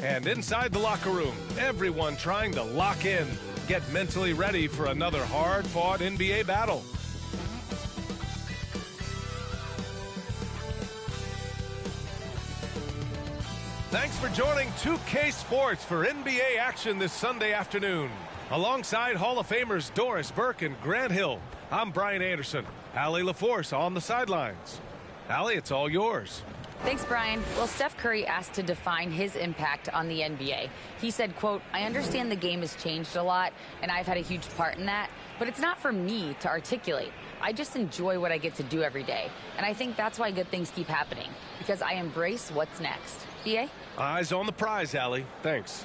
And inside the locker room, everyone trying to lock in, get mentally ready for another hard-fought NBA battle. Thanks for joining 2K Sports for NBA action this Sunday afternoon. Alongside Hall of Famers Doris Burke and Grant Hill, I'm Brian Anderson. Allie LaForce on the sidelines. Allie, it's all yours. Thanks, Brian. Well, Steph Curry asked to define his impact on the NBA. He said, quote, "I understand the game has changed a lot, and I've had a huge part in that, but it's not for me to articulate. I just enjoy what I get to do every day, and I think that's why good things keep happening, because I embrace what's next." BA? Eyes on the prize, Allie. Thanks.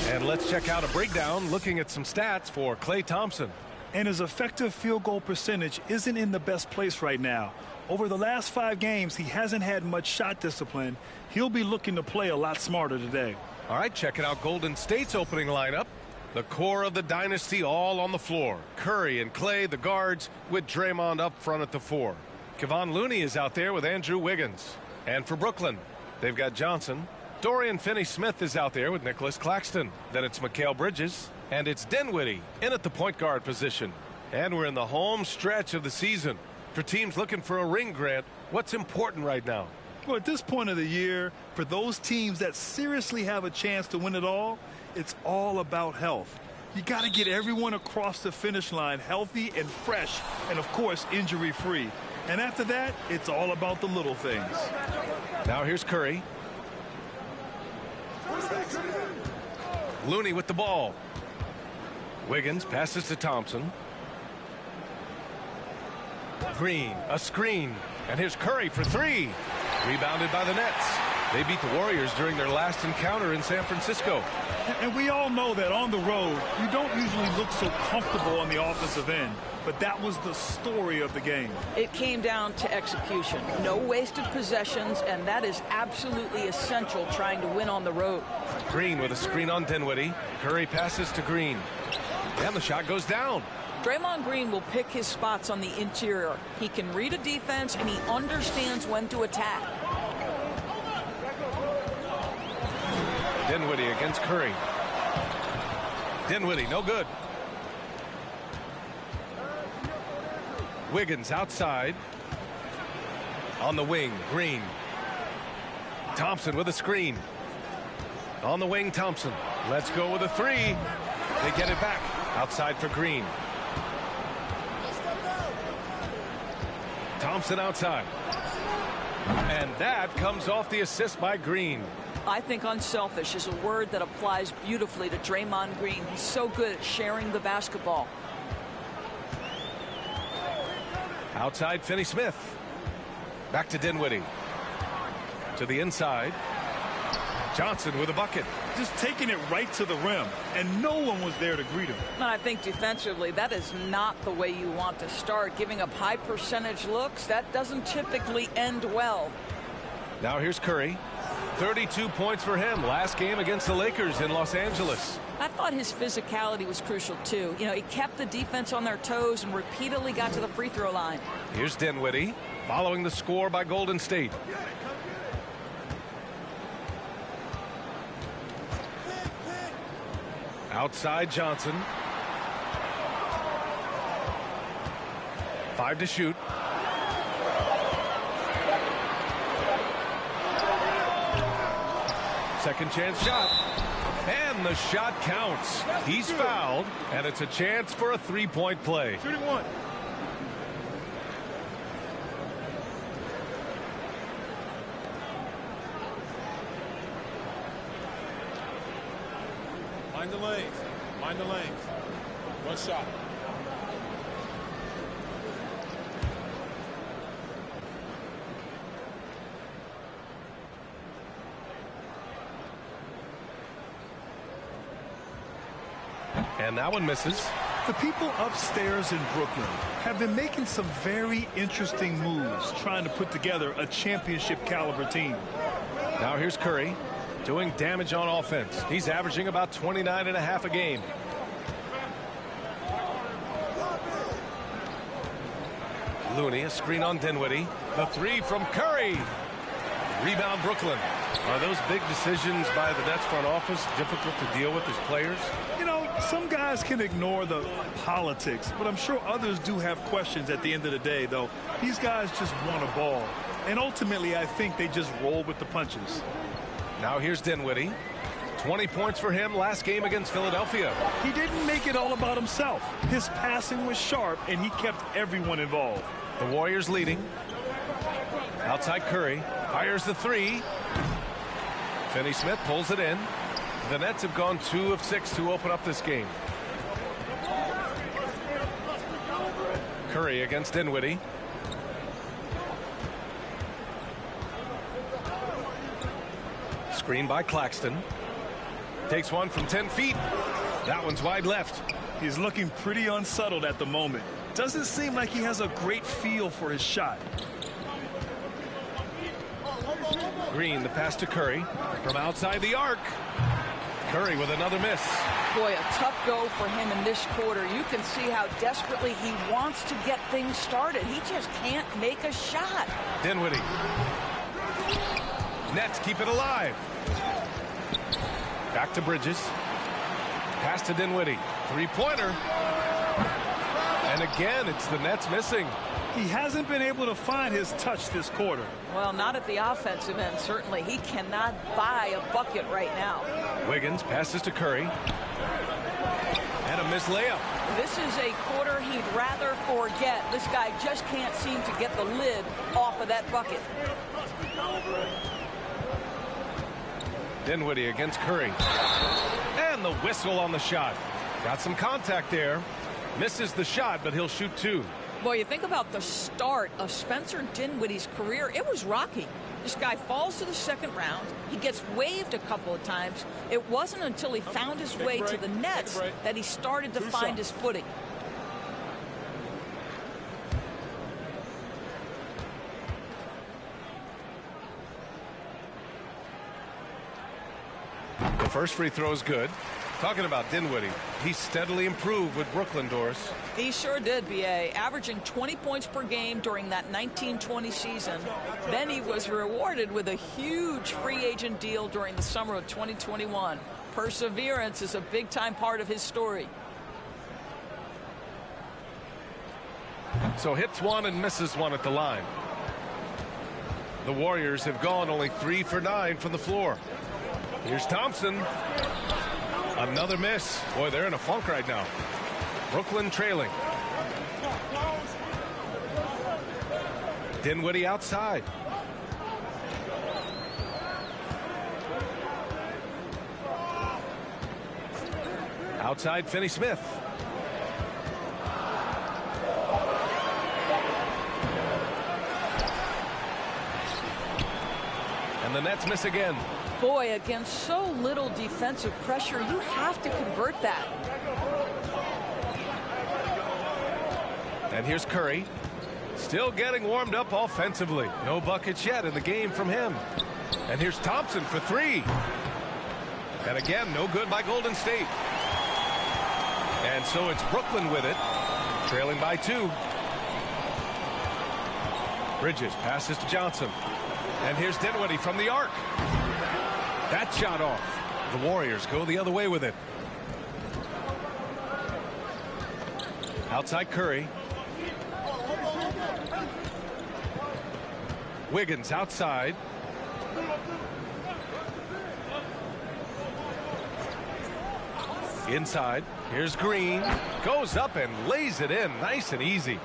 And let's check out a breakdown looking at some stats for Klay Thompson. And his effective field goal percentage isn't in the best place right now. Over the last 5 games, he hasn't had much shot discipline. He'll be looking to play a lot smarter today. All right, checking out Golden State's opening lineup. The core of the dynasty all on the floor. Curry and Klay, the guards, with Draymond up front at the 4. Kevon Looney is out there with Andrew Wiggins. And for Brooklyn, they've got Johnson. Dorian Finney-Smith is out there with Nicholas Claxton. Then it's Mikal Bridges. And it's Dinwiddie in at the point guard position. And we're in the home stretch of the season. For teams looking for a ring, Grant, what's important right now? Well, at this point of the year, for those teams that seriously have a chance to win it all, it's all about health. You got to get everyone across the finish line healthy and fresh, and of course, injury-free. And after that, it's all about the little things. Now here's Curry. Looney with the ball. Wiggins passes to Thompson. Green, a screen, and here's Curry for 3. Rebounded by the Nets. They beat the Warriors during their last encounter in San Francisco. And we all know that on the road, you don't usually look so comfortable on the offensive end. But that was the story of the game. It came down to execution. No wasted possessions, and that is absolutely essential trying to win on the road. Green with a screen on Dinwiddie. Curry passes to Green. And the shot goes down. Draymond Green will pick his spots on the interior. He can read a defense, and he understands when to attack. Dinwiddie against Curry. Dinwiddie, no good. Wiggins outside. On the wing, Green. Thompson with a screen. On the wing, Thompson. Let's go with a 3. They get it back. Outside for Green. Thompson outside. And that comes off the assist by Green. I think unselfish is a word that applies beautifully to Draymond Green. He's so good at sharing the basketball. Outside Finney-Smith. Back to Dinwiddie. To the inside. Johnson with a bucket. Just taking it right to the rim, and no one was there to greet him. I think defensively, that is not the way you want to start. Giving up high percentage looks, that doesn't typically end well. Now here's Curry. 32 points for him last game against the Lakers in Los Angeles. I thought his physicality was crucial too. You know, he kept the defense on their toes and repeatedly got to the free throw line. Here's Dinwiddie following the score by Golden State. Outside Johnson. 5 to shoot. Second chance shot. And the shot counts. He's fouled, and it's a chance for a 3-point play. Shooting 1. Mind the lanes. Mind the lanes. 1 shot. And that one misses. The people upstairs in Brooklyn have been making some very interesting moves trying to put together a championship caliber team. Now here's Curry doing damage on offense. He's averaging about 29.5 a game. Looney, a screen on Dinwiddie. The 3 from Curry. Rebound Brooklyn. Are those big decisions by the Nets front office difficult to deal with as players? You know, some guys can ignore the politics, but I'm sure others do have questions at the end of the day, though. These guys just want a ball. And ultimately, I think they just roll with the punches. Now here's Dinwiddie. 20 points for him last game against Philadelphia. He didn't make it all about himself. His passing was sharp, and he kept everyone involved. The Warriors leading. Outside Curry. Fires the three. Finney-Smith pulls it in. The Nets have gone 2 of 6 to open up this game. Curry against Dinwiddie. Screen by Claxton. Takes one from 10 feet. That one's wide left. He's looking pretty unsettled at the moment. Doesn't seem like he has a great feel for his shot. Green, the pass to Curry. From outside the arc. Curry with another miss. Boy, a tough go for him in this quarter. You can see how desperately he wants to get things started. He just can't make a shot. Dinwiddie. Nets keep it alive. Back to Bridges. Pass to Dinwiddie. Three-pointer. And again, it's the Nets missing. He hasn't been able to find his touch this quarter. Well, not at the offensive end, certainly. He cannot buy a bucket right now. Wiggins passes to Curry. And a missed layup. This is a quarter he'd rather forget. This guy just can't seem to get the lid off of that bucket. Dinwiddie against Curry. And the whistle on the shot. Got some contact there. Misses the shot, but he'll shoot 2. Boy, you think about the start of Spencer Dinwiddie's career. It was rocky. This guy falls to the second round. He gets waived a couple of times. It wasn't until he found his way to the Nets that he started to find his footing. The first free throw is good. Talking about Dinwiddie, he steadily improved with Brooklyn, Doris. He sure did, B.A., averaging 20 points per game during that 1920 season. Then he was rewarded with a huge free agent deal during the summer of 2021. Perseverance is a big-time part of his story. So hits one and misses one at the line. The Warriors have gone only 3 for 9 from the floor. Here's Thompson. Another miss. Boy, they're in a funk right now. Brooklyn trailing. Dinwiddie outside. Outside Finney-Smith. And the Nets miss again. Boy, against so little defensive pressure, you have to convert that. And here's Curry. Still getting warmed up offensively. No buckets yet in the game from him. And here's Thompson for 3. And again, no good by Golden State. And so it's Brooklyn with it, trailing by 2. Bridges passes to Johnson. And here's Dinwiddie from the arc. That shot off. The Warriors go the other way with it. Outside Curry. Wiggins outside. Inside. Here's Green. Goes up and lays it in. Nice and easy.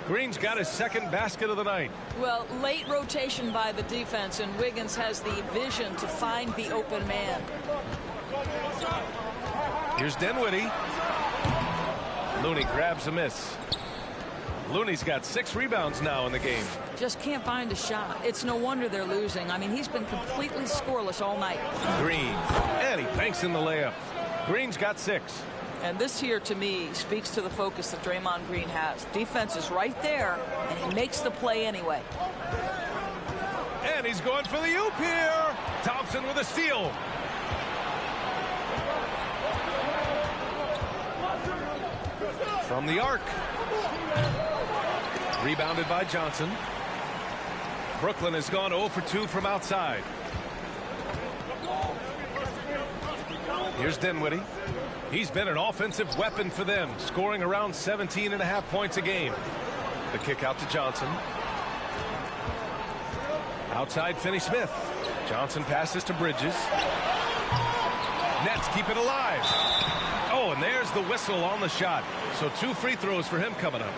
Green's got his second basket of the night. Well, late rotation by the defense, and Wiggins has the vision to find the open man. Here's Dinwiddie. Looney grabs a miss. Looney's got 6 rebounds now in the game. Just can't find a shot. It's no wonder they're losing. I mean, he's been completely scoreless all night. Green. And he banks in the layup. Green's got 6. And this here, to me, speaks to the focus that Draymond Green has. Defense is right there, and he makes the play anyway. And he's going for the oop here. Thompson with a steal. From the arc. Rebounded by Johnson. Brooklyn has gone 0 for 2 from outside. Here's Dinwiddie. He's been an offensive weapon for them, scoring around 17.5 points a game. The kick out to Johnson. Outside Finney-Smith. Johnson passes to Bridges. Nets keep it alive. Oh, and there's the whistle on the shot. So 2 free throws for him coming up.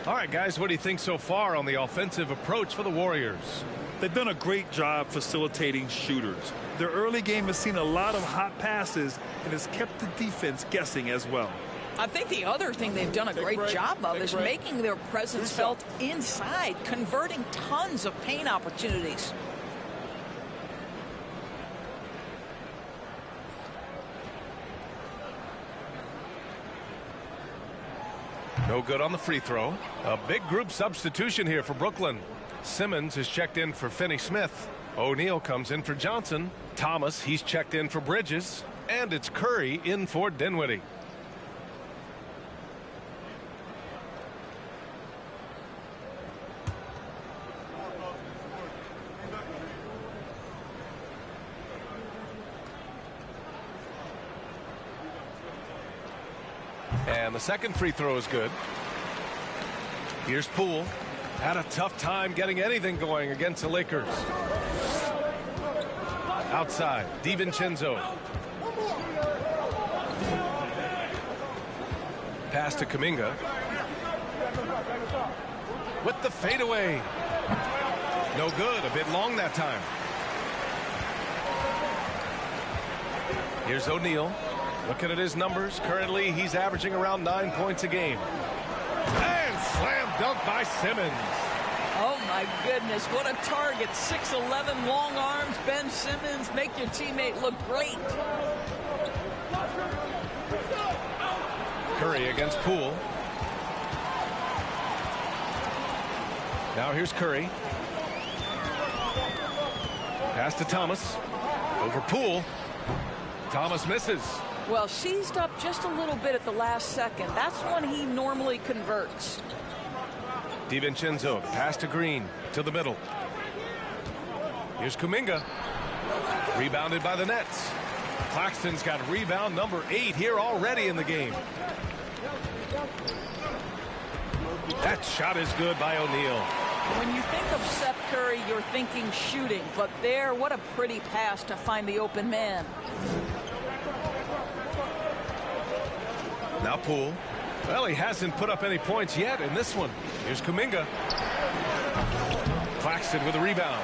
All right, guys, what do you think so far on the offensive approach for the Warriors? They've done a great job facilitating shooters. Their early game has seen a lot of hot passes and has kept the defense guessing as well. I think the other thing they've done a great job of is making their presence felt inside, converting tons of paint opportunities. No good on the free throw. A big group substitution here for Brooklyn. Simmons is checked in for Finney-Smith. O'Neal comes in for Johnson. Thomas, he's checked in for Bridges. And it's Curry in for Dinwiddie. And the second free throw is good. Here's Poole. Had a tough time getting anything going against the Lakers. Outside, DiVincenzo. Pass to Kuminga. With the fadeaway. No good, a bit long that time. Here's O'Neal. Looking at his numbers, currently he's averaging around 9 points a game. And slam dunk by Simmons. Oh my goodness, what a target. 6'11", long arms. Ben Simmons, make your teammate look great. Curry against Poole. Now here's Curry. Pass to Thomas. Over Poole. Thomas misses. Well, seized up just a little bit at the last second. That's when he normally converts. DiVincenzo, pass to Green, to the middle. Here's Kuminga. Rebounded by the Nets. Claxton's got rebound number 8 here already in the game. That shot is good by O'Neal. When you think of Seth Curry, you're thinking shooting. But there, what a pretty pass to find the open man. Now Poole. Well, he hasn't put up any points yet in this one. Here's Kuminga. Claxton with a rebound.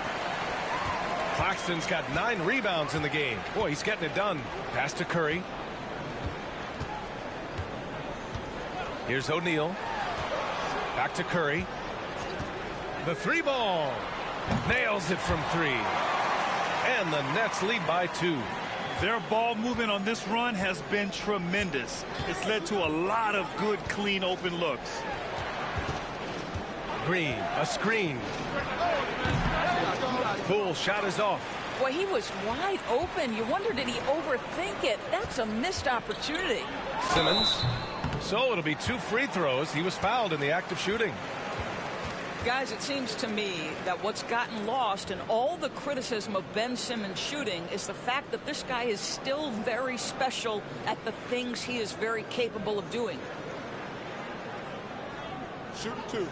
Claxton's got 9 rebounds in the game. Boy, he's getting it done. Pass to Curry. Here's O'Neal. Back to Curry. The 3 ball. Nails it from 3. And the Nets lead by 2. Their ball movement on this run has been tremendous. It's led to a lot of good, clean, open looks. Green, a screen. Poole shot is off. Boy, he was wide open. You wonder, did he overthink it? That's a missed opportunity. Simmons. So it'll be 2 free throws. He was fouled in the act of shooting. Guys, it seems to me that what's gotten lost in all the criticism of Ben Simmons shooting is the fact that this guy is still very special at the things he is very capable of doing. Shooting 2.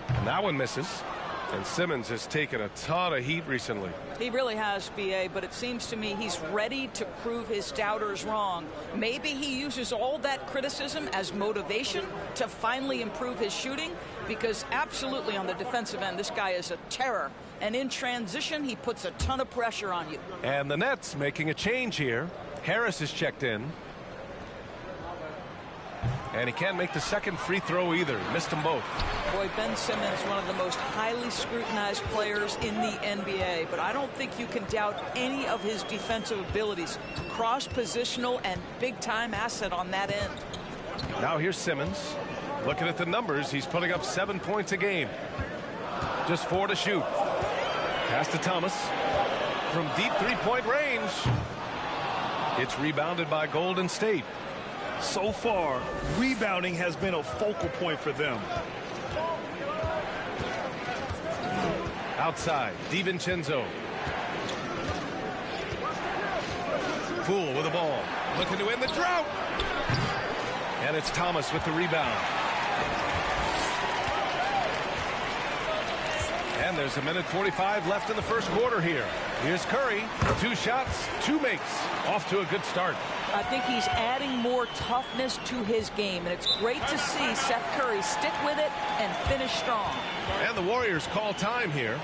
And that one misses. And Simmons has taken a ton of heat recently. He really has, B.A., but it seems to me he's ready to prove his doubters wrong. Maybe he uses all that criticism as motivation to finally improve his shooting, because absolutely on the defensive end, this guy is a terror. And in transition, he puts a ton of pressure on you. And the Nets making a change here. Harris is checked in. And he can't make the second free throw either. He missed them both. Boy, Ben Simmons, one of the most highly scrutinized players in the NBA, but I don't think you can doubt any of his defensive abilities. Cross-positional and big-time asset on that end. Now here's Simmons. Looking at the numbers, he's putting up 7 points a game. Just 4 to shoot. Pass to Thomas. from deep three-point range. It's rebounded by Golden State. So far, rebounding has been a focal point for them. Outside, DiVincenzo. Poole with the ball. Looking to end the drought. And it's Thomas with the rebound. And there's a minute 45 left in the first quarter here. Here's Curry. 2 shots, 2 makes. Off to a good start. I think he's adding more toughness to his game, and it's great to see Seth Curry stick with it and finish strong. And the Warriors call time here.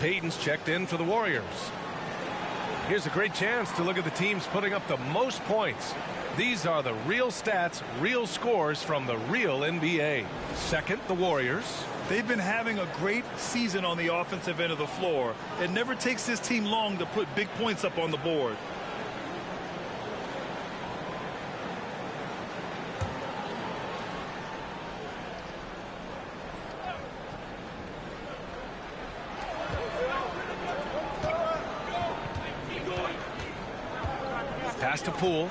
Payton's checked in for the Warriors. Here's a great chance to look at the teams putting up the most points. These are the real stats, real scores from the real NBA. Second, the Warriors. They've been having a great season on the offensive end of the floor. It never takes this team long to put big points up on the board. Pass to Poole.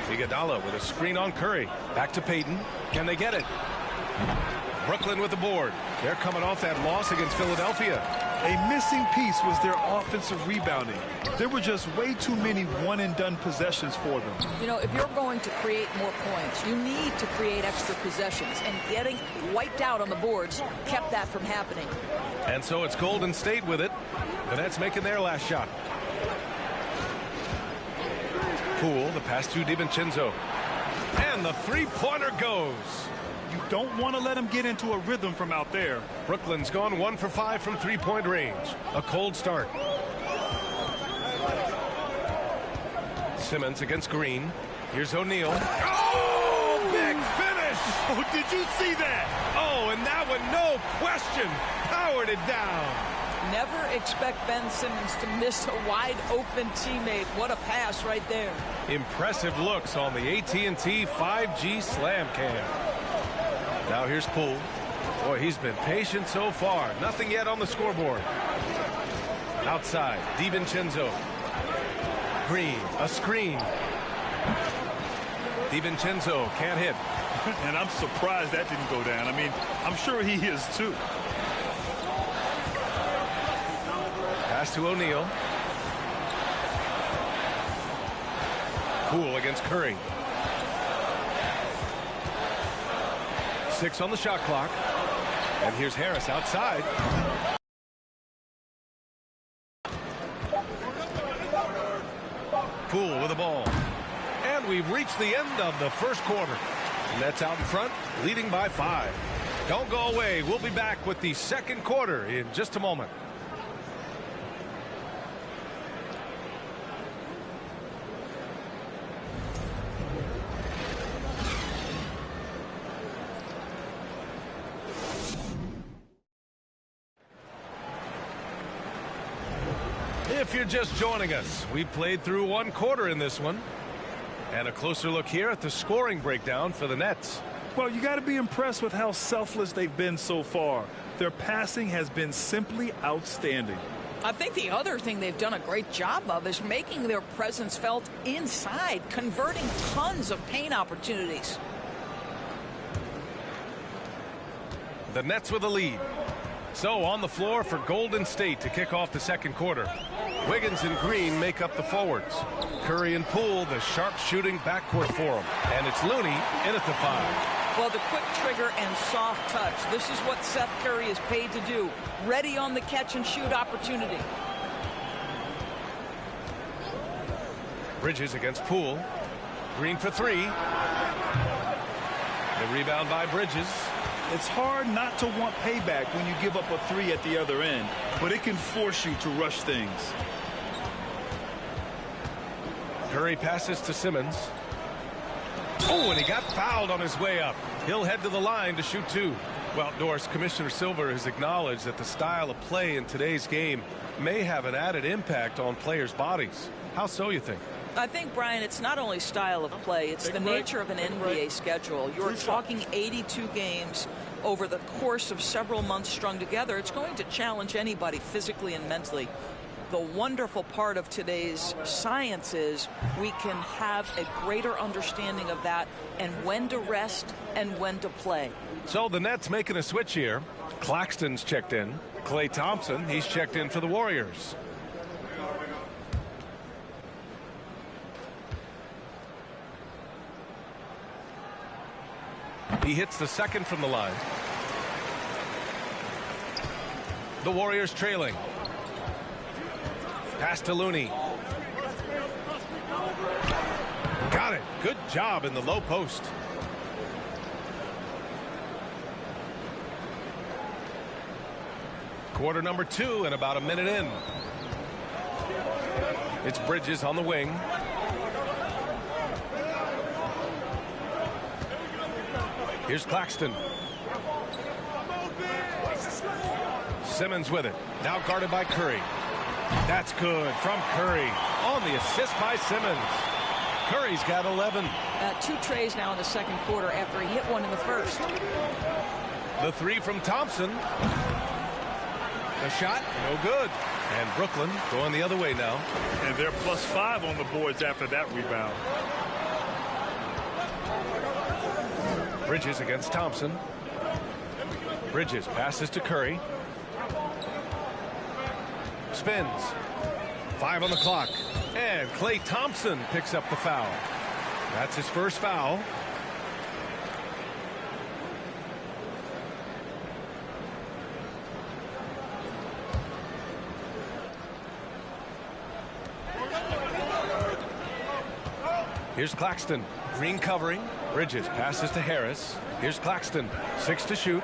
Iguodala with a screen on Curry. Back to Payton. Can they get it? Brooklyn with the board. They're coming off that loss against Philadelphia. A missing piece was their offensive rebounding. There were just way too many one-and-done possessions for them. You know, if you're going to create more points, you need to create extra possessions. And getting wiped out on the boards kept that from happening. And so it's Golden State with it. The Nets making their last shot. Poole, the pass to DiVincenzo. And the three-pointer goes. You don't want to let him get into a rhythm from out there. Brooklyn's gone 1 for 5 from three-point range. A cold start. Simmons against Green. Here's O'Neal. Oh, big finish! Oh, did you see that? Oh, and that one, no question, powered it down. Never expect Ben Simmons to miss a wide-open teammate. What a pass right there. Impressive looks on the AT&T 5G Slam Cam. Now here's Poole. Boy, he's been patient so far. Nothing yet on the scoreboard. Outside, DiVincenzo. Green, a screen. DiVincenzo can't hit. And I'm surprised that didn't go down. I mean, I'm sure he is too. Pass to O'Neal. Poole against Curry. 6 on the shot clock. And here's Harris outside. Poole with the ball. And we've reached the end of the first quarter. Nets out in front, leading by 5. Don't go away. We'll be back with the second quarter in just a moment. If you're just joining us, we played through one quarter in this one. And a closer look here at the scoring breakdown for the Nets. Well, you got to be impressed with how selfless they've been so far. Their passing has been simply outstanding. I think the other thing they've done a great job of is making their presence felt inside, converting tons of paint opportunities. The Nets with a lead. So on the floor for Golden State to kick off the second quarter. Wiggins and Green make up the forwards. Curry and Poole, the sharp-shooting backcourt for them. And it's Looney in at the 5. Well, the quick trigger and soft touch. This is what Seth Curry is paid to do. Ready on the catch-and-shoot opportunity. Bridges against Poole. Green for 3. The rebound by Bridges. It's hard not to want payback when you give up a 3 at the other end, but it can force you to rush things. Curry passes to Simmons. Oh, and he got fouled on his way up. He'll head to the line to shoot 2. Well, Doris, Commissioner Silver has acknowledged that the style of play in today's game may have an added impact on players' bodies. How so, you think? I think, Brian, it's not only style of play, it's the nature of an NBA schedule. You're talking 82 games over the course of several months strung together. It's going to challenge anybody physically and mentally. The wonderful part of today's science is we can have a greater understanding of that and when to rest and when to play. So the Nets making a switch here. Claxton's checked in. Klay Thompson, he's checked in for the Warriors. He hits the second from the line. The Warriors trailing. Pass to Looney. Got it. Good job in the low post. Quarter number 2 and about a minute in. It's Bridges on the wing. Here's Claxton. Simmons with it. Now guarded by Curry. That's good from Curry. On the assist by Simmons. Curry's got 11. 2 trays now in the second quarter after he hit one in the first. The 3 from Thompson. The shot, no good. And Brooklyn going the other way now. And they're +5 on the boards after that rebound. Bridges against Thompson. Bridges passes to Curry. Spins. 5 on the clock. And Klay Thompson picks up the foul. That's his first foul. Here's Claxton. Green covering. Bridges passes to Harris. Here's Claxton. 6 to shoot.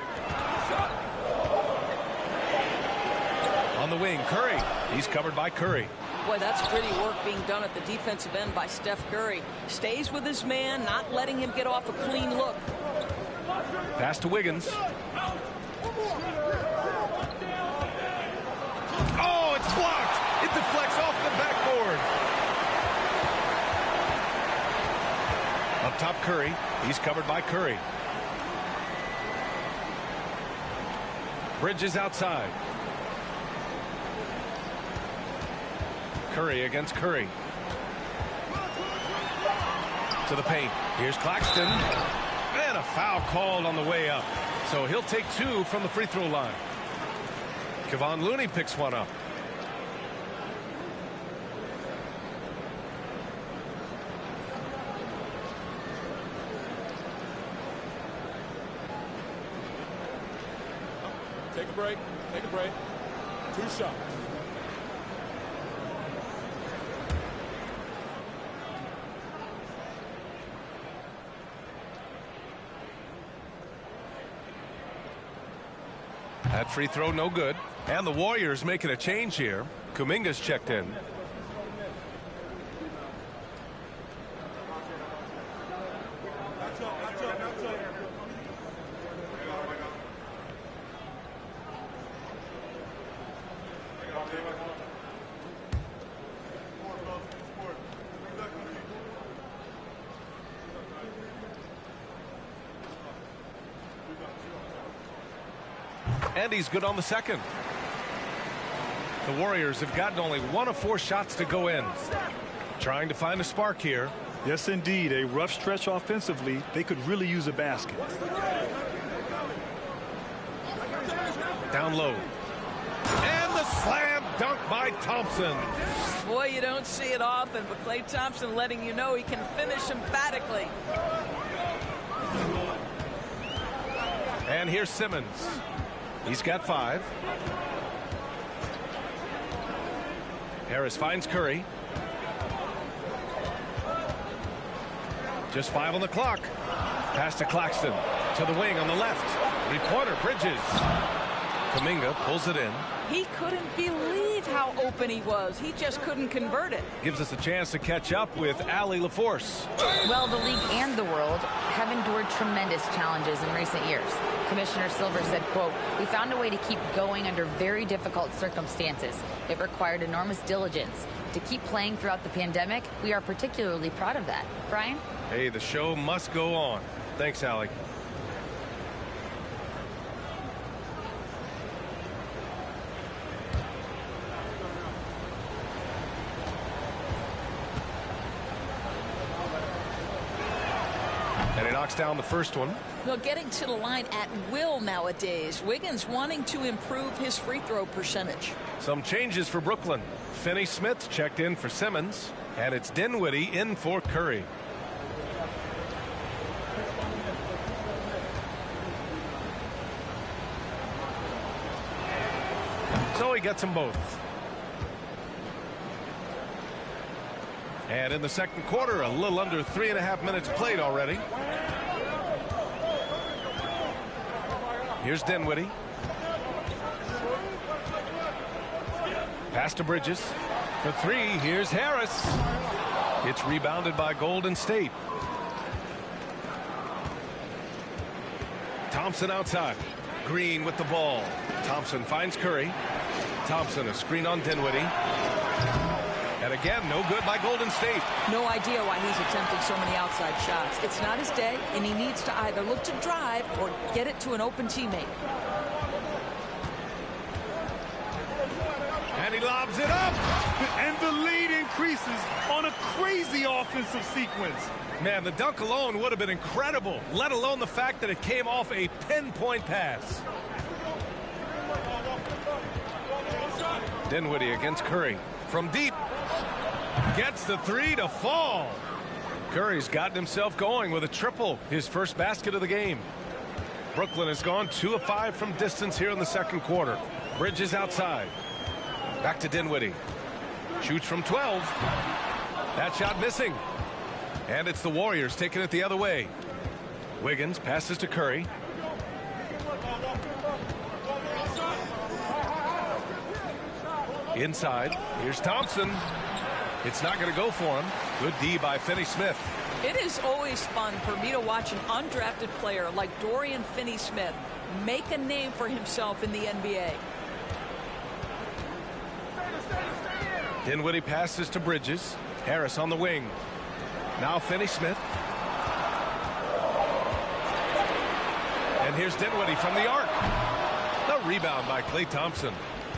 On the wing, Curry. He's covered by Curry. Boy, that's pretty work being done at the defensive end by Steph Curry. Stays with his man, not letting him get off a clean look. Pass to Wiggins. Oh, it's blocked. It deflects off the backboard. Up top, Curry. He's covered by Curry. Bridges outside. Curry against Curry. To the paint. Here's Claxton. And a foul called on the way up. So he'll take 2 from the free throw line. Kevon Looney picks one up. Take a break. Take a break. 2 shots. That free throw no good. And the Warriors making a change here. Kuminga's checked in. And he's good on the second. The Warriors have gotten only 1 of 4 shots to go in. Trying to find a spark here. Yes, indeed. A rough stretch offensively. They could really use a basket. Down low. And the slam dunk by Thompson. Boy, you don't see it often, but Klay Thompson letting you know he can finish emphatically. And here's Simmons. He's got 5. Harris finds Curry. Just 5 on the clock. Pass to Claxton. To the wing on the left. 3-pointer, Bridges. Kuminga pulls it in. He couldn't believe how open he was. He just couldn't convert it. Gives us a chance to catch up with Allie LaForce. Well, the league and the world have endured tremendous challenges in recent years. Commissioner Silver said, quote, "We found a way to keep going under very difficult circumstances. It required enormous diligence. To keep playing throughout the pandemic, we are particularly proud of that." Brian? Hey, the show must go on. Thanks, Allie. And he knocks down the first one. Well, getting to the line at will nowadays. Wiggins wanting to improve his free throw percentage. Some changes for Brooklyn. Finney-Smith checked in for Simmons. And it's Dinwiddie in for Curry. So he gets them both. And in the second quarter, a little under 3.5 minutes played already. Here's Dinwiddie. Pass to Bridges. For 3, here's Harris. It's rebounded by Golden State. Thompson outside. Green with the ball. Thompson finds Curry. Thompson, a screen on Dinwiddie. And again, no good by Golden State. No idea why he's attempting so many outside shots. It's not his day, and he needs to either look to drive or get it to an open teammate. And he lobs it up. And the lead increases on a crazy offensive sequence. Man, the dunk alone would have been incredible, let alone the fact that it came off a pinpoint pass. Dinwiddie against Curry. From deep. Gets the 3 to fall. Curry's gotten himself going with a triple, his first basket of the game. Brooklyn has gone 2 of 5 from distance here in the second quarter. Bridges outside. Back to Dinwiddie. Shoots from 12. That shot missing. And it's the Warriors taking it the other way. Wiggins passes to Curry. Inside. Here's Thompson. It's not going to go for him. Good D by Finney-Smith. It is always fun for me to watch an undrafted player like Dorian Finney-Smith make a name for himself in the NBA. Dinwiddie passes to Bridges. Harris on the wing. Now Finney-Smith. And here's Dinwiddie from the arc. The rebound by Klay Thompson.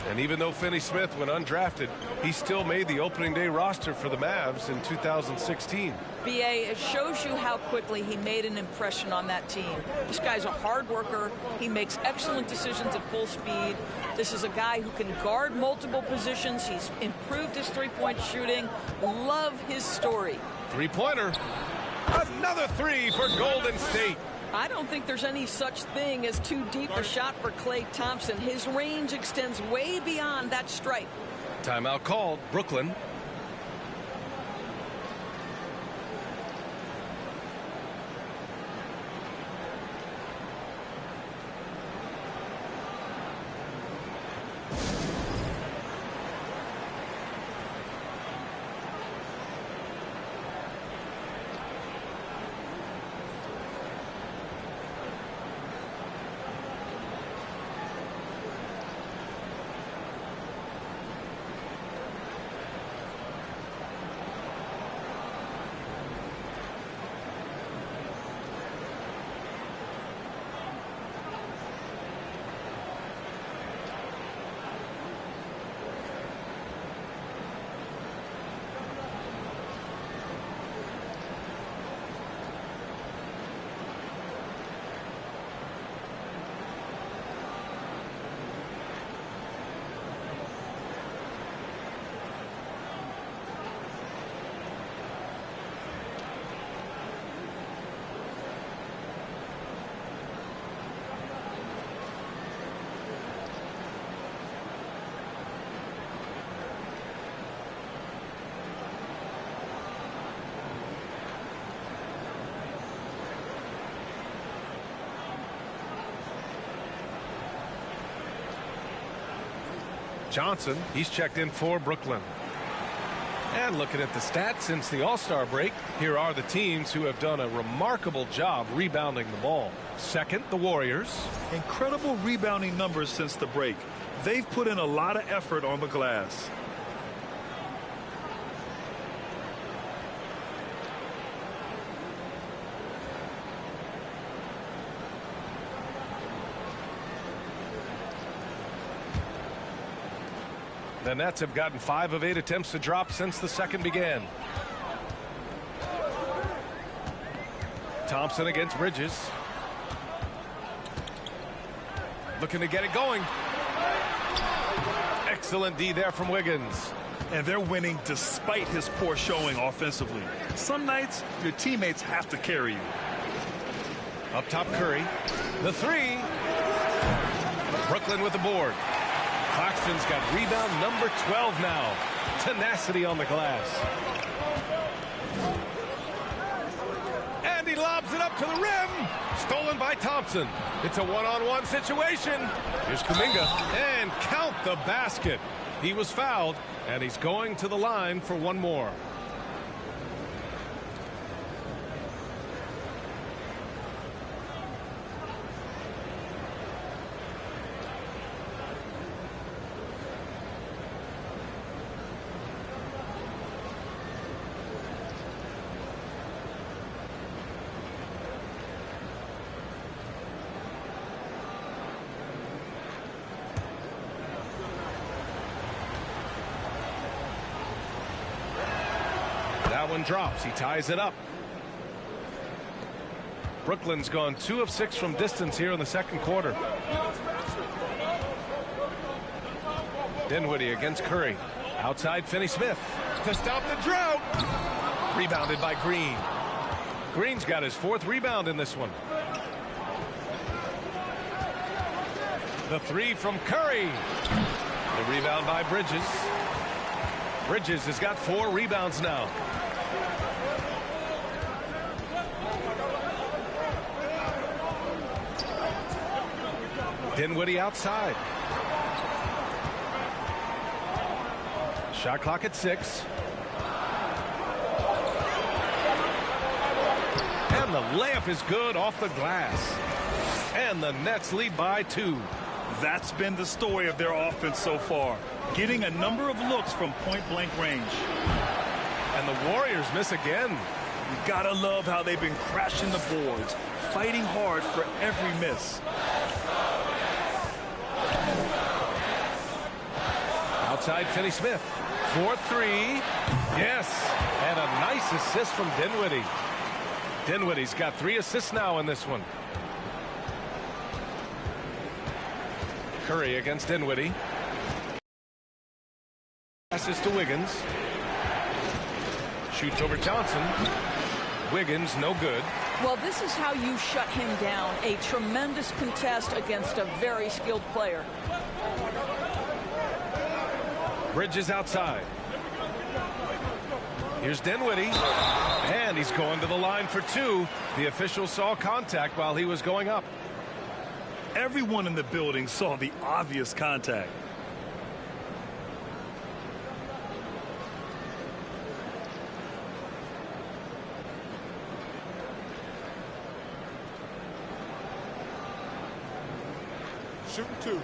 And even though Finney-Smith went undrafted, he still made the opening day roster for the Mavs in 2016. BA, it shows you how quickly he made an impression on that team. This guy's a hard worker. He makes excellent decisions at full speed. This is a guy who can guard multiple positions. He's improved his three-point shooting. Love his story. Three-pointer. Another 3 for Golden State. I don't think there's any such thing as too deep a shot for Klay Thompson. His range extends way beyond that stripe. Timeout called. Brooklyn. Johnson, he's checked in for Brooklyn. And looking at the stats since the All-Star break, here are the teams who have done a remarkable job rebounding the ball. Second, the Warriors. Incredible rebounding numbers since the break. They've put in a lot of effort on the glass. The Nets have gotten 5 of 8 attempts to drop since the second began. Thompson against Bridges. Looking to get it going. Excellent D there from Wiggins. And they're winning despite his poor showing offensively. Some nights, your teammates have to carry you. Up top, Curry. The three. Brooklyn with the board. Claxton's got rebound number 12 now. Tenacity on the glass. And he lobs it up to the rim. Stolen by Thompson. It's a one-on-one situation. Here's Kuminga. And count the basket. He was fouled, and he's going to the line for one more. That one drops. He ties it up. Brooklyn's gone 2 of 6 from distance here in the second quarter. Dinwiddie against Curry. Outside Finney-Smith to stop the drought. Rebounded by Green. Green's got his 4th rebound in this one. The three from Curry. The rebound by Bridges. Bridges has got 4 rebounds now. Dinwiddie outside. Shot clock at 6. And the layup is good off the glass. And the Nets lead by 2. That's been the story of their offense so far. Getting a number of looks from point-blank range. And the Warriors miss again. You gotta love how they've been crashing the boards, fighting hard for every miss. Outside Finney-Smith. 4-3. Yes. And a nice assist from Dinwiddie. Dinwiddie's got 3 assists now in this one. Curry against Dinwiddie. Passes to Wiggins. Shoots over Johnson. Wiggins no good. Well, this is how you shut him down. A tremendous contest against a very skilled player. Bridges outside. Here's Dinwiddie. And he's going to the line for 2. The official saw contact while he was going up. Everyone in the building saw the obvious contact. Shooting 2.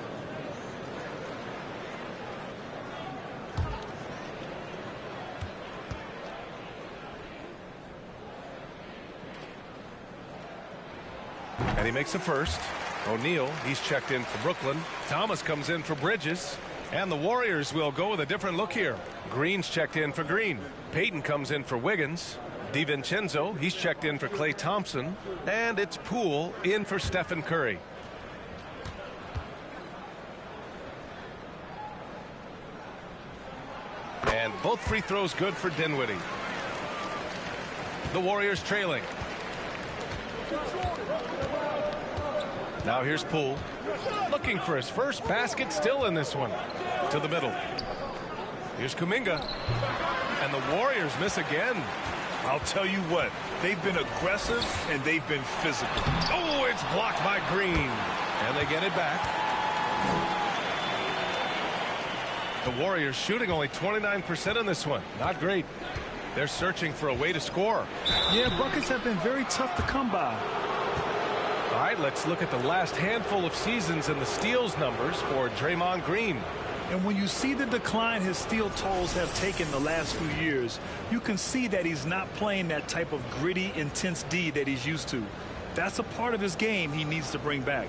And he makes a first. O'Neal, he's checked in for Brooklyn. Thomas comes in for Bridges. And the Warriors will go with a different look here. Green's checked in for Green. Payton comes in for Wiggins. DiVincenzo, he's checked in for Klay Thompson. And it's Poole in for Stephen Curry. And both free throws good for Dinwiddie. The Warriors trailing. Now here's Poole. Looking for his first basket still in this one. To the middle. Here's Kuminga. And the Warriors miss again. I'll tell you what, they've been aggressive and they've been physical. Oh, it's blocked by Green. And they get it back. The Warriors shooting only 29% in this one. Not great. They're searching for a way to score. Yeah, buckets have been very tough to come by. All right, let's look at the last handful of seasons and the steals numbers for Draymond Green. And when you see the decline his steal totals have taken the last few years, you can see that he's not playing that type of gritty, intense D that he's used to. That's a part of his game he needs to bring back.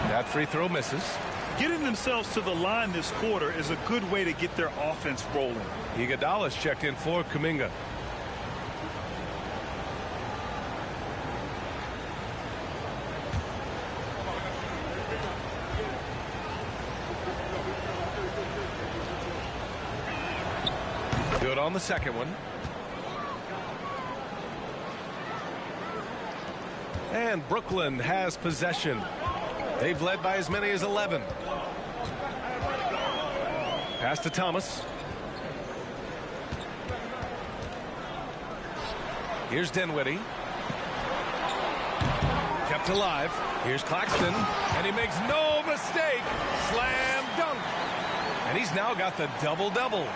That free throw misses. Getting themselves to the line this quarter is a good way to get their offense rolling. Iguodala's checked in for Kuminga. Good on the second one. And Brooklyn has possession. They've led by as many as 11. Pass to Thomas. Here's Dinwiddie. Kept alive. Here's Claxton. And he makes no mistake. Slam dunk. And he's now got the double-double.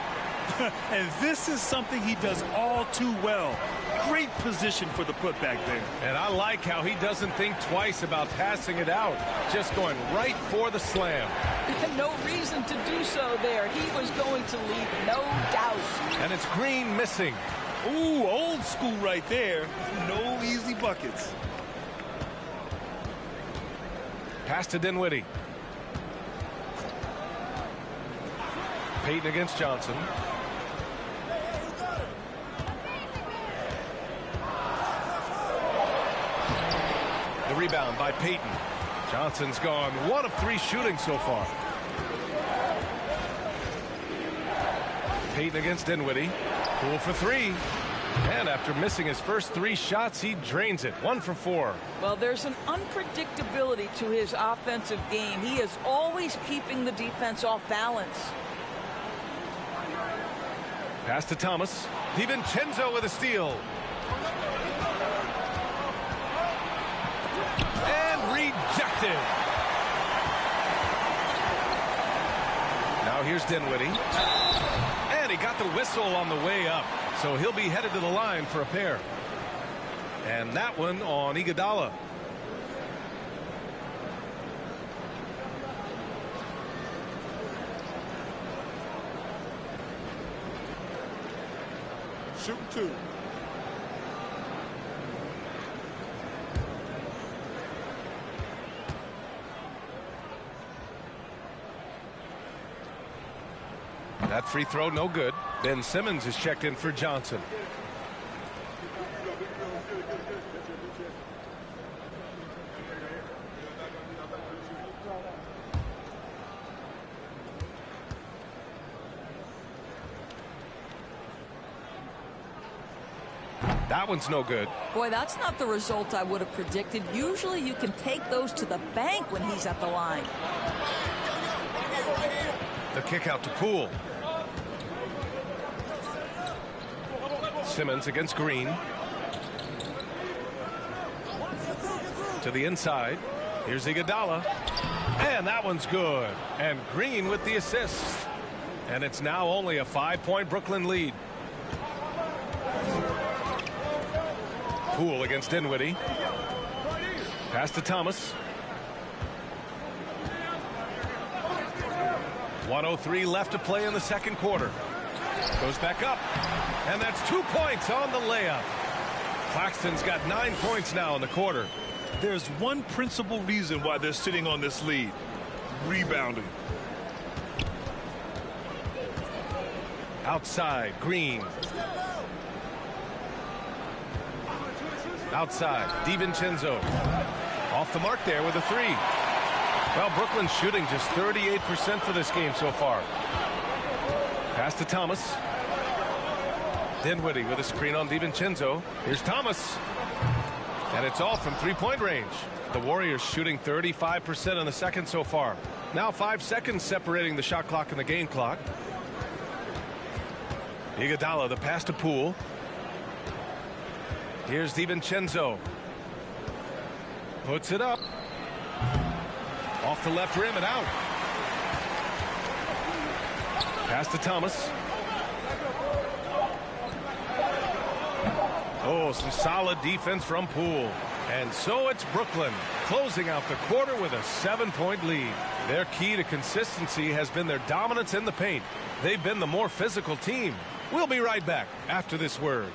And this is something he does all too well. Great position for the putback there. And I like how he doesn't think twice about passing it out. Just going right for the slam. No reason to do so there. He was going to lead, no doubt. And it's Green missing. Ooh, old school right there. No easy buckets. Pass to Dinwiddie. Payton against Johnson. The rebound by Payton. Johnson's gone 1 of 3 shooting so far. Payton against Dinwiddie. Cool for 3. And after missing his first 3 shots, he drains it. 1 for 4. Well, there's an unpredictability to his offensive game. He is always keeping the defense off balance. Pass to Thomas. DiVincenzo with a steal. And rejected. Now here's Dinwiddie. And he got the whistle on the way up. So he'll be headed to the line for a pair. And that one on Iguodala. Shooting 2. That free throw no good. Ben Simmons is checked in for Johnson. That one's no good. Boy, that's not the result I would have predicted. Usually you can take those to the bank when he's at the line. The kick out to Poole. Simmons against Green. To the inside. Here's Iguodala. And that one's good. And Green with the assist. And it's now only a 5-point Brooklyn lead. Poole against Dinwiddie. Pass to Thomas. 1:03 left to play in the second quarter. Goes back up. And that's 2 points on the layup. Claxton's got 9 points now in the quarter. There's one principal reason why they're sitting on this lead. Rebounding. Outside, Green. Outside, DiVincenzo. Off the mark there with a 3. Well, Brooklyn's shooting just 38% for this game so far. Pass to Thomas. Dinwiddie with a screen on DiVincenzo. Here's Thomas. And it's all from 3-point range. The Warriors shooting 35% in the second so far. Now 5 seconds separating the shot clock and the game clock. Iguodala, the pass to Poole. Here's DiVincenzo. Puts it up. Off the left rim and out. Pass to Thomas. Oh, some solid defense from Poole. And so it's Brooklyn closing out the quarter with a 7-point lead. Their key to consistency has been their dominance in the paint. They've been the more physical team. We'll be right back after this word.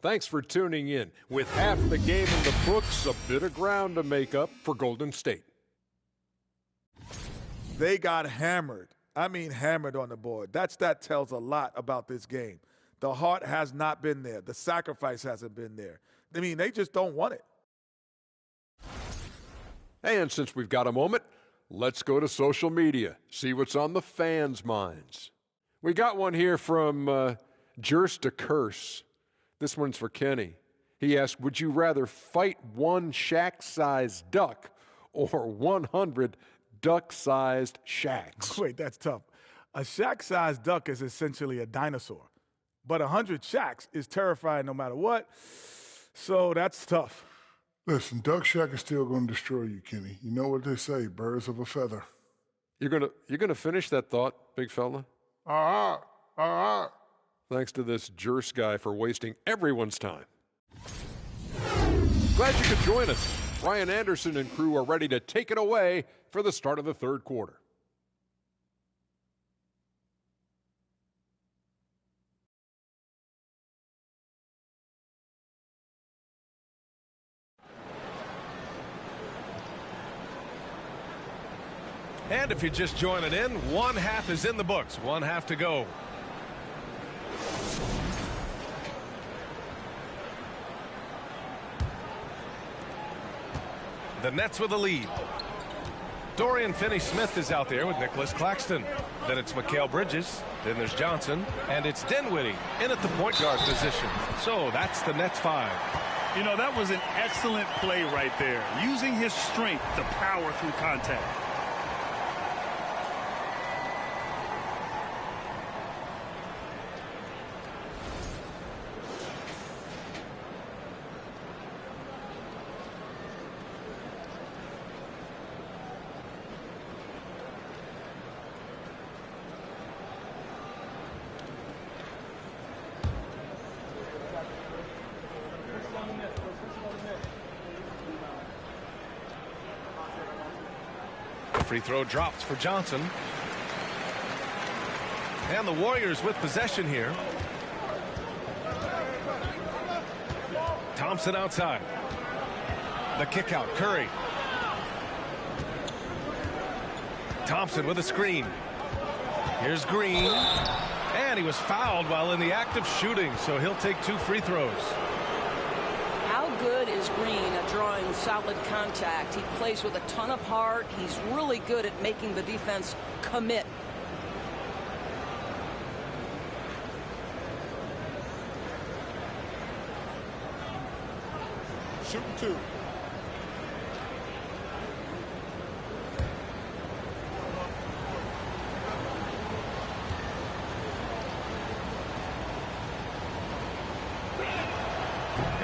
Thanks for tuning in. With half the game in the books, a bit of ground to make up for Golden State. They got hammered. I mean hammered on the board. That tells a lot about this game. The heart has not been there. The sacrifice hasn't been there. I mean, they just don't want it. And since we've got a moment, let's go to social media, see what's on the fans' minds. We got one here from Jers to Curse. This one's for Kenny. He asked, would you rather fight one Shaq-sized duck or 100 duck-sized Shaqs? Wait, that's tough. A Shaq-sized duck is essentially a dinosaur. But 100 Shaqs is terrifying no matter what. So that's tough. Listen, Duck Shack is still going to destroy you, Kenny. You know what they say, birds of a feather. You're gonna finish that thought, big fella? All right. Thanks to this Jers guy for wasting everyone's time. Glad you could join us. Ryan Anderson and crew are ready to take it away for the start of the third quarter. And if you're just joining in, one half is in the books. One half to go. The Nets with the lead. Dorian Finney-Smith is out there with Nicholas Claxton. Then it's Mikal Bridges. Then there's Johnson. And it's Dinwiddie in at the point guard position. So that's the Nets 5. You know, that was an excellent play right there. Using his strength to power through contact. Free throw drops for Johnson. And the Warriors with possession here. Thompson outside. The kick out, Curry. Thompson with a screen. Here's Green. And he was fouled while in the act of shooting, so he'll take 2 free throws. How good is Green at drawing solid contact? He plays with a ton of heart. He's really good at making the defense commit. Shooting 2.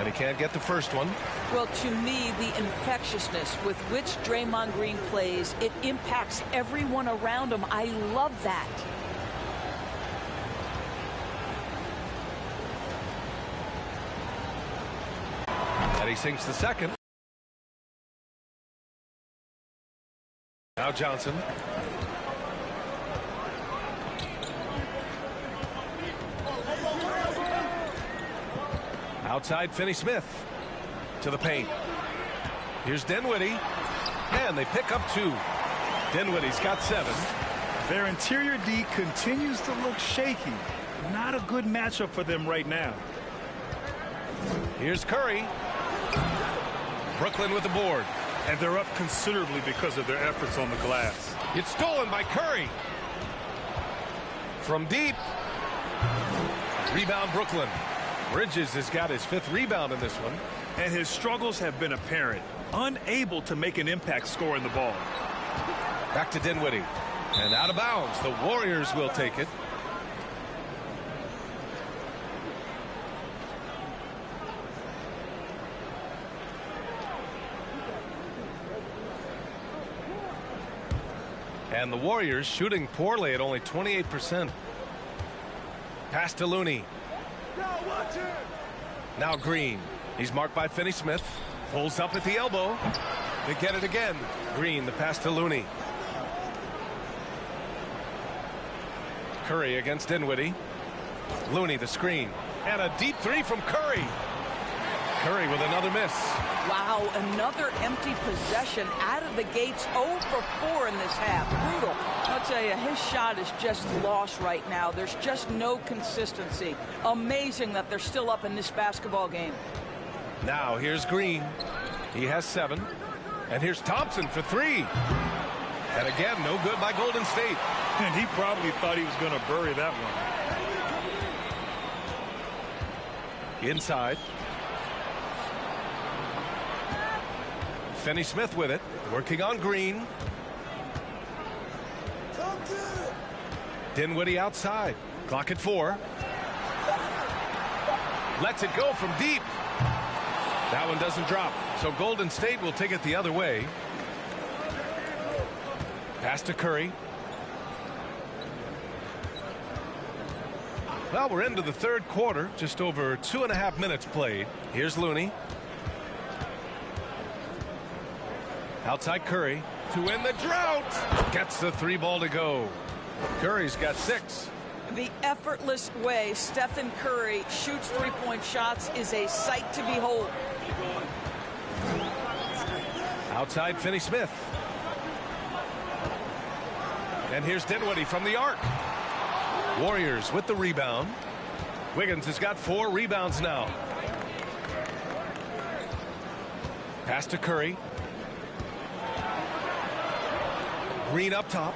And he can't get the first one. Well, to me, the infectiousness with which Draymond Green plays, it impacts everyone around him. I love that. And he sinks the second. Now Johnson. Outside Finney-Smith to the paint. Here's Dinwiddie, and they pick up 2. Dinwiddie's got 7. Their interior D continues to look shaky. Not a good matchup for them right now. Here's Curry. Brooklyn with the board. And they're up considerably because of their efforts on the glass. It's stolen by Curry. From deep. Rebound Brooklyn. Bridges has got his 5th rebound in this one. And his struggles have been apparent. Unable to make an impact scoring the ball. Back to Dinwiddie. And out of bounds. The Warriors will take it. And the Warriors shooting poorly at only 28%. Pass to Looney. Now Green. He's marked by Finney-Smith. Pulls up at the elbow. They get it again. Green, the pass to Looney. Curry against Dinwiddie. Looney, the screen. And a deep 3 from Curry. Curry with another miss. Wow, another empty possession out of the gates. 0 for 4 in this half. Brutal. I'll tell you, his shot is just lost right now. There's just no consistency. Amazing that they're still up in this basketball game. Now here's Green. He has 7. And here's Thompson for 3. And again, no good by Golden State. And he probably thought he was going to bury that one. Inside. Finney-Smith with it, working on Green. Dinwiddie outside. Clock at 4. Lets it go from deep. That one doesn't drop. So Golden State will take it the other way. Pass to Curry. Well, we're into the 3rd quarter. Just over 2.5 minutes played. Here's Looney. Outside Curry to win the drought. Gets the 3 ball to go. Curry's got 6. The effortless way Stephen Curry shoots 3-point shots is a sight to behold. Outside Finney-Smith. And here's Dinwiddie from the arc. Warriors with the rebound. Wiggins has got 4 rebounds now. Pass to Curry. Green up top.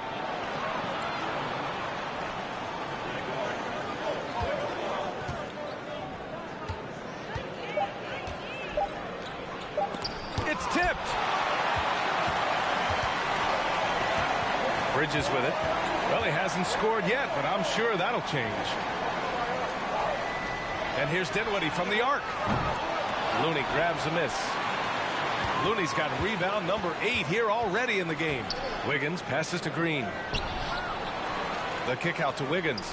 It's tipped. Bridges with it. Well, he hasn't scored yet, but I'm sure that'll change. And here's Dinwiddie from the arc. Looney grabs a miss. Looney's got rebound number 8 here already in the game. Wiggins passes to Green. The kick out to Wiggins.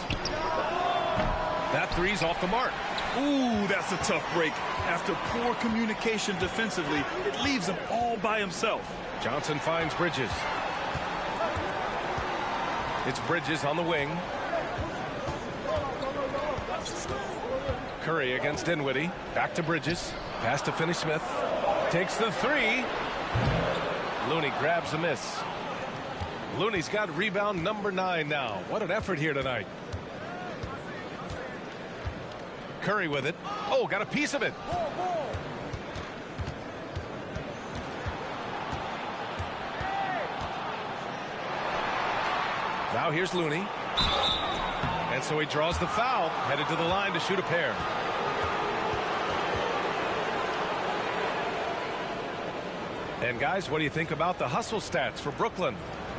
That 3's off the mark. Ooh, that's a tough break. After poor communication defensively, it leaves him all by himself. Johnson finds Bridges. It's Bridges on the wing. Curry against Dinwiddie. Back to Bridges. Pass to Finney-Smith. Takes the 3. Looney grabs a miss. Looney's got rebound number 9 now. What an effort here tonight. Curry with it. Oh, got a piece of it. Now here's Looney. And so he draws the foul, headed to the line to shoot a pair. And guys, what do you think about the hustle stats for Brooklyn?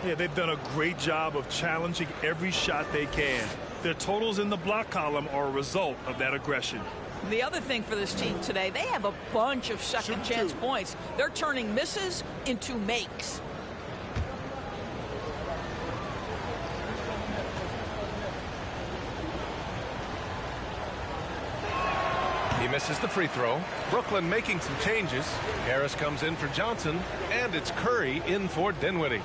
Yeah, they've done a great job of challenging every shot they can. Their totals in the block column are a result of that aggression. The other thing for this team today, they have a bunch of second chance points. They're turning misses into makes. He misses the free throw. Brooklyn making some changes. Harris comes in for Johnson, and it's Curry in for Dinwiddie.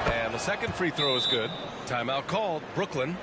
And the second free throw is good. Timeout called. Brooklyn.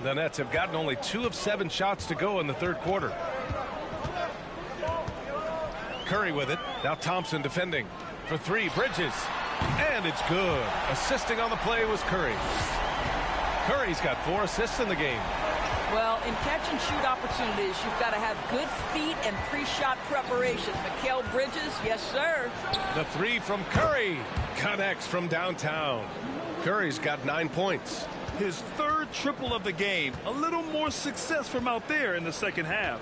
The Nets have gotten only 2 of 7 shots to go in the third quarter. Curry with it. Now Thompson defending. For 3, Bridges. And it's good. Assisting on the play was Curry. Curry's got 4 assists in the game. Well, in catch-and-shoot opportunities, you've got to have good feet and pre-shot preparation. Mikal Bridges, yes, sir. The 3 from Curry connects from downtown. Curry's got 9 points. His third triple of the game. A little more success from out there in the second half.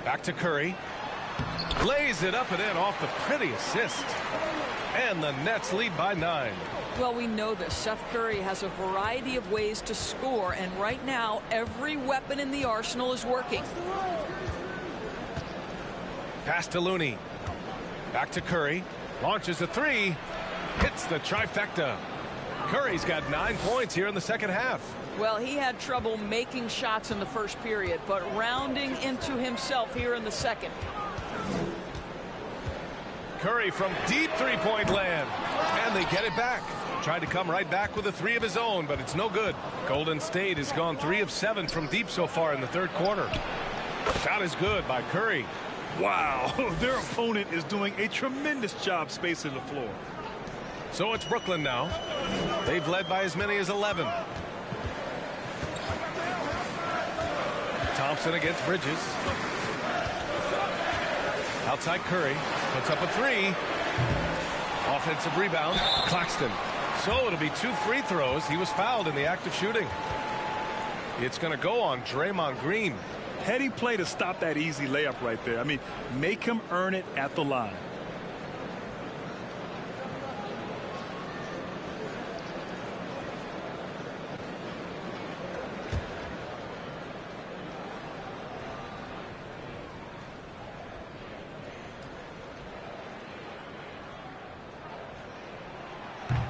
Back to Curry. Lays it up and in off the pretty assist. And the Nets lead by 9. Well, we know this. Seth Curry has a variety of ways to score, and right now, every weapon in the arsenal is working. Pass to Looney. Back to Curry. Launches a 3. Hits the trifecta. Curry's got 9 points here in the second half. Well, he had trouble making shots in the first period, but rounding into himself here in the second. Curry from deep three-point land. And they get it back. Tried to come right back with a 3 of his own, but it's no good. Golden State has gone 3 of 7 from deep so far in the third quarter. Shot is good by Curry. Wow, their opponent is doing a tremendous job spacing the floor. So it's Brooklyn now. They've led by as many as 11. Thompson against Bridges. Outside Curry. Puts up a 3. Offensive rebound. Claxton. So it'll be 2 free throws. He was fouled in the act of shooting. It's going to go on Draymond Green. Heady play to stop that easy layup right there. I mean, make him earn it at the line.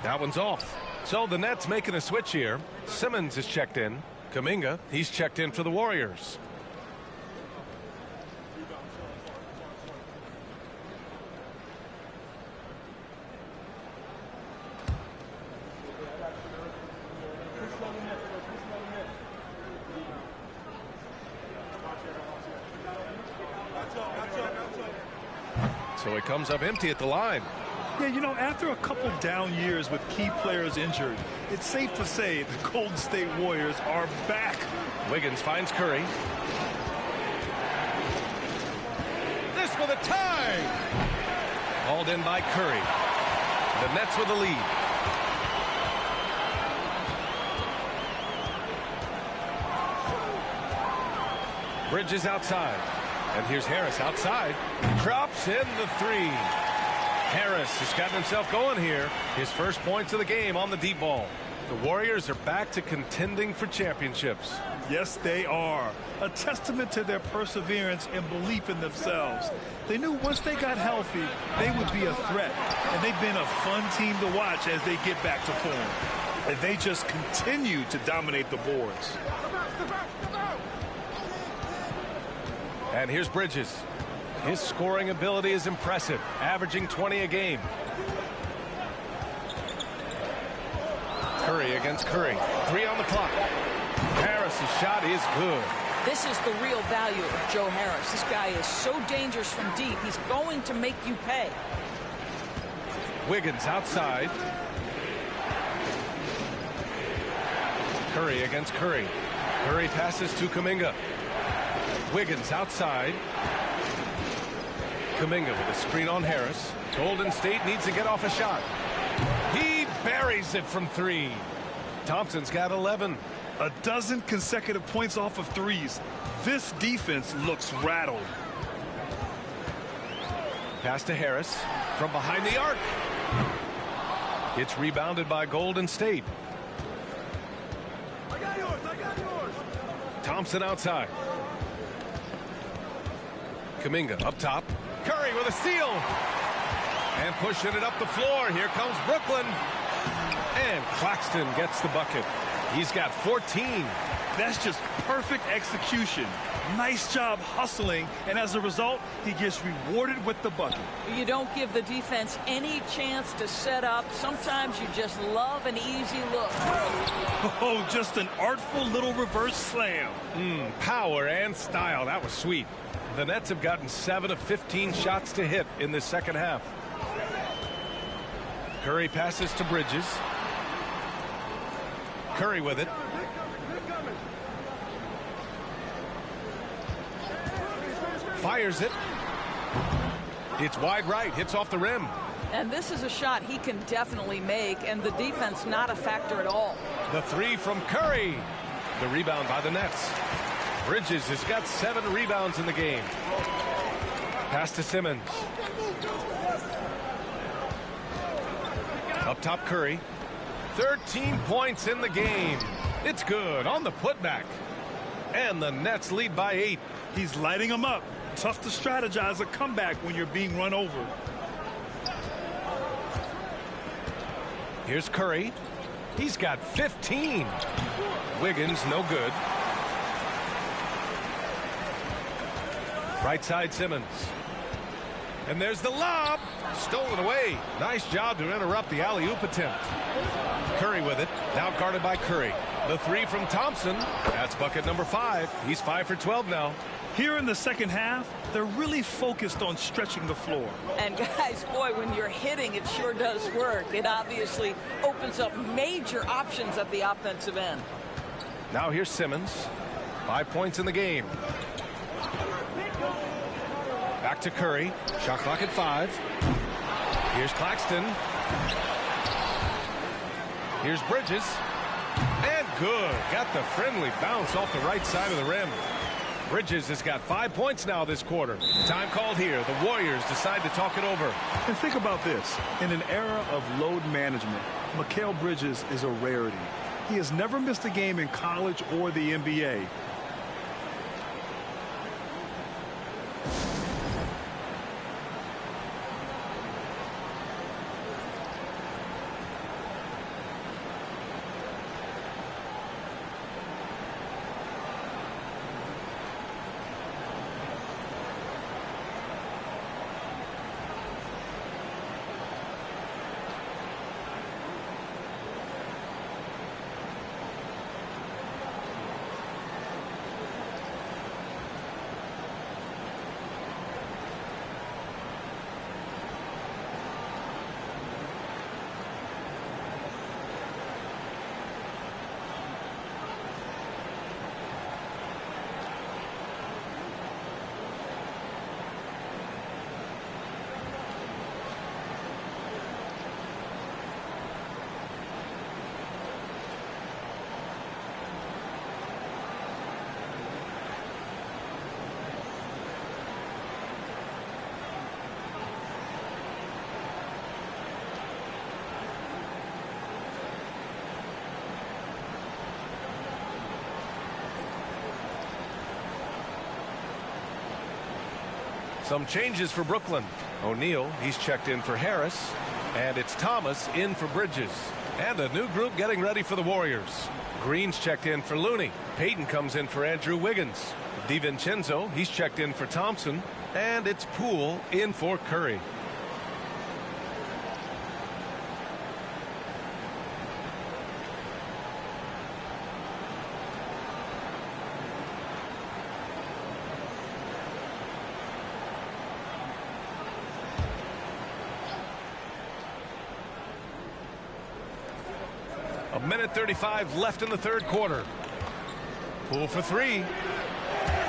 That one's off. So the Nets making a switch here. Simmons is checked in. Kuminga, he's checked in for the Warriors. So it comes up empty at the line. Yeah, you know, after a couple down years with key players injured, it's safe to say the Golden State Warriors are back. Wiggins finds Curry. This for the tie. Hauled in by Curry. The Nets with the lead. Bridges outside. And here's Harris outside. Drops in the three. Harris has gotten himself going here. His first points of the game on the deep ball. The Warriors are back to contending for championships. Yes, they are. A testament to their perseverance and belief in themselves. They knew once they got healthy, they would be a threat. And they've been a fun team to watch as they get back to form. And they just continue to dominate the boards. And here's Bridges. His scoring ability is impressive, averaging 20 a game. Curry against Curry. 3 on the clock. Harris's shot is good. This is the real value of Joe Harris. This guy is so dangerous from deep. He's going to make you pay. Wiggins outside. Curry against Curry. Curry passes to Kuminga. Wiggins outside. Kuminga with a screen on Harris. Golden State needs to get off a shot. He buries it from 3. Thompson's got 11. A dozen consecutive points off of threes. This defense looks rattled. Pass to Harris from behind the arc. It's rebounded by Golden State. I got yours. Thompson outside. Kuminga up top. Curry with a steal. And pushing it up the floor. Here comes Brooklyn. And Claxton gets the bucket. He's got 14. That's just perfect execution. Nice job hustling, and as a result, he gets rewarded with the bucket. You don't give the defense any chance to set up. Sometimes you just love an easy look. Oh, just an artful little reverse slam. Power and style. That was sweet. The Nets have gotten 7 of 15 shots to hit in this second half. Curry passes to Bridges. Curry with it. Fires it. It's wide right. Hits off the rim. And this is a shot he can definitely make, and the defense not a factor at all. The 3 from Curry. The rebound by the Nets. Bridges has got 7 rebounds in the game. Pass to Simmons. Up top, Curry. 13 points in the game. It's good on the putback. And the Nets lead by 8. He's lighting them up. Tough to strategize a comeback when you're being run over. Here's Curry. He's got 15. Wiggins, no good. Right side, Simmons. And there's the lob. Stolen away. Nice job to interrupt the alley-oop attempt. Curry with it. Now guarded by Curry. The 3 from Thompson. That's bucket number 5. He's 5 for 12 now. Here in the second half, they're really focused on stretching the floor. And guys, boy, when you're hitting, it sure does work. It obviously opens up major options at the offensive end. Now here's Simmons. 5 points in the game. Back to Curry. Shot clock at 5. Here's Claxton. Here's Bridges. And good. Got the friendly bounce off the right side of the rim. Bridges has got 5 points now this quarter. Time called here. The Warriors decide to talk it over. And think about this. In an era of load management, Mikal Bridges is a rarity. He has never missed a game in college or the NBA. Some changes for Brooklyn. O'Neal, he's checked in for Harris. And it's Thomas in for Bridges. And a new group getting ready for the Warriors. Green's checked in for Looney. Payton comes in for Andrew Wiggins. DiVincenzo, he's checked in for Thompson. And it's Poole in for Curry. A minute 35 left in the third quarter. Poole for three.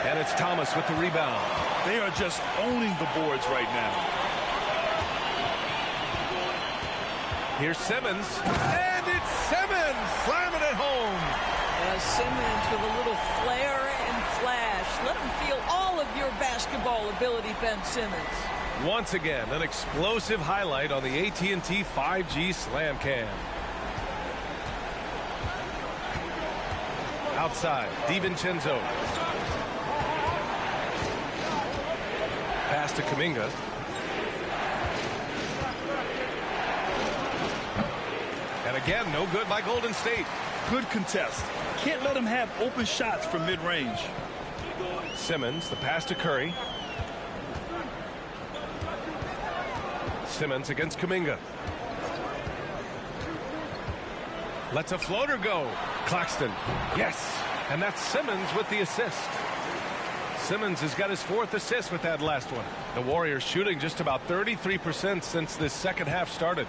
And it's Thomas with the rebound. They are just owning the boards right now. Here's Simmons. And it's Simmons slamming it home. Simmons with a little flair and flash. Let him feel all of your basketball ability, Ben Simmons. Once again, an explosive highlight on the AT&T 5G Slam Cam. Outside, DiVincenzo. Pass to Kuminga. And again, no good by Golden State. Good contest. Can't let him have open shots from mid-range. Simmons, the pass to Curry. Simmons against Kuminga. Lets a floater go. Claxton. Yes. And that's Simmons with the assist. Simmons has got his fourth assist with that last one. The Warriors shooting just about 33% since this second half started.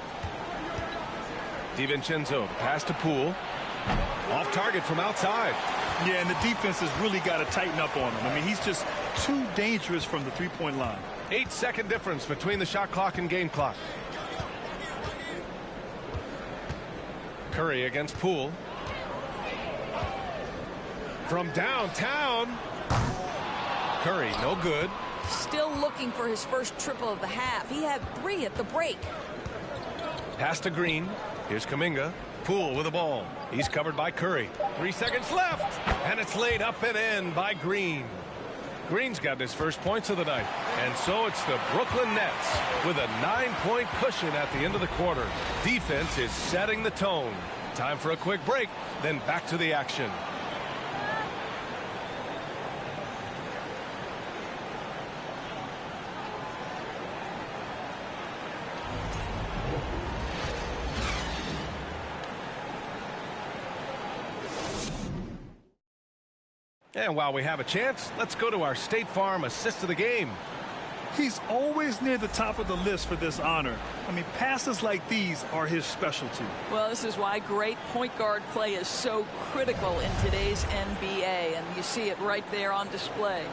DiVincenzo, pass to Poole. Off target from outside. Yeah, and the defense has really got to tighten up on him. I mean, he's just too dangerous from the three-point line. 8-second difference between the shot clock and game clock. Curry against Poole. From downtown. Curry, no good. Still looking for his first triple of the half. He had 3 at the break. Pass to Green. Here's Kuminga. Poole with the ball. He's covered by Curry. 3 seconds left. And it's laid up and in by Green. Green's got his first points of the night. And so it's the Brooklyn Nets with a 9-point cushion at the end of the quarter. Defense is setting the tone. Time for a quick break, then back to the action. And while we have a chance, let's go to our State Farm assist of the game. He's always near the top of the list for this honor. I mean, passes like these are his specialty. Well, this is why great point guard play is so critical in today's NBA, and you see it right there on display.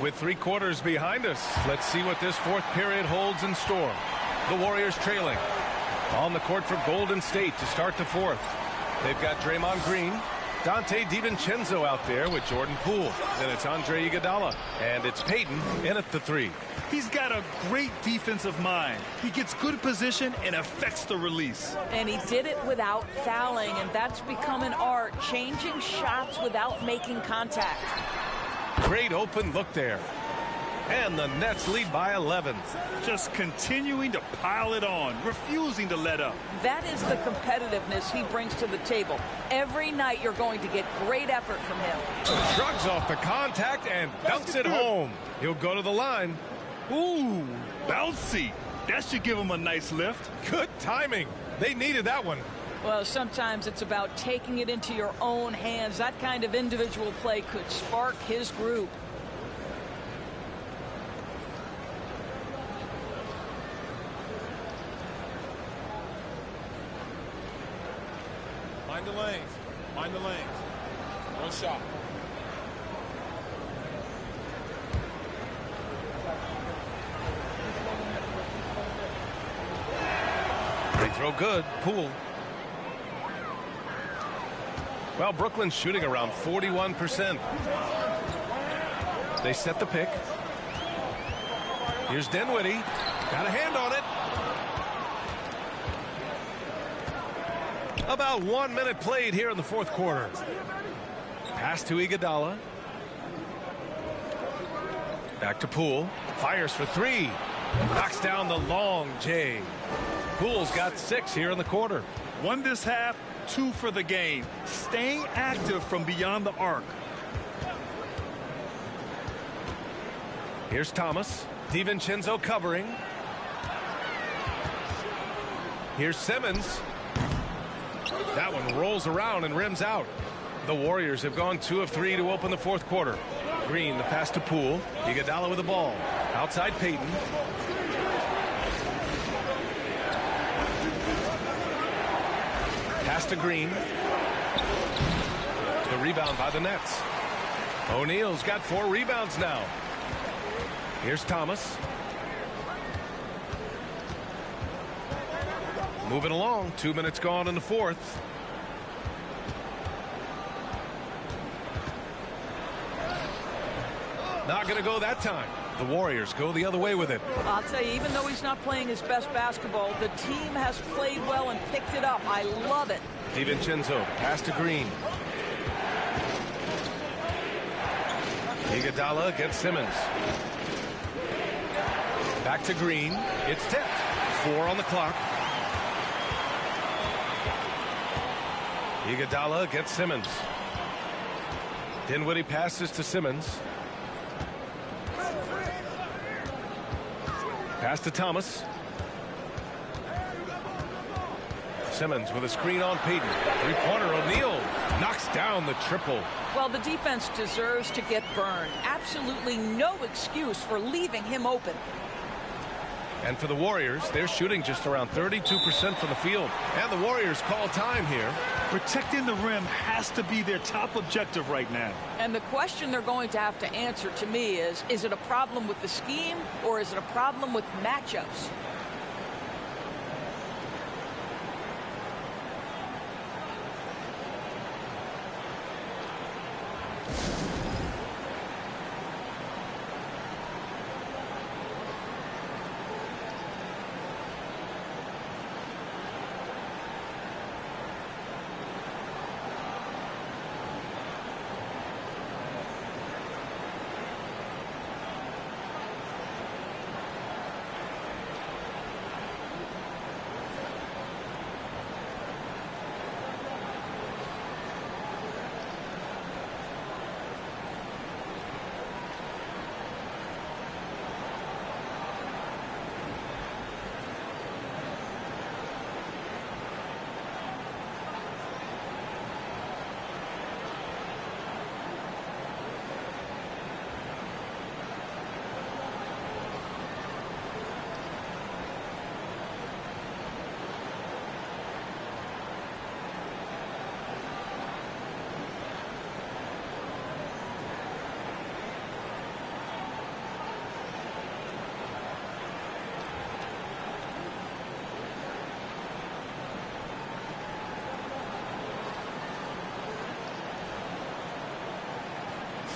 With 3 quarters behind us, let's see what this fourth period holds in store. The Warriors trailing. On the court for Golden State to start the fourth. They've got Draymond Green, Dante DiVincenzo out there with Jordan Poole. Then it's Andre Iguodala, and it's Payton in at the 3. He's got a great defensive mind. He gets good position and affects the release. And he did it without fouling, and that's become an art, changing shots without making contact. Great open look there. And the Nets lead by 11. Just continuing to pile it on, refusing to let up. That is the competitiveness he brings to the table. Every night you're going to get great effort from him. Shrugs off the contact and dunks it home. He'll go to the line. Ooh, bouncy. That should give him a nice lift. Good timing. They needed that one. Well, sometimes it's about taking it into your own hands. That kind of individual play could spark his group. Mind the lanes. Mind the lanes. One shot. Free throw good. Poole. Well, Brooklyn's shooting around 41%. They set the pick. Here's Dinwiddie. Got a hand on it. About 1 minute played here in the fourth quarter. Pass to Iguodala. Back to Poole. Fires for three. Knocks down the long J. Poole's got 6 here in the quarter. 1 this half, 2 for the game. Staying active from beyond the arc. Here's Thomas. DiVincenzo covering. Here's Simmons. That one rolls around and rims out. The Warriors have gone 2 of 3 to open the fourth quarter. Green, the pass to Poole. Iguodala with the ball. Outside Payton. Pass to Green. The rebound by the Nets. O'Neal's got 4 rebounds now. Here's Thomas. Moving along. 2 minutes gone in the fourth. Not going to go that time. The Warriors go the other way with it. I'll tell you, even though he's not playing his best basketball, the team has played well and picked it up. I love it. DiVincenzo, pass to Green. Iguodala against Simmons. Back to Green. It's tipped. 4 on the clock. Iguodala against Simmons. Dinwiddie passes to Simmons. Pass to Thomas. Simmons with a screen on Payton. Three-pointer. O'Neal knocks down the triple. Well, the defense deserves to get burned. Absolutely no excuse for leaving him open. And for the Warriors, they're shooting just around 32% from the field. And the Warriors call time here. Protecting the rim has to be their top objective right now. And the question they're going to have to answer to me is it a problem with the scheme or is it a problem with matchups?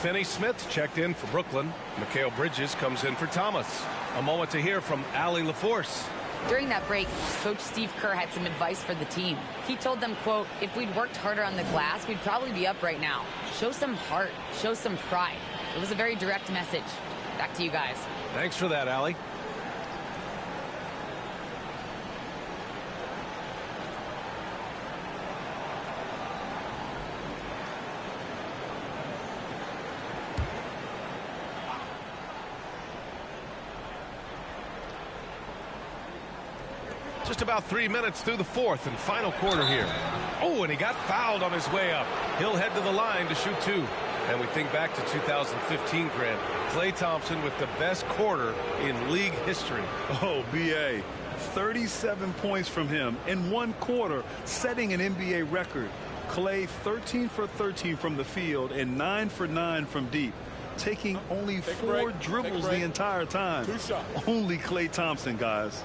Finney Smith checked in for Brooklyn. Mikal Bridges comes in for Thomas. A moment to hear from Allie LaForce. During that break, Coach Steve Kerr had some advice for the team. He told them, quote, if we'd worked harder on the glass, we'd probably be up right now. Show some heart. Show some pride. It was a very direct message. Back to you guys. Thanks for that, Allie. Just about 3 minutes through the fourth and final quarter here. Oh, and he got fouled on his way up. He'll head to the line to shoot 2. And we think back to 2015, Grant. Klay Thompson with the best quarter in league history. Oh, B.A. 37 points from him in 1 quarter, setting an NBA record. Klay 13 for 13 from the field and 9 for 9 from deep. Taking only 4 dribbles the entire time. 2 shots. Only Klay Thompson, guys.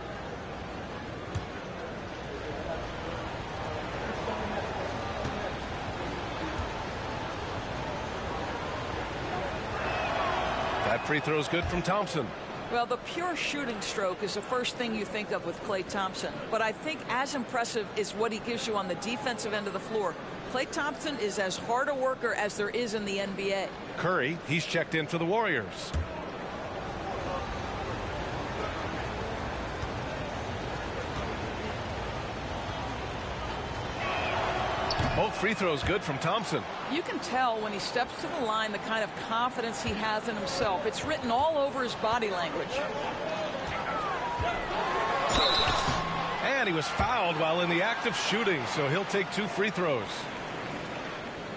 That free throw is good from Thompson. Well, the pure shooting stroke is the first thing you think of with Klay Thompson. But I think as impressive is what he gives you on the defensive end of the floor. Klay Thompson is as hard a worker as there is in the NBA. Curry, he's checked in for the Warriors. Both free throws good from Thompson. You can tell when he steps to the line the kind of confidence he has in himself. It's written all over his body language. And he was fouled while in the act of shooting, so he'll take 2 free throws.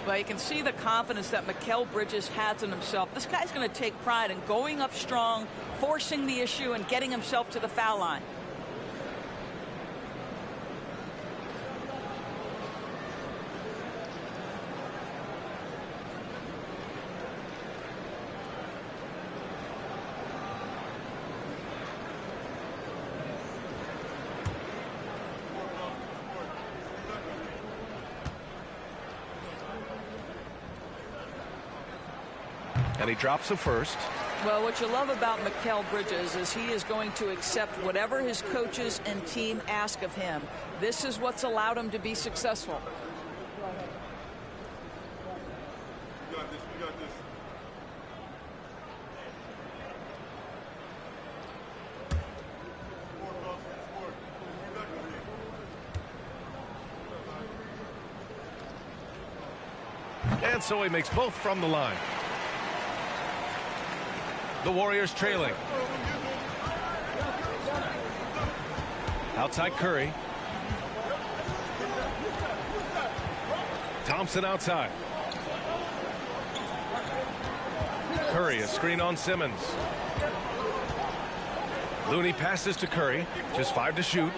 Well, you can see the confidence that Mikal Bridges has in himself. This guy's going to take pride in going up strong, forcing the issue, and getting himself to the foul line. And he drops the first. Well, what you love about Mikal Bridges is he is going to accept whatever his coaches and team ask of him. This is what's allowed him to be successful. We got this. We got this. And so he makes both from the line. The Warriors trailing. Outside Curry. Thompson outside. Curry, a screen on Simmons. Looney passes to Curry. Just 5 to shoot.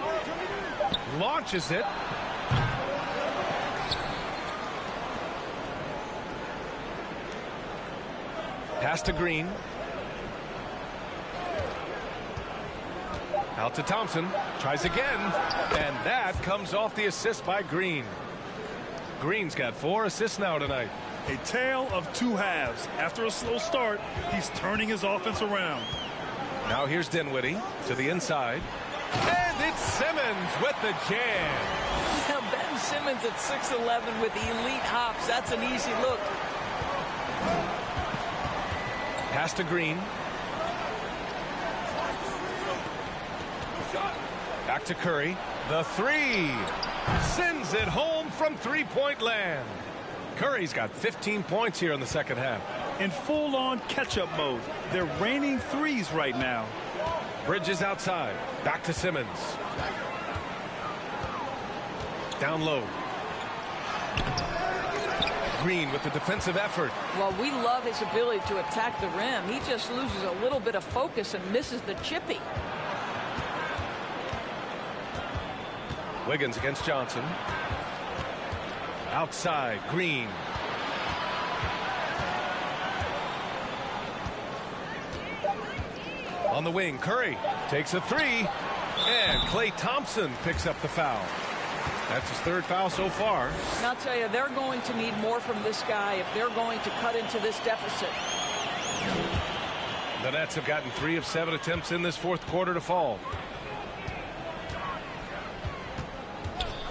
Launches it. Pass to Green. Out to Thompson. Tries again. And that comes off the assist by Green. Green's got 4 assists now tonight. A tale of 2 halves. After a slow start, he's turning his offense around. Now here's Dinwiddie to the inside. And it's Simmons with the jam. Now Ben Simmons at 6'11" with elite hops. That's an easy look. Pass to Green. Back to Curry. The 3. Sends it home from 3-point land. Curry's got 15 points here in the second half. In full-on catch-up mode. They're raining threes right now. Bridges outside. Back to Simmons. Down low. Green with the defensive effort. Well, we love his ability to attack the rim. He just loses a little bit of focus and misses the chippy. Wiggins against Johnson. Outside, Green. On the wing, Curry takes a 3. And Klay Thompson picks up the foul. That's his 3rd foul so far. And I'll tell you, they're going to need more from this guy if they're going to cut into this deficit. The Nets have gotten 3 of 7 attempts in this 4th quarter to fall.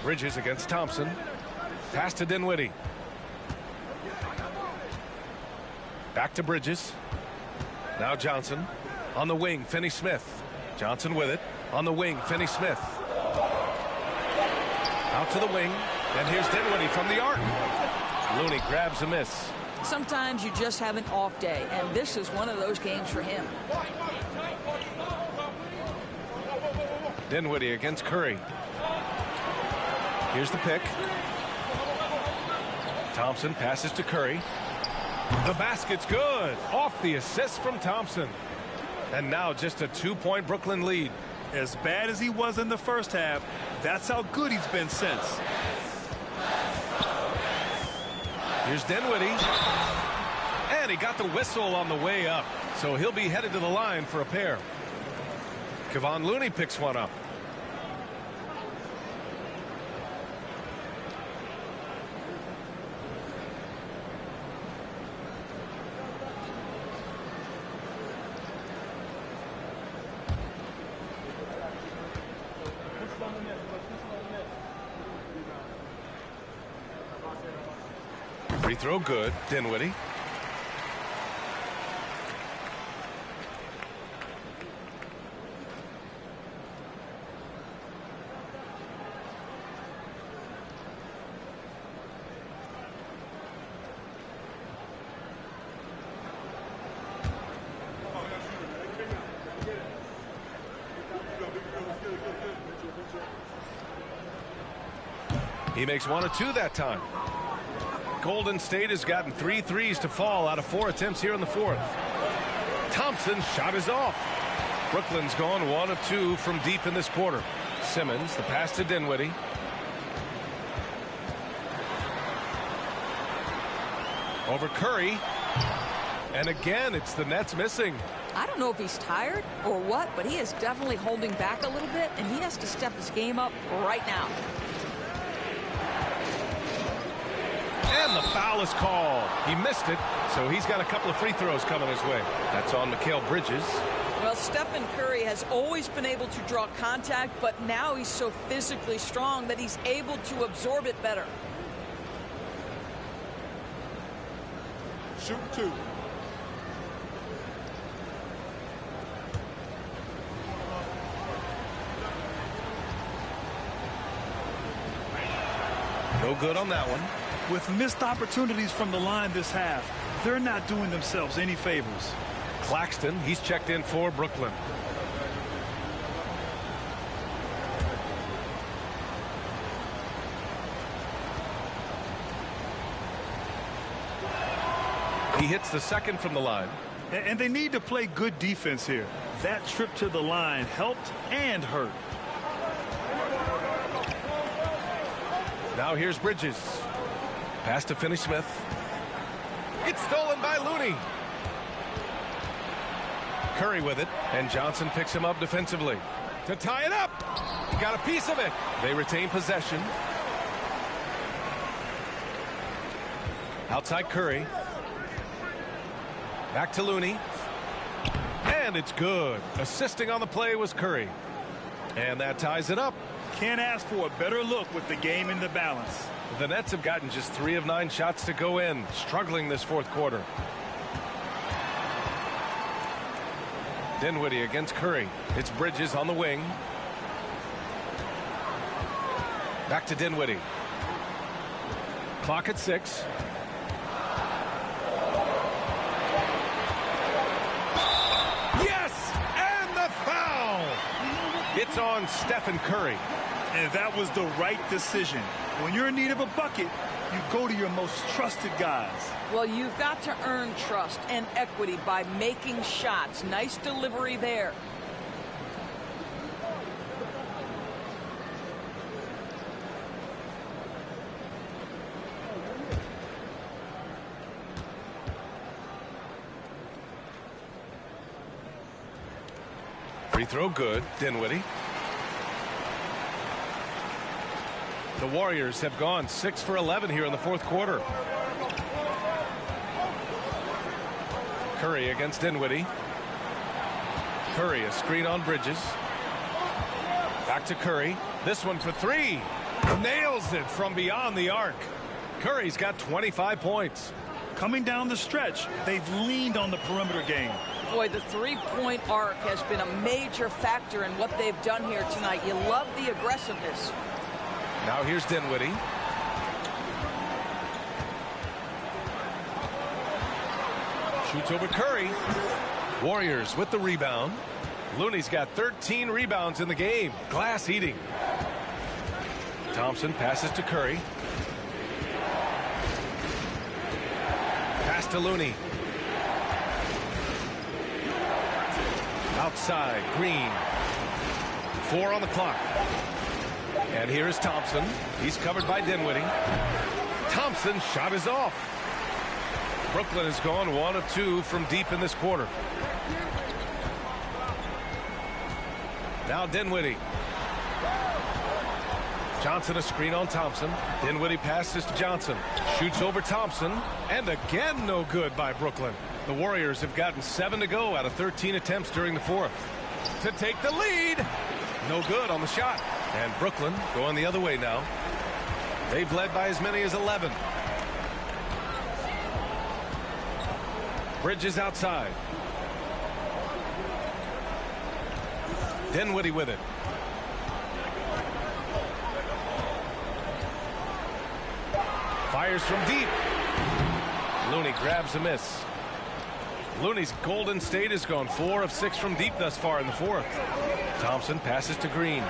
Bridges against Thompson. Pass to Dinwiddie. Back to Bridges. Now Johnson. On the wing, Finney-Smith. Johnson with it. On the wing, Finney-Smith. Out to the wing. And here's Dinwiddie from the arc. Looney grabs a miss. Sometimes you just have an off day, and this is one of those games for him. Dinwiddie against Curry. Here's the pick. Thompson passes to Curry. The basket's good. Off the assist from Thompson. And now just a 2-point Brooklyn lead. As bad as he was in the first half, that's how good he's been since. Here's Dinwiddie. And he got the whistle on the way up. So he'll be headed to the line for a pair. Kevon Looney picks one up. Free throw good. Dinwiddie. He makes 1 of 2 that time. Golden State has gotten 3 threes to fall out of 4 attempts here in the fourth. Thompson's shot is off. Brooklyn's gone 1 of 2 from deep in this quarter. Simmons, the pass to Dinwiddie. Over Curry. And again, it's the Nets missing. I don't know if he's tired or what, but he is definitely holding back a little bit, and he has to step his game up right now. And the foul is called. He missed it, so he's got a couple of free throws coming his way. That's on Mikal Bridges. Well, Stephen Curry has always been able to draw contact, but now he's so physically strong that he's able to absorb it better. Shooting 2. No good on that one. With missed opportunities from the line this half, they're not doing themselves any favors. Claxton, he's checked in for Brooklyn. He hits the second from the line. And they need to play good defense here. That trip to the line helped and hurt. Now here's Bridges. Pass to Finney-Smith. It's stolen by Looney. Curry with it, and Johnson picks him up defensively. To tie it up. He got a piece of it. They retain possession. Outside Curry. Back to Looney. And it's good. Assisting on the play was Curry. And that ties it up. Can't ask for a better look with the game in the balance. The Nets have gotten just 3 of 9 shots to go in, struggling this fourth quarter. Dinwiddie against Curry. It's Bridges on the wing. Back to Dinwiddie. Clock at 6. Yes! And the foul! It's on Stephen Curry. And that was the right decision. When you're in need of a bucket, you go to your most trusted guys. Well, you've got to earn trust and equity by making shots. Nice delivery there. Free throw good. Dinwiddie. The Warriors have gone 6 for 11 here in the fourth quarter. Curry against Dinwiddie. Curry, a screen on Bridges. Back to Curry. This one for 3. Nails it from beyond the arc. Curry's got 25 points. Coming down the stretch, they've leaned on the perimeter game. Boy, the three-point arc has been a major factor in what they've done here tonight. You love the aggressiveness. Now here's Dinwiddie. Shoots over Curry. Warriors with the rebound. Looney's got 13 rebounds in the game. Glass eating. Thompson passes to Curry. Pass to Looney. Outside, Green. 4 on the clock. And here is Thompson. He's covered by Dinwiddie. Thompson's shot is off. Brooklyn has gone 1 of 2 from deep in this quarter. Now Dinwiddie. Johnson a screen on Thompson. Dinwiddie passes to Johnson. Shoots over Thompson. And again no good by Brooklyn. The Warriors have gotten 7 to go out of 13 attempts during the fourth. To take the lead. No good on the shot. And Brooklyn going the other way now. They've led by as many as 11. Bridges outside. Dinwiddie with it. Fires from deep. Looney grabs a miss. Looney's Golden State has gone 4 of 6 from deep thus far in the fourth. Thompson passes to Green.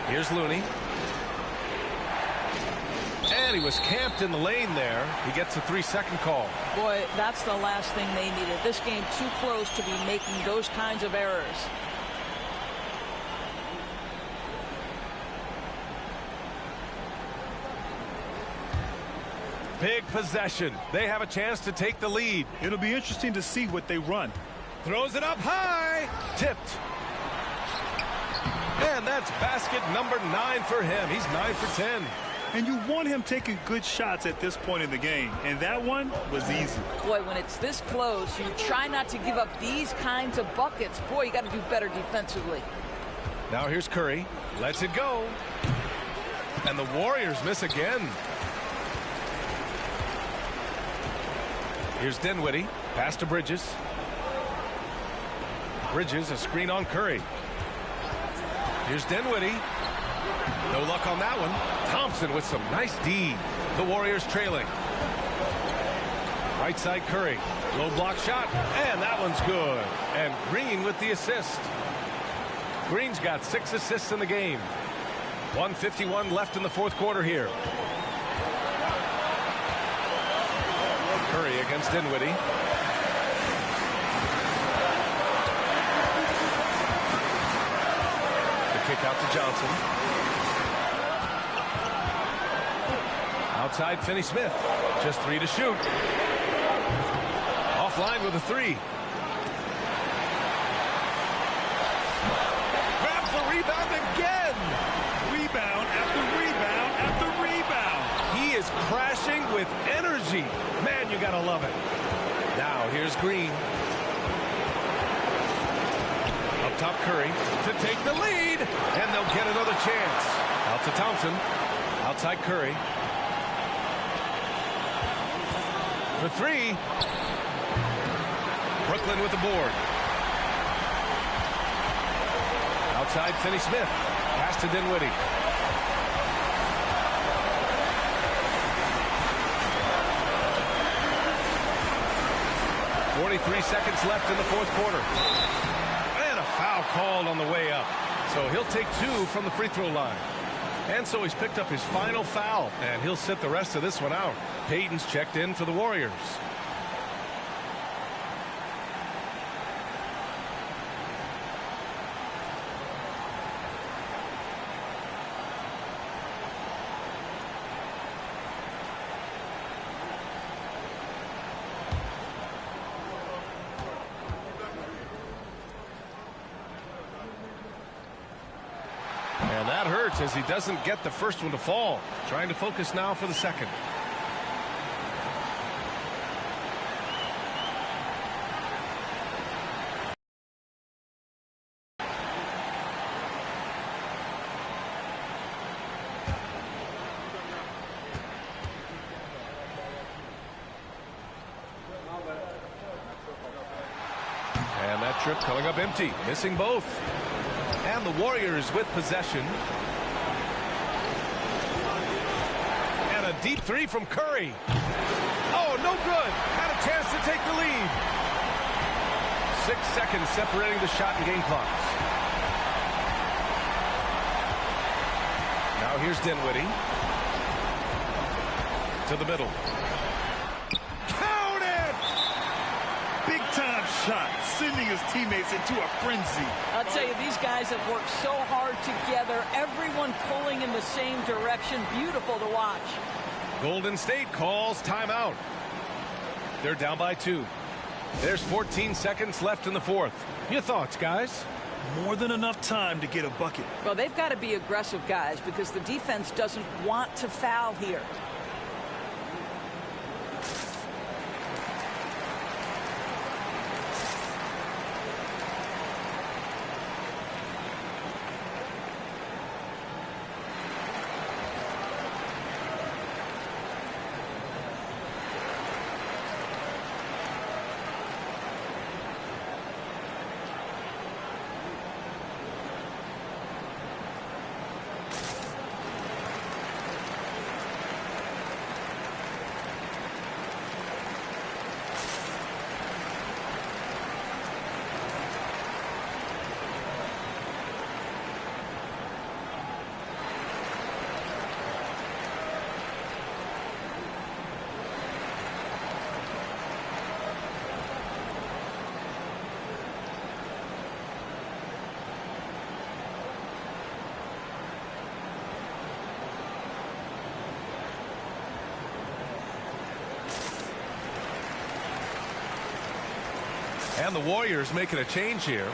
Here's Looney. And he was camped in the lane there. He gets a 3-second call. Boy, that's the last thing they needed. This game too close to be making those kinds of errors. Big possession. They have a chance to take the lead. It'll be interesting to see what they run. Throws it up high. Tipped. And that's basket number 9 for him. He's 9 for 10. And you want him taking good shots at this point in the game. And that one was easy. Boy, when it's this close, you try not to give up these kinds of buckets. Boy, you got to do better defensively. Now here's Curry. Lets it go. And the Warriors miss again. Here's Dinwiddie. Pass to Bridges. Bridges, a screen on Curry. Here's Dinwiddie. No luck on that one. Thompson with some nice D. The Warriors trailing. Right side Curry. Low block shot. And that one's good. And Green with the assist. Green's got 6 assists in the game. 1:51 left in the fourth quarter here. Curry against Dinwiddie. The kick out to Johnson. Outside Finney-Smith. Just 3 to shoot. Offline with a 3. Grabs the rebound again. Rebound after rebound after rebound. He is crashing with energy. Man, you gotta love it. Now here's Green. Up top Curry to take the lead. And they'll get another chance. Out to Thompson. Outside Curry. For 3. Brooklyn with the board. Outside Finney-Smith. Pass to Dinwiddie. .43 seconds left in the fourth quarter. And a foul called on the way up. So he'll take 2 from the free throw line. And so he's picked up his final foul. And he'll sit the rest of this one out. Payton's checked in for the Warriors. And that hurts as he doesn't get the first one to fall. Trying to focus now for the second. And that trip coming up empty, missing both. And the Warriors with possession. And a deep 3 from Curry. Oh, no good. Had a chance to take the lead. 6 seconds separating the shot and game clocks. Now here's Dinwiddie. To the middle. Count it! Big time shot, sending his teammates into a frenzy. I'll tell you, these guys have worked so hard together. Everyone pulling in the same direction. Beautiful to watch. Golden State calls timeout. They're down by 2. There's 14 seconds left in the fourth. Your thoughts, guys? More than enough time to get a bucket. Well, they've got to be aggressive, guys, because the defense doesn't want to foul here. And the Warriors making a change here.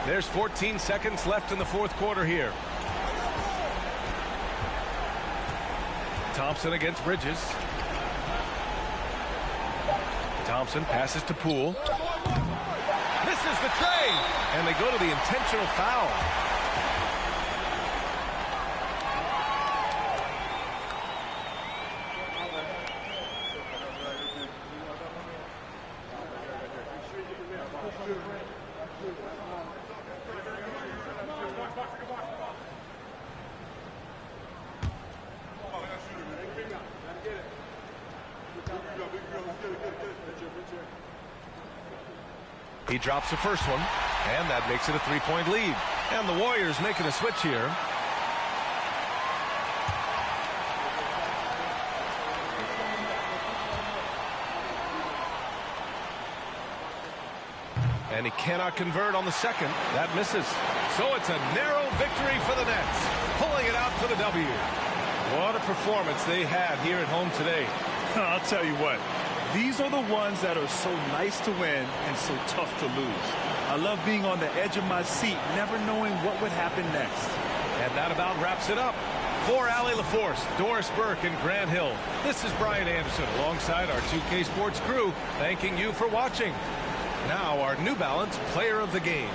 There's 14 seconds left in the fourth quarter here. Thompson against Bridges. Thompson passes to Poole. Misses the tray. And they go to the intentional foul. He drops the first one, and that makes it a 3-point lead. And the Warriors making a switch here. And he cannot convert on the second. That misses. So it's a narrow victory for the Nets, pulling it out for the W. What a performance they had here at home today. I'll tell you what. These are the ones that are so nice to win and so tough to lose. I love being on the edge of my seat, never knowing what would happen next. And that about wraps it up. For Allie LaForce, Doris Burke, and Grant Hill, this is Brian Anderson alongside our 2K Sports crew, thanking you for watching. Now our New Balance Player of the Game.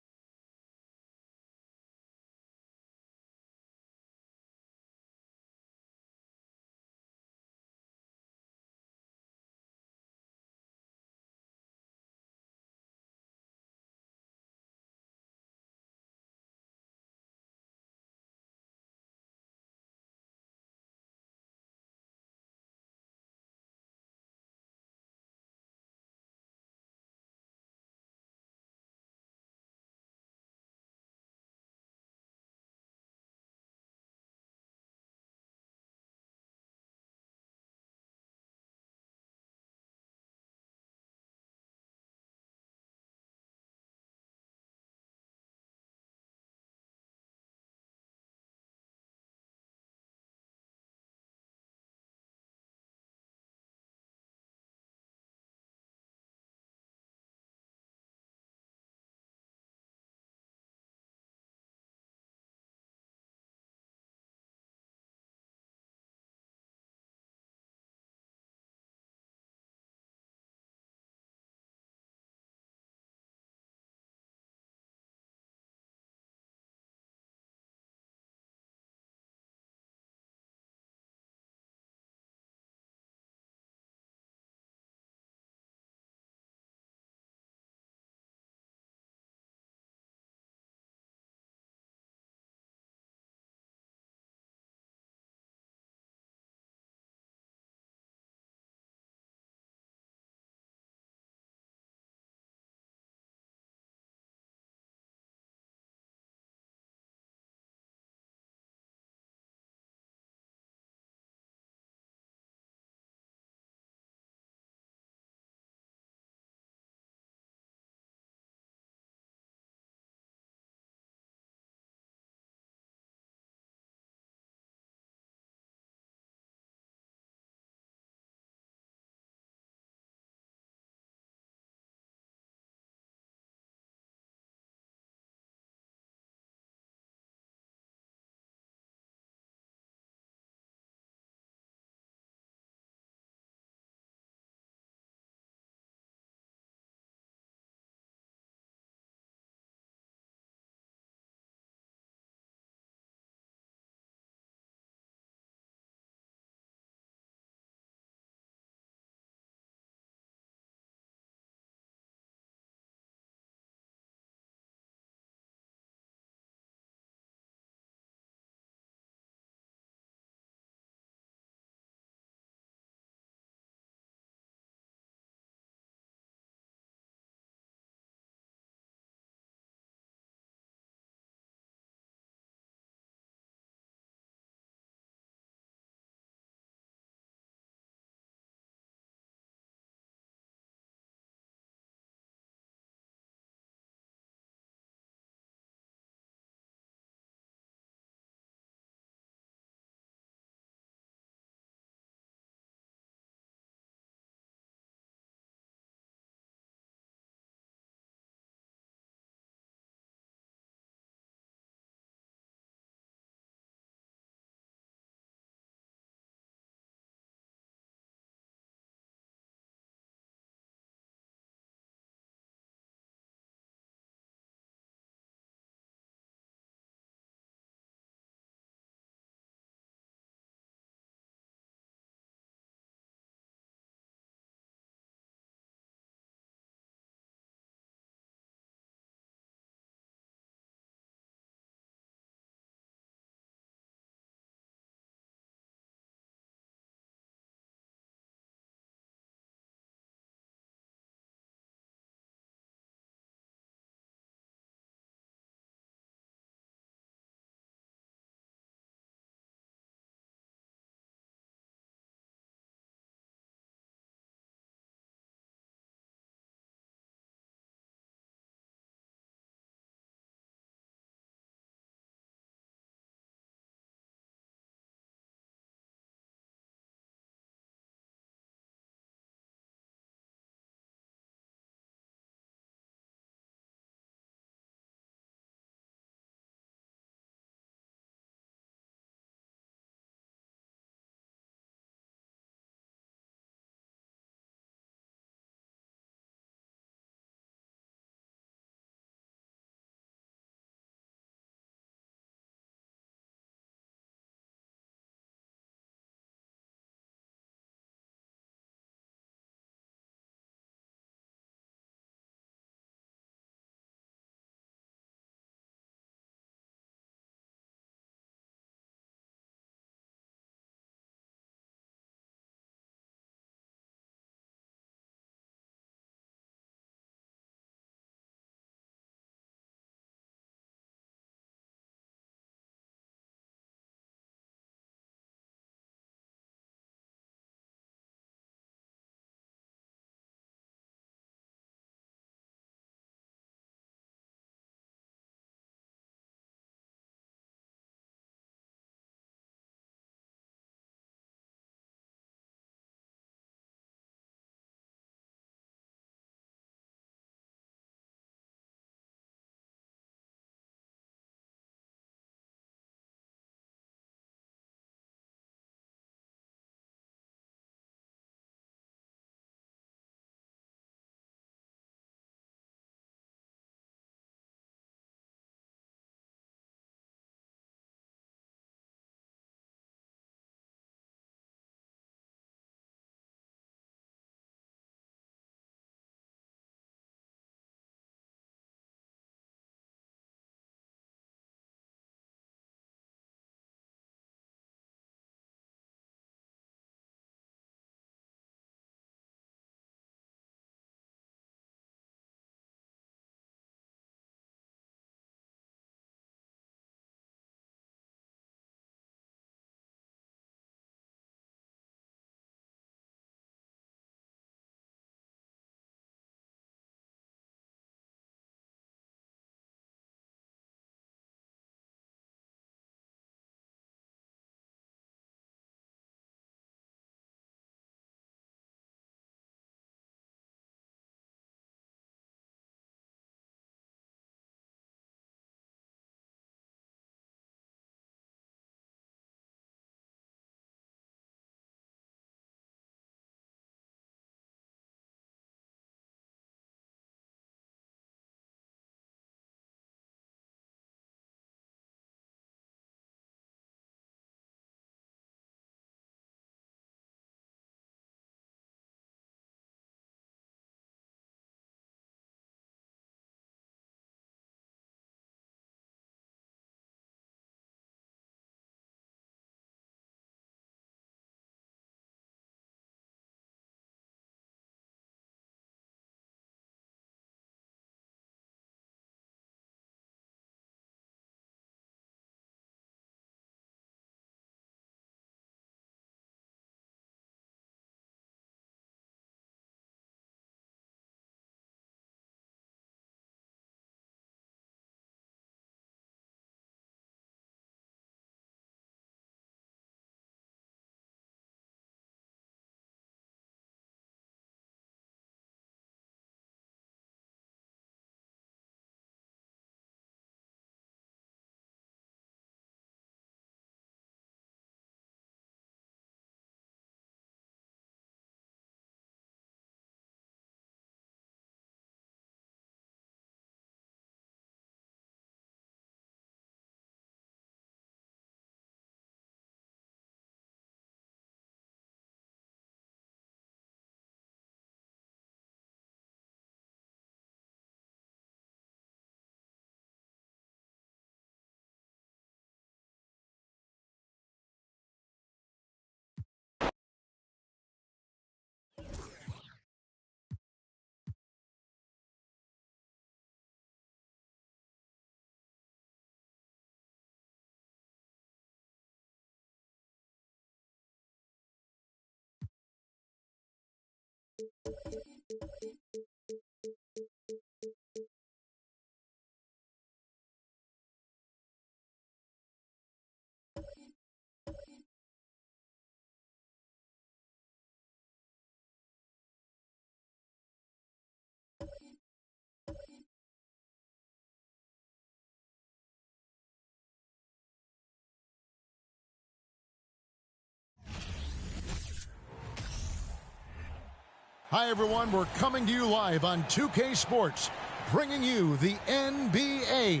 Hi, everyone. We're coming to you live on 2K Sports, bringing you the NBA.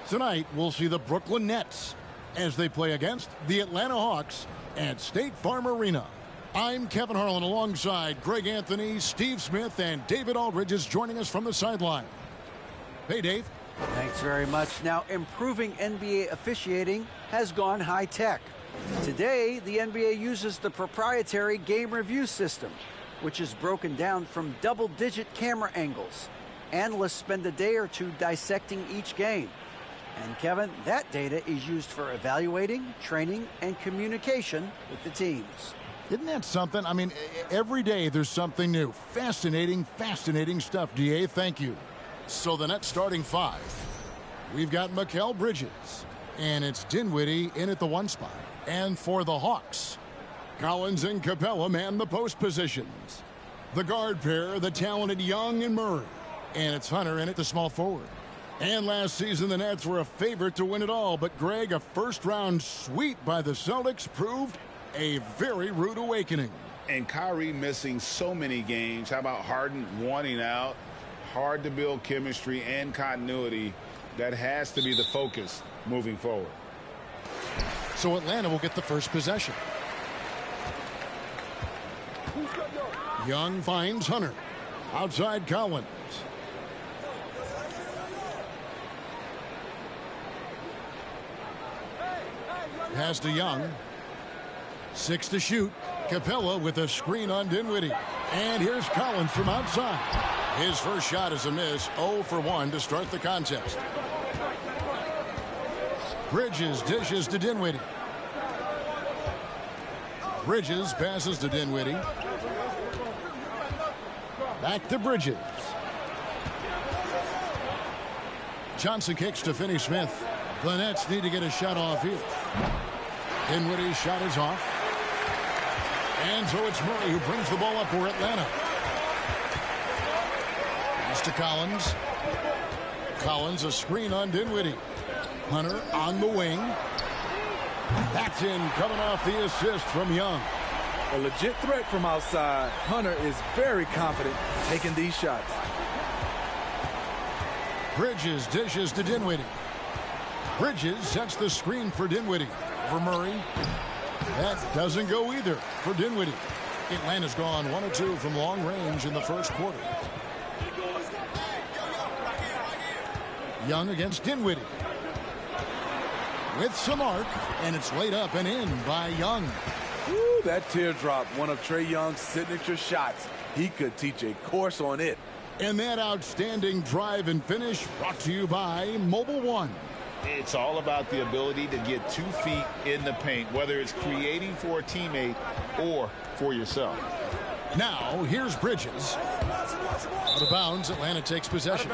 Tonight, we'll see the Brooklyn Nets as they play against the Atlanta Hawks at State Farm Arena. I'm Kevin Harlan alongside Greg Anthony, Steve Smith, and David Aldridge is joining us from the sideline. Hey, Dave. Thanks very much. Now, improving NBA officiating has gone high-tech. Today, the NBA uses the proprietary game review system, which is broken down from double-digit camera angles. Analysts spend a day or two dissecting each game. And, Kevin, that data is used for evaluating, training, and communication with the teams. Isn't that something? I mean, every day there's something new. Fascinating stuff, DA. Thank you. So the Nets starting five. We've got Mikal Bridges, and it's Dinwiddie in at the one spot. And for the Hawks, Collins and Capella man the post positions. The guard pair, the talented Young and Murray. And it's Hunter in at the small forward. And last season, the Nets were a favorite to win it all. But, Greg, a first-round sweep by the Celtics proved a very rude awakening. And Kyrie missing so many games. How about Harden wanting out? Hard to build chemistry and continuity. That has to be the focus moving forward. So Atlanta will get the first possession. Young finds Hunter. Outside Collins. Pass to Young. 6 to shoot. Capella with a screen on Dinwiddie. And here's Collins from outside. His first shot is a miss. 0 for 1 to start the contest. Bridges dishes to Dinwiddie. Bridges passes to Dinwiddie. Back to Bridges. Johnson kicks to Finney-Smith. The Nets need to get a shot off here. Dinwiddie's shot is off. And so it's Murray who brings the ball up for Atlanta. Pass to Collins. Collins a screen on Dinwiddie. Hunter on the wing. That's in, coming off the assist from Young. A legit threat from outside. Hunter is very confident taking these shots. Bridges dishes to Dinwiddie. Bridges sets the screen for Dinwiddie. For Murray. That doesn't go either for Dinwiddie. Atlanta's gone 1 of 2 from long range in the first quarter. Young against Dinwiddie. With some arc, and it's laid up and in by Young. Ooh, that teardrop, one of Trae Young's signature shots. He could teach a course on it. And that outstanding drive and finish brought to you by Mobile One. It's all about the ability to get 2 feet in the paint, whether it's creating for a teammate or for yourself. Now, here's Bridges. Out of bounds, Atlanta takes possession.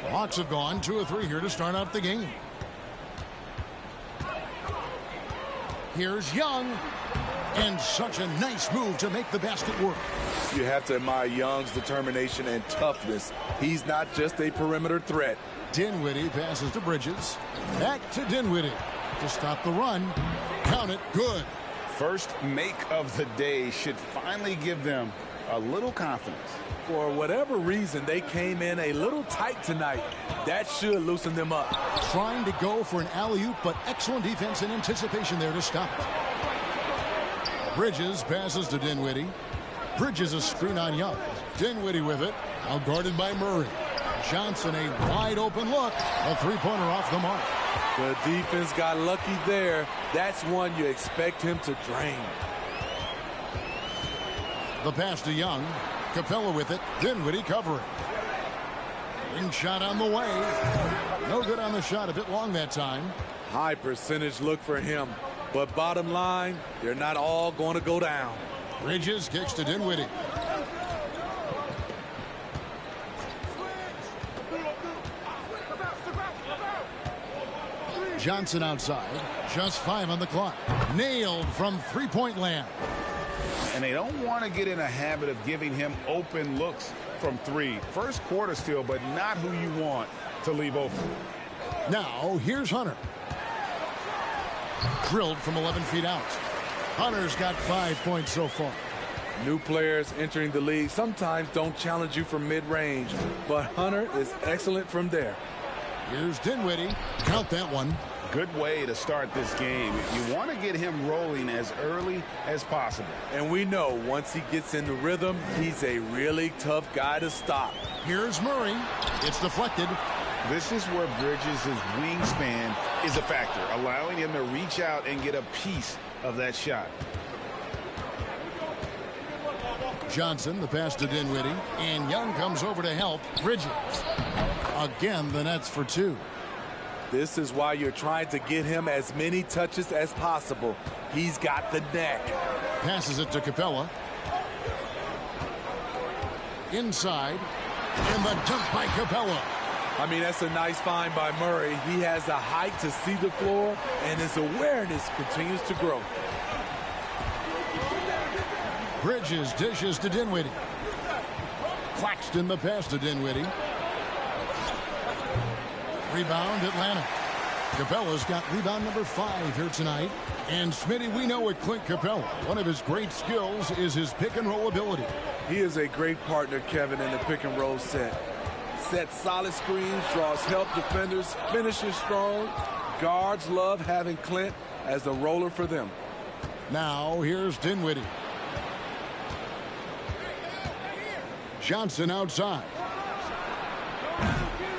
The Hawks have gone 2 of 3 here to start out the game. Here's Young. And such a nice move to make the basket work. You have to admire Young's determination and toughness. He's not just a perimeter threat. Dinwiddie passes to Bridges. Back to Dinwiddie to stop the run. Count it. Good. First make of the day should finally give them a little confidence. For whatever reason, they came in a little tight tonight. That should loosen them up. Trying to go for an alley-oop, but excellent defense and anticipation there to stop it. Bridges passes to Dinwiddie. Bridges a screen on Young. Dinwiddie with it. Out guarded by Murray. Johnson a wide open look. A three-pointer off the mark. The defense got lucky there. That's one you expect him to drain. The pass to Young. Capella with it. Dinwiddie covering. Ring shot on the way. No good on the shot. A bit long that time. High percentage look for him. But bottom line, they're not all going to go down. Bridges kicks to Dinwiddie. Johnson outside. Just 5 on the clock. Nailed from three-point land. And they don't want to get in a habit of giving him open looks from 3. First quarter still, but not who you want to leave open. Now, here's Hunter. Drilled from 11 feet out. Hunter's got 5 points so far. New players entering the league sometimes don't challenge you from mid-range, but Hunter is excellent from there. Here's Dinwiddie. Count that one. Good way to start this game. You want to get him rolling as early as possible. And we know once he gets in the rhythm, he's a really tough guy to stop. Here's Murray. It's deflected. This is where Bridges' wingspan is a factor, allowing him to reach out and get a piece of that shot. Johnson, the pass to Dinwiddie, and Young comes over to help Bridges. Again, the Nets for 2. This is why you're trying to get him as many touches as possible. He's got the neck. Passes it to Capella. Inside, and the dunk by Capella. I mean, that's a nice find by Murray. He has the height to see the floor, and his awareness continues to grow. Bridges dishes to Dinwiddie. Claxton the pass to Dinwiddie. Rebound Atlanta. Capella's got rebound number 5 here tonight. And Smitty, we know with Clint Capella, one of his great skills is his pick and roll ability. He is a great partner, Kevin, in the pick and roll set. Sets solid screens, draws help defenders, finishes strong. Guards love having Clint as the roller for them. Now here's Dinwiddie. Johnson outside.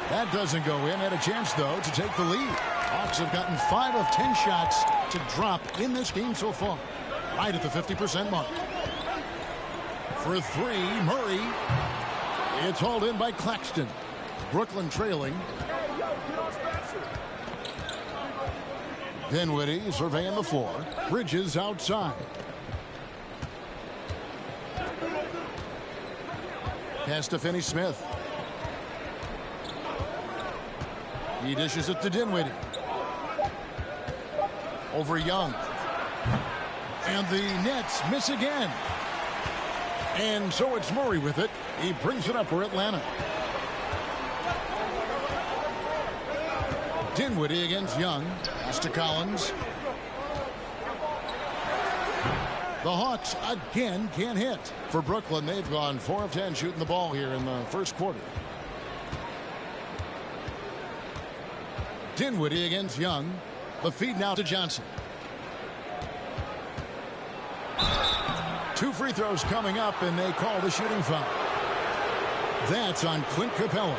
That doesn't go in. Had a chance, though, to take the lead. Hawks have gotten 5 of 10 shots to drop in this game so far. Right at the 50% mark. For 3, Murray. It's hauled in by Claxton. Brooklyn trailing. Dinwiddie surveying the floor. Bridges outside. Pass to Finney-Smith. He dishes it to Dinwiddie. Over Young. And the Nets miss again. And so it's Murray with it. He brings it up for Atlanta. Dinwiddie against Young. Pass to Collins. The Hawks again can't hit. For Brooklyn, they've gone 4 of 10 shooting the ball here in the first quarter. Dinwiddie against Young. The feed now to Johnson. 2 free throws coming up, and they call the shooting foul. That's on Clint Capella.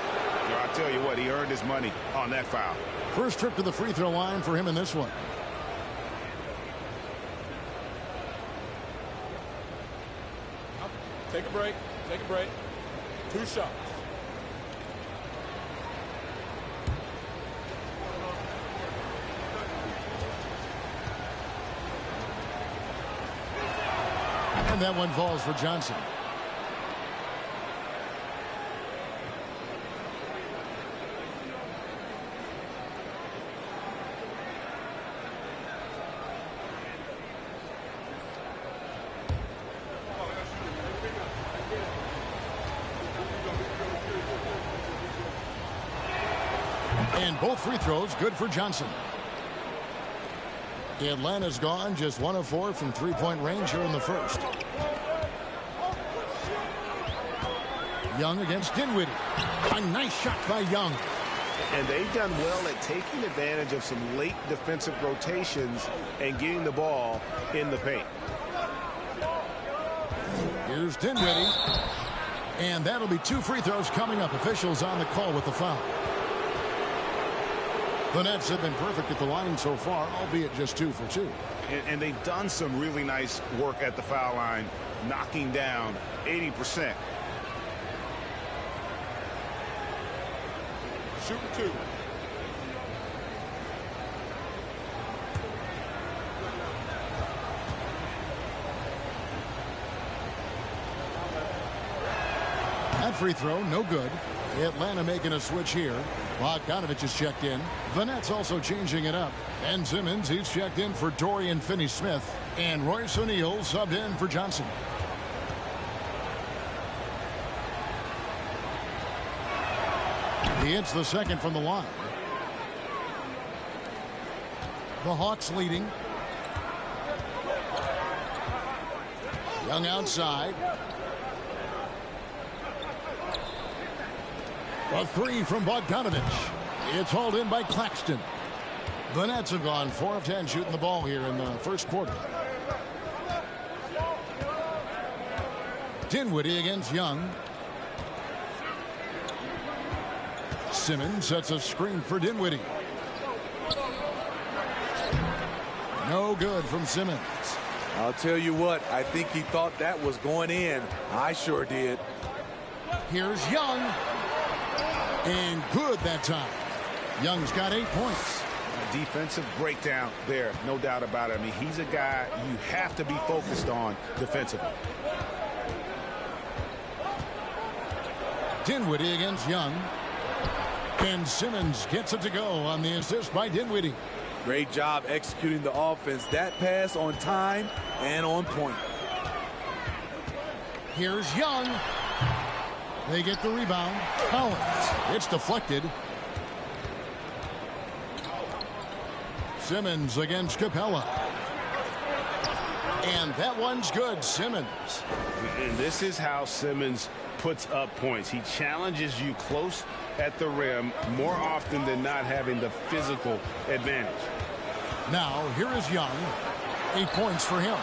I'll tell you what, he earned his money on that foul. First trip to the free throw line for him in this one. Take a break. Take a break. 2 shots. And that one falls for Johnson. And both free throws good for Johnson. Atlanta's gone just 1 of 4 from three-point range here in the first. Young against Dinwiddie. A nice shot by Young. And they've done well at taking advantage of some late defensive rotations and getting the ball in the paint. Here's Dinwiddie. And that'll be 2 free throws coming up. Officials on the call with the foul. The Nets have been perfect at the line so far, albeit just 2 for 2. And they've done some really nice work at the foul line, knocking down 80%. shooting 2. That free throw, no good. Atlanta making a switch here. Bogdanovich is checked in. The Nets also changing it up. Ben Simmons, he's checked in for Dorian Finney-Smith. And Royce O'Neal subbed in for Johnson. He hits the second from the line. The Hawks leading. Young outside. A three from Bogdanovich. It's hauled in by Claxton. The Nets have gone 4 of 10 shooting the ball here in the first quarter. Dinwiddie against Young. Simmons sets a screen for Dinwiddie. No good from Simmons. I'll tell you what, I think he thought that was going in. I sure did. Here's Young. And good that time. Young's got 8 points. A defensive breakdown there, no doubt about it. I mean, he's a guy you have to be focused on defensively. Dinwiddie against Young. And Simmons gets it to go on the assist by Dinwiddie. Great job executing the offense. That pass on time and on point. Here's Young. They get the rebound. Collins. It's deflected. Simmons against Capella. And that one's good. Simmons. And this is how Simmons puts up points. He challenges you close at the rim more often than not, having the physical advantage. Now, here is Young. 8 points for him.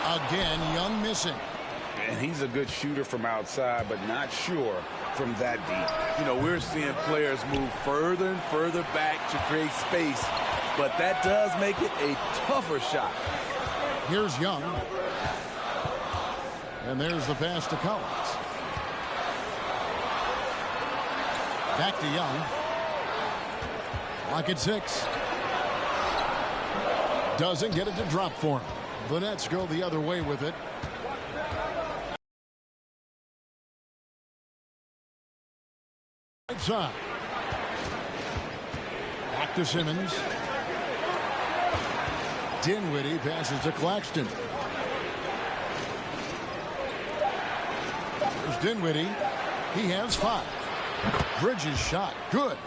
Again, Young missing. And he's a good shooter from outside, but not sure from that deep. You know, we're seeing players move further and further back to create space, but that does make it a tougher shot. Here's Young. And there's the pass to Collins. Back to Young. Clock at 6. Doesn't get it to drop for him. The Nets go the other way with it. Right side. Back to Simmons. Dinwiddie passes to Claxton. There's Dinwiddie. He has 5. Bridges shot. Good.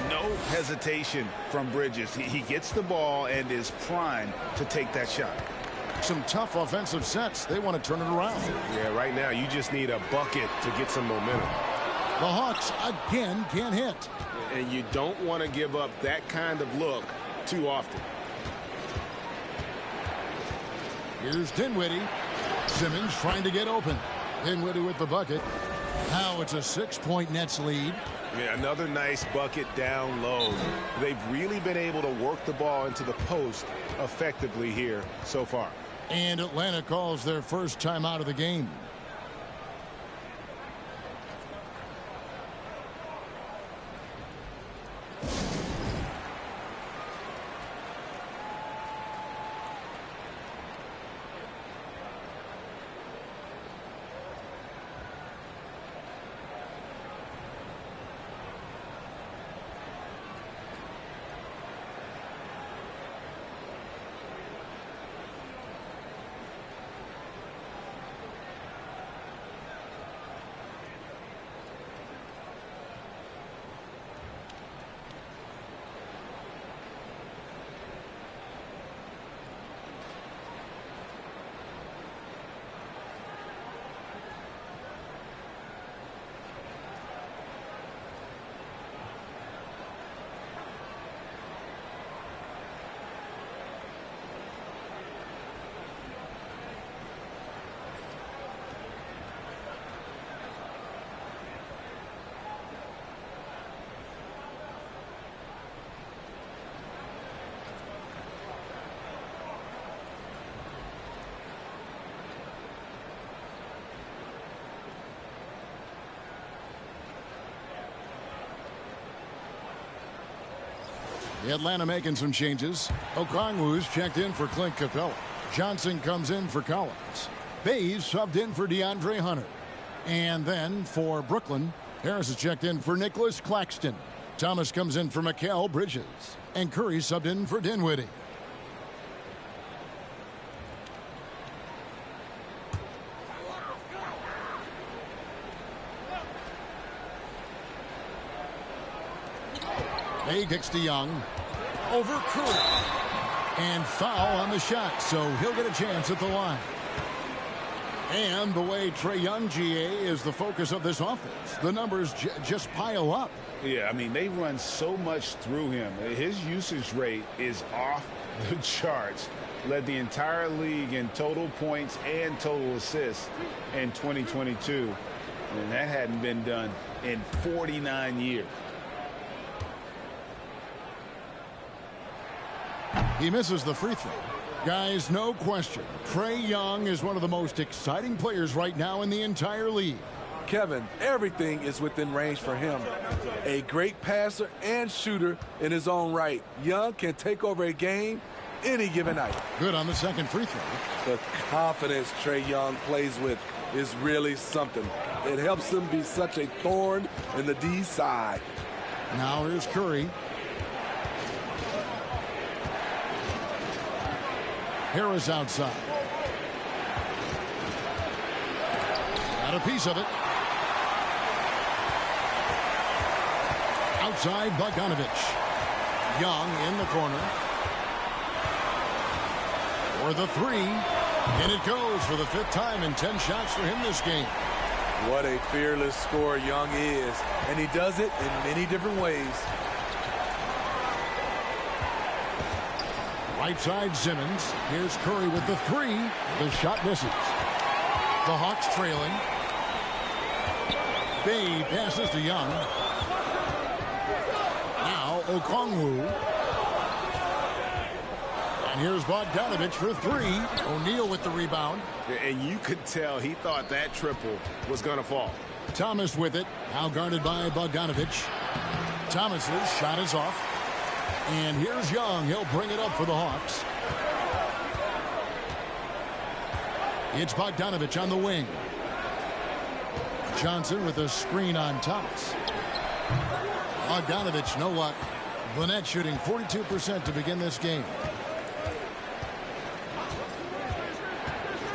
No hesitation from Bridges. He gets the ball and is primed to take that shot. Some tough offensive sets. They want to turn it around. Yeah, right now you just need a bucket to get some momentum. The Hawks again can't hit. And you don't want to give up that kind of look too often. Here's Dinwiddie. Simmons trying to get open. Dinwiddie with the bucket. Now it's a 6-point Nets lead. Yeah, another nice bucket down low. They've really been able to work the ball into the post effectively here so far. And Atlanta calls their first time out of the game. Atlanta making some changes. Okongwu's checked in for Clint Capella. Johnson comes in for Collins. Bays subbed in for DeAndre Hunter. And then for Brooklyn, Harris is checked in for Nicholas Claxton. Thomas comes in for Mikal Bridges. And Curry subbed in for Dinwiddie. Bay kicks to Young. Over Curry. And foul on the shot, so he'll get a chance at the line. And the way Trae Young, GA, is the focus of this offense. The numbers just pile up. Yeah, I mean, they run so much through him. His usage rate is off the charts. Led the entire league in total points and total assists in 2022. And that hadn't been done in 49 years. He misses the free throw. Guys, no question, Trae Young is one of the most exciting players right now in the entire league. Kevin, everything is within range for him. A great passer and shooter in his own right. Young can take over a game any given night. Good on the second free throw. The confidence Trae Young plays with is really something. It helps him be such a thorn in the D side. Now here's Curry. Harris outside. Got a piece of it. Outside Bogdanovich. Young in the corner. For the three. And it goes for the 5th time in 10 shots for him this game. What a fearless scorer Young is. And he does it in many different ways. Right side Simmons. Here's Curry with the three. The shot misses. The Hawks trailing. Bay passes to Young. Now Okongwu. And here's Bogdanovich for three. O'Neal with the rebound. And you could tell he thought that triple was going to fall. Thomas with it. Now guarded by Bogdanovich. Thomas's shot is off. And here's Young. He'll bring it up for the Hawks. It's Bogdanovich on the wing. Johnson with a screen on Thomas. Bogdanovich, no luck. The Nets shooting 42% to begin this game.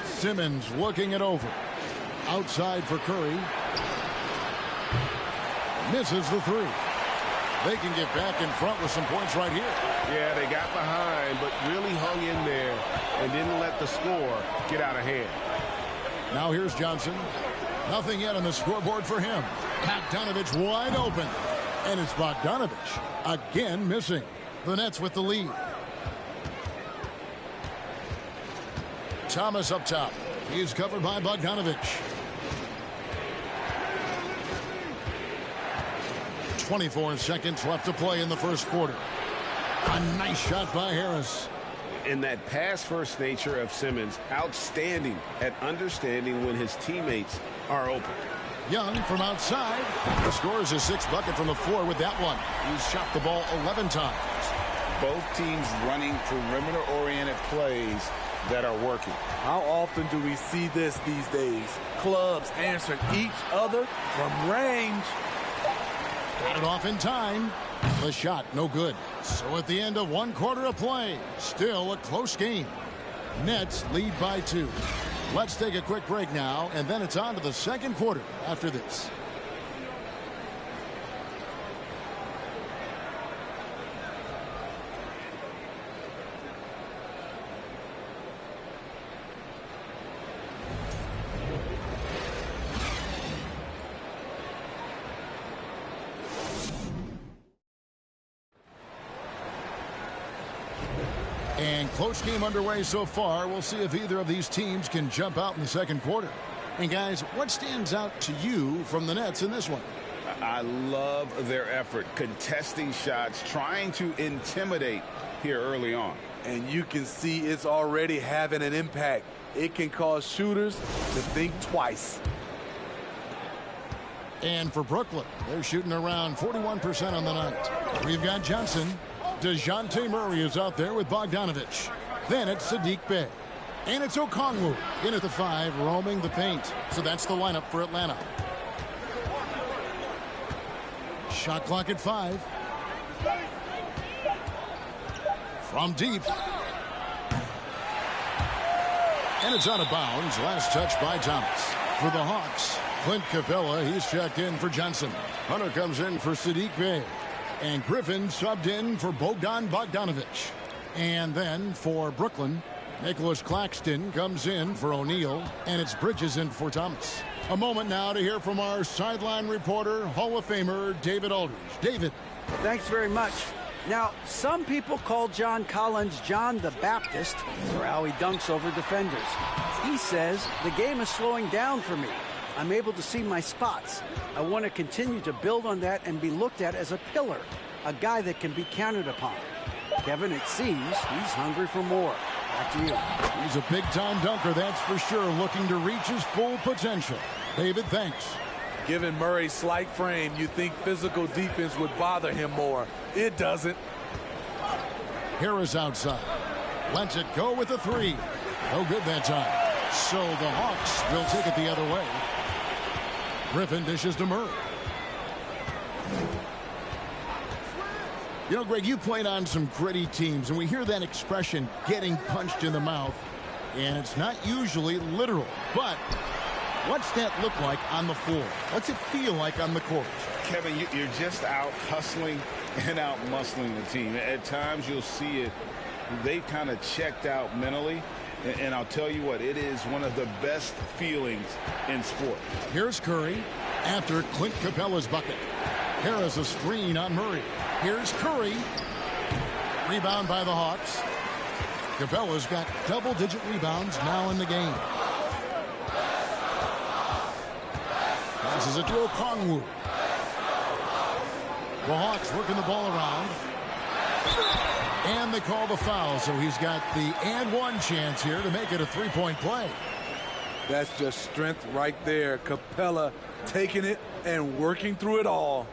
Simmons looking it over. Outside for Curry. Misses the three. They can get back in front with some points right here. Yeah, they got behind, but really hung in there and didn't let the score get out of hand. Now here's Johnson. Nothing yet on the scoreboard for him. Bogdanovich wide open. And it's Bogdanovich again missing. The Nets with the lead. Thomas up top. He's covered by Bogdanovich. 24 seconds left to play in the first quarter. A nice shot by Harris. And that pass-first nature of Simmons, outstanding at understanding when his teammates are open. Young from outside. He scores his 6th bucket from the floor with that one. He's shot the ball 11 times. Both teams running perimeter-oriented plays that are working. How often do we see this these days? Clubs answering each other from range. Got it off in time. The shot, no good. So at the end of 1 quarter of play, still a close game. Nets lead by 2. Let's take a quick break now, and then it's on to the second quarter after this. And close game underway so far. We'll see if either of these teams can jump out in the second quarter. And guys, what stands out to you from the Nets in this one? I love their effort, contesting shots, trying to intimidate here early on. And you can see it's already having an impact. It can cause shooters to think twice. And for Brooklyn, they're shooting around 41% on the night. We've got Johnson. DeJounte Murray is out there with Bogdanovich. Then it's Sadiq Bey. And it's Okongwu in at the 5, roaming the paint. So that's the lineup for Atlanta. Shot clock at 5. From deep. And it's out of bounds. Last touch by Thomas. For the Hawks, Clint Capella, he's checked in for Johnson. Hunter comes in for Sadiq Bey. And Griffin subbed in for Bogdan Bogdanovich. And then for Brooklyn, Nicholas Claxton comes in for O'Neal, and it's Bridges in for Thomas. A moment now to hear from our sideline reporter, Hall of Famer David Aldridge. David. Thanks very much. Now, some people call John Collins John the Baptist for how he dunks over defenders. He says, the game is slowing down for me. I'm able to see my spots. I want to continue to build on that and be looked at as a pillar, a guy that can be counted upon. Kevin, it seems he's hungry for more. Back to you. He's a big-time dunker, that's for sure, looking to reach his full potential. David, thanks. Given Murray's slight frame, you think physical defense would bother him more. It doesn't. Harris outside. Lets it go with a 3. No good that time. So the Hawks will take it the other way. Griffin dishes to Murray. You know, Greg, you played on some gritty teams, and we hear that expression, getting punched in the mouth, and it's not usually literal. But what's that look like on the floor? What's it feel like on the court? Kevin, you're just out hustling and out muscling the team. At times you'll see it. They kind of checked out mentally. And I'll tell you what, it is one of the best feelings in sport. Here's Curry after Clint Capella's bucket. Harris a screen on Murray. Here's Curry. Rebound by the Hawks. Capella's got double-digit rebounds now in the game. Passes it to Okongwu. The Hawks working the ball around. And they call the foul, so he's got the and one chance here to make it a three-point play. That's just strength right there. Capella taking it and working through it all.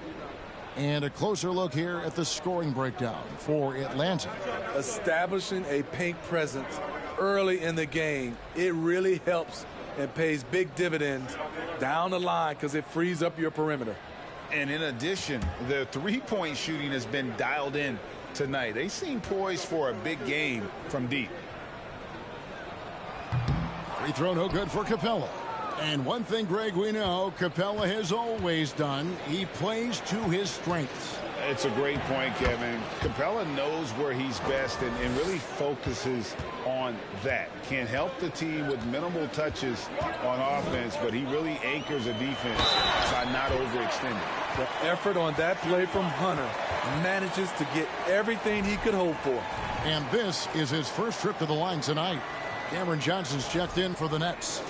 And a closer look here at the scoring breakdown for Atlanta. Establishing a paint presence early in the game, it really helps and pays big dividends down the line because it frees up your perimeter. And in addition, the three-point shooting has been dialed in tonight. They seem poised for a big game from deep. Free throw no good for Capella. And one thing, Greg, we know Capella has always done, he plays to his strengths. It's a great point, Kevin. Capella knows where he's best and really focuses on that. Can help the team with minimal touches on offense, but he really anchors a defense by not overextending. The effort on that play from Hunter manages to get everything he could hope for. And this is his first trip to the line tonight. Cameron Johnson's checked in for the Nets.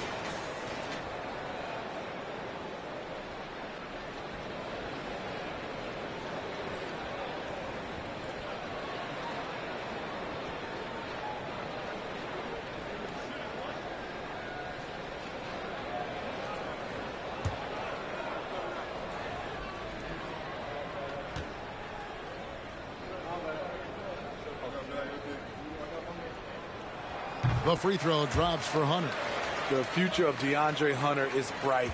The free throw drops for Hunter. The future of DeAndre Hunter is bright.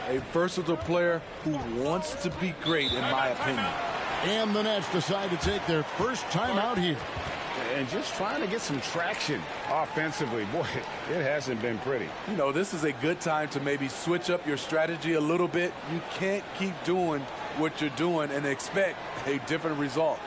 A versatile player who wants to be great, in my opinion. And the Nets decide to take their first time out here. And just trying to get some traction offensively. Boy, it hasn't been pretty. You know, this is a good time to maybe switch up your strategy a little bit. You can't keep doing what you're doing and expect a different result.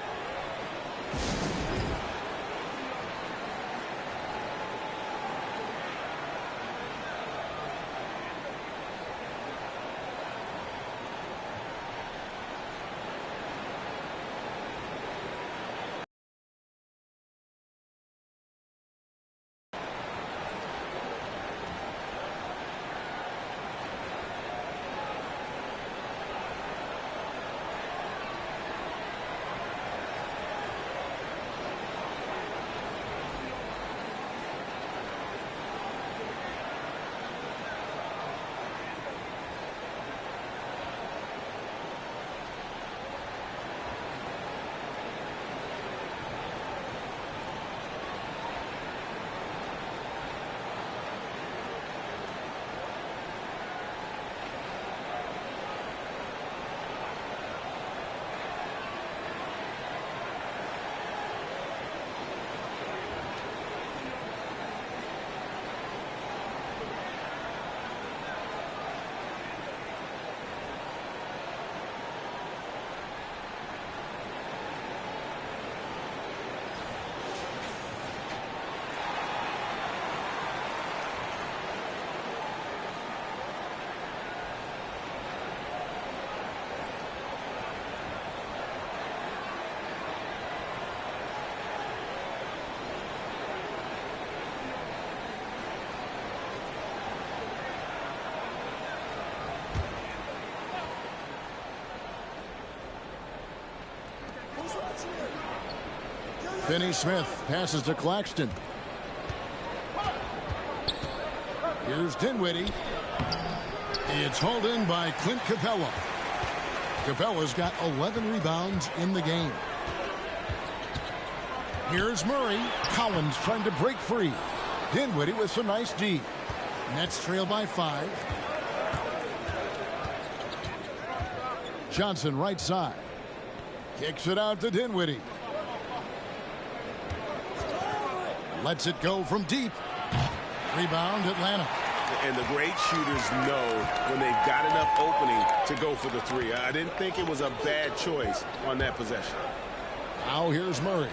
Finney-Smith passes to Claxton. Here's Dinwiddie. It's hauled in by Clint Capella. Capella's got 11 rebounds in the game. Here's Murray. Collins trying to break free. Dinwiddie with some nice D. Nets trail by 5. Johnson right side. Kicks it out to Dinwiddie. Lets it go from deep. Rebound Atlanta. And the great shooters know when they've got enough opening to go for the three. I didn't think it was a bad choice on that possession. Now here's Murray.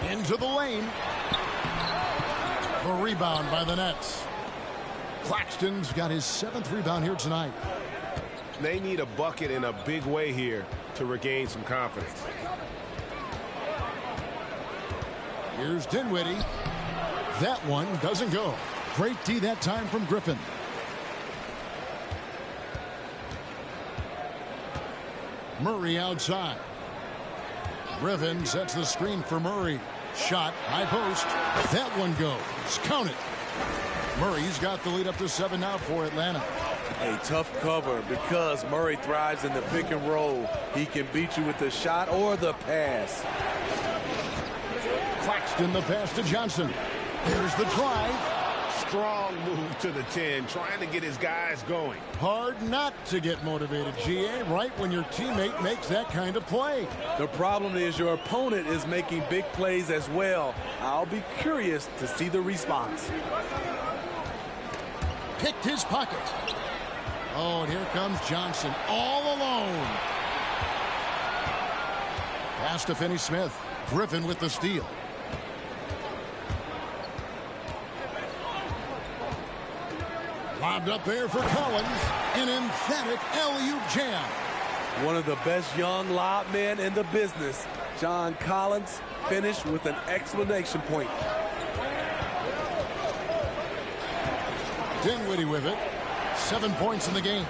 Into the lane. The rebound by the Nets. Claxton's got his 7th rebound here tonight. They need a bucket in a big way here to regain some confidence. Here's Dinwiddie. That one doesn't go. Great D that time from Griffin. Murray outside. Griffin sets the screen for Murray. Shot, high post. That one goes. Count it. Murray's got the lead up to 7 now for Atlanta. A tough cover because Murray thrives in the pick and roll. He can beat you with the shot or the pass. Claxton the pass to Johnson. There's the drive. Strong move to the 10, trying to get his guys going. Hard not to get motivated, GA, right when your teammate makes that kind of play. The problem is your opponent is making big plays as well. I'll be curious to see the response. Picked his pocket. Oh, and here comes Johnson all alone. Pass to Finney-Smith. Griffin with the steal. Lobbed up there for Collins. An emphatic alley-oop jam. One of the best young lob men in the business. John Collins finished with an exclamation point. Dinwiddie with it. 7 points in the game.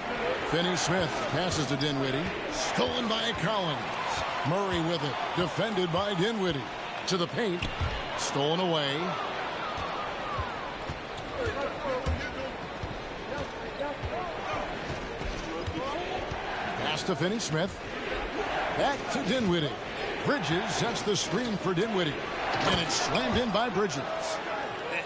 Finney-Smith passes to Dinwiddie. Stolen by Collins. Murray with it. Defended by Dinwiddie. To the paint. Stolen away. Pass to Finney-Smith. Back to Dinwiddie. Bridges sets the screen for Dinwiddie. And it's slammed in by Bridges.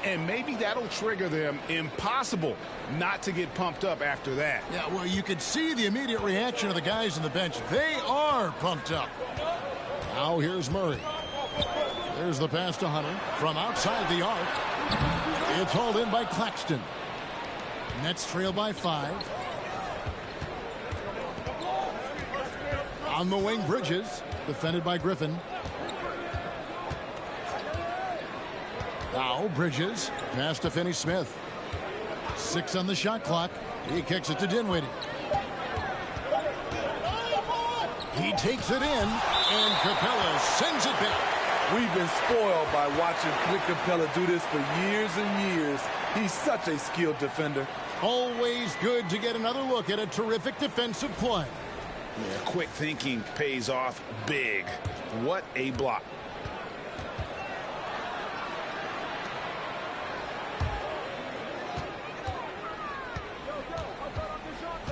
And maybe that'll trigger them. Impossible not to get pumped up after that. Yeah, well, you could see the immediate reaction of the guys on the bench. They are pumped up. Now here's Murray. There's the pass to Hunter from outside the arc. It's hauled in by Claxton. Nets trail by 5. On the wing, Bridges. Defended by Griffin. Now Bridges. Pass to Finney-Smith. 6 on the shot clock. He kicks it to Dinwiddie. He takes it in, and Capella sends it back. We've been spoiled by watching Clint Capella do this for years and years. He's such a skilled defender. Always good to get another look at a terrific defensive play. Yeah, quick thinking pays off big. What a block.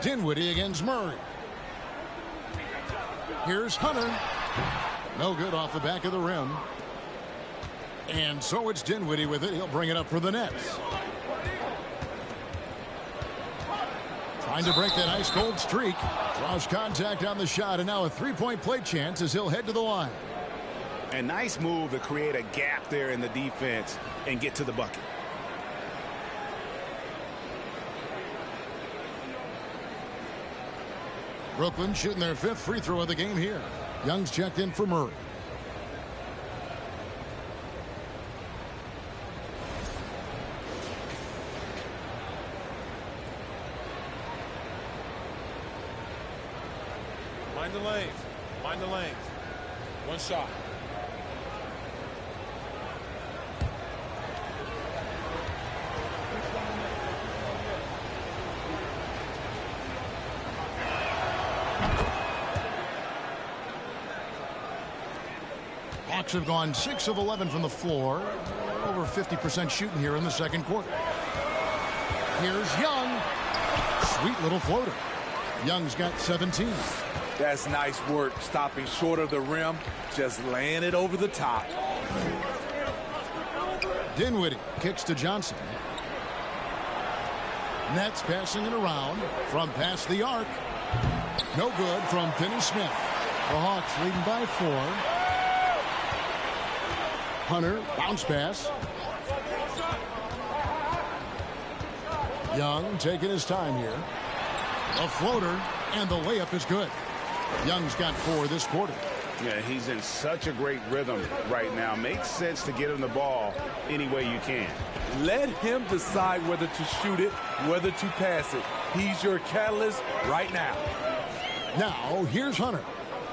Dinwiddie against Murray. Here's Hunter. No good off the back of the rim. And so it's Dinwiddie with it. He'll bring it up for the Nets. Trying to break that ice-cold streak. Draws contact on the shot, and now a three-point play chance as he'll head to the line. A nice move to create a gap there in the defense and get to the bucket. Brooklyn shooting their 5th free throw of the game here. Young's checked in for Murray. Mind the lanes. Mind the lanes. One shot. Hawks have gone 6 of 11 from the floor. Over 50% shooting here in the second quarter. Here's Young. Sweet little floater. Young's got 17. That's nice work, stopping short of the rim, just laying it over the top. Dinwiddie kicks to Johnson. Nets passing it around from past the arc. No good from Finney-Smith. The Hawks leading by 4. Hunter, bounce pass. Young taking his time here. A floater, and the layup is good. Young's got 4 this quarter. Yeah, he's in such a great rhythm right now. Makes sense to get him the ball any way you can. Let him decide whether to shoot it, whether to pass it. He's your catalyst right now. Now, here's Hunter.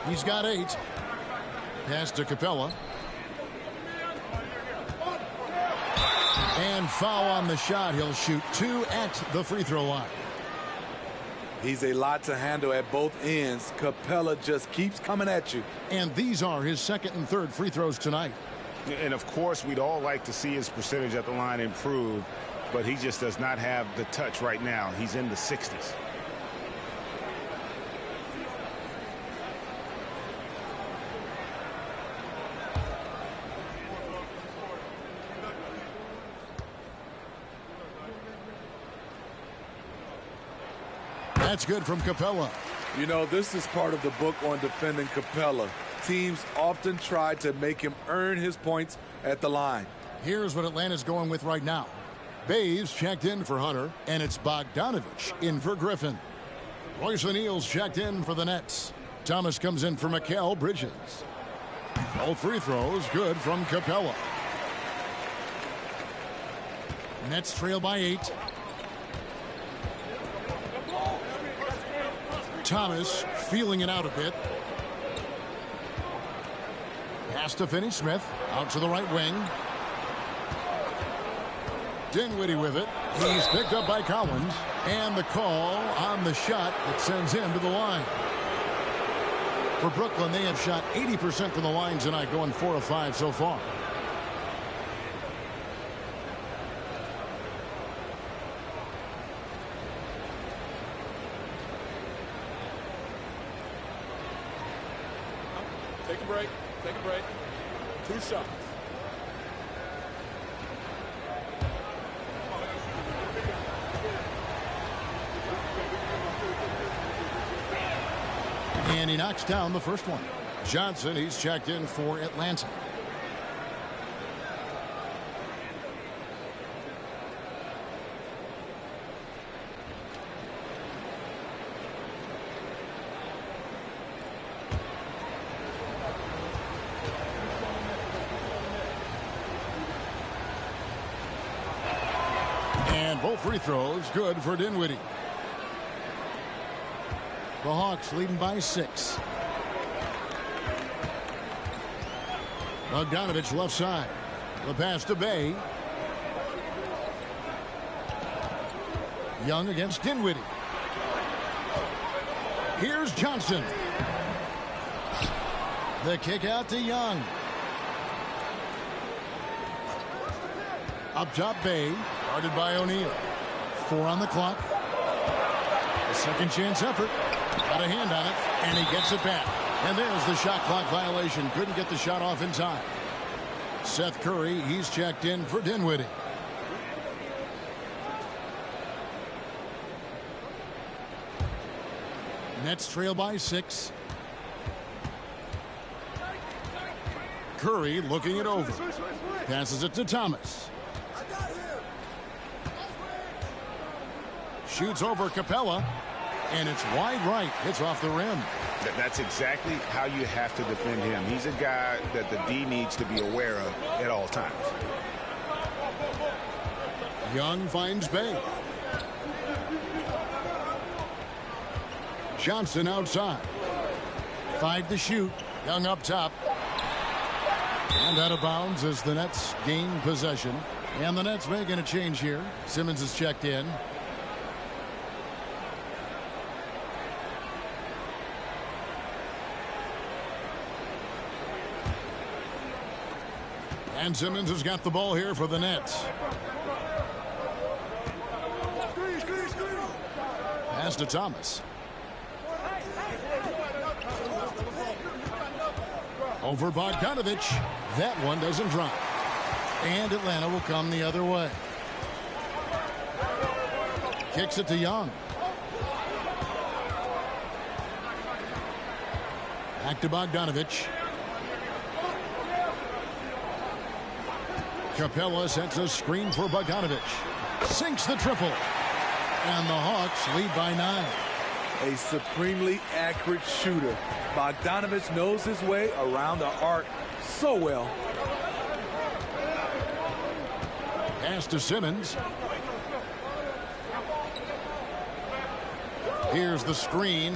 He's got 8. Pass to Capella. And foul on the shot. He'll shoot 2 at the free throw line. He's a lot to handle at both ends. Capella just keeps coming at you. And these are his second and third free throws tonight. And, of course, we'd all like to see his percentage at the line improve, but he just does not have the touch right now. He's in the 60s. That's good from Capella. You know, this is part of the book on defending Capella. Teams often try to make him earn his points at the line. Here's what Atlanta's going with right now. Bays checked in for Hunter, and it's Bogdanovich in for Griffin. Royce O'Neal's checked in for the Nets. Thomas comes in for Mikal Bridges. Both free throws good from Capella. Nets trail by 8. Thomas feeling it out a bit. Pass to Finney-Smith. Out to the right wing. Dinwiddie with it. He's picked up by Collins. And the call on the shot that sends him to the line. For Brooklyn, they have shot 80% from the line tonight, going 4 of 5 so far. Take a break. Take a break. 2 shots. And he knocks down the first one. Johnson, he's checked in for Atlanta. And both free throws good for Dinwiddie. The Hawks leading by 6. Bogdanovich left side. The pass to Bay. Young against Dinwiddie. Here's Johnson. The kick out to Young. Up top Bay. Guarded by O'Neal. 4 on the clock. A second chance effort. Got a hand on it, and he gets it back. And there's the shot clock violation. Couldn't get the shot off in time. Seth Curry, he's checked in for Dinwiddie. Nets trail by 6. Curry looking it over. Passes it to Thomas. Shoots over Capella. And it's wide right. It's off the rim. That's exactly how you have to defend him. He's a guy that the D needs to be aware of at all times. Young finds Bay. Johnson outside. 5 to shoot. Young up top. And out of bounds as the Nets gain possession. And the Nets making a change here. Simmons is checked in. And Simmons has got the ball here for the Nets. Pass to Thomas. Over Bogdanovich. That one doesn't drop. And Atlanta will come the other way. Kicks it to Young. Back to Bogdanovich. Capella sets a screen for Bogdanovich. Sinks the triple. And the Hawks lead by 9. A supremely accurate shooter. Bogdanovich knows his way around the arc so well. Pass to Simmons. Here's the screen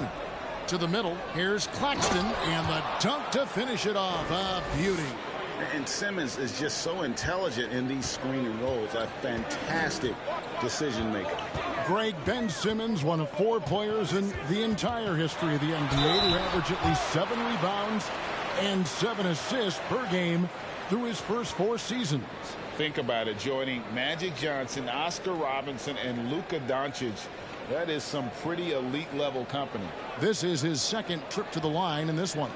to the middle. Here's Claxton and the dunk to finish it off. A beauty. And Simmons is just so intelligent in these screening roles. A fantastic decision maker. Greg, Ben Simmons, one of 4 players in the entire history of the NBA to average at least 7 rebounds and 7 assists per game through his first 4 seasons. Think about it, joining Magic Johnson, Oscar Robinson, and Luka Doncic. That is some pretty elite level company. This is his second trip to the line in this one.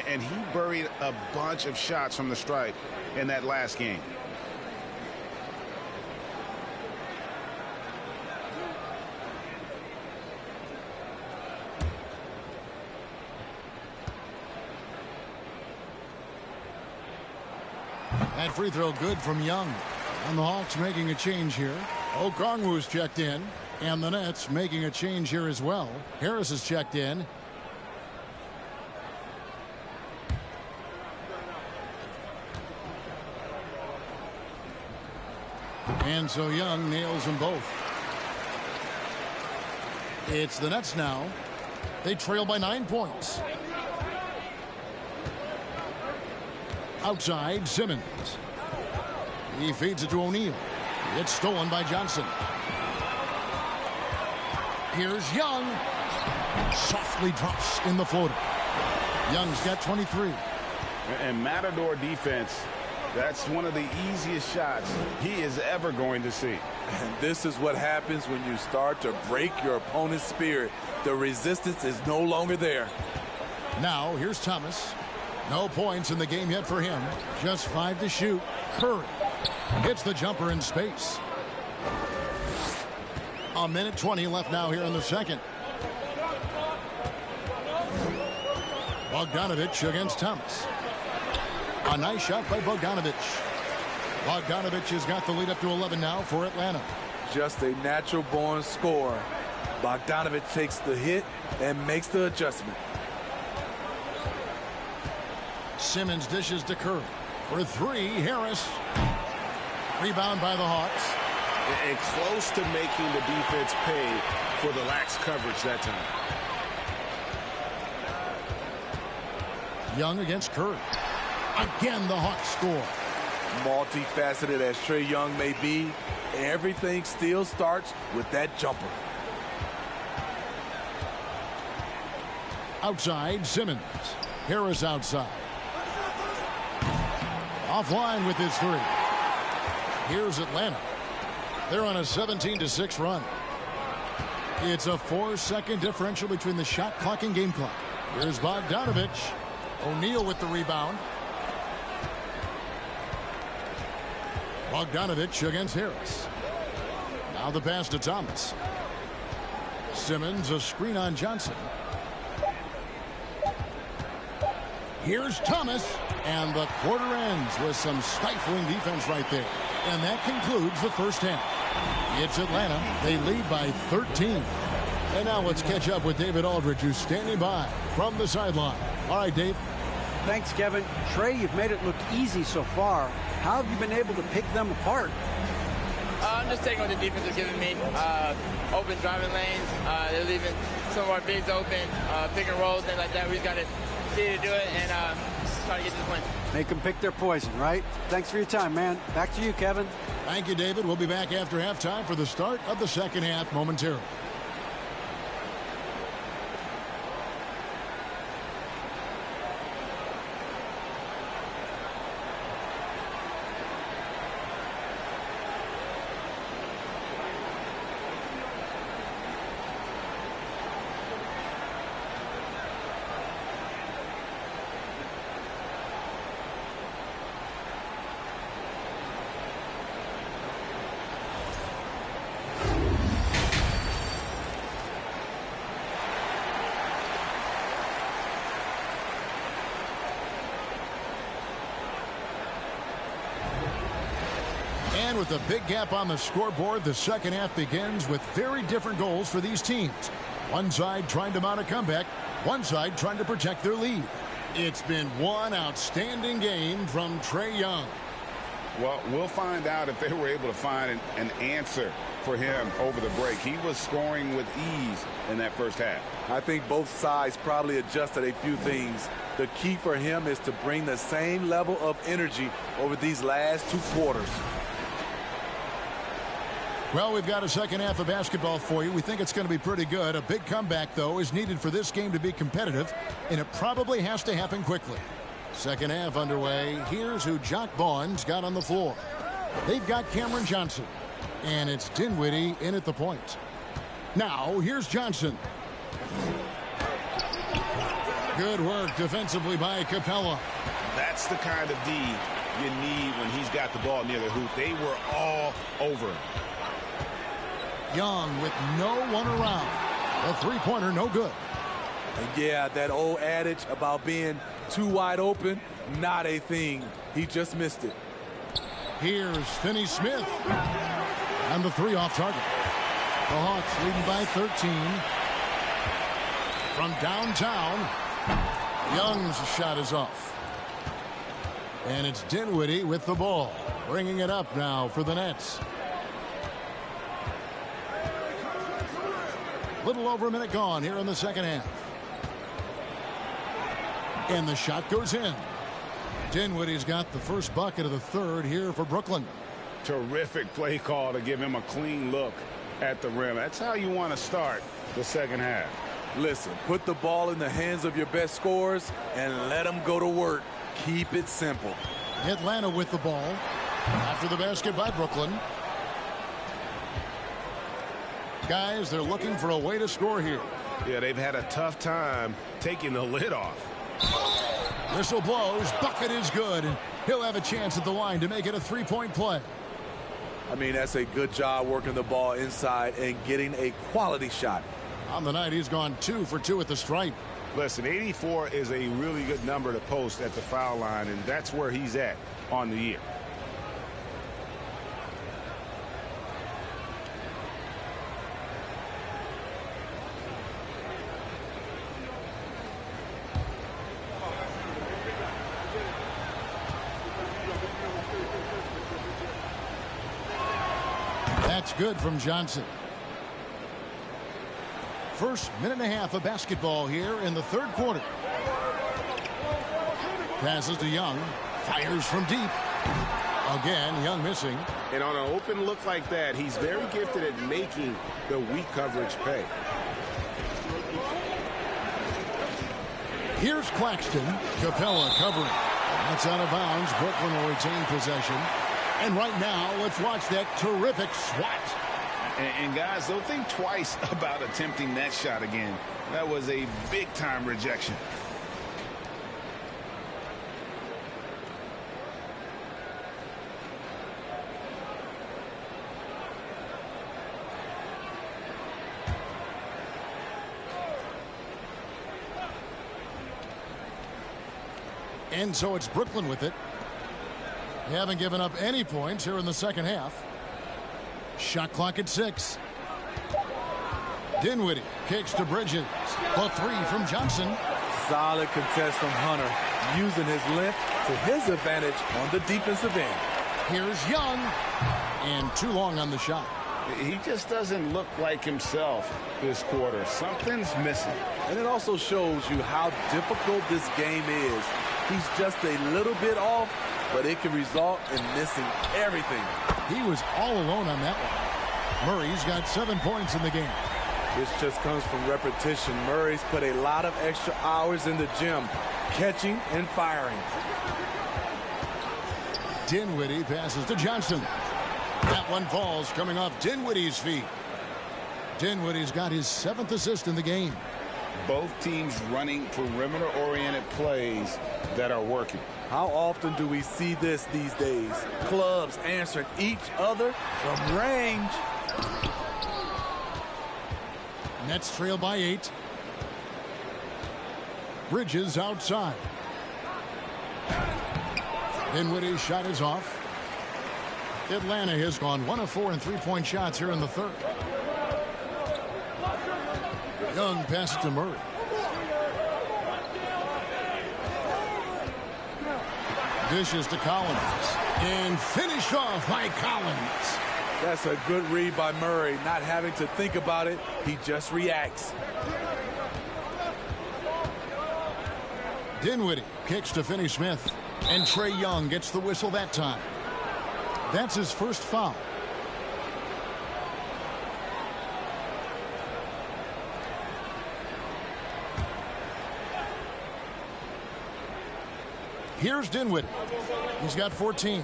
And he buried a bunch of shots from the stripe in that last game. That free throw good from Young. And the Hawks making a change here. Okongwu's checked in. And the Nets making a change here as well. Harris is checked in. And so Young nails them both. It's the Nets now. They trail by 9 points. Outside, Simmons. He feeds it to O'Neal. It's stolen by Johnson. Here's Young. Softly drops in the floater. Young's got 23. And Matador defense, that's one of the easiest shots he is ever going to see. And this is what happens when you start to break your opponent's spirit. The resistance is no longer there. Now, here's Thomas. No points in the game yet for him. Just 5 to shoot. Curry hits the jumper in space. A minute 20 left now here in the second. Bogdanovich against Thomas. A nice shot by Bogdanovich. Bogdanovich has got the lead up to 11 now for Atlanta. Just a natural-born scorer. Bogdanovich takes the hit and makes the adjustment. Simmons dishes to Curry. For 3, Harris. Rebound by the Hawks. And close to making the defense pay for the lax coverage that time. Young against Curry. Again, the Hawks score. Multifaceted as Trae Young may be, everything still starts with that jumper. Outside, Simmons. Harris outside. Offline with his 3. Here's Atlanta. They're on a 17-6 run. It's a 4-second differential between the shot clock and game clock. Here's Bogdanovich. O'Neal with the rebound. Bogdanovich against Harris. Now the pass to Thomas. Simmons, a screen on Johnson. Here's Thomas. And the quarter ends with some stifling defense right there. And that concludes the first half. It's Atlanta. They lead by 13. And now let's catch up with David Aldridge, who's standing by from the sideline. All right, Dave. Thanks, Kevin. Trae, you've made it look easy so far. How have you been able to pick them apart? I'm just taking what the defense is giving me. Open driving lanes. They're leaving some of our bigs open. Pick and rolls, things like that. We just got to see to do it and try to get this win. Make them pick their poison, right? Thanks for your time, man. Back to you, Kevin. Thank you, David. We'll be back after halftime for the start of the second half momentarily. And with a big gap on the scoreboard, the second half begins with very different goals for these teams. One side trying to mount a comeback, one side trying to protect their lead. It's been one outstanding game from Trae Young. Well, we'll find out if they were able to find an answer for him over the break. He was scoring with ease in that first half. I think both sides probably adjusted a few things. The key for him is to bring the same level of energy over these last 2 quarters. Well, we've got a second half of basketball for you. We think it's going to be pretty good. A big comeback, though, is needed for this game to be competitive, and it probably has to happen quickly. Second half underway. Here's who Jock Vaughn's got on the floor. They've got Cameron Johnson, and it's Dinwiddie in at the point. Now, here's Johnson. Good work defensively by Capella. That's the kind of D you need when he's got the ball near the hoop. They were all over him. Young with no one around. The three-pointer no good. And yeah, that old adage about being too wide open, not a thing. He just missed it. Here's Finney-Smith. And the three off target. The Hawks leading by 13. From downtown, Young's shot is off. And it's Dinwiddie with the ball. Bringing it up now for the Nets. Little over a minute gone here in the second half. And the shot goes in. Dinwiddie's got the first bucket of the third here for Brooklyn. Terrific play call to give him a clean look at the rim. That's how you want to start the second half. Listen, put the ball in the hands of your best scorers and let them go to work. Keep it simple. Atlanta with the ball. After the basket by Brooklyn. Guys, they're looking for a way to score here. Yeah, they've had a tough time taking the lid off. Whistle blows. Bucket is good. And he'll have a chance at the line to make it a three-point play. I mean, that's a good job working the ball inside and getting a quality shot. On the night, he's gone 2 for 2 at the stripe. Listen, 84 is a really good number to post at the foul line, and that's where he's at on the year. That's good from Johnson. First minute and a half of basketball here in the third quarter. Passes to Young. Fires from deep. Again, Young missing. And on an open look like that, he's very gifted at making the weak coverage pay. Here's Claxton. Capella covering. That's out of bounds. Brooklyn will retain possession. And right now, let's watch that terrific swat. And guys, don't think twice about attempting that shot again. That was a big-time rejection. And so it's Brooklyn with it. They haven't given up any points here in the second half. Shot clock at 6. Dinwiddie kicks to Bridges. A three from Johnson. Solid contest from Hunter, using his length to his advantage on the defensive end. Here's Young. And too long on the shot. He just doesn't look like himself this quarter. Something's missing. And it also shows you how difficult this game is. He's just a little bit off, but it can result in missing everything. He was all alone on that one. Murray's got 7 points in the game. This just comes from repetition. Murray's put a lot of extra hours in the gym, catching and firing. Dinwiddie passes to Johnson. That one falls coming off Dinwiddie's feet. Dinwiddie's got his 7th assist in the game. Both teams running perimeter-oriented plays that are working. How often do we see this these days? Clubs answering each other from range. Nets trail by 8. Bridges outside. Dinwiddie's shot is off. Atlanta has gone 1 of 4 in three-point shots here in the third. Young passes to Murray. Dishes to Collins. And finished off by Collins. That's a good read by Murray. Not having to think about it, he just reacts. Dinwiddie kicks to Finney-Smith. And Trae Young gets the whistle that time. That's his first foul. Here's Dinwiddie. He's got 14.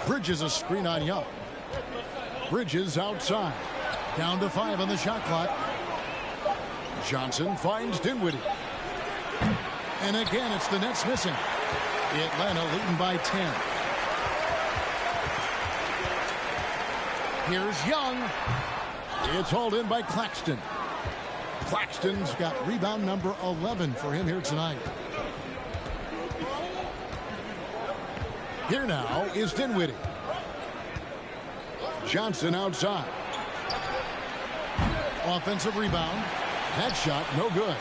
Bridges a screen on Young. Bridges outside. Down to 5 on the shot clock. Johnson finds Dinwiddie. And again, it's the Nets missing. Atlanta leading by 10. Here's Young. It's hauled in by Claxton. Claxton's got rebound number 11 for him here tonight. Here now is Dinwiddie. Johnson outside. Offensive rebound. That shot no good.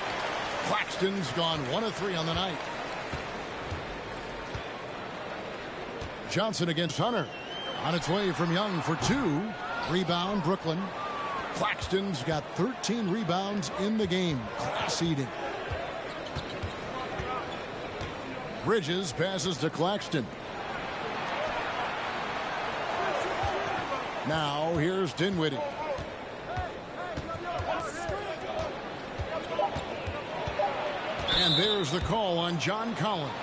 Claxton's gone 1 of 3 on the night. Johnson against Hunter. On its way from Young for 2. Rebound Brooklyn. Claxton's got 13 rebounds in the game. Class eating. Bridges passes to Claxton. Now here's Dinwiddie. And there's the call on John Collins.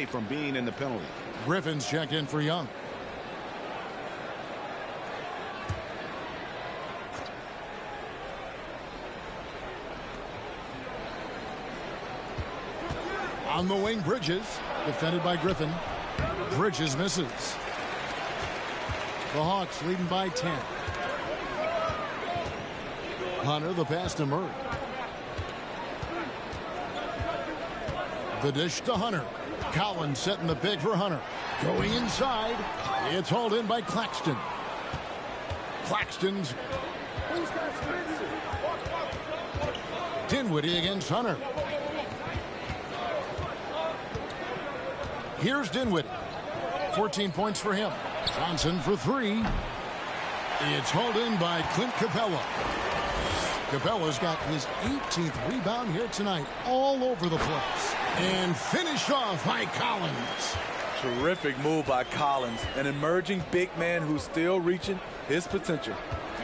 From being in the penalty. Griffin's checked in for Young. On the wing, Bridges. Defended by Griffin. Bridges misses. The Hawks leading by 10. Hunter, the pass to Murray. The dish to Hunter. Collins setting the big for Hunter. Going inside. It's hauled in by Claxton. Claxton's. Dinwiddie against Hunter. Here's Dinwiddie. 14 points for him. Johnson for 3. It's hauled in by Clint Capella. Capella's got his 18th rebound here tonight, all over the place. And finished off by Collins. Terrific move by Collins, an emerging big man who's still reaching his potential.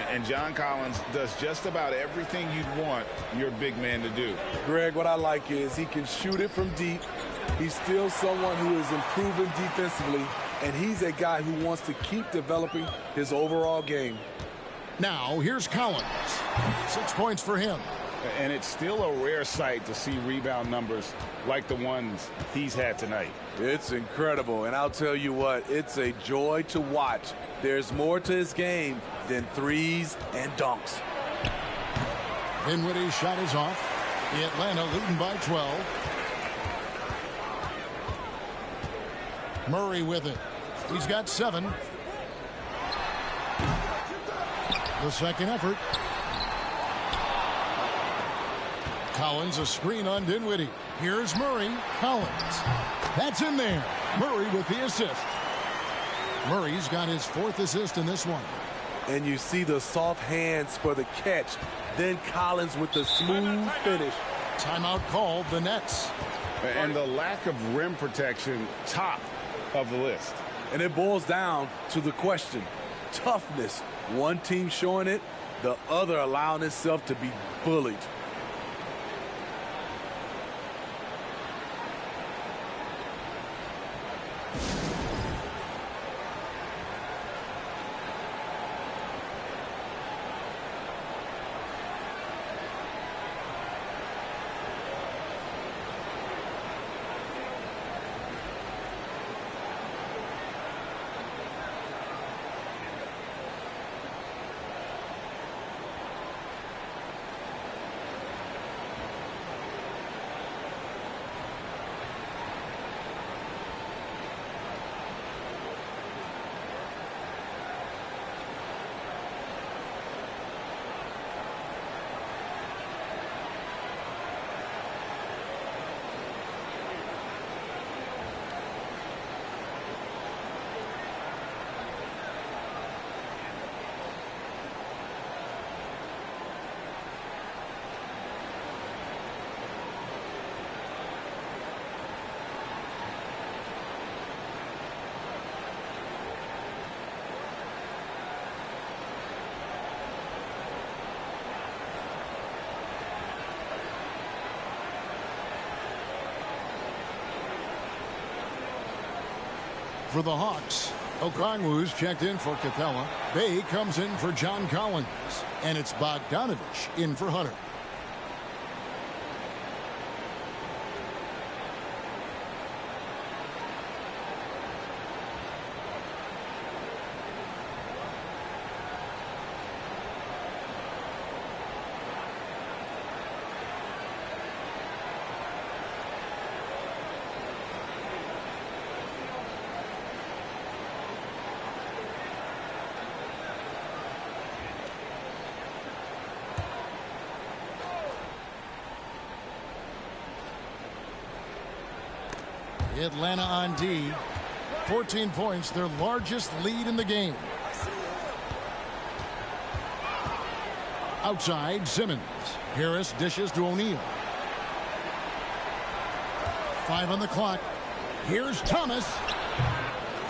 And John Collins does just about everything you'd want your big man to do. Greg, what I like is he can shoot it from deep. He's still someone who is improving defensively, and he's a guy who wants to keep developing his overall game. Now, here's Collins. 6 points for him. And it's still a rare sight to see rebound numbers like the ones he's had tonight. It's incredible, and I'll tell you what, it's a joy to watch. There's more to his game than threes and dunks. Dinwiddie's shot is off. Atlanta leading by 12. Murray with it. He's got 7. The second effort. Collins, a screen on Dinwiddie. Here's Murray. Collins. That's in there. Murray with the assist. Murray's got his 4th assist in this one. And you see the soft hands for the catch. Then Collins with the smooth finish. Timeout called, the Nets. And the lack of rim protection, top of the list. And it boils down to the question. Toughness. One team showing it, the other allowing itself to be bullied. for the Hawks. Okongwu's checked in for Capella. Bay comes in for John Collins. And it's Bogdanovich in for Hunter. Atlanta on D. 14 points, their largest lead in the game. Outside, Simmons. Harris dishes to O'Neal. 5 on the clock. Here's Thomas.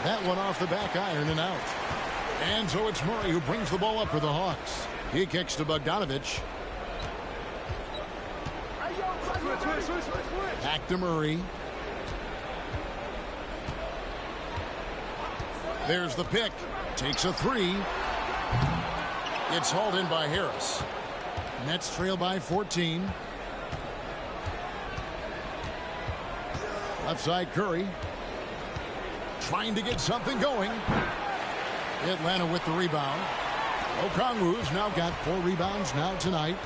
That one off the back iron and out. And so it's Murray who brings the ball up for the Hawks. He kicks to Bogdanovich. Back to Murray. There's the pick. Takes a 3. It's hauled in by Harris. Nets trail by 14. Left side Curry. Trying to get something going. Atlanta with the rebound. Okongwu's now got 4 rebounds now tonight.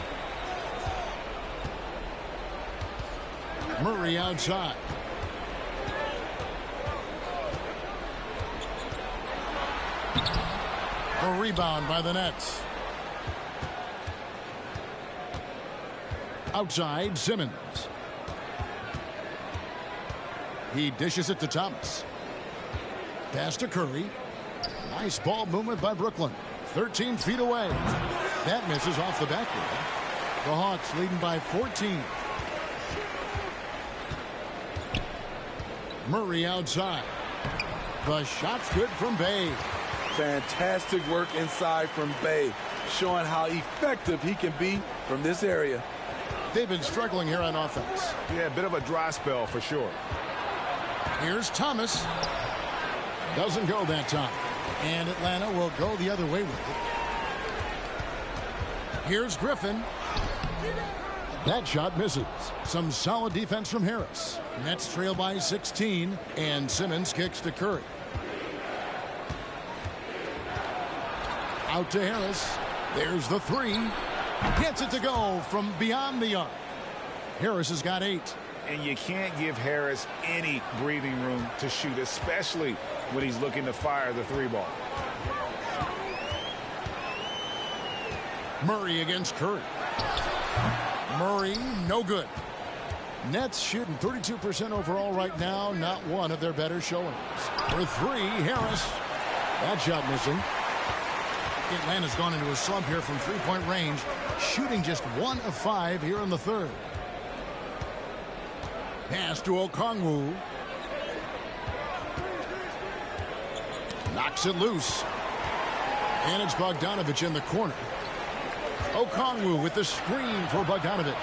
Murray outside. A rebound by the Nets. Outside, Simmons. He dishes it to Thomas. Pass to Curry. Nice ball movement by Brooklyn. 13 feet away. That misses off the backboard. The Hawks leading by 14. Murray outside. The shot's good from Bay. Fantastic work inside from Bay, showing how effective he can be from this area. They've been struggling here on offense. Yeah, a bit of a dry spell for sure. Here's Thomas. Doesn't go that time. And Atlanta will go the other way with it. Here's Griffin. That shot misses. Some solid defense from Harris. Nets trail by 16, and Simmons kicks to Curry. Out to Harris. There's the 3. Gets it to go from beyond the arc. Harris has got 8. And you can't give Harris any breathing room to shoot, especially when he's looking to fire the 3 ball. Murray against Curry. Murray, no good. Nets shooting 32% overall right now. Not one of their better showings. For 3, Harris. That shot missing. Atlanta's gone into a slump here from 3-point range, shooting just 1 of 5 here in the third. Pass to Okongwu. Knocks it loose. And it's Bogdanovich in the corner. Okongwu with the screen for Bogdanovich.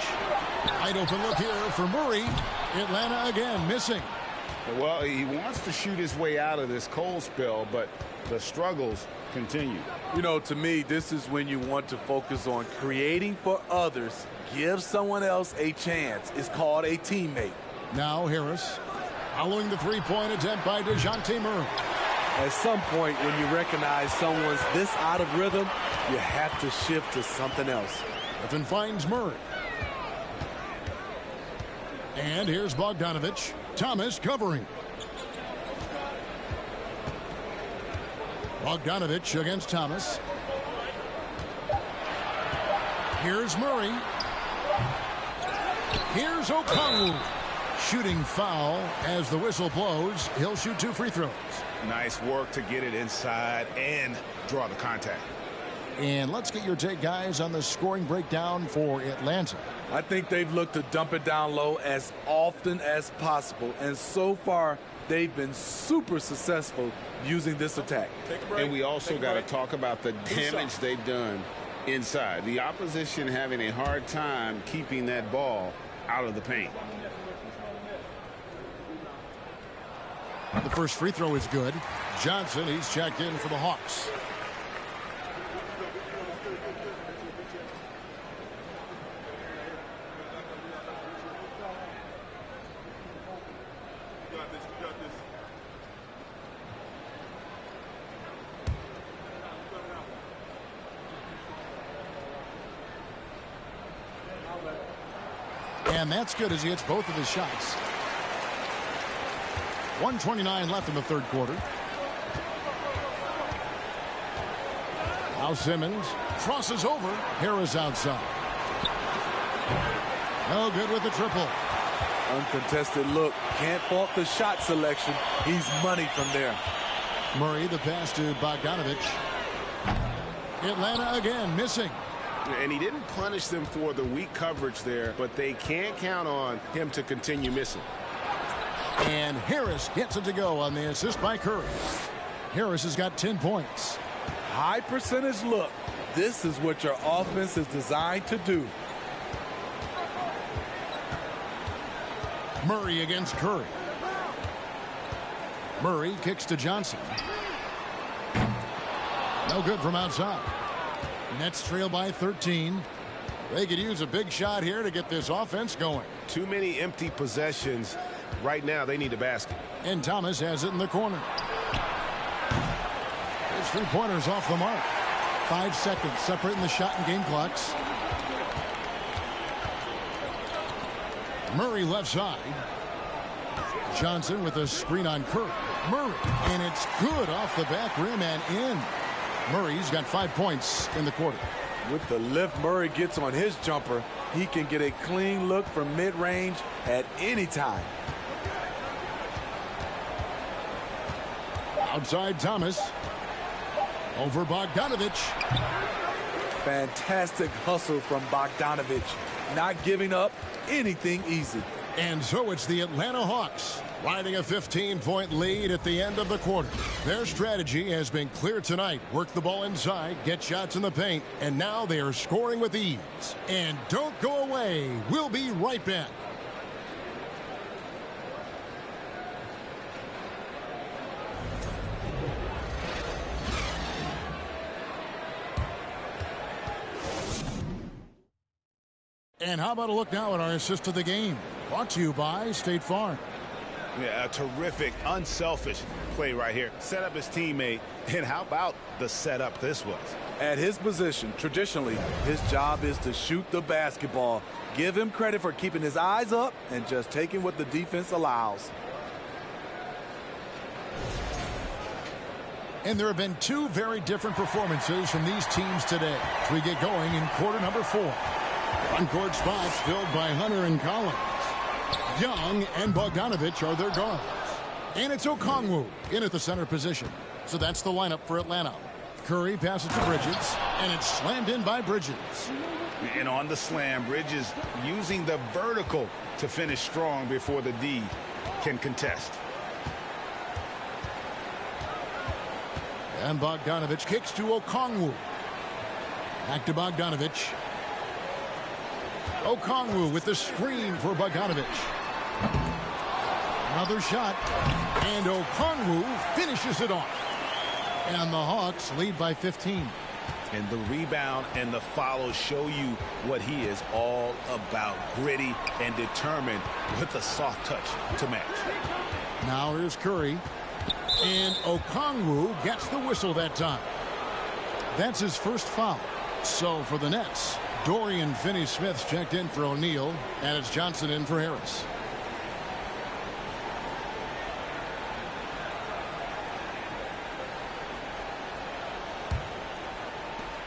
Wide open look here for Murray. Atlanta again missing. Well, he wants to shoot his way out of this cold spell, but the struggles continue. You know, to me, this is when you want to focus on creating for others. Give someone else a chance. It's called a teammate. Now Harris following the 3-point attempt by DeJounte Murray. At some point, when you recognize someone's this out of rhythm, you have to shift to something else. Griffin finds Murray. And here's Bogdanovich. Thomas covering. Bogdanovich against Thomas. Here's Murray. Here's Okongwu. Shooting foul as the whistle blows. He'll shoot 2 free throws. Nice work to get it inside and draw the contact. And let's get your take, guys, on the scoring breakdown for Atlanta. I think they've looked to dump it down low as often as possible. And so far, they've been super successful using this attack. And we also got to talk about the damage they've done inside. The opposition having a hard time keeping that ball out of the paint. The first free throw is good. Johnson, he's checked in for the Hawks. And that's good as he hits both of his shots. 1:29 left in the third quarter. Now Simmons crosses over. Harris outside. No good with the triple. Uncontested look. Can't fault the shot selection. He's money from there. Murray, the pass to Bogdanovich. Atlanta again missing. And he didn't punish them for the weak coverage there, but they can't count on him to continue missing. And Harris gets it to go on the assist by Curry. Harris has got 10 points. High percentage look. This is what your offense is designed to do. Murray against Curry. Murray kicks to Johnson. No good from outside. Nets trail by 13. They could use a big shot here to get this offense going. Too many empty possessions. Right now, they need a basket. And Thomas has it in the corner. His three-pointer's off the mark. 5 seconds separating the shot and game clocks. Murray left side. Johnson with a screen on Curry. Murray, and it's good off the back rim and in. Murray's got 5 points in the quarter. With the lift Murray gets on his jumper, he can get a clean look from mid-range at any time. Outside Thomas. Over Bogdanovich. Fantastic hustle from Bogdanovich. Not giving up anything easy. And so it's the Atlanta Hawks riding a 15-point lead at the end of the quarter. Their strategy has been clear tonight. Work the ball inside, get shots in the paint, and now they are scoring with ease. And don't go away. We'll be right back. And how about a look now at our assist of the game? Brought to you by State Farm. Yeah, a terrific, unselfish play right here. Set up his teammate. And how about the setup this was? At his position, traditionally, his job is to shoot the basketball. Give him credit for keeping his eyes up and just taking what the defense allows. And there have been 2 very different performances from these teams today as we get going in quarter number 4. On-court spots filled by Hunter and Collins. Young and Bogdanovich are their guards. And it's Okongwu in at the center position. So that's the lineup for Atlanta. Curry passes to Bridges, and it's slammed in by Bridges. And on the slam, Bridges using the vertical to finish strong before the D can contest. And Bogdanovich kicks to Okongwu. Back to Bogdanovich. Okongwu with the screen for Bogdanovich. Another shot. And Okongwu finishes it off. And the Hawks lead by 15. And the rebound and the follow show you what he is all about. Gritty and determined with a soft touch to match. Now here's Curry. And Okongwu gets the whistle that time. That's his first foul. So for the Nets, Dorian Finney-Smith's checked in for O'Neal, and it's Johnson in for Harris.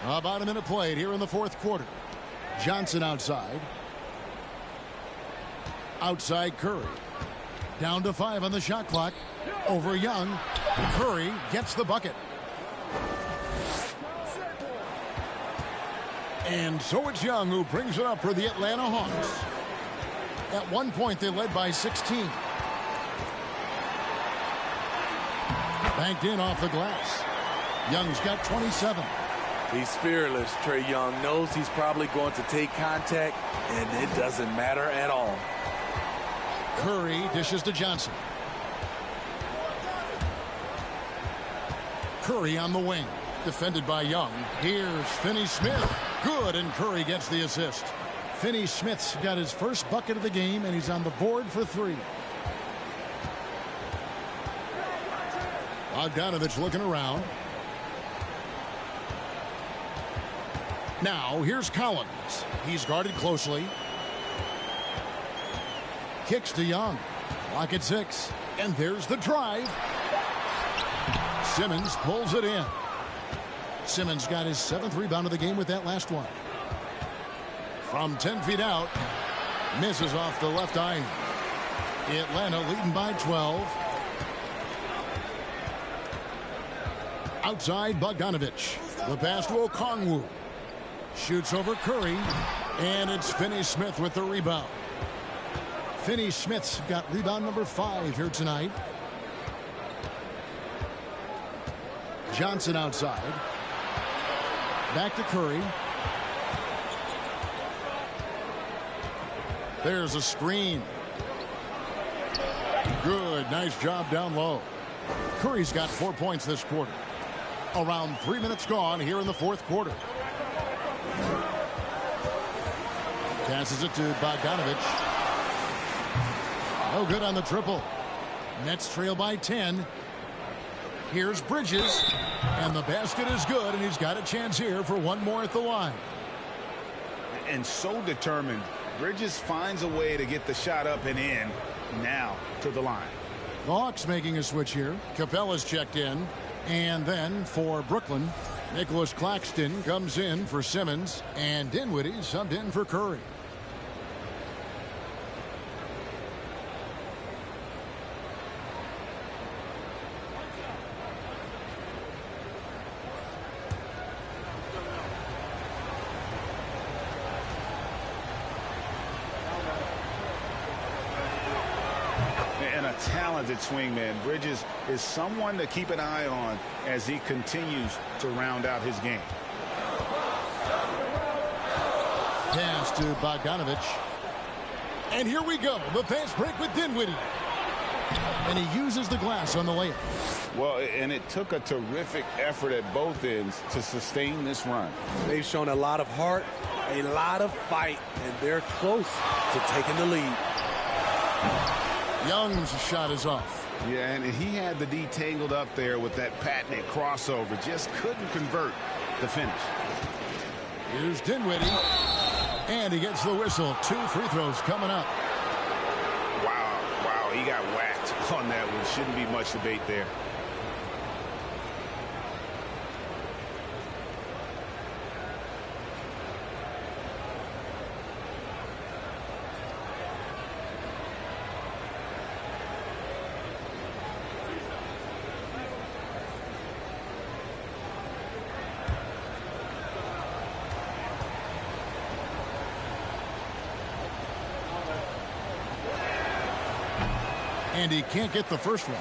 About a minute played here in the fourth quarter. Johnson outside. Outside Curry. Down to 5 on the shot clock. Over Young. Curry gets the bucket. And so it's Young who brings it up for the Atlanta Hawks. At one point, they led by 16. Banked in off the glass. Young's got 27. He's fearless. Trae Young knows he's probably going to take contact, and it doesn't matter at all. Curry dishes to Johnson. Curry on the wing. Defended by Young. Here's Finney-Smith. Good, and Curry gets the assist. Finney-Smith's got his first bucket of the game, and he's on the board for 3. Bogdanovich looking around. Now, here's Collins. He's guarded closely. Kicks to Young. Clock at 6. And there's the drive. Simmons pulls it in. Simmons got his 7th rebound of the game with that last one. From 10 feet out. Misses off the left eye. Atlanta leading by 12. Outside Bogdanovich. The pass to Okongwu. Shoots over Curry. And it's Finney-Smith with the rebound. Finney-Smith's got rebound number 5 here tonight. Johnson outside. Back to Curry. There's a screen. Good. Nice job down low. Curry's got 4 points this quarter. Around 3 minutes gone here in the 4th quarter. Passes it to Bogdanovich. No good on the triple. Nets trail by 10. Here's Bridges. And the basket is good, and he's got a chance here for one more at the line. And so determined. Bridges finds a way to get the shot up and in. Now to the line. The Hawks making a switch here. Capella's checked in. And then for Brooklyn, Nicholas Claxton comes in for Simmons. And Dinwiddie subbed in for Curry. Talented swingman. Bridges is someone to keep an eye on as he continues to round out his game. Pass to Bogdanovich. And here we go. The fast break with Dinwiddie. And he uses the glass on the layup. Well, and it took a terrific effort at both ends to sustain this run. They've shown a lot of heart, a lot of fight, and they're close to taking the lead. Young's shot is off. Yeah, and he had the D tangled up there with that patented crossover. Just couldn't convert the finish. Here's Dinwiddie. And he gets the whistle. 2 free throws coming up. Wow, he got whacked on that one. Shouldn't be much debate there. And he can't get the first one.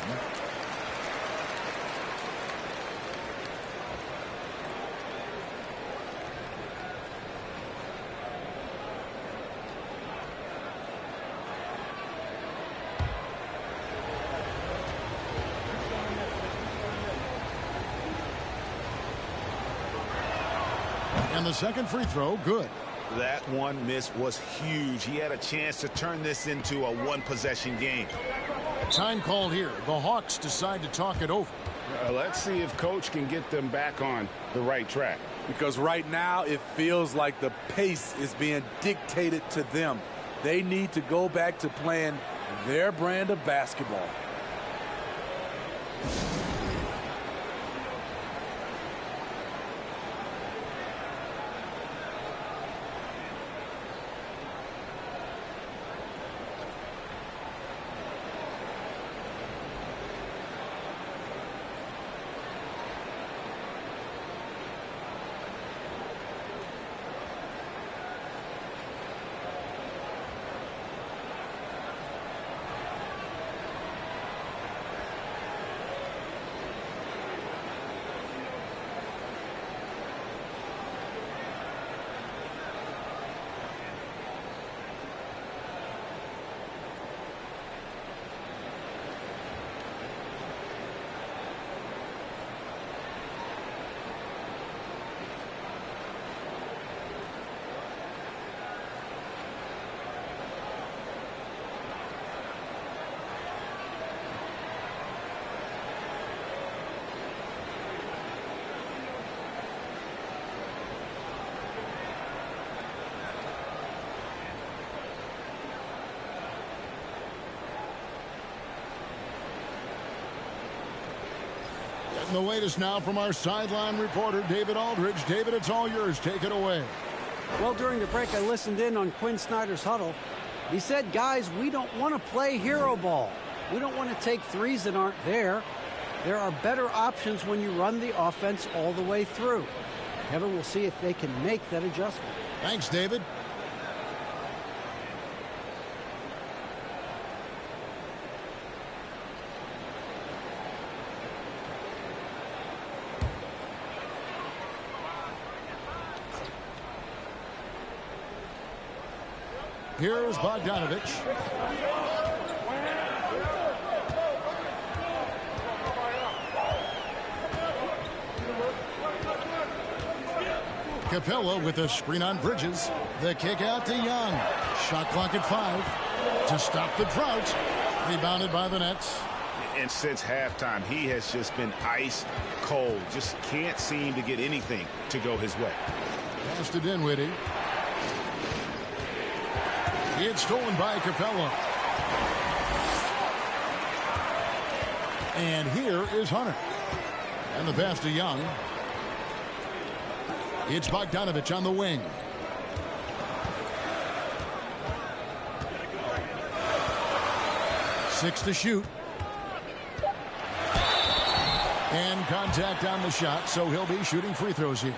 And the second free throw, good. That one miss was huge. He had a chance to turn this into a one-possession game. Time called here. The Hawks decide to talk it over. Let's see if Coach can get them back on the right track. Because right now it feels like the pace is being dictated to them. They need to go back to playing their brand of basketball. Getting the latest now from our sideline reporter, David Aldridge. David, it's all yours. Take it away. Well, during the break, I listened in on Quinn Snyder's huddle. He said, guys, we don't want to play hero ball. We don't want to take threes that aren't there. There are better options when you run the offense all the way through. Kevin will see if they can make that adjustment. Thanks, David. Here's Bogdanovich. Capella with a screen on Bridges. The kick out to Young. Shot clock at 5 to stop the drought. Rebounded by the Nets. And since halftime, he has just been ice cold. Just can't seem to get anything to go his way. Pass to Dinwiddie. It's stolen by Capella. And here is Hunter. And the pass to Young. It's Bogdanovich on the wing. Six to shoot. And contact on the shot, so he'll be shooting free throws here.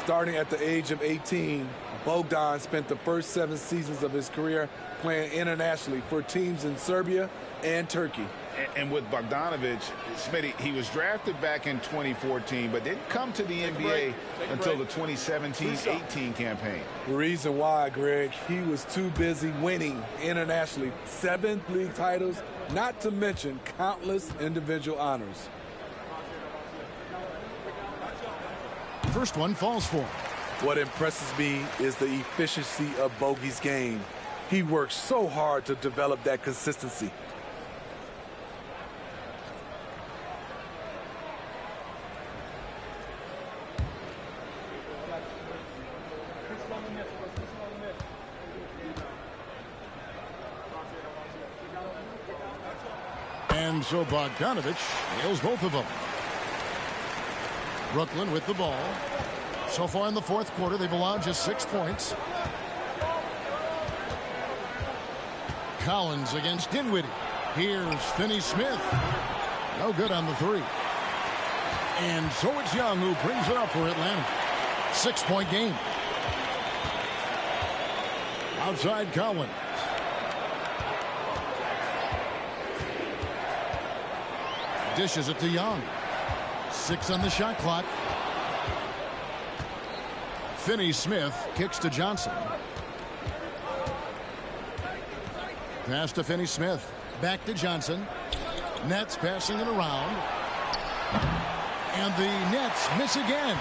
Starting at the age of 18, Bogdan spent the first 7 seasons of his career playing internationally for teams in Serbia and Turkey. And with Bogdanovich, Smitty, he was drafted back in 2014, but didn't come to the NBA until the 2017-18 campaign. The reason why, Greg, he was too busy winning internationally. 7 league titles, not to mention countless individual honors. First one falls for him. What impresses me is the efficiency of Bogey's game. He works so hard to develop that consistency. And so Bogdanovich nails both of them. Brooklyn with the ball. So far in the fourth quarter, they've allowed just 6 points. Collins against Dinwiddie. Here's Finney-Smith. No good on the 3. And so it's Young who brings it up for Atlanta. 6-point game. Outside Collins. Dishes it to Young. 6 on the shot clock. Finney-Smith kicks to Johnson. Pass to Finney-Smith. Back to Johnson. Nets passing it around. And the Nets miss again.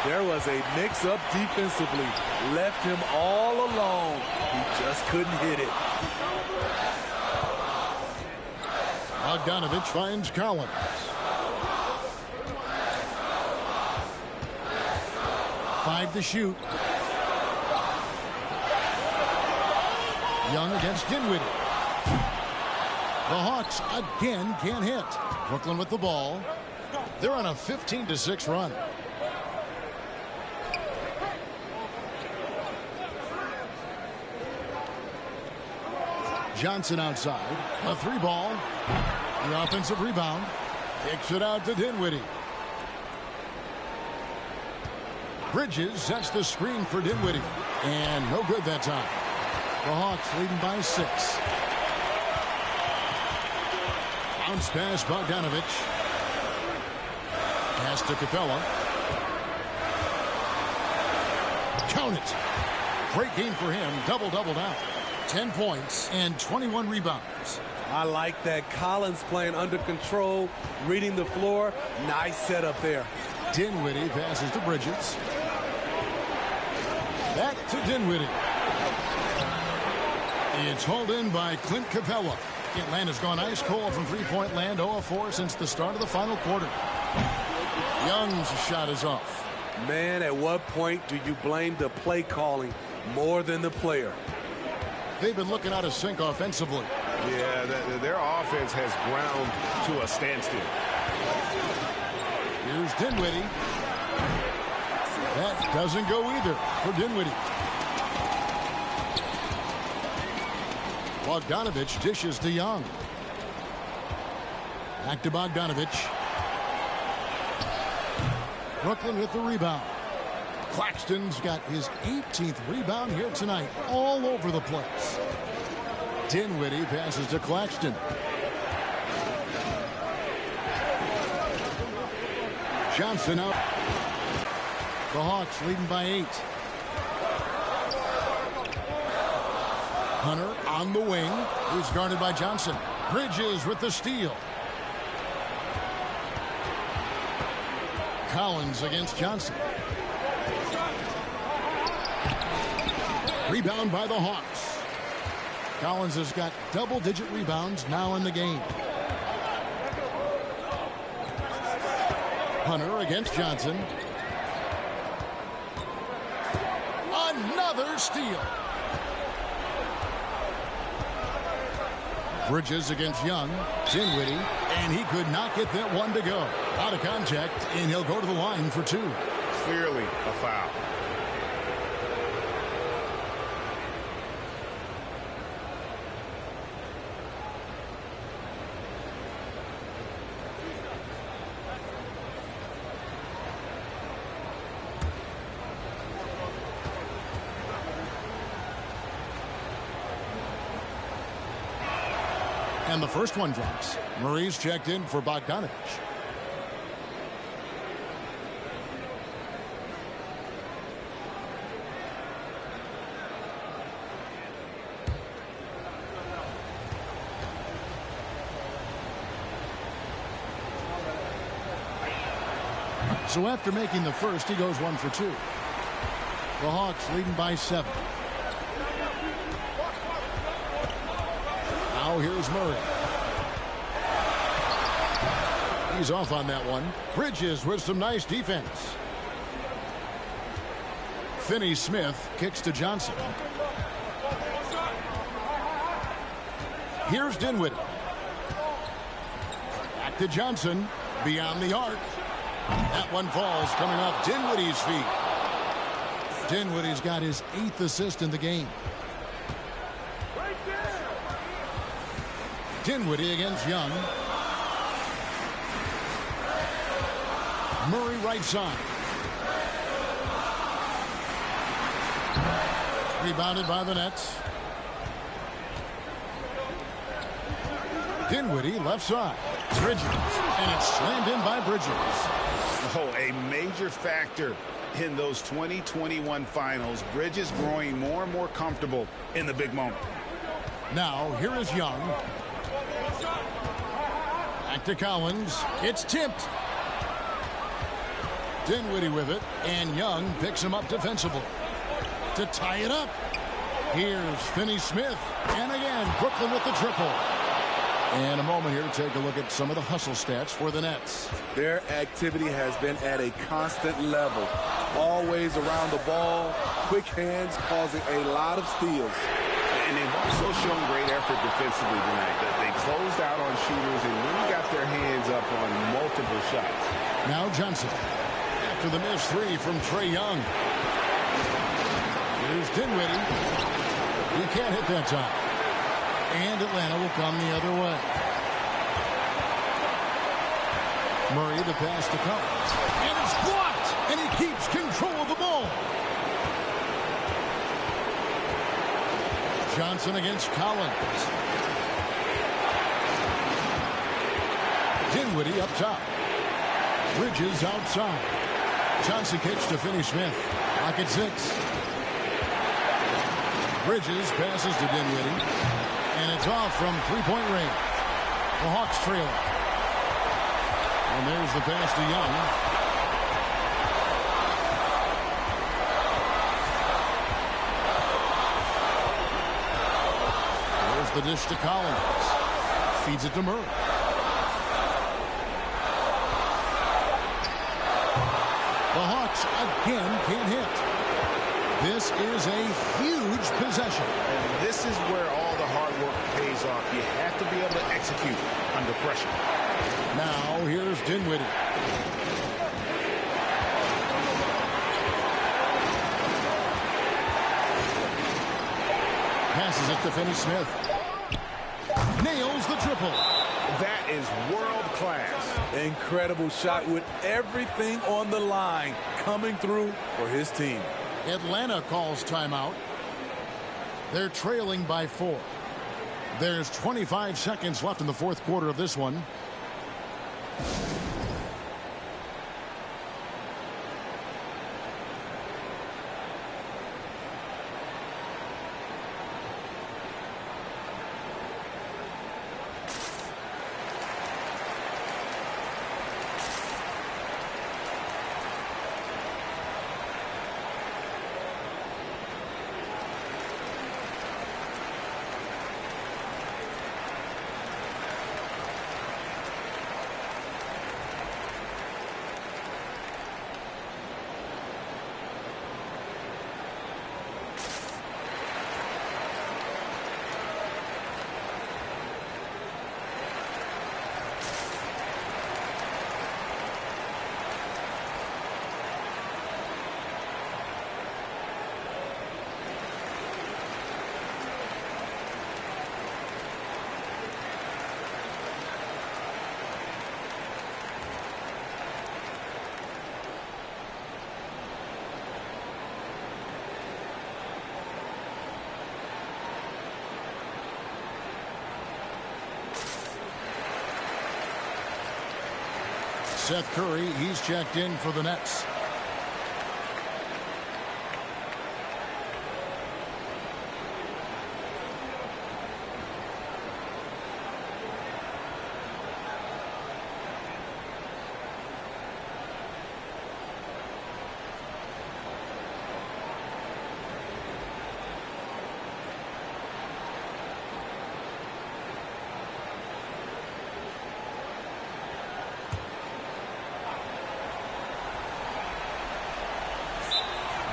There was a mix-up defensively. Left him all alone. He just couldn't hit it. Bogdanovich finds Collins. Five to shoot. Young against Dinwiddie. The Hawks again can't hit. Brooklyn with the ball. They're on a 15-6 run. Johnson outside. A 3 ball. The offensive rebound. Kicks it out to Dinwiddie. Bridges sets the screen for Dinwiddie. And no good that time. The Hawks leading by 6. Bounce pass Bogdanovich. Pass to Capella. Count it. Great game for him. Double-double now. 10 points and 21 rebounds. I like that. Collins playing under control, reading the floor. Nice setup there. Dinwiddie passes to Bridges. Back to Dinwiddie. It's hauled in by Clint Capella. Atlanta's gone ice cold from three-point land, 0-4 since the start of the final quarter. Young's shot is off. Man, at what point do you blame the play calling more than the player? They've been looking out of sync offensively. Yeah, their offense has ground to a standstill. Here's Dinwiddie. That doesn't go either for Dinwiddie. Bogdanovich dishes to Young. Back to Bogdanovich. Brooklyn with the rebound. Claxton's got his 18th rebound here tonight, all over the place. Dinwiddie passes to Claxton. Johnson out. The Hawks leading by 8. Hunter on the wing. He's guarded by Johnson. Bridges with the steal. Collins against Johnson. Rebound by the Hawks. Collins has got double-digit rebounds now in the game. Hunter against Johnson. Another steal. Bridges against Young. Dinwiddie, and he could not get that one to go. Out of contact, and he'll go to the line for 2. Clearly a foul. And the first one drops. Murray's checked in for Bogdanovich. So after making the first, he goes 1 for 2. The Hawks leading by 7. Now here's Murray. He's off on that one. Bridges with some nice defense. Finney-Smith kicks to Johnson. Here's Dinwiddie. Back to Johnson. Beyond the arc. That one falls coming off Dinwiddie's feet. Dinwiddie's got his 8th assist in the game. Dinwiddie against Young. Murray right side. Rebounded by the Nets. Dinwiddie left side. Bridges. And it's slammed in by Bridges. Oh, a major factor in those 2021 finals. Bridges growing more and more comfortable in the big moment. Now, here is Young. Back to Collins. It's tipped. Dinwiddie with it, and Young picks him up defensively. To tie it up. Here's Finney-Smith. And again, Brooklyn with the triple. And a moment here to take a look at some of the hustle stats for the Nets. Their activity has been at a constant level. Always around the ball, quick hands causing a lot of steals. And they've also shown great effort defensively tonight. They closed out on shooters and really got their hands up on multiple shots. Now Johnson. After the missed 3 from Trae Young. Here's Dinwiddie. He can't hit that time. And Atlanta will come the other way. Murray the pass to Collins. And it's blocked. And he keeps control of the ball. Johnson against Collins. Dinwiddie up top. Bridges outside. Johnson kicks to Finney-Smith. Clock at 6. Bridges passes to Dinwiddie. And it's off from three-point range. The Hawks trail. And there's the pass to Young. There's the dish to Collins. Feeds it to Murray. The Hawks again can't hit. This is a huge possession. And this is where all the hard work pays off. You have to be able to execute under pressure. Now here's Dinwiddie. Passes it to Finney-Smith. Nails the triple. That is world class. Incredible shot with everything on the line coming through for his team. Atlanta calls timeout. They're trailing by 4. There's 25 seconds left in the fourth quarter of this one. Seth Curry, he's checked in for the Nets.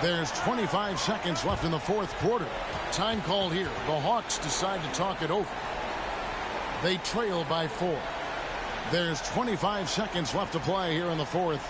There's 25 seconds left in the fourth quarter. Time called here. The Hawks decide to talk it over. They trail by 4. There's 25 seconds left to play here in the fourth.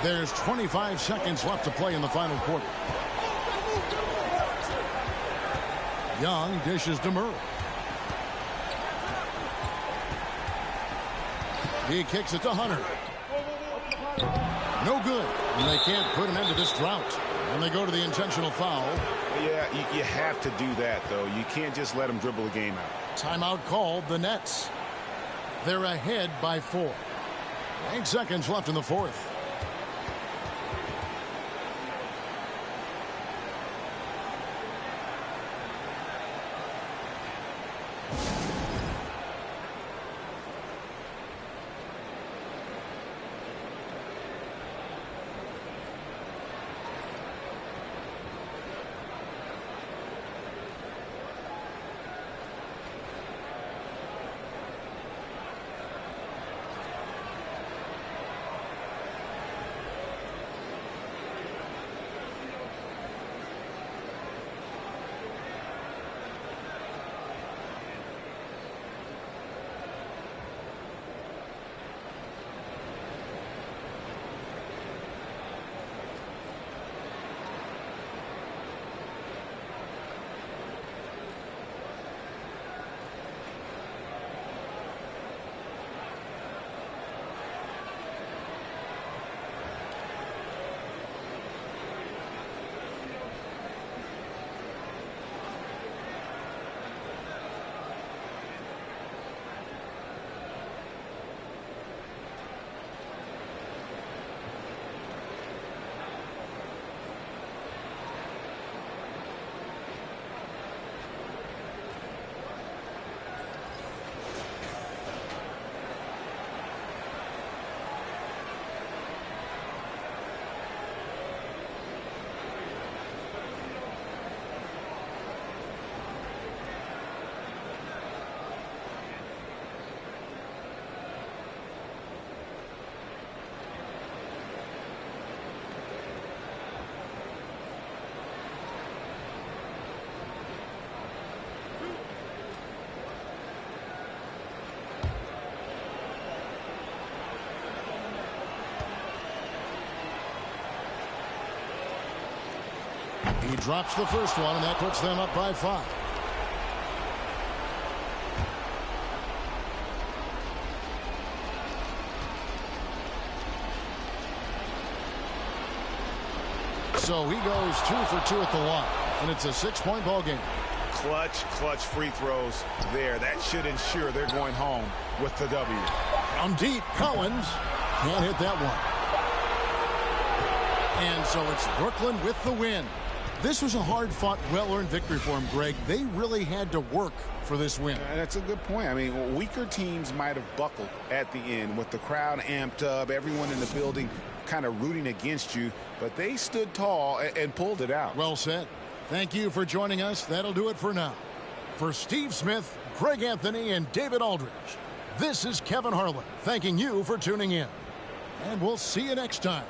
There's 25 seconds left to play in the final quarter. Young dishes to Murray. He kicks it to Hunter. No good. And they can't put an end to this drought. And they go to the intentional foul. Yeah, you have to do that, though. You can't just let them dribble the game out. Timeout called, the Nets. They're ahead by 4. 8 seconds left in the fourth. He drops the first one, and that puts them up by 5. So he goes 2 for 2 at the line, and it's a 6-point ball game. Clutch free throws there. That should ensure they're going home with the W. From deep, Collins can't hit that one. And so it's Brooklyn with the win. This was a hard-fought, well-earned victory for him, Greg. They really had to work for this win. That's a good point. I mean, weaker teams might have buckled at the end with the crowd amped up, everyone in the building kind of rooting against you, but they stood tall and pulled it out. Well said. Thank you for joining us. That'll do it for now. For Steve Smith, Greg Anthony, and David Aldridge, this is Kevin Harlan thanking you for tuning in. And we'll see you next time.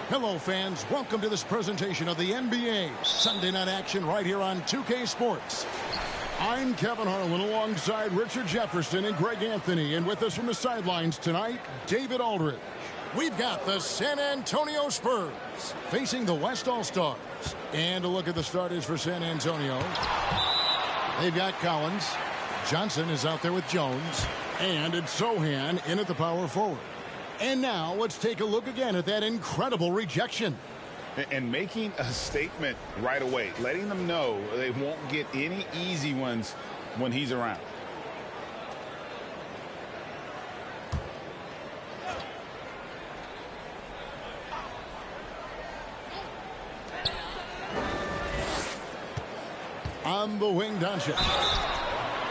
Hello, fans. Welcome to this presentation of the NBA Sunday Night Action right here on 2K Sports. I'm Kevin Harlan alongside Richard Jefferson and Greg Anthony. And with us from the sidelines tonight, David Aldridge. We've got the San Antonio Spurs facing the West All-Stars. And a look at the starters for San Antonio. They've got Collins. Johnson is out there with Jones. And it's Sohan in at the power forward. And now let's take a look again at that incredible rejection. And making a statement right away, letting them know they won't get any easy ones when he's around. On the wing, Doncic.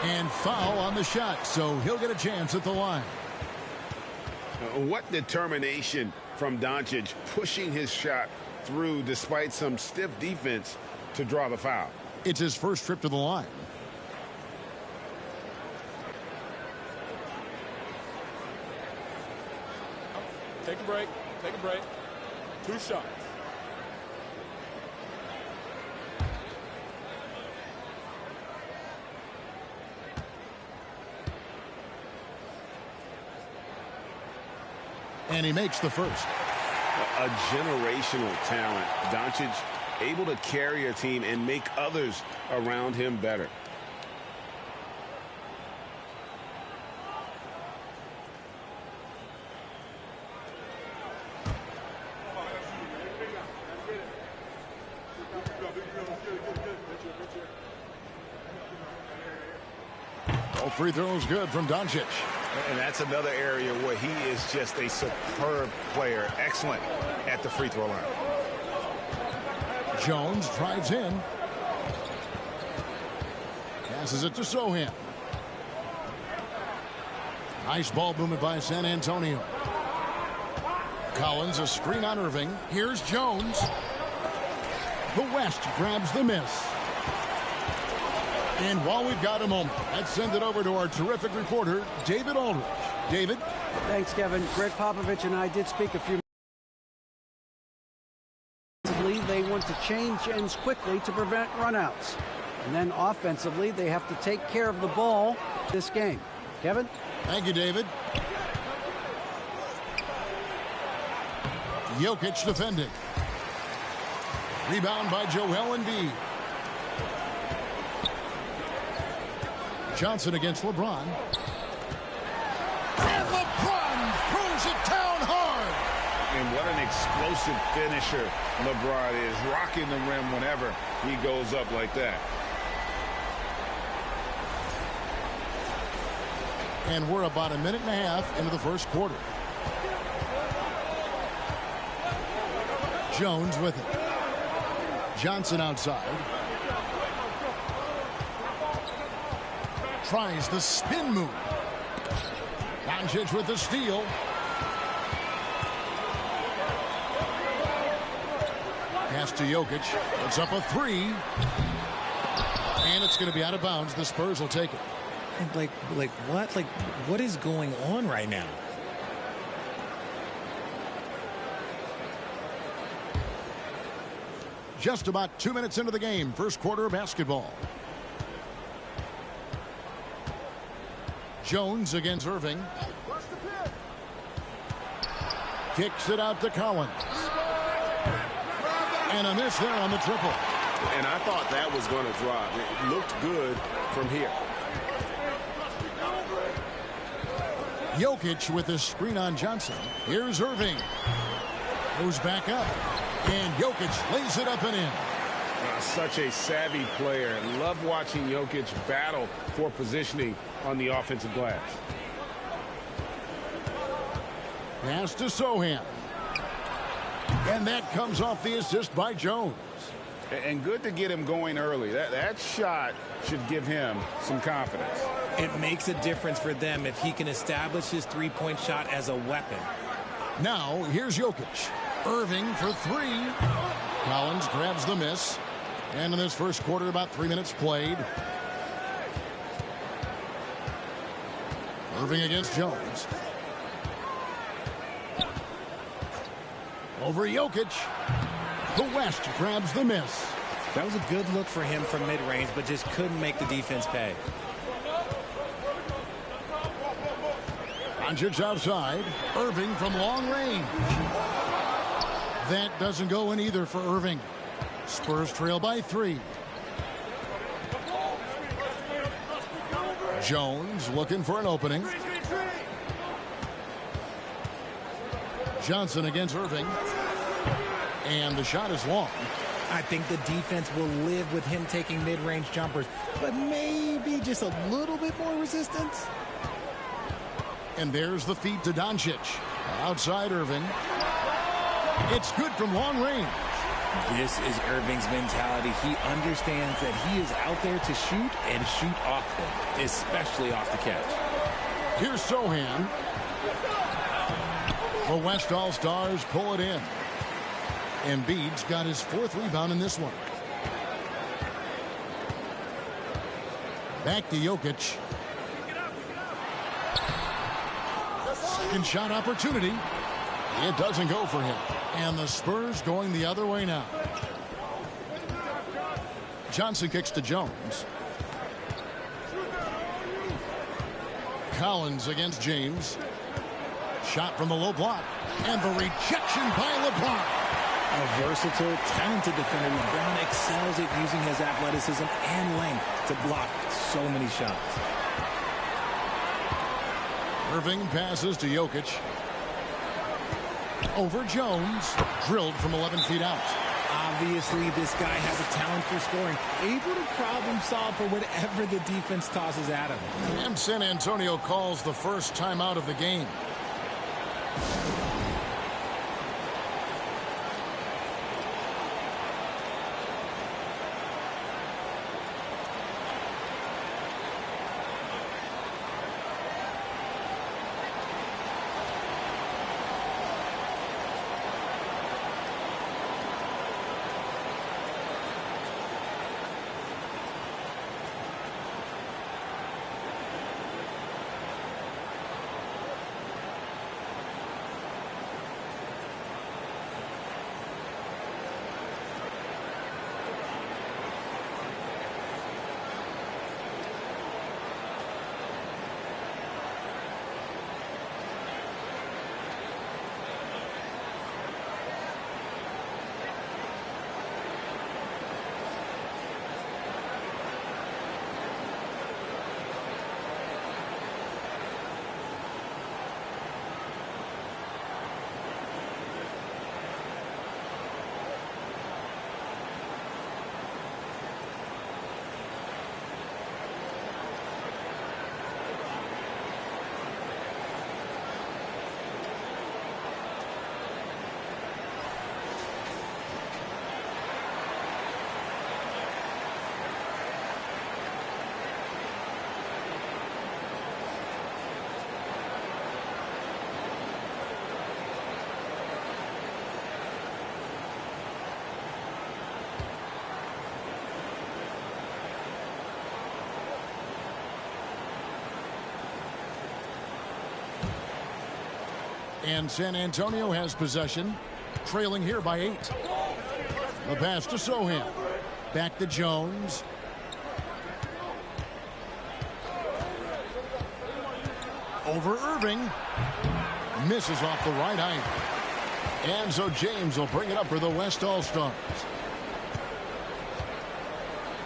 And foul on the shot, so he'll get a chance at the line. What determination from Doncic, pushing his shot through despite some stiff defense to draw the foul. It's his first trip to the line. Take a break. Take a break. 2 shots. And he makes the first. A generational talent. Doncic able to carry a team and make others around him better. All free throws good from Doncic. And that's another area where he is just a superb player. Excellent at the free throw line. Jones drives in. Passes it to Sohan. Nice ball movement by San Antonio. Collins, a screen on Irving. Here's Jones. The West grabs the miss. And while we've got a moment, let's send it over to our terrific reporter, David Aldridge. David? Thanks, Kevin. Greg Popovich and I did speak a few minutes. They want to change ends quickly to prevent runouts. And then offensively, they have to take care of the ball this game. Kevin? Thank you, David. Jokic defending. Rebound by Joel Embiid. Johnson against LeBron. And LeBron throws it down hard. And what an explosive finisher LeBron is. Rocking the rim whenever he goes up like that. And we're about a minute and a half into the first quarter. Jones with it. Johnson outside. Tries the spin move. Doncic with the steal. Pass to Jokic. It's up a 3. And it's going to be out of bounds. The Spurs will take it. Like what? Like, what is going on right now? Just about 2 minutes into the game. First quarter of basketball. Jones against Irving. Kicks it out to Collins. And a miss there on the triple. And I thought that was going to drop. It looked good from here. Jokic with the screen on Johnson. Here's Irving. Goes back up. And Jokic lays it up and in. Such a savvy player. Love watching Jokic battle for positioning on the offensive glass. Pass to Sohan. And that comes off the assist by Jones. And good to get him going early. That shot should give him some confidence. It makes a difference for them if he can establish his three-point shot as a weapon. Now, here's Jokic. Irving for three. Collins grabs the miss. And in this first quarter, about 3 minutes played. Irving against Jones. Over Jokic. The West grabs the miss. That was a good look for him from mid-range, but just couldn't make the defense pay. Doncic outside. Irving from long range. That doesn't go in either for Irving. Spurs trail by 3. Jones looking for an opening. Johnson against Irving. And the shot is long. I think the defense will live with him taking mid-range jumpers, but maybe just a little bit more resistance. And there's the feed to Doncic. Outside Irving. It's good from long range. This is Irving's mentality. He understands that he is out there to shoot and shoot often, especially off the catch. Here's Sohan. The West All-Stars pull it in. Embiid's got his 4th rebound in this one. Back to Jokic. Second shot opportunity. It doesn't go for him. And the Spurs going the other way now. Johnson kicks to Jones. Collins against James. Shot from the low block. And the rejection by LeBron. A versatile, talented defender. Brown excels at using his athleticism and length to block so many shots. Irving passes to Jokic. Over Jones. Drilled from 11 feet out. Obviously, this guy has a talent for scoring. Able to problem solve for whatever the defense tosses at him. And San Antonio calls the first timeout of the game. And San Antonio has possession, trailing here by 8. The pass to Sohan. Back to Jones. Over Irving. Misses off the right eye. And so James will bring it up for the West All-Stars.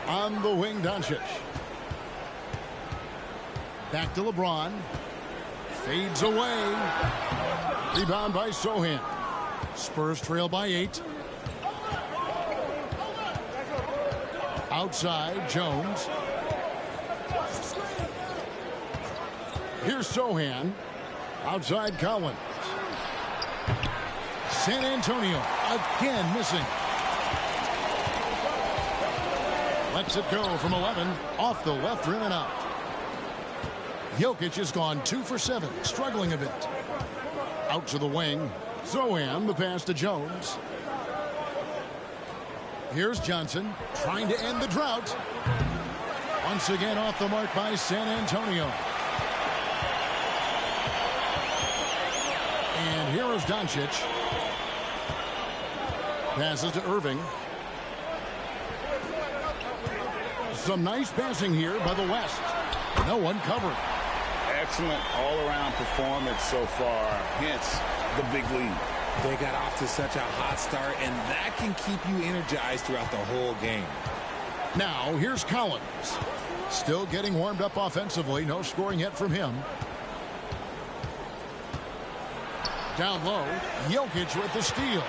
On the wing, Doncic. Back to LeBron. Fades away. Rebound by Sohan. Spurs trail by 8. Outside, Jones. Here's Sohan. Outside, Collins. San Antonio again missing. Lets it go from 11, off the left rim and out. Jokic has gone 2 for 7, struggling a bit. Out to the wing. Zohan, the pass to Jones. Here's Johnson, trying to end the drought. Once again off the mark by San Antonio. And here is Doncic. Passes to Irving. Some nice passing here by the West. No one covering. Excellent all-around performance so far, hence the big lead. They got off to such a hot start, and that can keep you energized throughout the whole game. Now, here's Collins. Still getting warmed up offensively. No scoring yet from him. Down low, Jokic with the steal.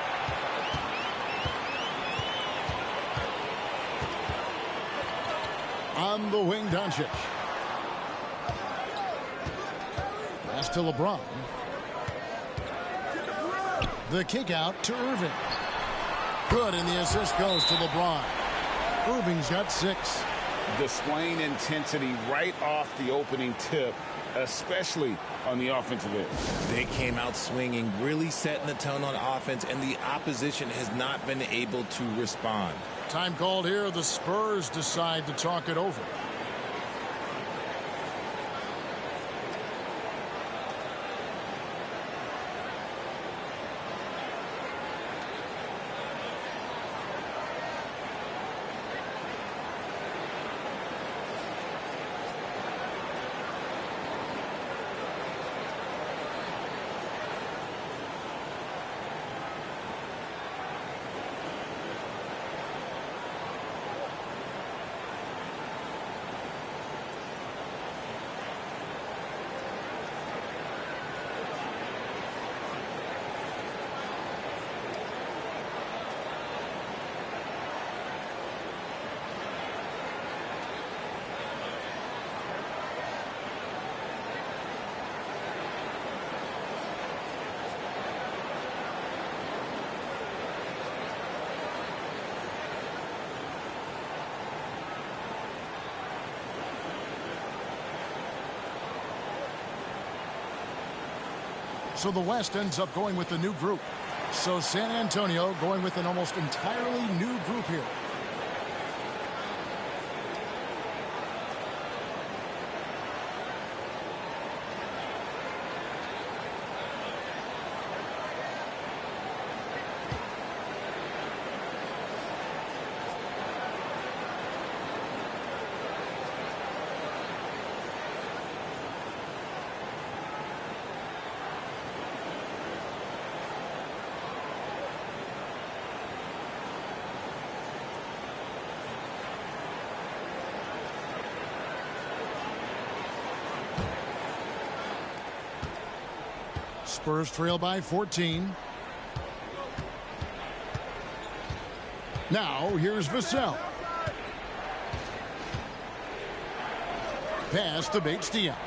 On the wing, Doncic. Pass to LeBron. The kick out to Irving. Good, and the assist goes to LeBron. Irving's got 6. Displaying intensity right off the opening tip, especially on the offensive end. They came out swinging, really setting the tone on offense, and the opposition has not been able to respond. Time called here. The Spurs decide to talk it over. So the West ends up going with the new group. So San Antonio going with an almost entirely new group here. Spurs trail by 14. Now here's Vassell. Pass to Bates-Diop.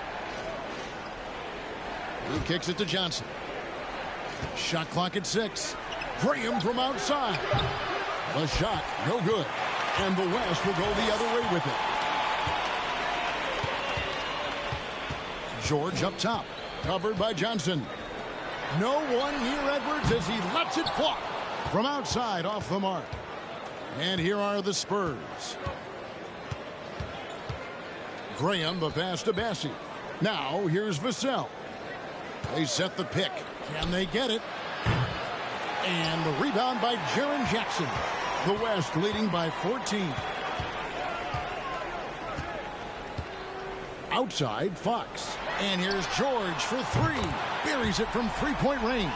He kicks it to Johnson. Shot clock at 6. Graham from outside. The shot no good. And the West will go the other way with it. George up top. Covered by Johnson. No one near Edwards as he lets it fly from outside off the mark. And here are the Spurs. Graham, the pass to Bassi. Now here's Vassell. They set the pick. Can they get it? And the rebound by Jaren Jackson. The West leading by 14. Outside, Fox. And here's George for 3. Buries it from three-point range.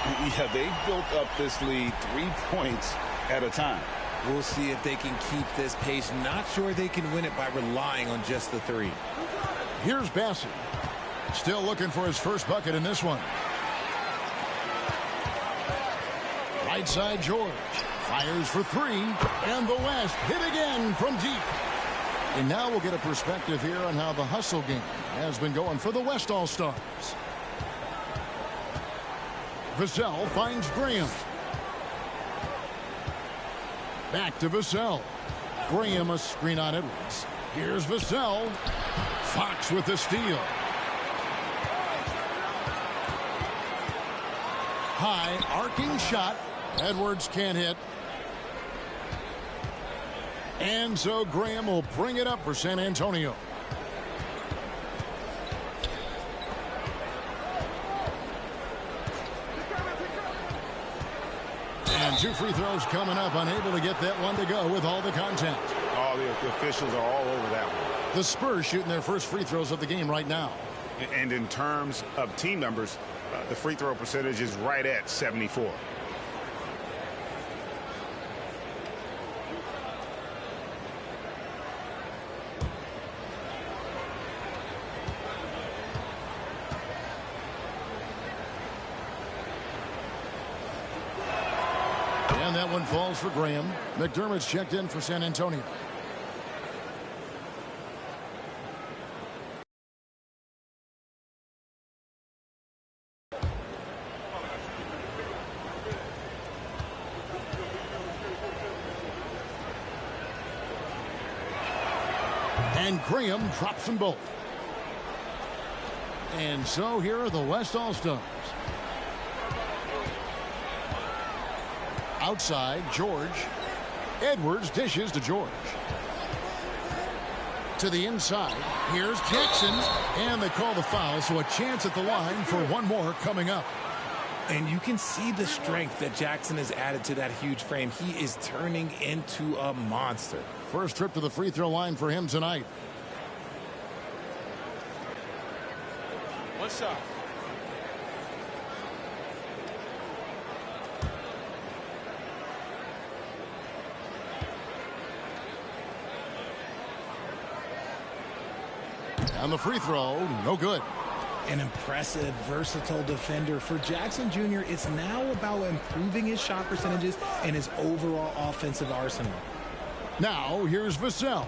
Yeah, they built up this lead 3 points at a time. We'll see if they can keep this pace. Not sure they can win it by relying on just the 3. Here's Bassi. Still looking for his first bucket in this one. Right side, George. Fires for 3. And the West hit again from deep. And now we'll get a perspective here on how the hustle game has been going for the West All-Stars. Vassell finds Graham. Back to Vassell. Graham a screen on Edwards. Here's Vassell. Fox with the steal. High arcing shot. Edwards can't hit. And so Graham will bring it up for San Antonio. And 2 free throws coming up, unable to get that one to go with all the contact. All the officials are all over that one. The Spurs shooting their first free throws of the game right now. And in terms of team numbers, the free throw percentage is right at 74. And that one falls for Graham. McDermott's checked in for San Antonio. And Graham drops them both. And so here are the West All-Stars. Outside, George. Edwards dishes to George. To the inside. Here's Jackson. And they call the foul, so a chance at the line for one more coming up. And you can see the strength that Jackson has added to that huge frame. He is turning into a monster. First trip to the free throw line for him tonight. One shot. On the free throw, no good. An impressive, versatile defender. For Jackson Jr., it's now about improving his shot percentages and his overall offensive arsenal. Now, here's Vassell.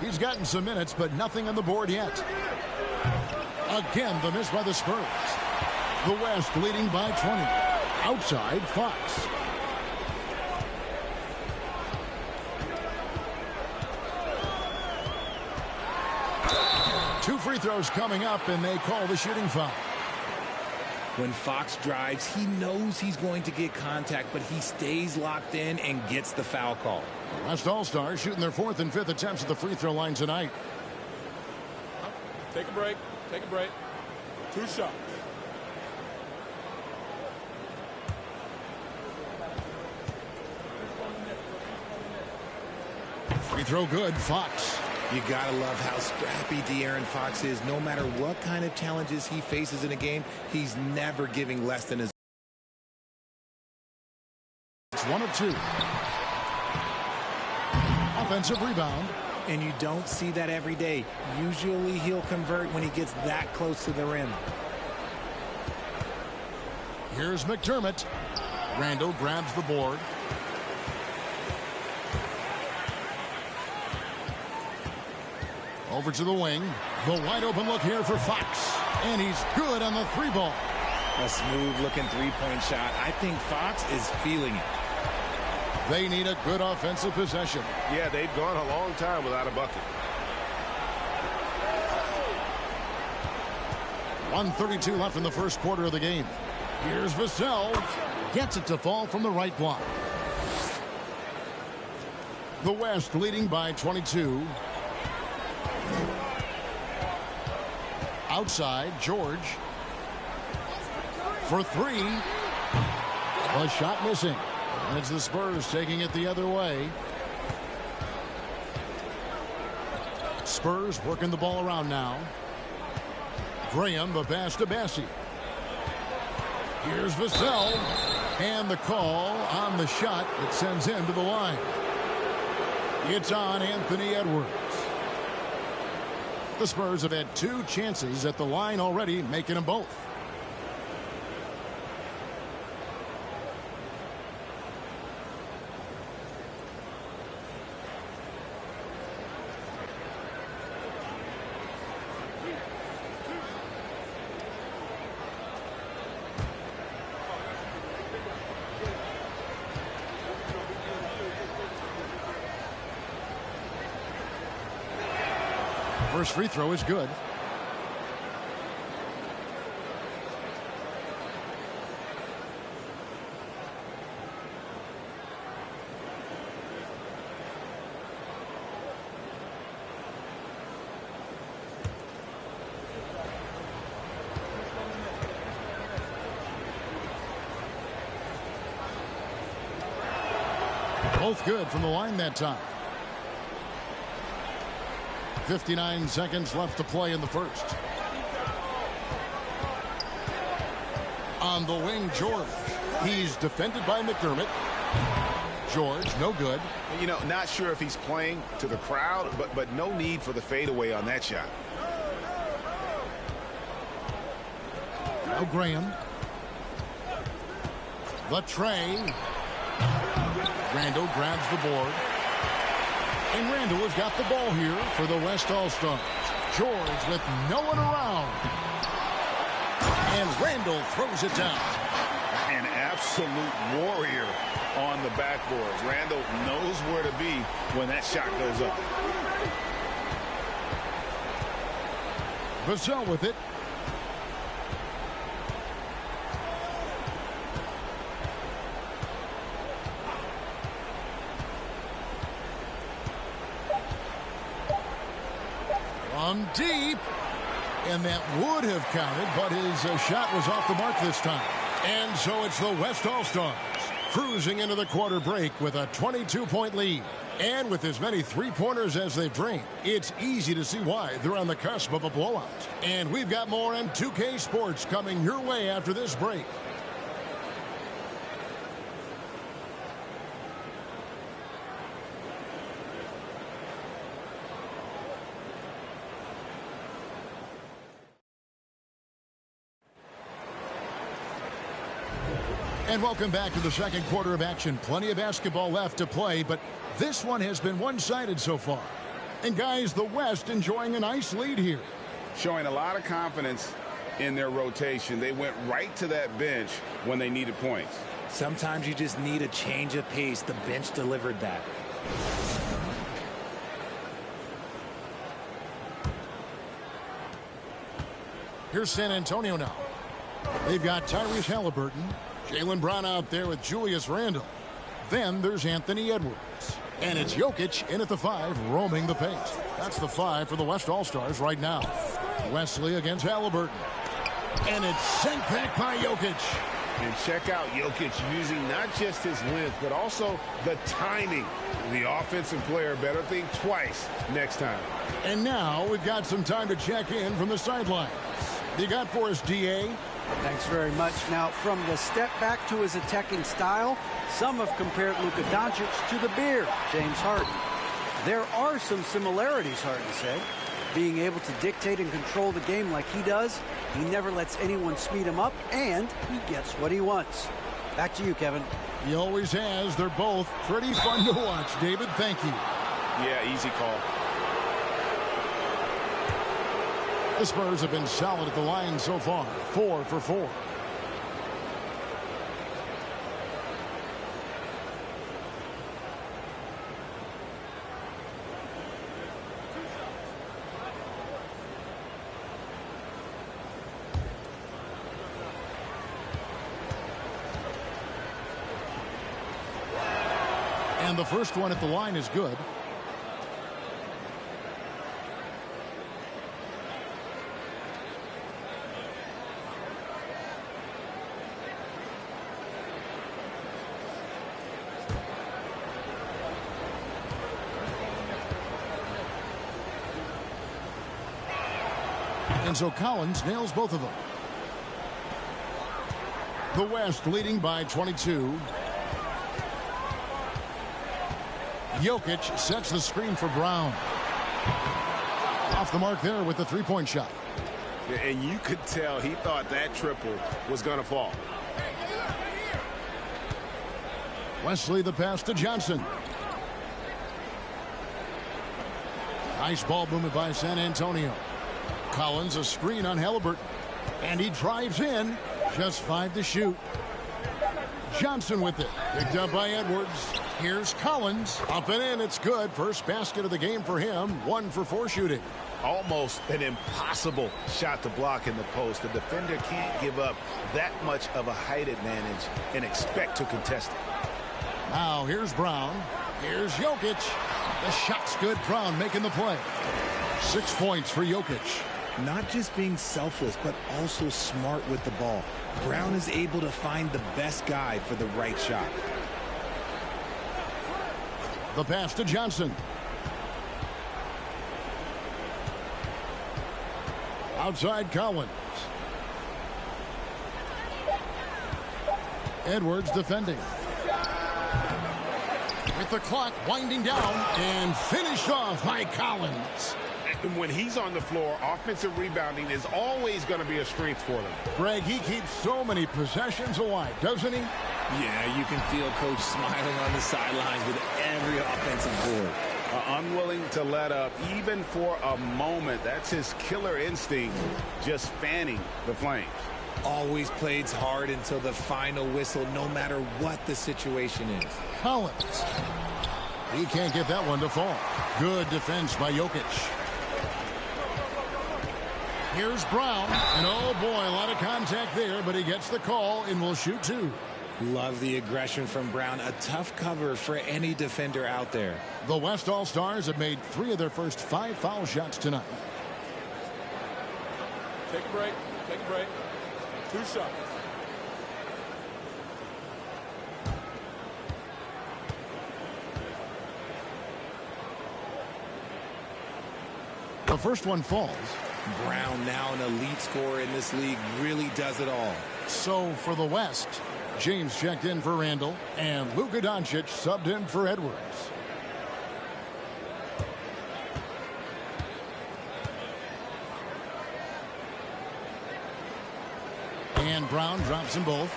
He's gotten some minutes, but nothing on the board yet. Again, the miss by the Spurs. The West leading by 20. Outside, Fox. Two free throws coming up, and they call the shooting foul. When Fox drives, he knows he's going to get contact, but he stays locked in and gets the foul call. The West All-Stars shooting their 4th and 5th attempts at the free throw line tonight. Take a break. Take a break. 2 shots. Free throw good, Fox. You gotta love how scrappy De'Aaron Fox is. No matter what kind of challenges he faces in a game, he's never giving less than his. It's 1 of 2. Offensive rebound. And you don't see that every day. Usually he'll convert when he gets that close to the rim. Here's McDermott. Randall grabs the board. Over to the wing. The wide open look here for Fox. And he's good on the 3-ball. A smooth looking 3-point shot. I think Fox is feeling it. They need a good offensive possession. Yeah, they've gone a long time without a bucket. 1:32 left in the first quarter of the game. Here's Vassell. Gets it to fall from the right block. The West leading by 22. Outside, George. For 3. A shot missing. And it's the Spurs taking it the other way. Spurs working the ball around now. Graham, the pass to Bessie. Here's Vassell. And the call on the shot that sends him to the line. It's on Anthony Edwards. The Spurs have had 2 chances at the line already, making them both. First free throw is good. Both good from the line that time. 59 seconds left to play in the first. On the wing, George. He's defended by McDermott. George, no good. You know, not sure if he's playing to the crowd, but no need for the fadeaway on that shot. Now Graham. The tray. Randall grabs the board. And Randall has got the ball here for the West All-Stars. George with no one around. And Randall throws it down. An absolute warrior on the backboards. Randall knows where to be when that shot goes up. Vassell with it. From deep. And that would have counted, but his shot was off the mark this time. And so it's the West All-Stars cruising into the quarter break with a 22-point lead. And with as many three-pointers as they've drained, it's easy to see why they're on the cusp of a blowout. And we've got more M2K Sports coming your way after this break. And welcome back to the second quarter of action. Plenty of basketball left to play, but this one has been one-sided so far. And guys, the West enjoying a nice lead here. Showing a lot of confidence in their rotation. They went right to that bench when they needed points. Sometimes you just need a change of pace. The bench delivered that. Here's San Antonio now. They've got Tyrese Halliburton. Jaylen Brown out there with Julius Randle. Then there's Anthony Edwards. And it's Jokic in at the 5, roaming the paint. That's the 5 for the West All-Stars right now. Wesley against Halliburton. And it's sent back by Jokic. And check out Jokic using not just his length, but also the timing. The offensive player better think twice next time. And now we've got some time to check in from the sidelines. You got for us, DA? Thanks very much. Now, from the step back to his attacking style, some have compared Luka Doncic to the Bear, James Harden. There are some similarities, Harden said. Being able to dictate and control the game like he does, he never lets anyone speed him up, and he gets what he wants. Back to you, Kevin. He always has. They're both pretty fun to watch, David. Thank you. Yeah, easy call. The Spurs have been solid at the line so far, 4 for 4. And the first one at the line is good. And so Collins nails both of them. The West leading by 22. Jokic sets the screen for Brown. Off the mark there with the three-point shot. And you could tell he thought that triple was going to fall. Wesley the pass to Johnson. Nice ball movement by San Antonio. Collins a screen on Halliburton. And he drives in. Just 5 to shoot. Johnson with it. Picked up by Edwards. Here's Collins. Up and in. It's good. First basket of the game for him. 1 for 4 shooting. Almost an impossible shot to block in the post. The defender can't give up that much of a height advantage and expect to contest it. Now here's Brown. Here's Jokic. The shot's good. Brown making the play. 6 points for Jokic. Not just being selfless, but also smart with the ball. Brown is able to find the best guy for the right shot. The pass to Johnson. Outside Collins. Edwards defending. With the clock winding down and finished off by Collins. And when he's on the floor, offensive rebounding is always going to be a strength for them. Greg, he keeps so many possessions alive, doesn't he? Yeah, you can feel Coach smiling on the sidelines with every offensive board. Unwilling to let up even for a moment. That's his killer instinct, just fanning the flames. Always plays hard until the final whistle, no matter what the situation is. Collins. He can't get that one to fall. Good defense by Jokic. Here's Brown. And oh boy, a lot of contact there, but he gets the call and will shoot 2. Love the aggression from Brown. A tough cover for any defender out there. The West All-Stars have made 3 of their first 5 foul shots tonight. Take a break. Take a break. 2 shots. The first one falls. Brown, now an elite scorer in this league, really does it all. So for the West, James checked in for Randall, and Luka Doncic subbed in for Edwards. And Brown drops them both.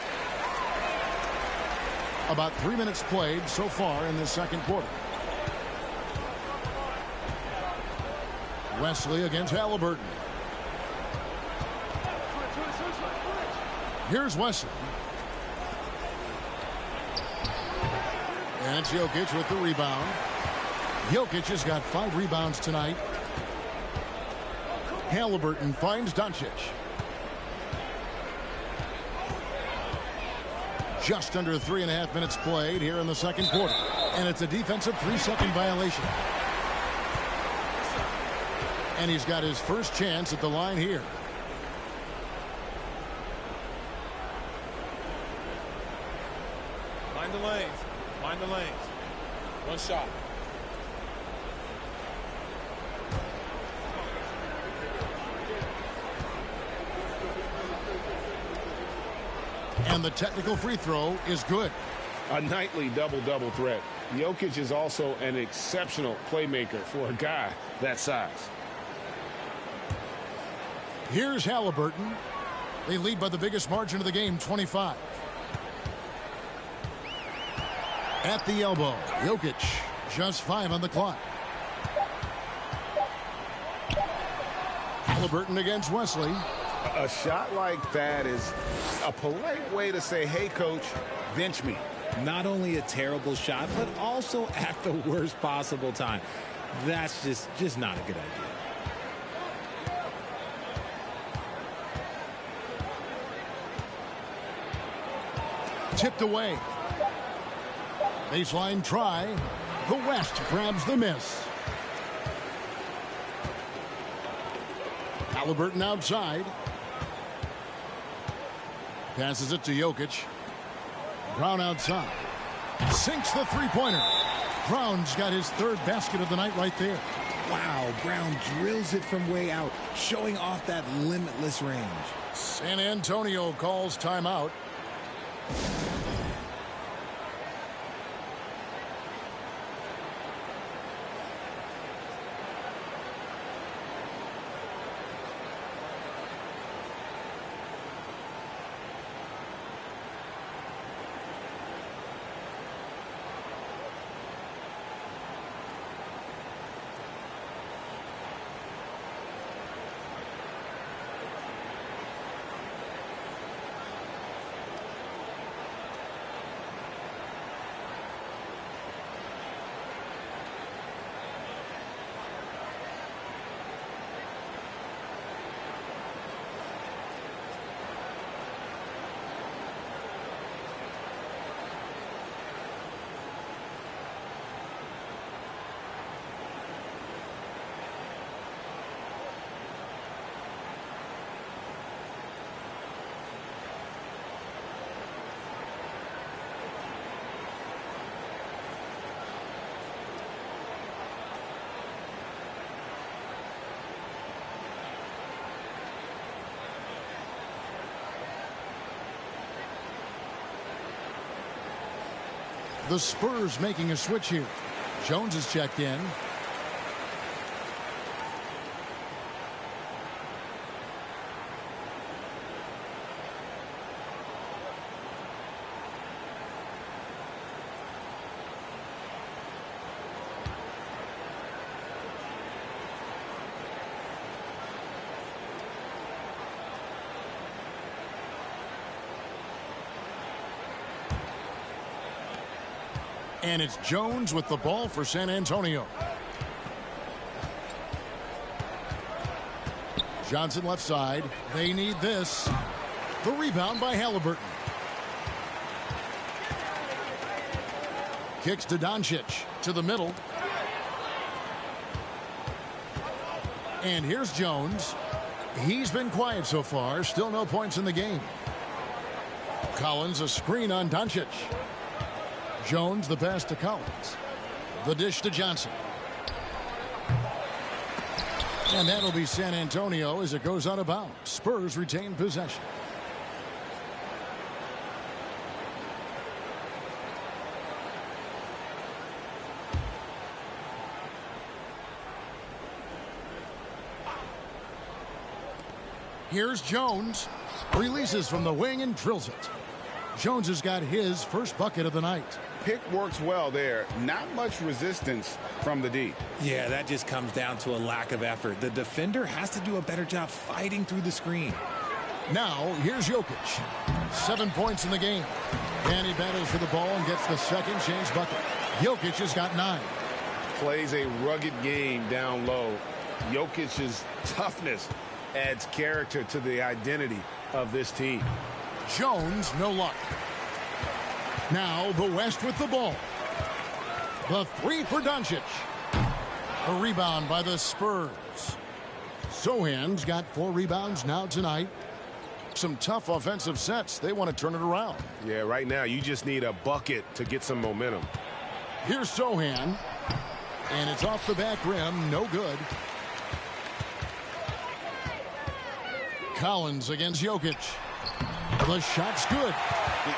About 3 minutes played so far in the second quarter. Wesley against Halliburton. Here's Wesley. And it's Jokic with the rebound. Jokic has got 5 rebounds tonight. Halliburton finds Doncic. Just under 3.5 minutes played here in the second quarter. And it's a defensive 3-second violation. And he's got his first chance at the line here. Mind the lanes. Mind the lanes. 1 shot. And the technical free throw is good. A nightly double-double threat. Jokic is also an exceptional playmaker for a guy that size. Here's Halliburton. They lead by the biggest margin of the game, 25. At the elbow, Jokic, just 5 on the clock. Halliburton against Wesley. A shot like that is a polite way to say, hey, coach, bench me. Not only a terrible shot, but also at the worst possible time. That's just not a good idea. Tipped away. Baseline try. The West grabs the miss. Halliburton outside. Passes it to Jokic. Brown outside. Sinks the three-pointer. Brown's got his 3rd basket of the night right there. Wow, Brown drills it from way out, showing off that limitless range. San Antonio calls timeout. The Spurs making a switch here. Jones is checked in. And it's Jones with the ball for San Antonio. Johnson left side. They need this. The rebound by Halliburton. Kicks to Doncic to the middle. And here's Jones. He's been quiet so far. Still no points in the game. Collins a screen on Doncic. Jones the pass to Collins. The dish to Johnson. And that'll be San Antonio as it goes out of bounds. Spurs retain possession. Here's Jones. Releases from the wing and drills it. Jones has got his first bucket of the night. Pick works well there. Not much resistance from the D. Yeah, that just comes down to a lack of effort. The defender has to do a better job fighting through the screen. Now, here's Jokic. 7 points in the game. And he battles for the ball and gets the second change bucket. Jokic has got 9. Plays a rugged game down low. Jokic's toughness adds character to the identity of this team. Jones, no luck. Now the West with the ball. The three for Doncic. A rebound by the Spurs. Sohan's got 4 rebounds now tonight. Some tough offensive sets. They want to turn it around. Yeah, right now you just need a bucket to get some momentum. Here's Sohan. And it's off the back rim. No good. Collins against Jokic. The shot's good.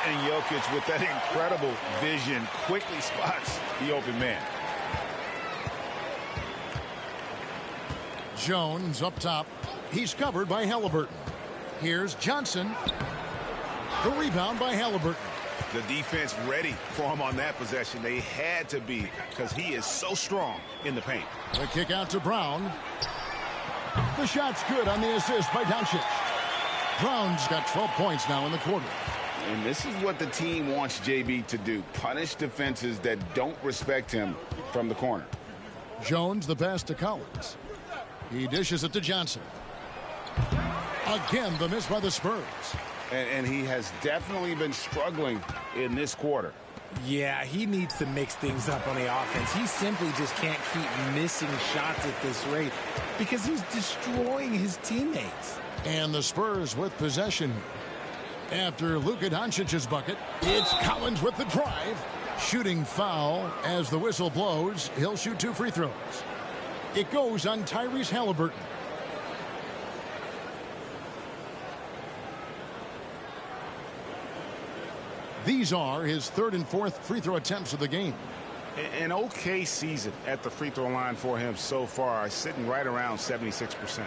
And Jokic, with that incredible vision, quickly spots the open man. Jones up top. He's covered by Halliburton. Here's Johnson. The rebound by Halliburton. The defense ready for him on that possession. They had to be, because he is so strong in the paint. The kick out to Brown. The shot's good on the assist by Doncic. Brown's got 12 points now in the quarter. And this is what the team wants JB to do. Punish defenses that don't respect him from the corner. Jones the pass to Collins. He dishes it to Johnson. Again, the miss by the Spurs. And he has definitely been struggling in this quarter. Yeah, he needs to mix things up on the offense. He simply just can't keep missing shots at this rate because he's destroying his teammates. And the Spurs with possession. After Luka Doncic's bucket, it's Collins with the drive. Shooting foul as the whistle blows. He'll shoot 2 free throws. It goes on Tyrese Halliburton. These are his 3rd and 4th free throw attempts of the game. An okay season at the free throw line for him so far, sitting right around 76%.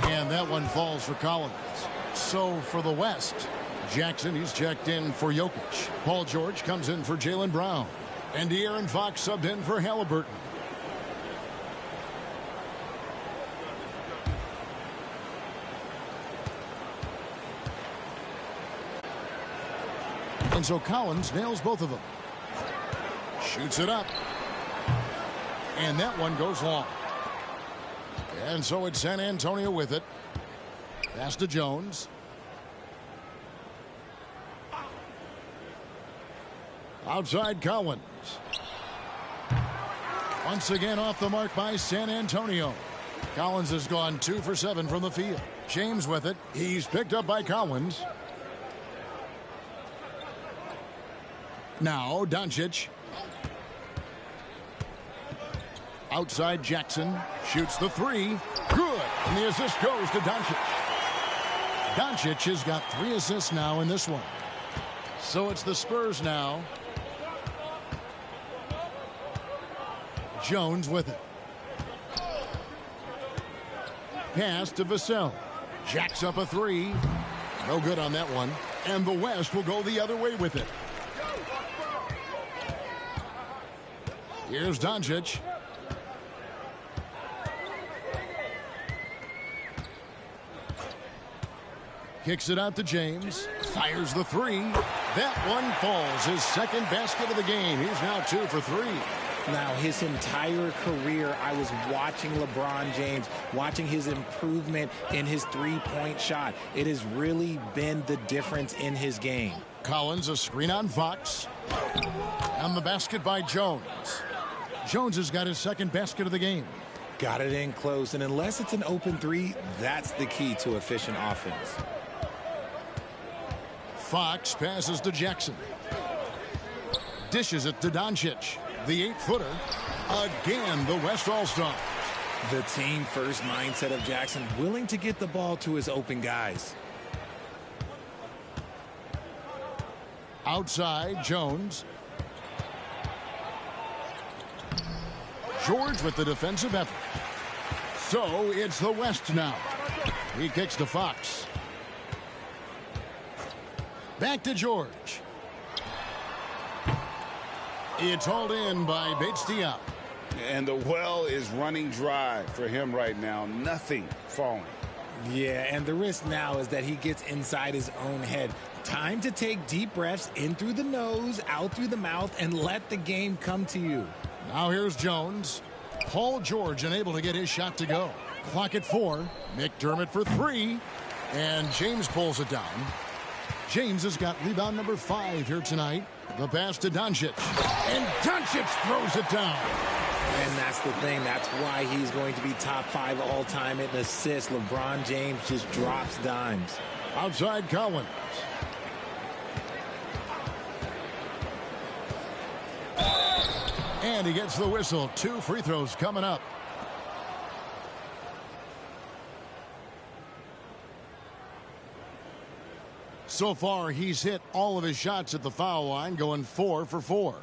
And that one falls for Collins. So for the West, Jackson, he's checked in for Jokic. Paul George comes in for Jaylen Brown. And De'Aaron Fox subbed in for Halliburton. And so Collins nails both of them. Shoots it up. And that one goes long. And so it's San Antonio with it. Pass to Jones. Outside Collins. Once again off the mark by San Antonio. Collins has gone 2 for 7 from the field. James with it. He's picked up by Collins. Now Doncic. Outside Jackson. Shoots the three. Good. And the assist goes to Doncic. Doncic has got 3 assists now in this one. So it's the Spurs now. Jones with it. Pass to Vassell. Jacks up a 3. No good on that one. And the West will go the other way with it. Here's Doncic. Kicks it out to James. Fires the 3. That one falls. His second basket of the game. He's now 2 for 3. Now, his entire career, I was watching LeBron James, watching his improvement in his three-point shot. It has really been the difference in his game. Collins, a screen on Fox. And the basket by Jones. Jones has got his second basket of the game. Got it in close, and unless it's an open 3, that's the key to efficient offense. Fox passes to Jackson. Dishes it to Doncic. The 8-footer. Again, the West All-Star. The team-first mindset of Jackson, willing to get the ball to his open guys. Outside, Jones. George with the defensive effort. So it's the West now. He kicks to Fox. Back to George. It's hauled in by Bates-Diop. And the well is running dry for him right now. Nothing falling. Yeah, and the risk now is that he gets inside his own head. Time to take deep breaths in through the nose, out through the mouth, and let the game come to you. Now here's Jones. Paul George unable to get his shot to go. Clock at 4. McDermott for 3. And James pulls it down. James has got rebound number 5 here tonight. The pass to Doncic. And Doncic throws it down. And that's the thing. That's why he's going to be top 5 all-time in assists. LeBron James just drops dimes. Outside Collins. And he gets the whistle. 2 free throws coming up. So far, he's hit all of his shots at the foul line, going 4 for 4.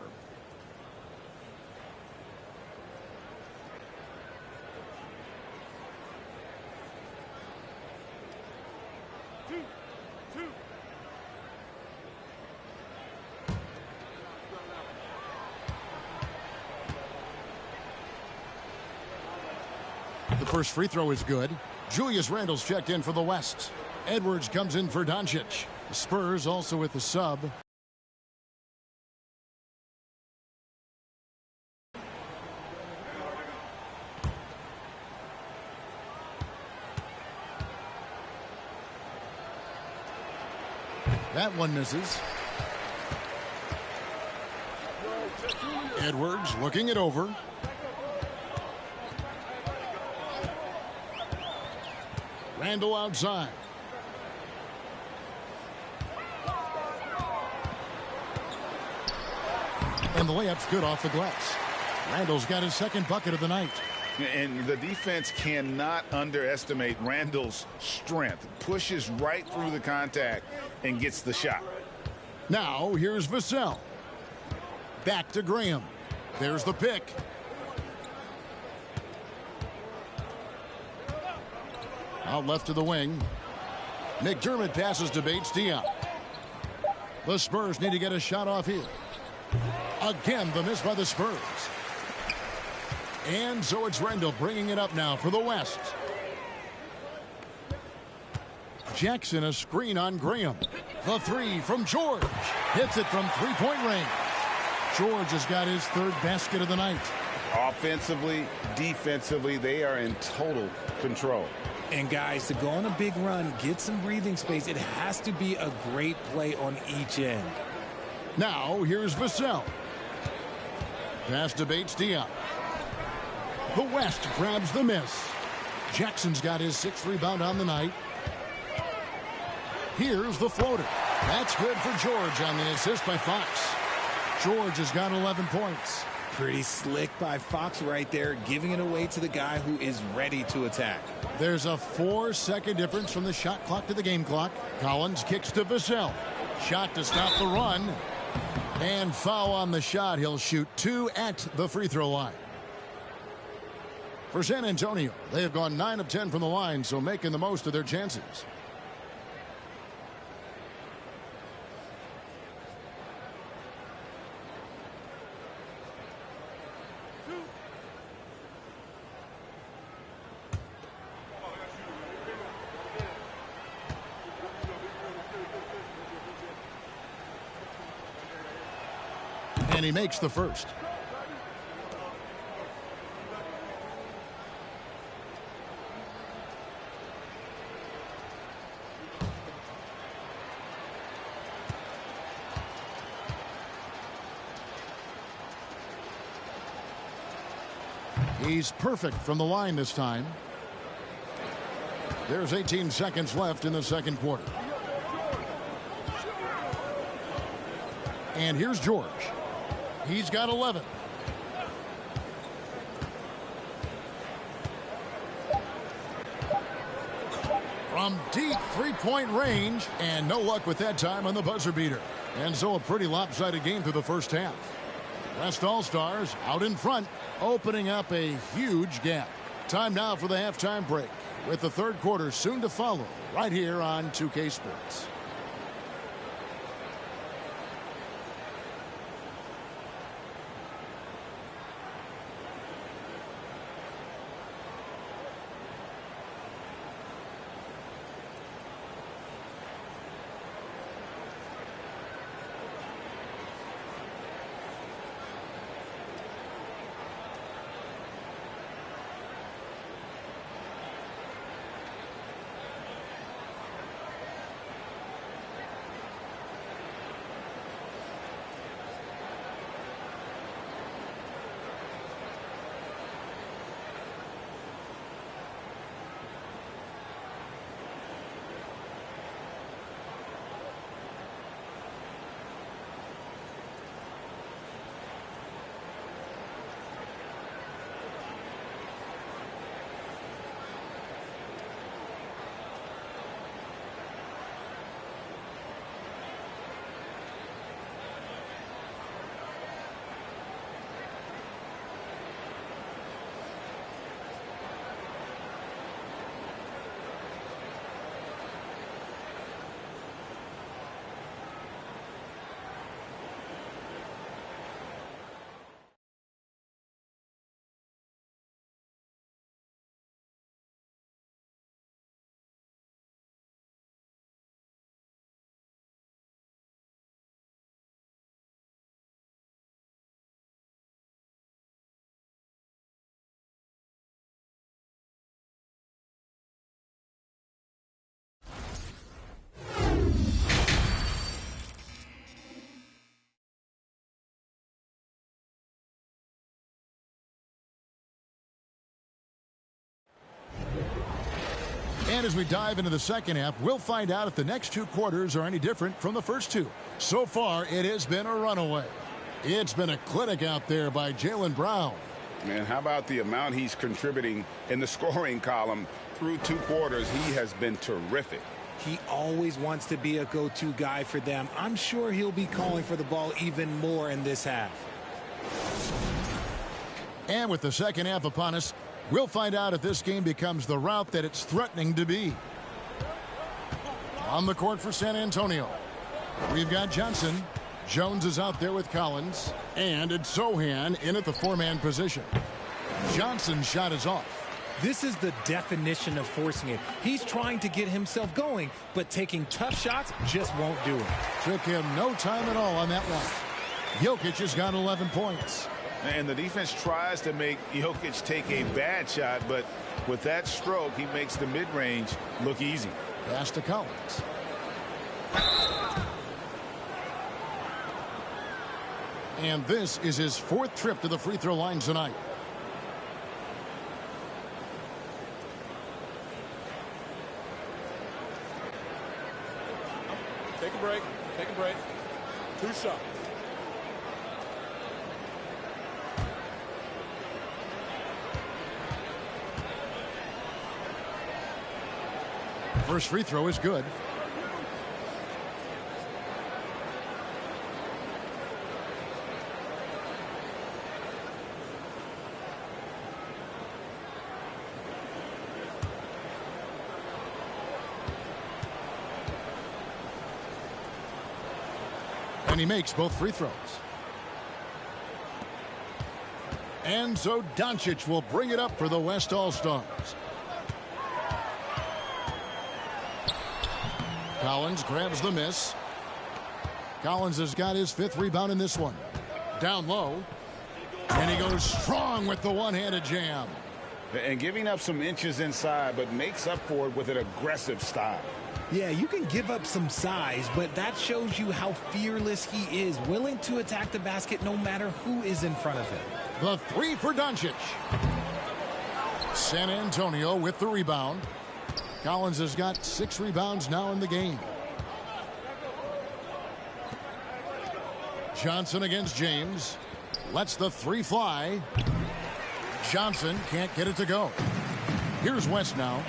The first free throw is good. Julius Randle's checked in for the West. Edwards comes in for Doncic. The Spurs also with the sub. That one misses. Edwards looking it over. Randle outside. And the layup's good off the glass. Randle's got his second bucket of the night. And the defense cannot underestimate Randle's strength. Pushes right through the contact and gets the shot. Now here's Vassell. Back to Graham. There's the pick. Out left to the wing. McDermott passes to Bates-Diop. The Spurs need to get a shot off here. Again, the miss by the Spurs. And so it's Randle bringing it up now for the West. Jackson, a screen on Graham. The 3 from George. Hits it from three-point range. George has got his third basket of the night. Offensively, defensively, they are in total control. And guys, to go on a big run, get some breathing space, it has to be a great play on each end. Now here's Vassell. Pass to Bates-Diop. The West grabs the miss. Jackson's got his 6th rebound on the night. Here's the floater. That's good for George on the assist by Fox. George has got 11 points. Pretty slick by Fox right there, giving it away to the guy who is ready to attack. There's a 4-second difference from the shot clock to the game clock. Collins kicks to Vassell. Shot to stop the run. And foul on the shot. He'll shoot 2 at the free throw line. For San Antonio, they have gone 9 of 10 from the line, so making the most of their chances. And he makes the first. He's perfect from the line this time. There's 18 seconds left in the second quarter. And here's George. He's got 11. From deep three-point range, and no luck with that time on the buzzer beater. And so a pretty lopsided game through the first half. West All-Stars out in front, opening up a huge gap. Time now for the halftime break, with the third quarter soon to follow right here on 2K Sports. And as we dive into the second half, we'll find out if the next two quarters are any different from the first two. So far, it has been a runaway. It's been a clinic out there by Jaylen Brown. Man, how about the amount he's contributing in the scoring column through two quarters? He has been terrific. He always wants to be a go-to guy for them. I'm sure he'll be calling for the ball even more in this half. And with the second half upon us, we'll find out if this game becomes the route that it's threatening to be. On the court for San Antonio, we've got Johnson. Jones is out there with Collins. And it's Sohan in at the four-man position. Johnson's shot is off. This is the definition of forcing it. He's trying to get himself going, but taking tough shots just won't do it. Took him no time at all on that one. Jokic has got 11 points. And the defense tries to make Jokic take a bad shot, but with that stroke, he makes the mid-range look easy. Pass to Collins. And this is his fourth trip to the free throw line tonight. Take a break. Take a break. Two shots. First free throw is good. And he makes both free throws. And so Doncic will bring it up for the West All-Stars. Collins grabs the miss. Collins has got his 5th rebound in this one. Down low. And he goes strong with the one-handed jam. And giving up some inches inside, but makes up for it with an aggressive style. Yeah, you can give up some size, but that shows you how fearless he is, willing to attack the basket no matter who is in front of him. The 3 for Doncic. San Antonio with the rebound. Collins has got 6 rebounds now in the game. Johnson against James. Lets the 3 fly. Johnson can't get it to go. Here's West now.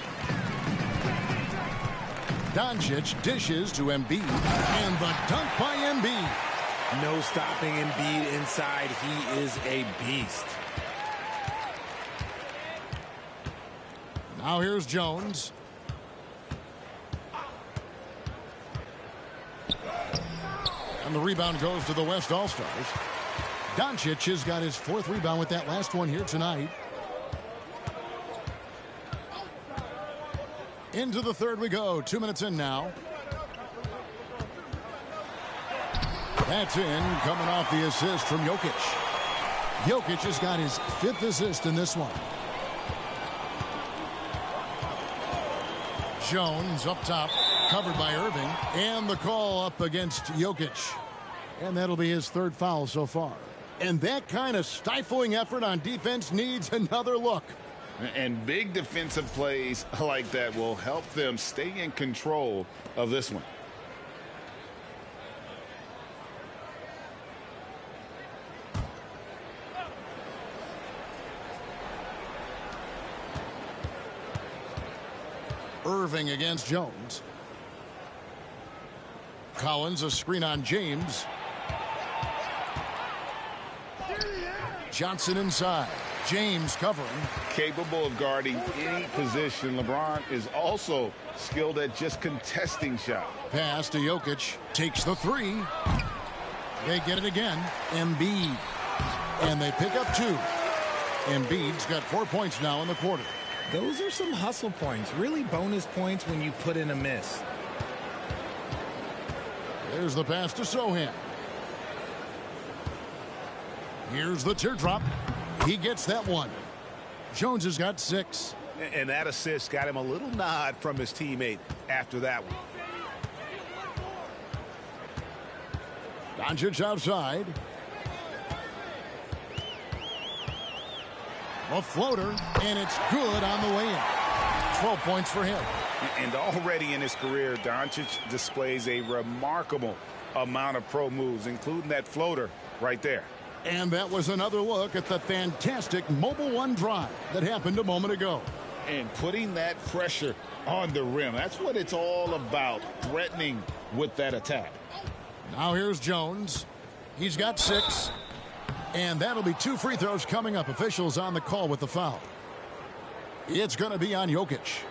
Doncic dishes to Embiid. And the dunk by Embiid. No stopping Embiid inside. He is a beast. Now here's Jones. And the rebound goes to the West All-Stars. Doncic has got his 4th rebound with that last one here tonight. Into the 3rd we go. 2 minutes in now. That's in, coming off the assist from Jokic. Jokic has got his 5th assist in this one. Jones up top, covered by Irving, and the call up against Jokic. And that'll be his 3rd foul so far. And that kind of stifling effort on defense needs another look. And big defensive plays like that will help them stay in control of this one. Irving against Jones. Collins, a screen on James. Johnson inside. James covering. Capable of guarding any position. LeBron is also skilled at just contesting shots. Pass to Jokic. Takes the 3. They get it again. Embiid. And they pick up 2. Embiid's got 4 points now in the quarter. Those are some hustle points. Really bonus points when you put in a miss. There's the pass to Sohan. Here's the teardrop. He gets that one. Jones has got 6. And that assist got him a little nod from his teammate after that one. Doncic outside. A floater, and it's good on the way in. 12 points for him. And already in his career, Doncic displays a remarkable amount of pro moves, including that floater right there. And that was another look at the fantastic Mobile One drive that happened a moment ago. And putting that pressure on the rim. That's what it's all about, threatening with that attack. Now here's Jones. He's got 6. And that'll be 2 free throws coming up. Officials on the call with the foul. It's going to be on Jokic.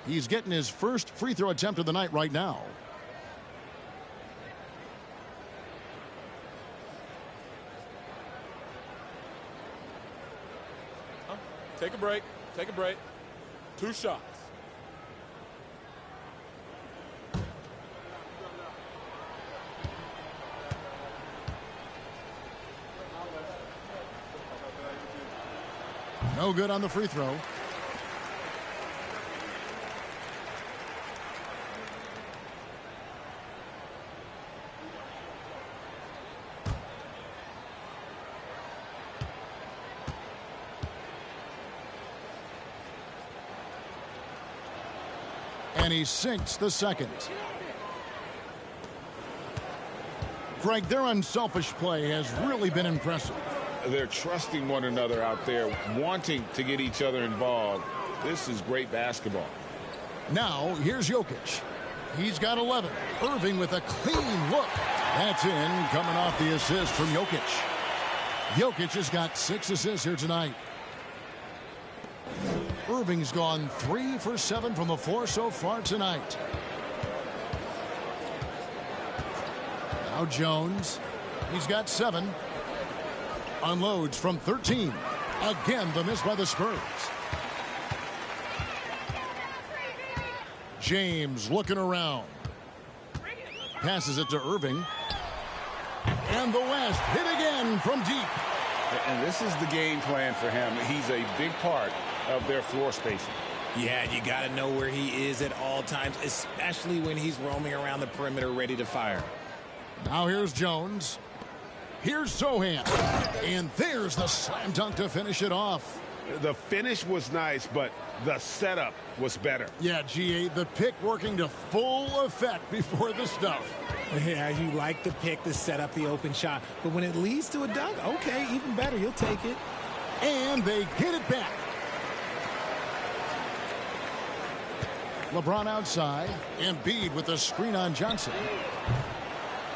He's getting his first free throw attempt of the night right now. Take a break. Take a break. 2 shots. No good on the free throw. And he sinks the second. Greg, their unselfish play has really been impressive. They're trusting one another out there, wanting to get each other involved. This is great basketball. Now, here's Jokic. He's got 11. Irving with a clean look. That's in, coming off the assist from Jokic. Jokic has got 6 assists here tonight. Irving's gone 3 for 7 from the floor so far tonight. Now Jones. He's got 7. Unloads from 13. Again, the miss by the Spurs. James looking around. Passes it to Irving. And the West hit again from deep. And this is the game plan for him. He's a big part of their floor spacing. Yeah, you got to know where he is at all times, especially when he's roaming around the perimeter ready to fire. Now here's Jones. Here's Sohan. And there's the slam dunk to finish it off. The finish was nice, but the setup was better. Yeah, GA, the pick working to full effect before the stuff. Yeah, you like the pick to set up the open shot. But when it leads to a dunk, okay, even better. You'll take it. And they get it back. LeBron outside. Embiid with a screen on Johnson.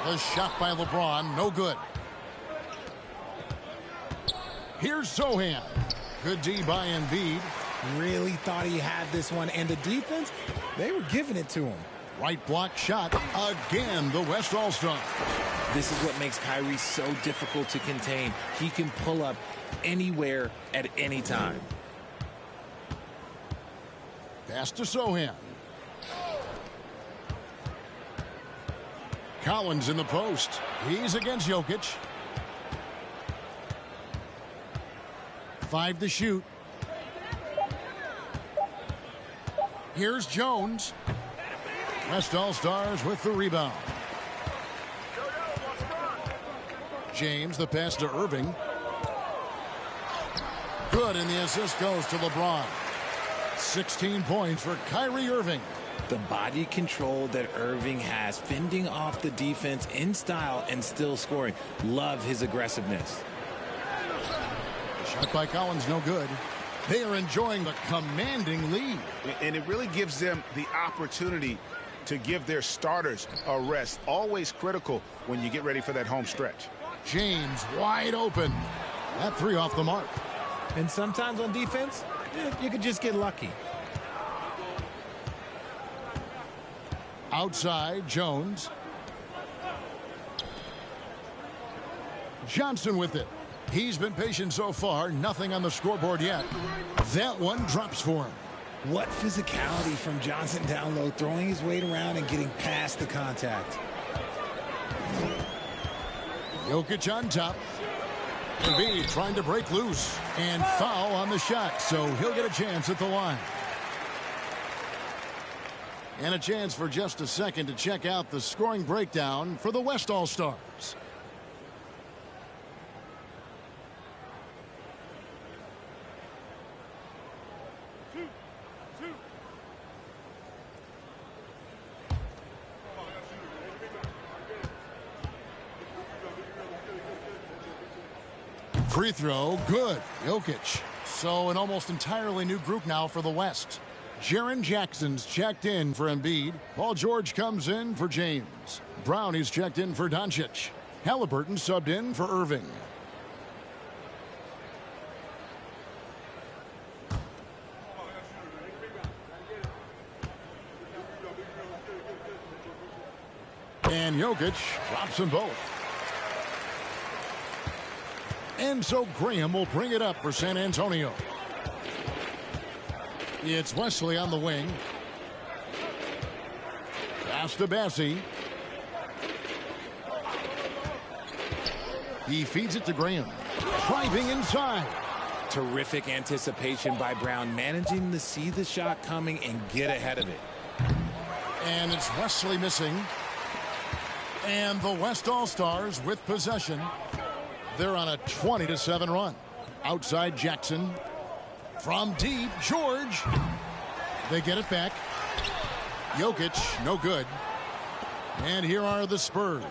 The shot by LeBron, no good. Here's Sohan. Good D by Embiid. Really thought he had this one. And the defense, they were giving it to him. Right block shot. Again, the West All-Star. This is what makes Kyrie so difficult to contain. He can pull up anywhere at any time. Pass to Sohan. Collins in the post. He's against Jokic. 5 to shoot. Here's Jones. West All-Stars with the rebound. James, the pass to Irving. Good, and the assist goes to LeBron. 16 points for Kyrie Irving. The body control that Irving has, fending off the defense in style and still scoring. Love his aggressiveness. Shot by Collins, no good. They are enjoying the commanding lead. And it really gives them the opportunity to give their starters a rest. Always critical when you get ready for that home stretch. James wide open. That 3 off the mark. And sometimes on defense, you could just get lucky. Outside, Jones. Johnson with it. He's been patient so far. Nothing on the scoreboard yet. That one drops for him. What physicality from Johnson down low, throwing his weight around and getting past the contact. Jokic on top. Embiid trying to break loose. And foul on the shot, so he'll get a chance at the line. And a chance for just a second to check out the scoring breakdown for the West All-Stars. Free throw, good. Jokic. So an almost entirely new group now for the West. Jaren Jackson's checked in for Embiid. Paul George comes in for James. Brownie's checked in for Doncic. Halliburton subbed in for Irving. And Jokic drops them both. And so Graham will bring it up for San Antonio. It's Wesley on the wing. Pass to Bassie. He feeds it to Graham. Driving inside. Terrific anticipation by Brown, managing to see the shot coming and get ahead of it. And it's Wesley missing. And the West All-Stars with possession. They're on a 20-7 run. Outside Jackson. From deep, George. They get it back. Jokic, no good. And here are the Spurs.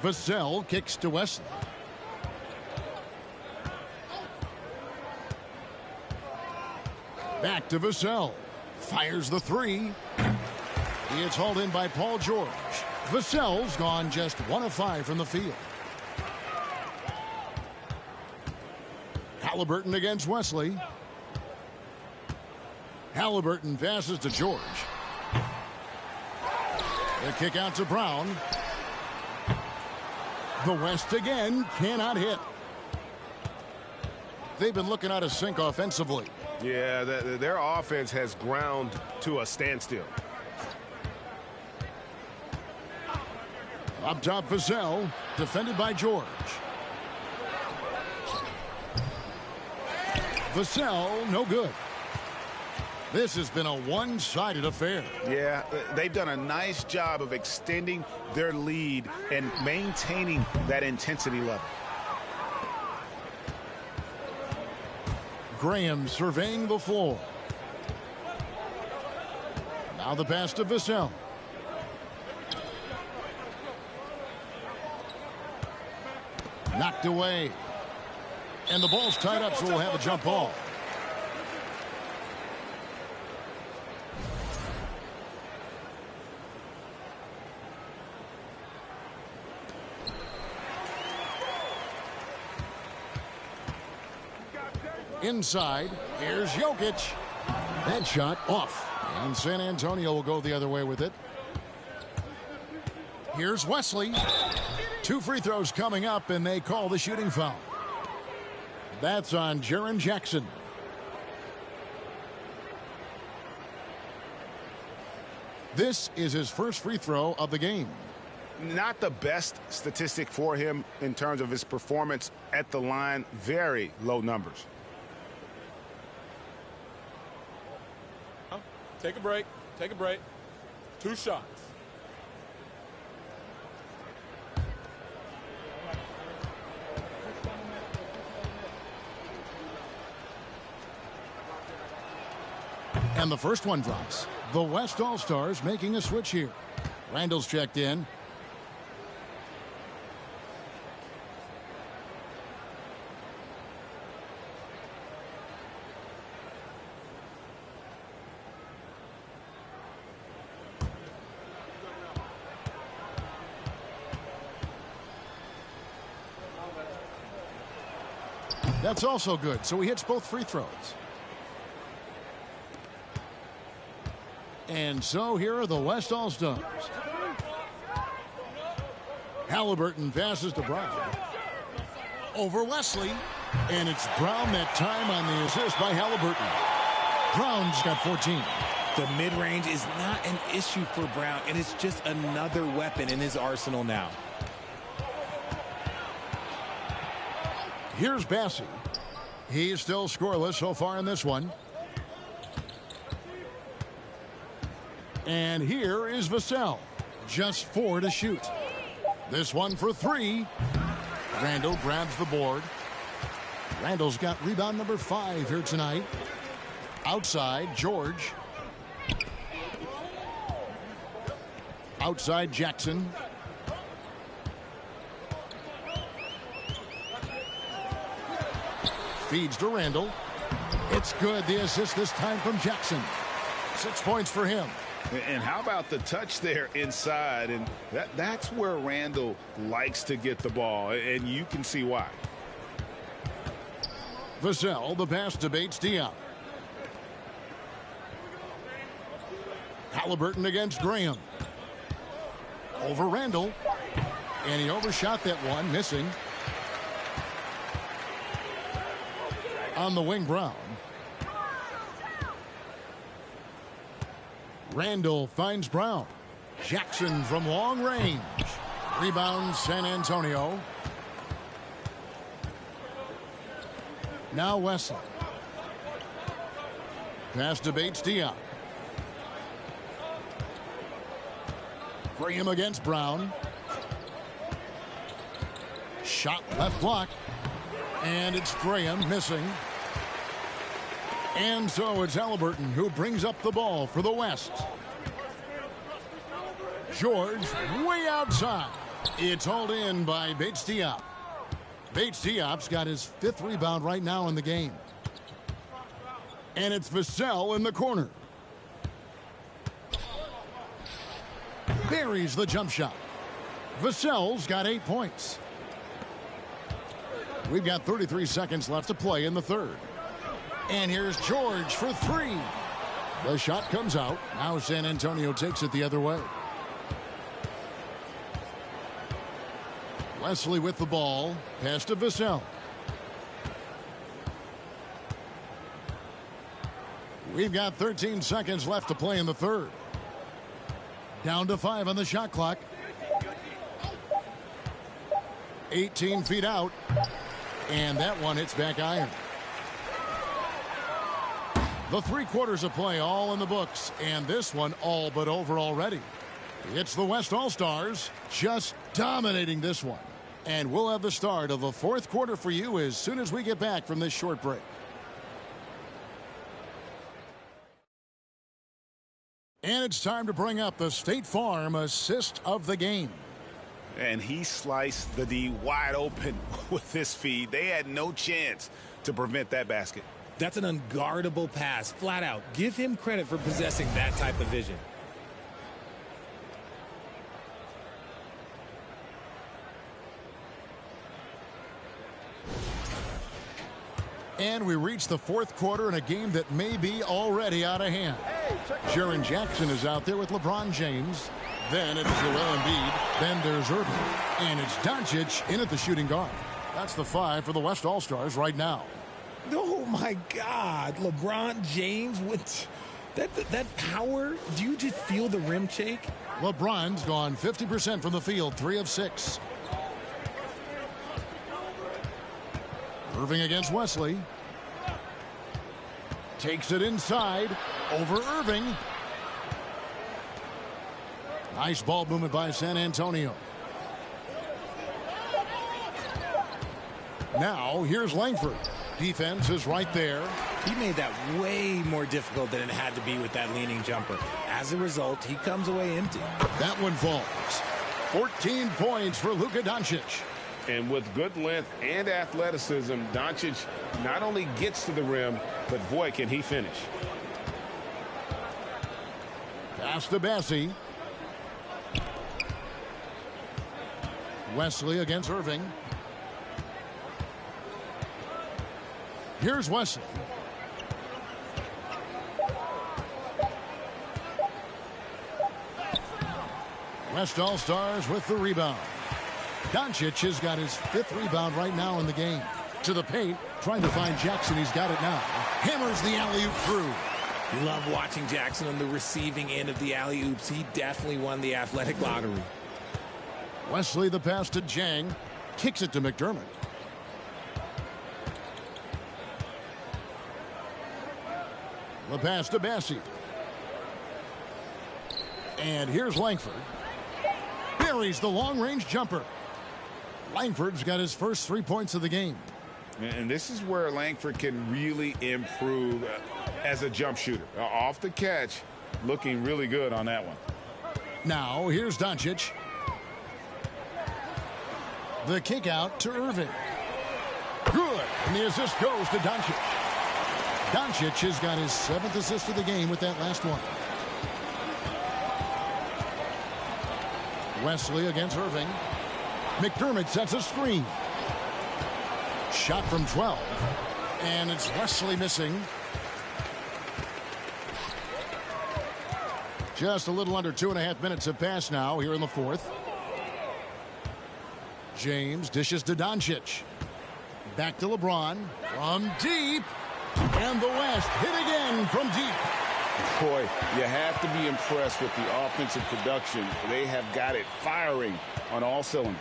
Vassell kicks to Wesley. Back to Vassell. Fires the three. It's hauled in by Paul George. Vassell's gone just 1 of 5 from the field. Halliburton against Wesley. Halliburton passes to George. The kick out to Brown. The West again cannot hit. They've been looking out of sync offensively. Yeah, their offense has ground to a standstill. Up top, Vassell, defended by George. Vassell, no good. This has been a one-sided affair. Yeah, they've done a nice job of extending their lead and maintaining that intensity level. Graham surveying the floor. Now the pass to Vassell. Knocked away. And the ball's tied up, so we'll have a jump ball. Inside, here's Jokic. That shot off. And San Antonio will go the other way with it. Here's Wesley. 2 free throws coming up, and they call the shooting foul. That's on Jaren Jackson. This is his first free throw of the game. Not the best statistic for him in terms of his performance at the line. Very low numbers. Take a break. Take a break. 2 shots. And the first one drops. The West All-Stars making a switch here. Randall's checked in. That's also good, so he hits both free throws. And so here are the West All-Stars. Halliburton passes to Brown. Over Wesley. And it's Brown that time on the assist by Halliburton. Brown's got 14. The mid-range is not an issue for Brown, and it's just another weapon in his arsenal now. Here's Bassey. He's still scoreless so far in this one. And here is Vassell. Just 4 to shoot. This one for 3. Randall grabs the board. Randall's got rebound number 5 here tonight. Outside, George. Outside, Jackson. Feeds to Randall. It's good. The assist this time from Jackson. 6 points for him. And how about the touch there inside? And that's where Randall likes to get the ball, and you can see why. Vassell, the pass to Bates-Diop. Halliburton against Graham. Over Randall. And he overshot that one, missing. On the wing, Brown. Randall finds Brown. Jackson from long range. Rebound San Antonio. Now Wesley. Pass to Bates-Diop. Graham against Brown. Shot left block. And it's Graham missing. And so it's Halliburton who brings up the ball for the West. George way outside. It's hauled in by Bates-Diop. Bates-Diop's got his 5th rebound right now in the game. And it's Vassell in the corner. Buries the jump shot. Vassell's got 8 points. We've got 33 seconds left to play in the third. And here's George for 3. The shot comes out. Now San Antonio takes it the other way. Wesley with the ball. Pass to Vassell. We've got 13 seconds left to play in the third. Down to 5 on the shot clock. 18 feet out. And that one hits back iron. The 3 quarters of play all in the books. And this one all but over already. It's the West All-Stars just dominating this one. And we'll have the start of the 4th quarter for you as soon as we get back from this short break. And it's time to bring up the State Farm assist of the game. And he sliced the D wide open with this feed. They had no chance to prevent that basket. That's an unguardable pass, flat out. Give him credit for possessing that type of vision. And we reach the 4th quarter in a game that may be already out of hand. Jaren Jackson is out there with LeBron James. Then it's Joel Embiid. Then there's Irving. And it's Doncic in at the shooting guard. That's the 5 for the West All-Stars right now. Oh, my God. LeBron James with that power. Do you just feel the rim shake? LeBron's gone 50% from the field, 3 of 6. Irving against Wesley. Takes it inside. Over Irving. Nice ball movement by San Antonio. Now, here's Langford. Defense is right there. He made that way more difficult than it had to be with that leaning jumper. As a result, he comes away empty. That one falls. 14 points for Luka Doncic. And with good length and athleticism, Doncic not only gets to the rim, but boy, can he finish. Pass to Bassie. Wesley against Irving. Here's Wesley. West All-Stars with the rebound. Doncic has got his 5th rebound right now in the game. To the paint, trying to find Jackson. He's got it now. Hammers the alley-oop through. Love watching Jackson on the receiving end of the alley-oops. He definitely won the athletic lottery. Wesley the pass to Jang. Kicks it to McDermott. The pass to Bassie. And here's Langford. Buries the long-range jumper. Langford's got his first 3 points of the game. And this is where Langford can really improve as a jump shooter. Off the catch, looking really good on that one. Now, here's Doncic. The kick out to Irving. Good. And the assist goes to Doncic. Doncic has got his 7th assist of the game with that last one. Wesley against Irving. McDermott sets a screen. Shot from 12. And it's Wesley missing. Just a little under 2.5 minutes have passed now here in the 4th. James dishes to Doncic. Back to LeBron. From deep. And the West hit again from deep. Boy, you have to be impressed with the offensive production. They have got it firing on all cylinders.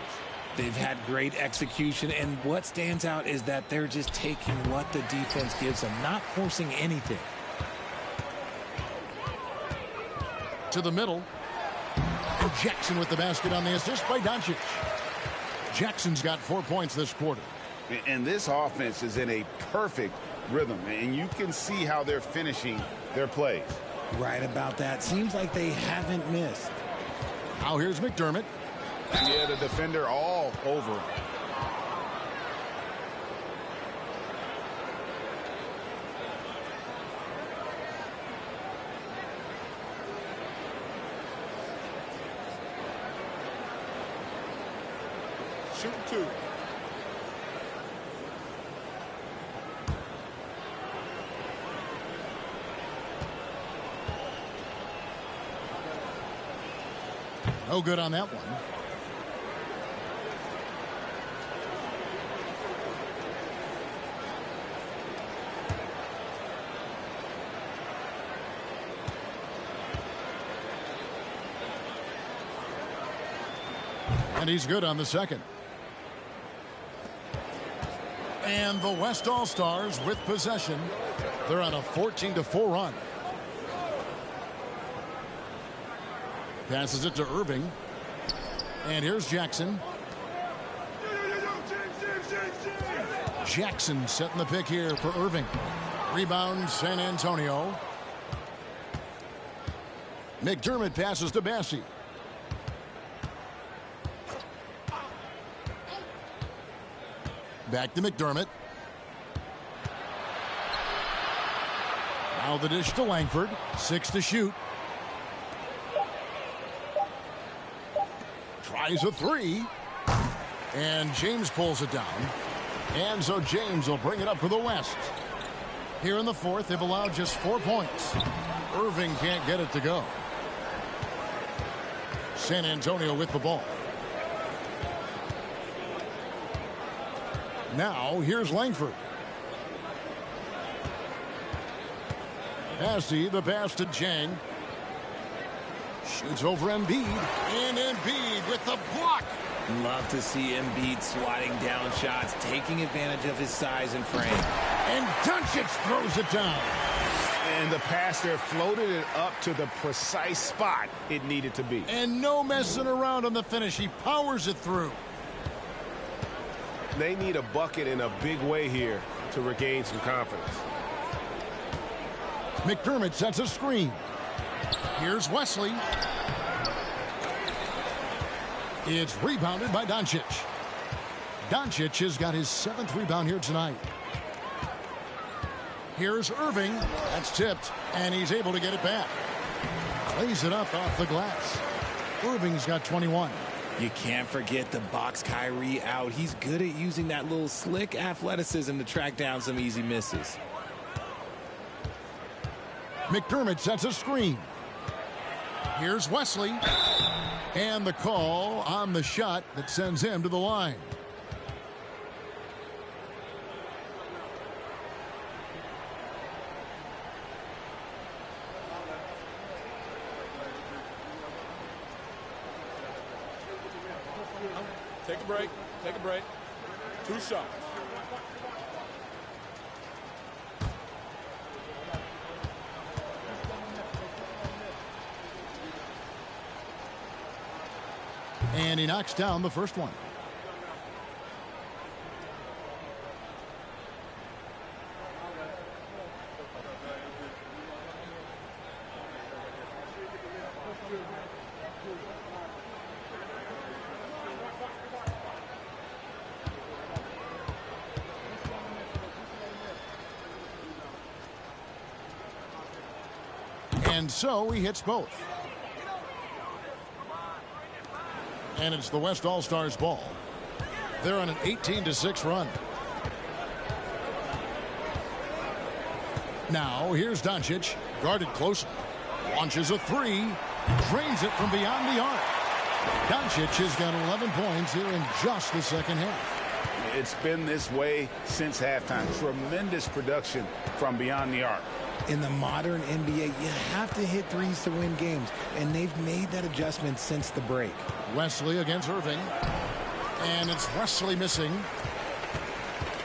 They've had great execution, and what stands out is that they're just taking what the defense gives them, not forcing anything. To the middle. And Jackson with the basket on the assist by Doncic. Jackson's got 4 points this quarter. And this offense is in a perfect rhythm, and you can see how they're finishing their plays. Right about that. Seems like they haven't missed. Now here's McDermott. Yeah, the defender all over. shooting 2. No good on that one. And he's good on the second. And the West All-Stars with possession. They're on a 14-4 run. Passes it to Irving. And here's Jackson. Jackson setting the pick here for Irving. Rebound San Antonio. McDermott passes to Bassey. Back to McDermott. Now the dish to Langford. 6 to shoot. Tries a 3. And James pulls it down. And so James will bring it up for the West. Here in the fourth, they've allowed just 4 points. Irving can't get it to go. San Antonio with the ball. Now, here's Langford. Bassey, the pass to Chang. Shoots over Embiid. And Embiid with the block. Love to see Embiid swatting down shots, taking advantage of his size and frame. And Doncic throws it down. And the pass there floated it up to the precise spot it needed to be. And no messing around on the finish. He powers it through. They need a bucket in a big way here to regain some confidence. McDermott sets a screen. Here's Wesley. It's rebounded by Doncic. Doncic has got his 7th rebound here tonight. Here's Irving. That's tipped, and he's able to get it back. Plays it up off the glass. Irving's got 21. You can't forget the box Kyrie out. He's good at using that little slick athleticism to track down some easy misses. McDermott sets a screen. Here's Wesley. And the call on the shot that sends him to the line. Take a break. Take a break. 2 shots. And he knocks down the first one. And so he hits both. And it's the West All-Stars ball. They're on an 18-6 run. Now here's Doncic, guarded close. Launches a 3. Drains it from beyond the arc. Doncic has got 11 points here in just the second half. It's been this way since halftime. Tremendous production from beyond the arc. In the modern NBA, you have to hit threes to win games, and they've made that adjustment since the break. Wesley against Irving. And it's Wesley missing.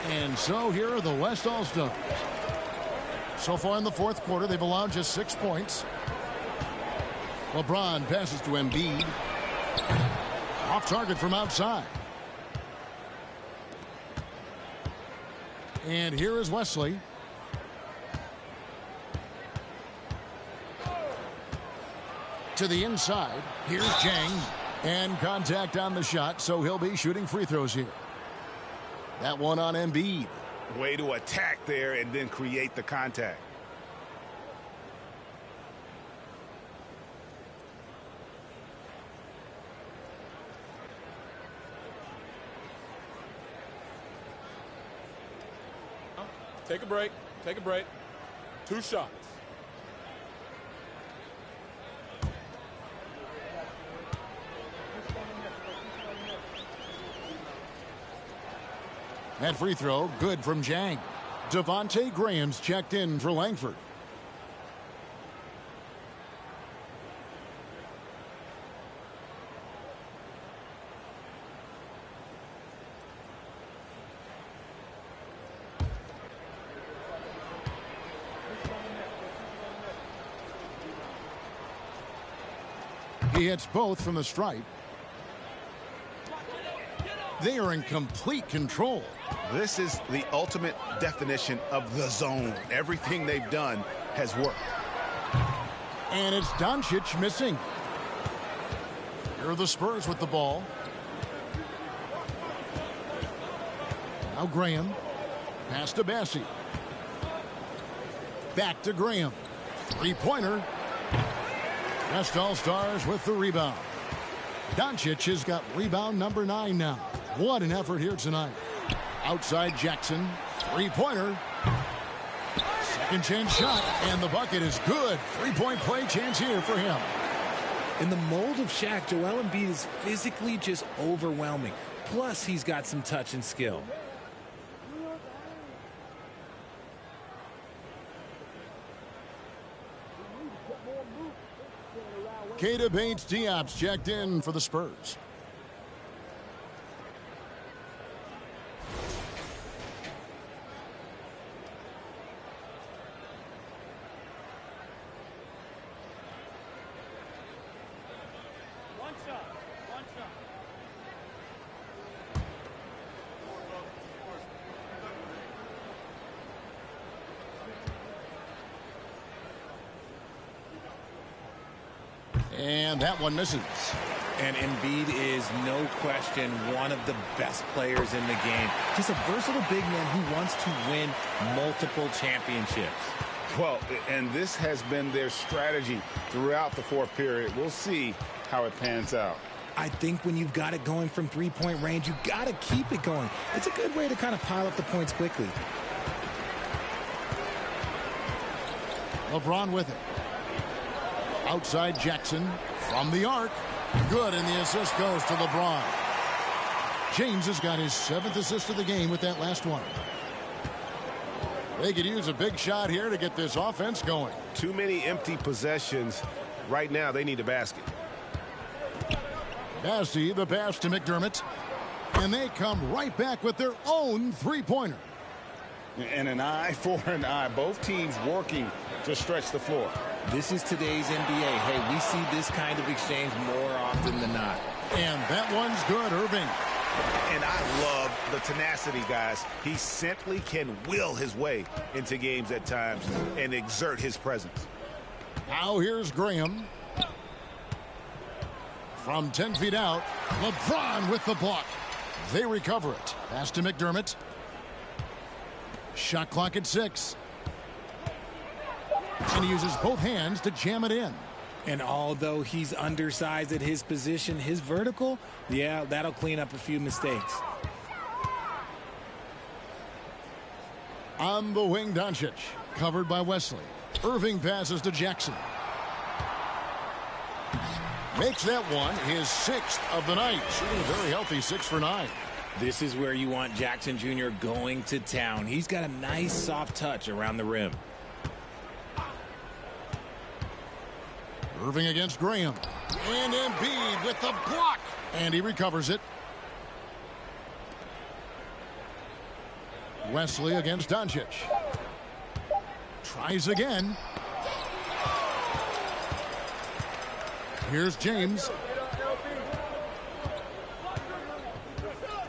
And so here are the West All-Stars. So far in the fourth quarter, they've allowed just 6 points. LeBron passes to Embiid. Off target from outside. And here is Wesley. To the inside. Here's Chang. And contact on the shot, so he'll be shooting free throws here. That one on Embiid. Way to attack there and then create the contact. Take a break. Take a break. 2 shots. That free throw, good from Jang. Devontae Graham's checked in for Langford. He hits both from the stripe. They are in complete control. This is the ultimate definition of the zone. Everything they've done has worked. And it's Doncic missing. Here are the Spurs with the ball. Now Graham. Pass to Bassey. Back to Graham. Three-pointer. Best All-Stars with the rebound. Doncic has got rebound number 9 now. What an effort here tonight. Outside Jackson. Three-pointer. Second chance shot, and the bucket is good. Three-point play chance here for him. In the mold of Shaq, Joel Embiid is physically just overwhelming. Plus, he's got some touch and skill. Keita Bates-Diop's checked in for the Spurs. And that one misses. And Embiid is, no question, one of the best players in the game. Just a versatile big man who wants to win multiple championships. Well, and this has been their strategy throughout the fourth period. We'll see how it pans out. I think when you've got it going from three-point range, you've got to keep it going. It's a good way to kind of pile up the points quickly. LeBron with it. Outside Jackson from the arc. Good, and the assist goes to LeBron. James has got his 7th assist of the game with that last one. They could use a big shot here to get this offense going. Too many empty possessions. Right now, they need a basket. Bassey, the pass to McDermott. And they come right back with their own three-pointer. And an eye for an eye. Both teams working to stretch the floor. This is today's NBA. Hey, we see this kind of exchange more often than not. And that one's good, Irving. And I love the tenacity, guys. He simply can will his way into games at times and exert his presence. Now here's Graham. From 10 feet out, LeBron with the block. They recover it. Pass to McDermott. Shot clock at 6. And he uses both hands to jam it in. And although he's undersized at his position, his vertical, yeah, that'll clean up a few mistakes. On the wing, Doncic, covered by Wesley. Irving passes to Jackson. Makes that one his 6th of the night. Shooting a very healthy 6 for 9. This is where you want Jackson Jr. going to town. He's got a nice soft touch around the rim. Irving against Graham. And Embiid with the block. And he recovers it. Wesley against Doncic. Tries again. Here's James.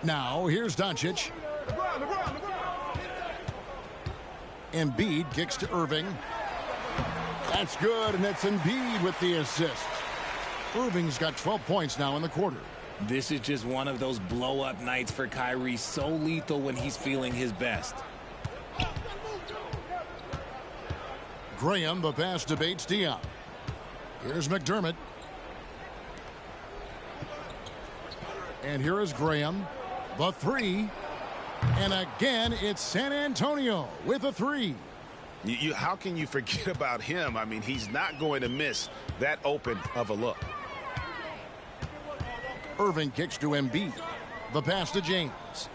Now here's Doncic. Embiid kicks to Irving. That's good, and it's Embiid with the assist. Irving's got 12 points now in the quarter. This is just one of those blow-up nights for Kyrie, so lethal when he's feeling his best. Graham, the pass to Bates-Diop. Here's McDermott. And here is Graham. The three. And again, it's San Antonio with a three. How can you forget about him? I mean, he's not going to miss that open of a look. Irving kicks to Embiid. The pass to James.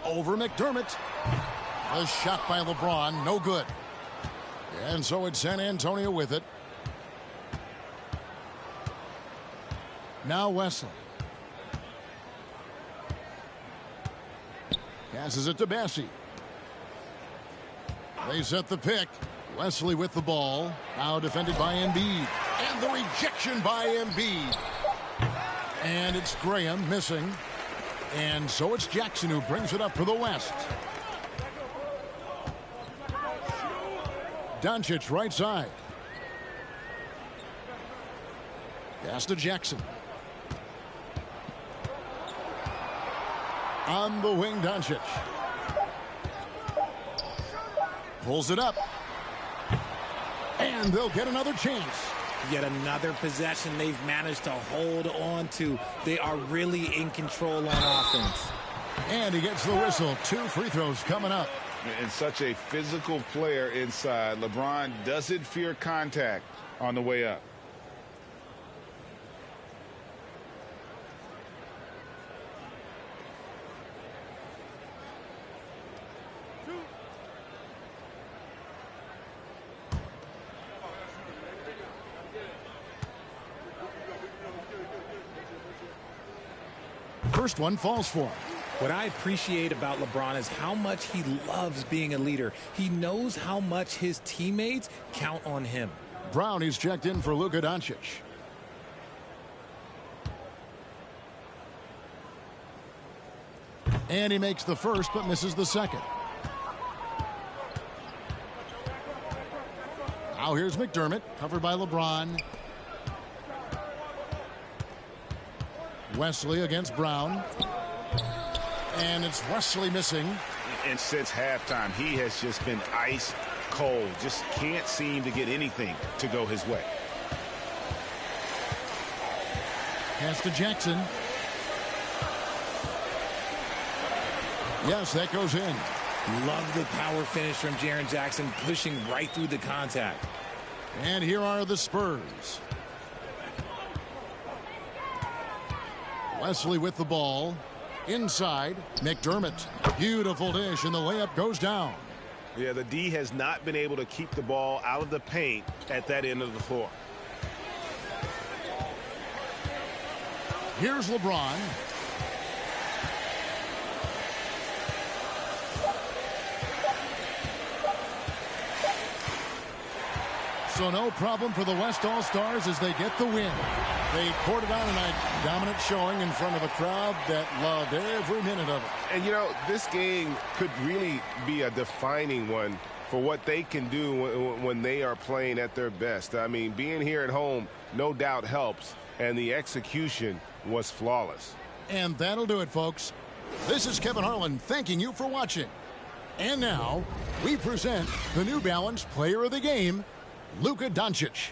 Over McDermott. A shot by LeBron, no good. And so it's San Antonio with it. Now Wesley. Passes it to Bessie. They set the pick. Wesley with the ball. Now defended by Embiid. And the rejection by Embiid. And it's Graham missing. And so it's Jackson who brings it up for the West. Doncic right side. Pass to Jackson. On the wing, Doncic. Pulls it up. And they'll get another chance. Yet another possession they've managed to hold on to. They are really in control on offense. And he gets the whistle. 2 free throws coming up. And such a physical player inside. LeBron doesn't fear contact on the way up. First one falls for him. What I appreciate about LeBron is how much he loves being a leader. He knows how much his teammates count on him. Brown, he's checked in for Luka Doncic. And he makes the first but misses the second. Now here's McDermott, covered by LeBron. Wesley against Brown. And it's Wesley missing. And since halftime, he has just been ice cold. Just can't seem to get anything to go his way. Pass to Jackson. Yes, that goes in. Love the power finish from Jaren Jackson, pushing right through the contact. And here are the Spurs. Wesley with the ball. Inside, McDermott. Beautiful dish, and the layup goes down. Yeah, the D has not been able to keep the ball out of the paint at that end of the floor. Here's LeBron. So no problem for the West All-Stars as they get the win. They poured it on a dominant showing in front of a crowd that loved every minute of it. And, you know, this game could really be a defining one for what they can do when they are playing at their best. I mean, being here at home no doubt helps, and the execution was flawless. And that'll do it, folks. This is Kevin Harlan thanking you for watching. And now, we present the New Balance Player of the Game, Luka Doncic.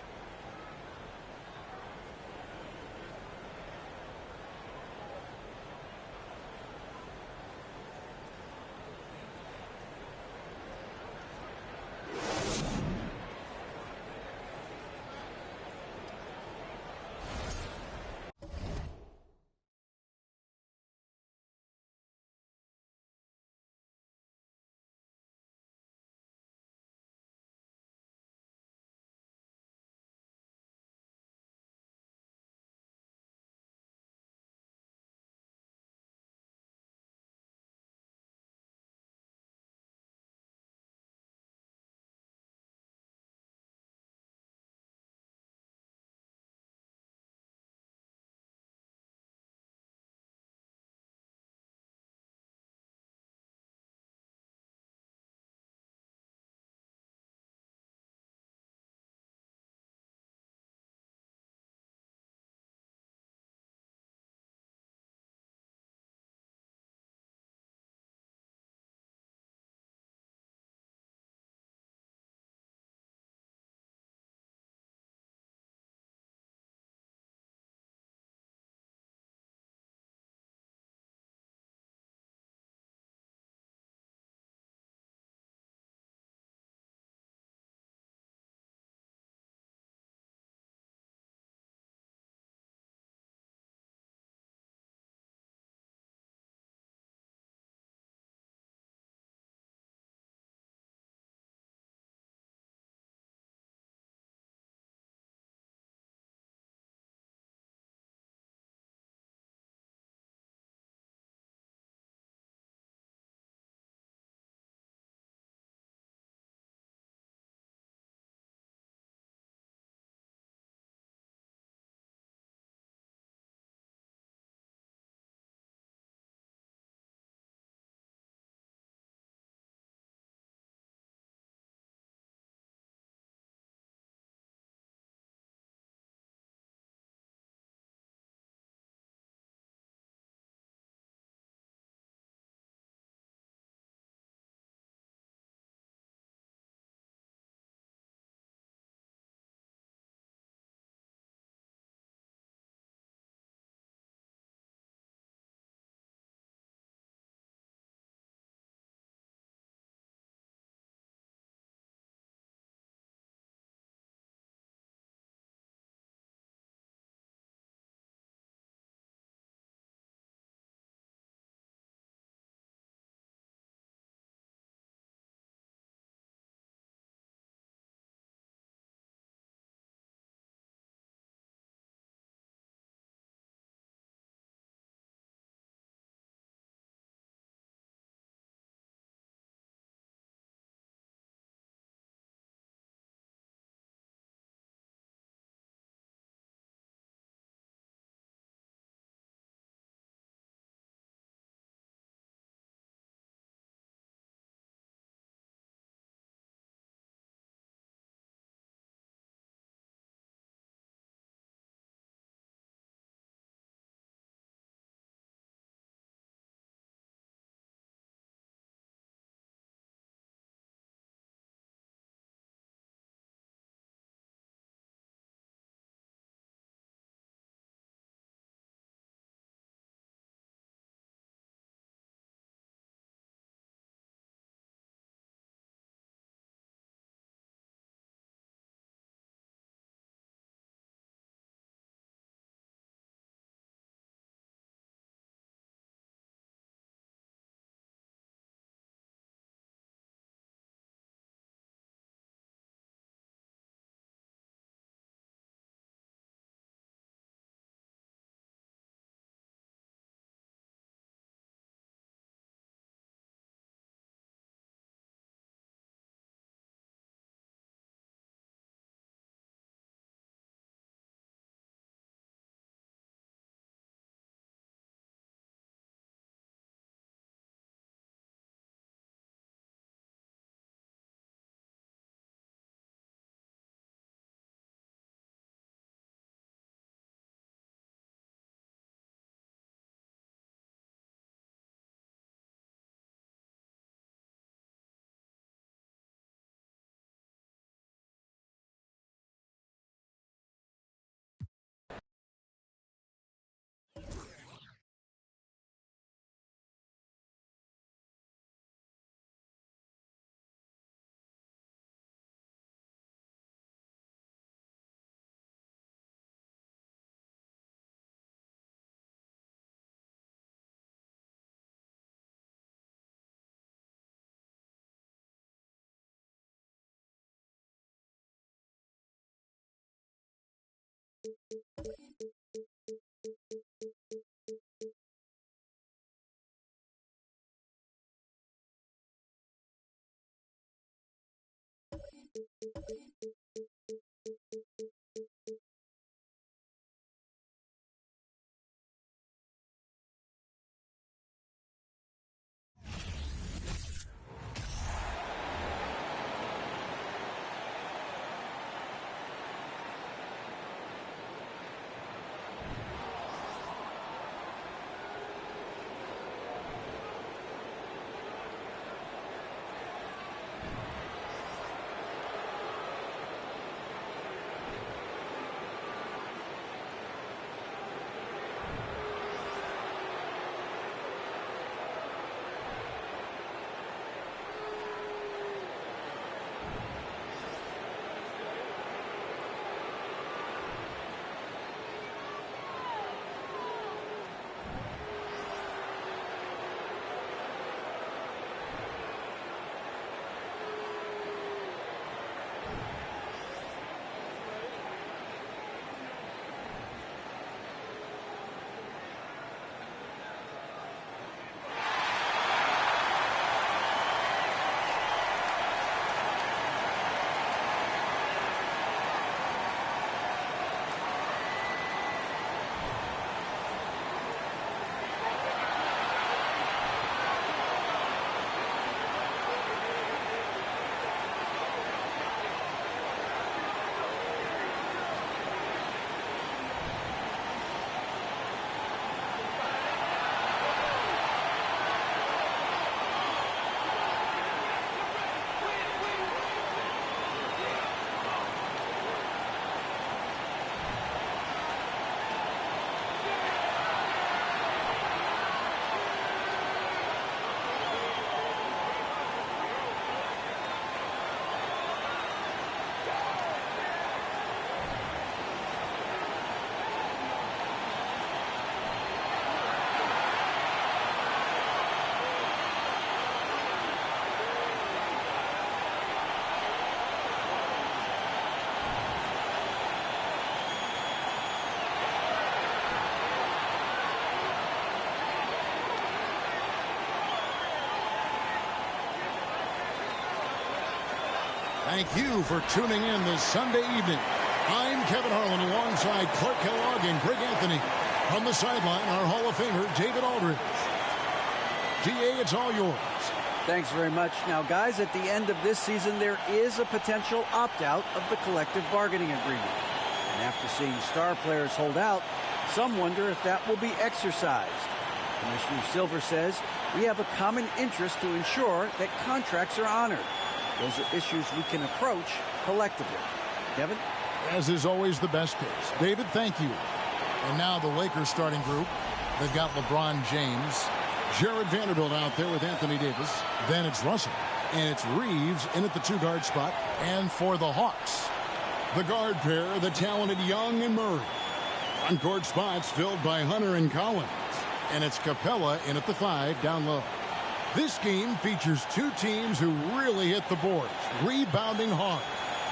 Thank you for tuning in this Sunday evening. I'm Kevin Harlan alongside Clark Kellogg and Greg Anthony. From the sideline, our Hall of Famer, David Aldridge. GA, it's all yours. Thanks very much. Now, guys, at the end of this season, there is a potential opt-out of the collective bargaining agreement. And after seeing star players hold out, some wonder if that will be exercised. Commissioner Silver says we have a common interest to ensure that contracts are honored. Those are issues we can approach collectively. Kevin? As is always the best case. David, thank you. And now the Lakers starting group. They've got LeBron James, Jared Vanderbilt out there with Anthony Davis. Then it's Russell. And it's Reeves in at the two-guard spot. And for the Hawks, the guard pair, the talented Young and Murray. On-court spots filled by Hunter and Collins. And it's Capella in at the 5 down low. This game features two teams who really hit the boards, rebounding hard.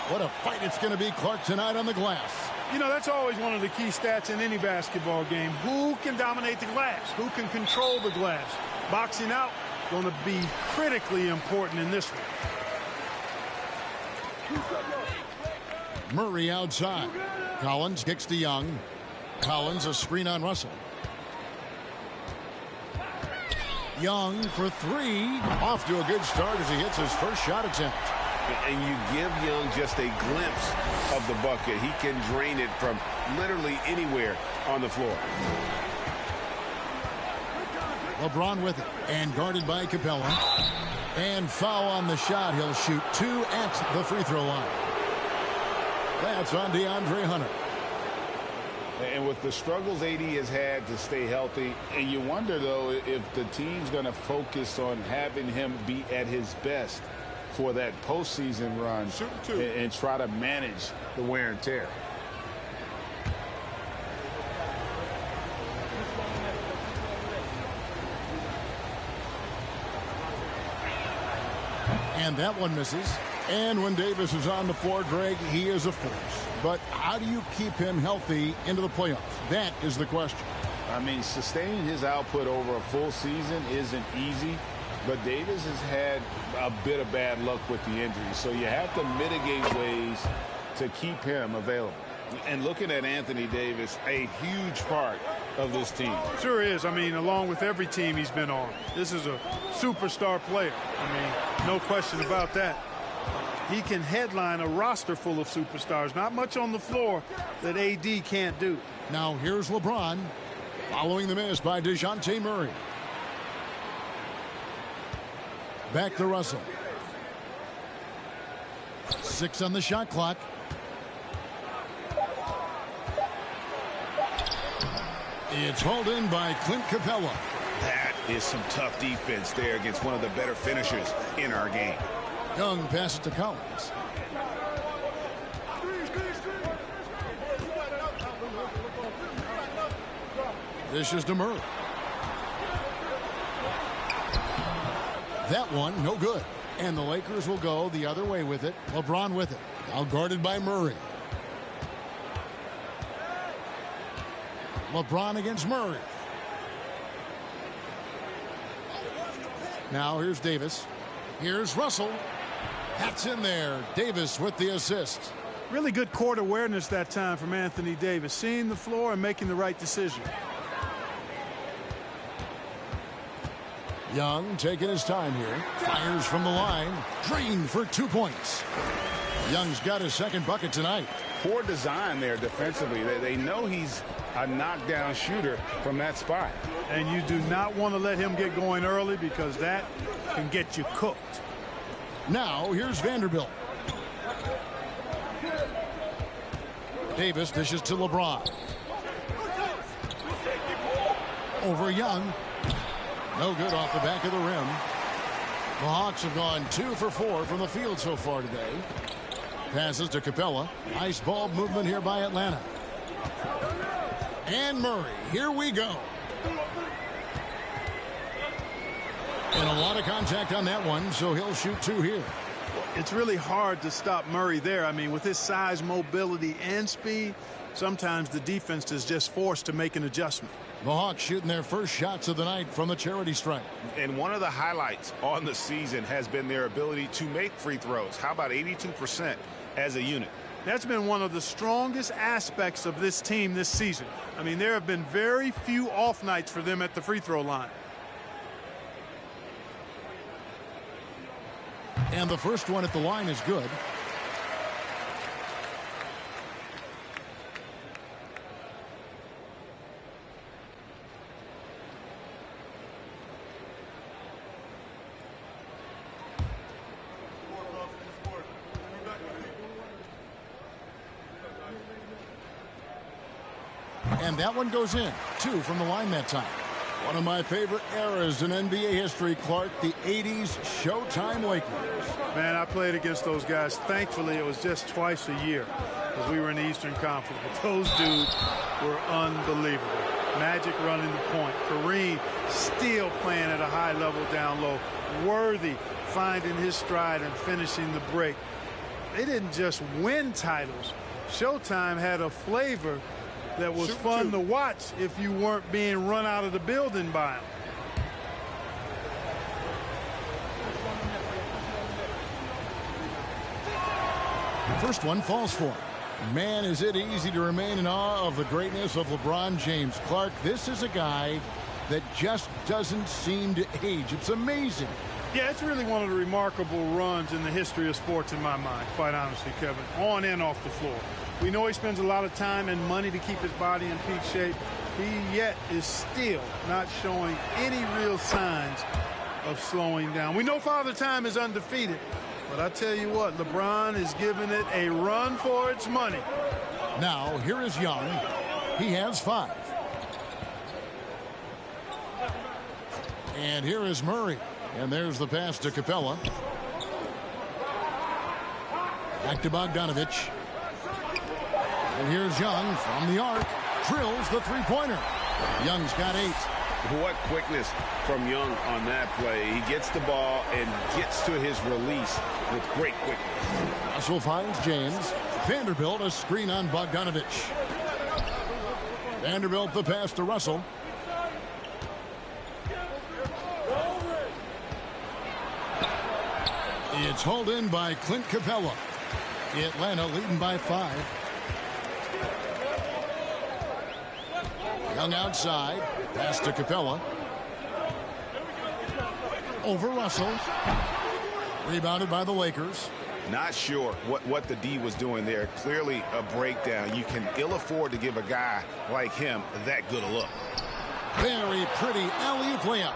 What a fight it's going to be, Clark, tonight on the glass. You know, that's always one of the key stats in any basketball game. Who can dominate the glass? Who can control the glass? Boxing out going to be critically important in this one. Murray outside. Collins kicks to Young. Collins a screen on Russell. Young for three. Off to a good start as he hits his first shot attempt. And you give Young just a glimpse of the bucket. He can drain it from literally anywhere on the floor. LeBron with it. And guarded by Capella. And foul on the shot. He'll shoot 2 at the free throw line. That's on DeAndre Hunter. And with the struggles AD has had to stay healthy, and you wonder, though, if the team's going to focus on having him be at his best for that postseason run and try to manage the wear and tear. And that one misses. And when Davis is on the floor, Greg, he is a force. But how do you keep him healthy into the playoffs? That is the question. I mean, sustaining his output over a full season isn't easy, but Davis has had a bit of bad luck with the injury. So you have to mitigate ways to keep him available. And looking at Anthony Davis, a huge part of this team. Sure is. I mean, along with every team he's been on, this is a superstar player. I mean, no question about that. He can headline a roster full of superstars. Not much on the floor that AD can't do. Now here's LeBron following the miss by DeJounte Murray. Back to Russell. 6 on the shot clock. It's hauled in by Clint Capella. That is some tough defense there against one of the better finishers in our game. Young passes to Collins. This is to Murray. That one, no good. And the Lakers will go the other way with it. LeBron with it. Now guarded by Murray. LeBron against Murray. Now here's Davis. Here's Russell. That's in there. Davis with the assist. Really good court awareness that time from Anthony Davis. Seeing the floor and making the right decision. Young taking his time here. Fires from the line. Drained for 2 points. Young's got his second bucket tonight. Poor design there defensively. They know he's a knockdown shooter from that spot. And you do not want to let him get going early because that can get you cooked. Now here's Vanderbilt. Davis dishes to LeBron. Over Young. No good off the back of the rim. The Hawks have gone 2 for 4 from the field so far today. Passes to Capella. Nice ball movement here by Atlanta. And Murray. Here we go. And a lot of contact on that one, so he'll shoot 2 here. It's really hard to stop Murray there. I mean, with his size, mobility, and speed, sometimes the defense is just forced to make an adjustment. The Hawks shooting their first shots of the night from the charity stripe. And one of the highlights on the season has been their ability to make free throws. How about 82% as a unit? That's been one of the strongest aspects of this team this season. I mean, there have been very few off nights for them at the free throw line. And the first one at the line is good. And that one goes in. 2 from the line that time. One of my favorite eras in NBA history, Clark, the 80s Showtime Lakers. Man, I played against those guys. Thankfully, it was just twice a year because we were in the Eastern Conference. But those dudes were unbelievable. Magic running the point. Kareem still playing at a high level down low. Worthy finding his stride and finishing the break. They didn't just win titles. Showtime had a flavor that was fun to watch if you weren't being run out of the building by them. First one falls for him. Man, is it easy to remain in awe of the greatness of LeBron James. Clark, this is a guy that just doesn't seem to age. It's amazing. Yeah, it's really one of the remarkable runs in the history of sports in my mind, quite honestly, Kevin, on and off the floor. We know he spends a lot of time and money to keep his body in peak shape. He yet is still not showing any real signs of slowing down. We know Father Time is undefeated, but I tell you what, LeBron is giving it a run for its money. Now, here is Young. He has 5. And here is Murray. And there's the pass to Capella. Back to Bogdanovich. And here's Young from the arc. Drills the three-pointer. Young's got 8. What quickness from Young on that play. He gets the ball and gets to his release with great quickness. Russell finds James. Vanderbilt a screen on Bogdanovich. Vanderbilt the pass to Russell. It's hauled in by Clint Capella. Atlanta leading by 5. Young outside. Pass to Capella. Over Russell. Rebounded by the Lakers. Not sure what the D was doing there. Clearly a breakdown. You can ill afford to give a guy like him that good a look. Very pretty alley-oop layup.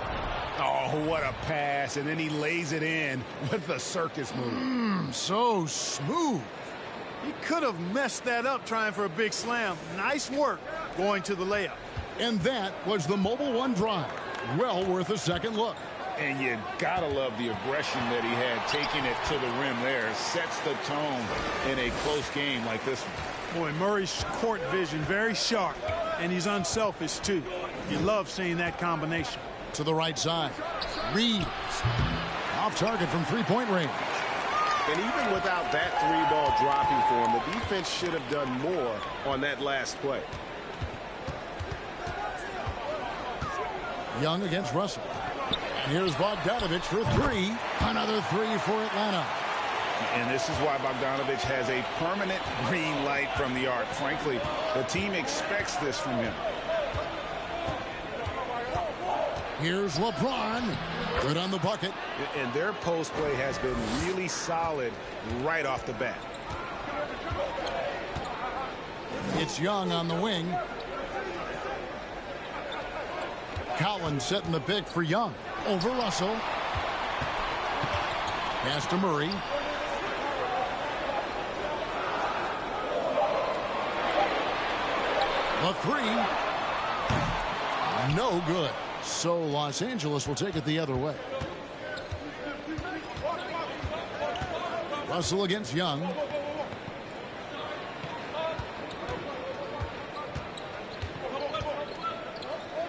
Oh, what a pass. And then he lays it in with the circus move. So smooth. He could have messed that up trying for a big slam. Nice work going to the layup. And that was the Mobile One drive. Well worth a second look. And you gotta love the aggression that he had, taking it to the rim there. Sets the tone in a close game like this one. Boy, Murray's court vision very sharp, and he's unselfish too. You love seeing that combination. To the right side. Reeves. Off target from three-point range. And even without that three ball dropping for him, the defense should have done more on that last play. Young against Russell. And here's Bogdanovich for 3. Another 3 for Atlanta. And this is why Bogdanovich has a permanent green light from the arc. Frankly, the team expects this from him. Here's LeBron. Good on the bucket. And their post play has been really solid right off the bat. It's Young on the wing. Collins setting the pick for Young. Over Russell. Pass to Murray. The 3. No good. So Los Angeles will take it the other way. Russell against Young.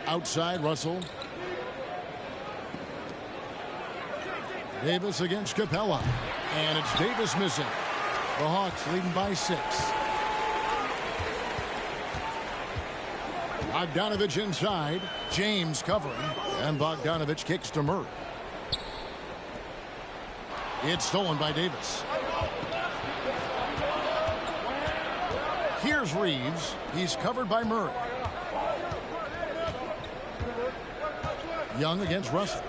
Outside Russell. Davis against Capella. And it's Davis missing. The Hawks leading by 6. Bogdanovich inside. James covering. And Bogdanovich kicks to Murray. It's stolen by Davis. Here's Reeves. He's covered by Murray. Young against Russell.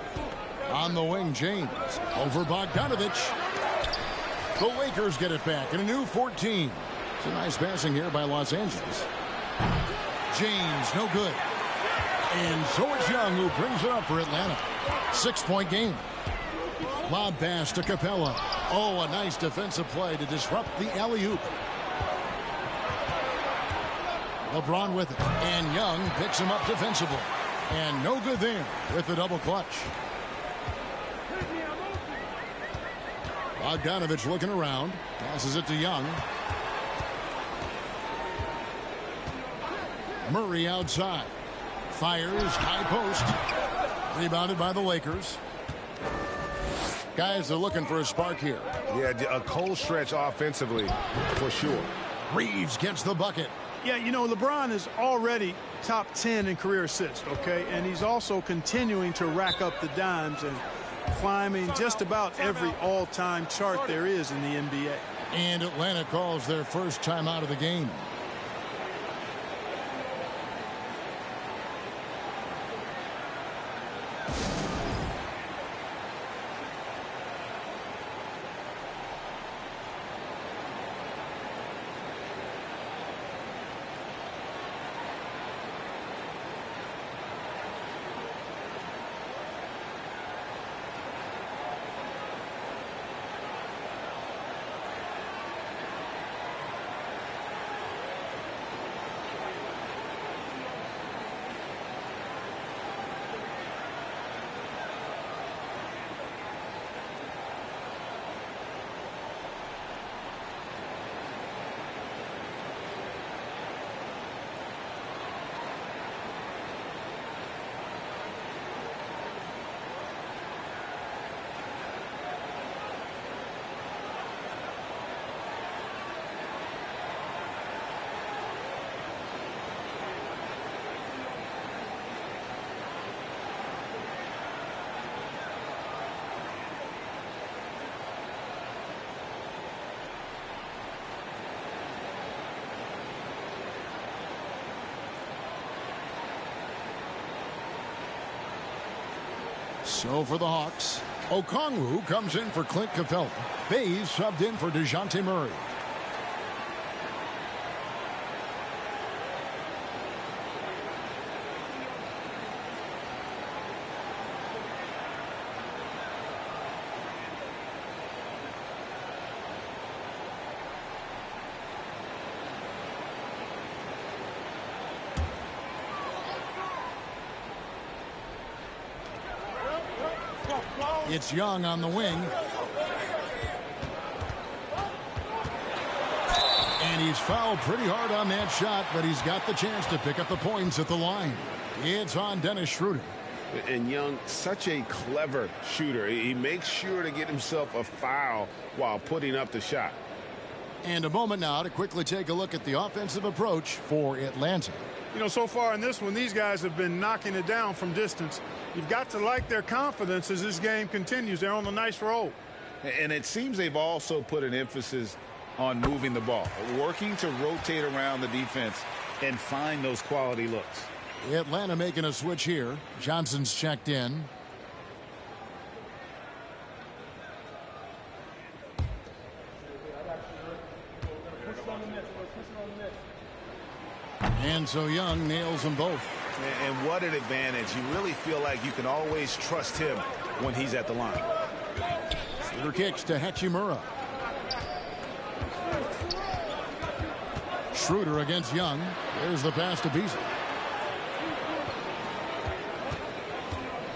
On the wing, James. Over Bogdanovich. The Lakers get it back in a new 14. It's a nice passing here by Los Angeles. James, no good. And so it's Young who brings it up for Atlanta. 6-point game. Lob pass to Capella. Oh, a nice defensive play to disrupt the alley-oop. LeBron with it. And Young picks him up defensively. And no good there with the double clutch. Bogdanovich looking around. Passes it to Young. Murray outside. Fires. High post. Rebounded by the Lakers. Guys are looking for a spark here. Yeah, a cold stretch offensively for sure. Reeves gets the bucket. Yeah, you know, LeBron is already top 10 in career assists, okay? And he's also continuing to rack up the dimes and climbing just about every all-time chart there is in the NBA. And Atlanta calls their first time out of the game. So for the Hawks, Okongwu comes in for Clint Capella. Bays subbed in for DeJounte Murray. It's Young on the wing. And he's fouled pretty hard on that shot, but he's got the chance to pick up the points at the line. It's on Dennis Schroeder. And Young, such a clever shooter. He makes sure to get himself a foul while putting up the shot. And a moment now to quickly take a look at the offensive approach for Atlanta. You know, so far in this one, these guys have been knocking it down from distance. You've got to like their confidence as this game continues. They're on a nice roll. And it seems they've also put an emphasis on moving the ball, working to rotate around the defense and find those quality looks. Atlanta making a switch here. Johnson's checked in. And so Young nails them both. And what an advantage. You really feel like you can always trust him when he's at the line. Schroeder kicks to Hachimura. Schroeder against Young. There's the pass to Beasley.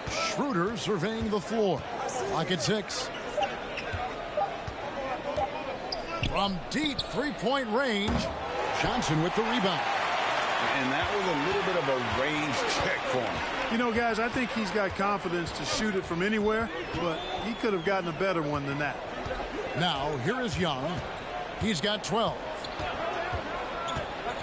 Schroeder surveying the floor. Clock at 6. From deep three-point range, Johnson with the rebound. And that was a little bit of a range check for him. You know, guys, I think he's got confidence to shoot it from anywhere, but he could have gotten a better one than that. Now, here is Young. He's got 12.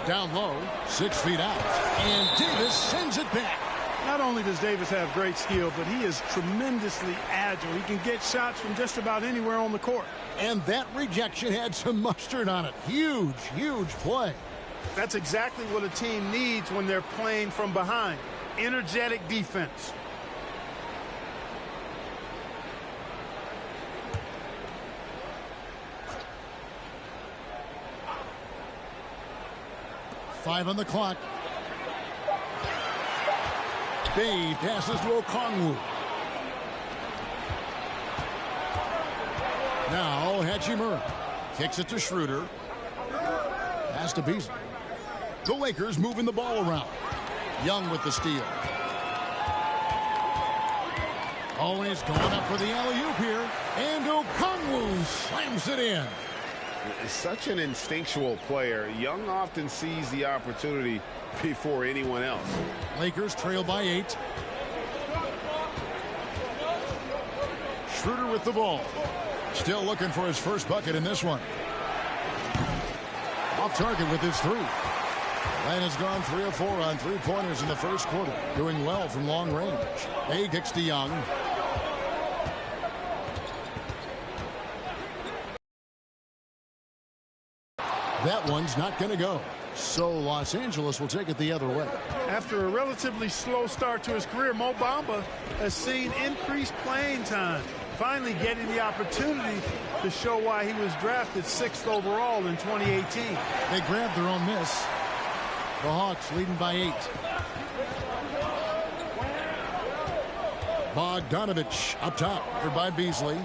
Down low, 6 feet out. And Davis sends it back. Not only does Davis have great skill, but he is tremendously agile. He can get shots from just about anywhere on the court. And that rejection had some mustard on it. Huge, huge play. That's exactly what a team needs when they're playing from behind. Energetic defense. Five on the clock. Bay passes to Okongwu. Now Hachimura kicks it to Schroeder. Pass to Beasley. The Lakers moving the ball around. Young with the steal. Always going up for the alley-oop here. And Okongwu slams it in. Such an instinctual player. Young often sees the opportunity before anyone else. Lakers trail by 8. Schroeder with the ball. Still looking for his first bucket in this one. Off target with his 3. Atlanta's gone 3 of 4 on three-pointers in the first quarter. Doing well from long range. Bay kicks to Young. That one's not going to go. So Los Angeles will take it the other way. After a relatively slow start to his career, Mo Bamba has seen increased playing time. Finally getting the opportunity to show why he was drafted 6th overall in 2018. They grabbed their own miss. The Hawks leading by 8. Bogdanovich up top, covered by Beasley.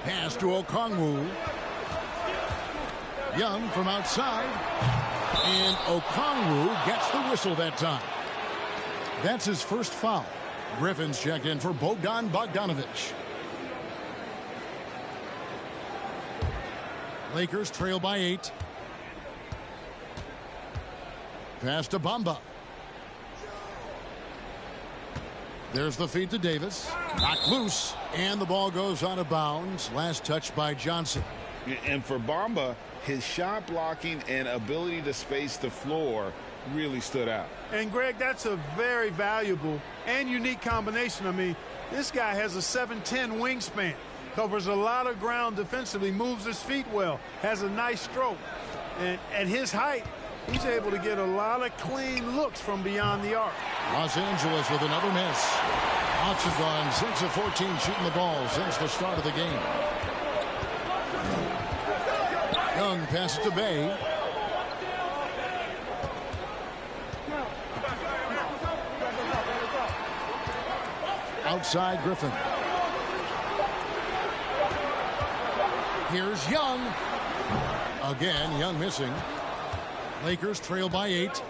Pass to Okongwu. Young from outside. And Okongwu gets the whistle that time. That's his first foul. Griffin's checked in for Bogdan Bogdanovich. Lakers trail by 8. Pass to Bamba. There's the feed to Davis. Knocked loose. And the ball goes out of bounds. Last touch by Johnson. And for Bamba, his shot blocking and ability to space the floor really stood out. And Greg, that's a very valuable and unique combination. I mean, this guy has a 7'10" wingspan, covers a lot of ground defensively, moves his feet well, has a nice stroke. And at his height, he's able to get a lot of clean looks from beyond the arc. Los Angeles with another miss. Hawks have gone 6 of 14 shooting the ball since the start of the game. Young passes to Bay. Outside Griffin. Here's Young. Again, Young missing. Lakers trail by 8.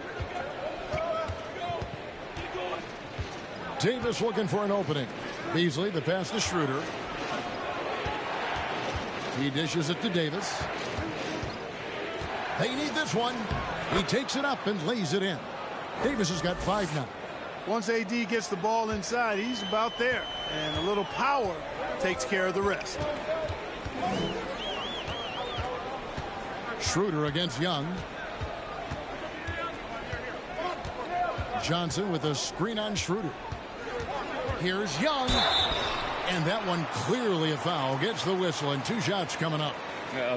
Davis looking for an opening. Beasley, the pass to Schroeder. He dishes it to Davis. They need this one. He takes it up and lays it in. Davis has got 5 now. Once AD gets the ball inside, he's about there. And a little power takes care of the rest. Schroeder against Young. Johnson with a screen on Schroeder. Here's Young. And that one clearly a foul. Gets the whistle and 2 shots coming up.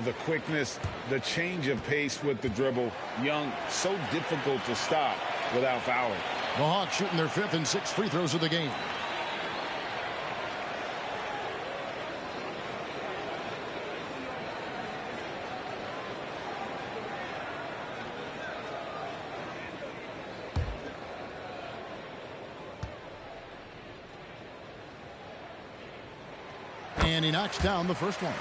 The quickness, the change of pace with the dribble. Young, so difficult to stop without fouling. The Hawks shooting their 5th and 6th free throws of the game. And he knocks down the first one.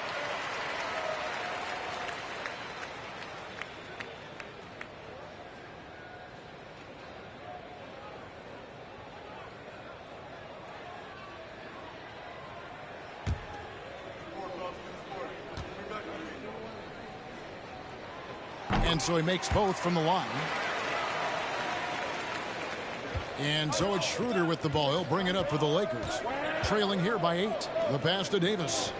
And so he makes both from the line. And so it's Schroeder with the ball. He'll bring it up for the Lakers. Trailing here by 8. The pass to Davis.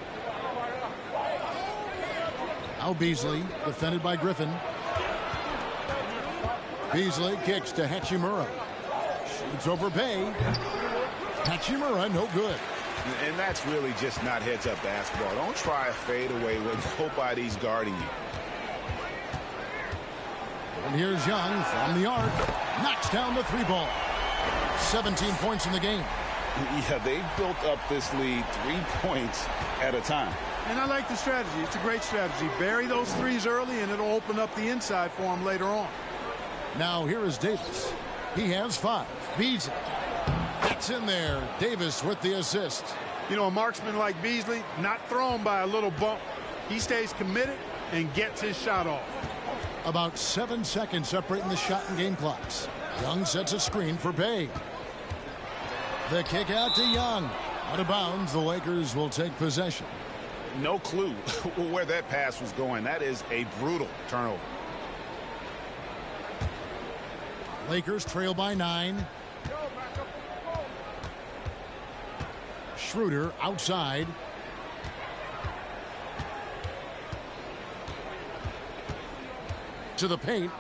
Now Beasley, defended by Griffin. Beasley kicks to Hachimura. Shoots over Bay. Hachimura, no good. And that's really just not heads-up basketball. Don't try a fadeaway when nobody's guarding you. And here's Young from the arc. Knocks down the 3 ball. 17 points in the game. Yeah, they built up this lead 3 points at a time. And I like the strategy. It's a great strategy. Bury those threes early, and it'll open up the inside for him later on. Now here is Davis. He has 5. Beasley. Gets in there. Davis with the assist. You know, a marksman like Beasley, not thrown by a little bump. He stays committed and gets his shot off. About 7 seconds separating the shot and game clocks. Young sets a screen for Bay. The kick out to Young. Out of bounds, the Lakers will take possession. No clue where that pass was going. That is a brutal turnover. Lakers trail by 9. Schroeder outside. To the paint.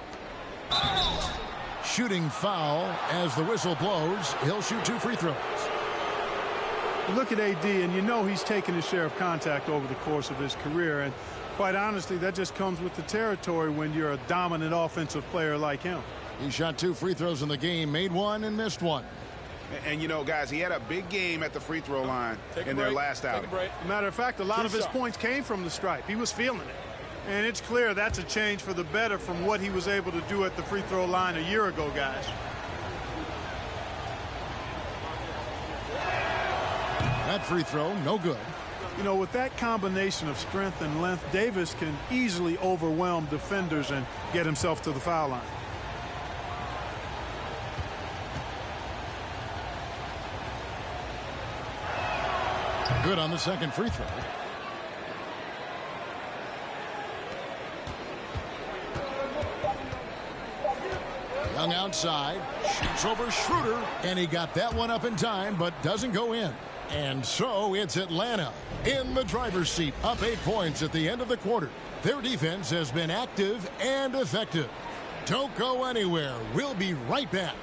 Shooting foul as the whistle blows. He'll shoot 2 free throws. You look at AD, and you know he's taken his share of contact over the course of his career. And quite honestly, that just comes with the territory when you're a dominant offensive player like him. He shot 2 free throws in the game, made 1 and missed 1. And you know, guys, he had a big game at the free throw line in their last outing. Matter of fact, a lot of his points came from the stripe. He was feeling it. And it's clear that's a change for the better from what he was able to do at the free throw line a year ago, guys. That free throw, no good. You know, with that combination of strength and length, Davis can easily overwhelm defenders and get himself to the foul line. Good on the second free throw. Young outside, shoots over Schroeder, and he got that one up in time, but doesn't go in. And so it's Atlanta in the driver's seat, up 8 points at the end of the quarter. Their defense has been active and effective. Don't go anywhere. We'll be right back.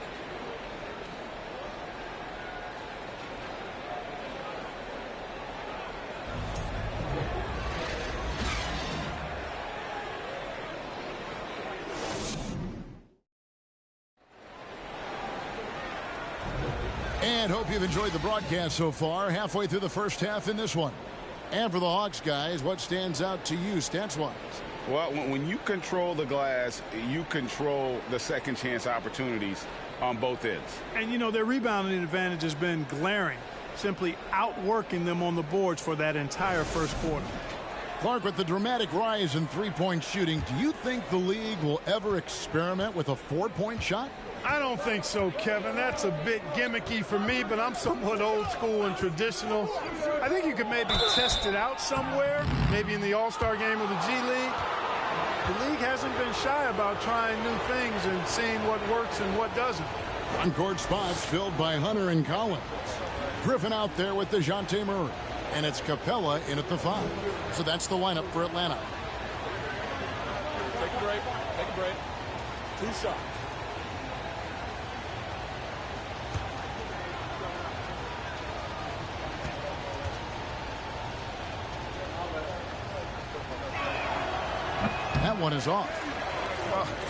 And and hope you've enjoyed the broadcast so far. Halfway through the first half in this one. And for the Hawks, guys, what stands out to you stats-wise? Well, when you control the glass, you control the second chance opportunities on both ends. And, you know, their rebounding advantage has been glaring, simply outworking them on the boards for that entire first quarter. Clark, with the dramatic rise in three-point shooting, do you think the league will ever experiment with a four-point shot? I don't think so, Kevin. That's a bit gimmicky for me, but I'm somewhat old school and traditional. I think you could maybe test it out somewhere, maybe in the All-Star game or the G League. The league hasn't been shy about trying new things and seeing what works and what doesn't. On-court spots filled by Hunter and Collins. Griffin out there with DeJounte Murray. And it's Capella in at the 5. So that's the lineup for Atlanta. Take a break. Take a break. 2 shots. That one is off.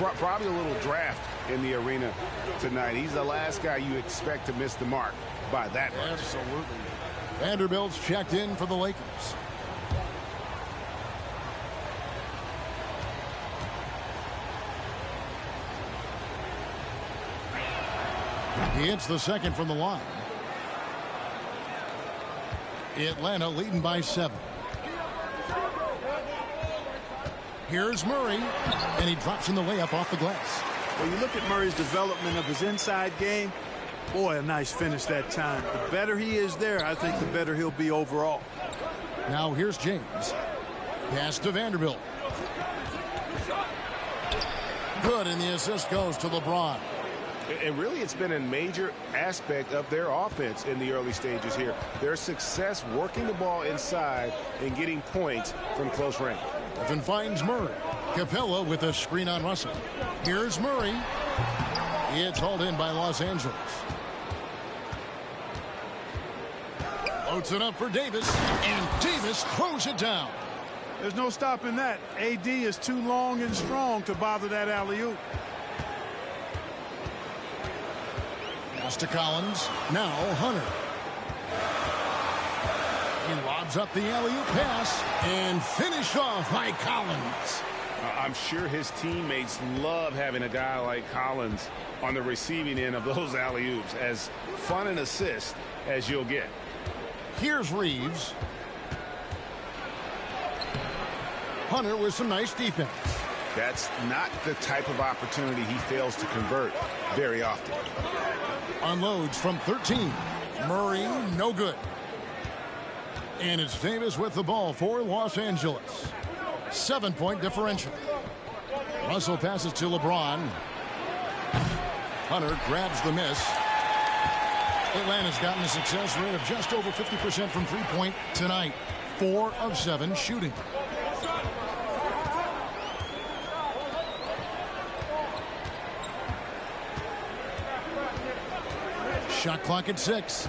Well, probably a little draft in the arena tonight. He's the last guy you expect to miss the mark by that much. Absolutely. Vanderbilt's checked in for the Lakers. He hits the second from the line. Atlanta leading by 7. Here's Murray, and he drops in the layup off the glass. Well, you look at Murray's development of his inside game. Boy, a nice finish that time. The better he is there, I think the better he'll be overall. Now here's James. Pass to Vanderbilt. Good, and the assist goes to LeBron. And really, it's been a major aspect of their offense in the early stages here. Their success working the ball inside and getting points from close range. Griffin finds Murray. Capella with a screen on Russell. Here's Murray. It's hauled in by Los Angeles. Loads it up for Davis, and Davis throws it down. There's no stopping that. AD is too long and strong to bother that alley-oop. Pass to Collins. Now Hunter. He lobs up the alley-oop pass and finished off by Collins. I'm sure his teammates love having a guy like Collins on the receiving end of those alley-oops. As fun an assist as you'll get. Here's Reeves. Hunter with some nice defense. That's not the type of opportunity he fails to convert very often. Unloads from 13. Murray, no good. And it's Davis with the ball for Los Angeles. 7-point differential. Russell passes to LeBron. Hunter grabs the miss. Atlanta's gotten a success rate of just over 50% from three-point tonight. 4 of 7 shooting. Shot clock at 6.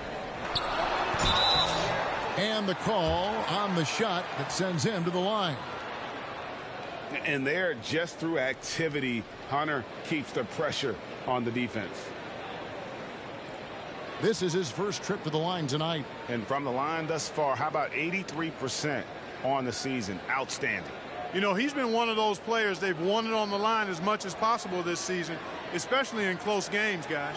And the call on the shot that sends him to the line. And there, just through activity, Hunter keeps the pressure on the defense. This is his first trip to the line tonight. And from the line thus far, how about 83% on the season? Outstanding. You know, he's been one of those players, they've won it on the line as much as possible this season, especially in close games, guys.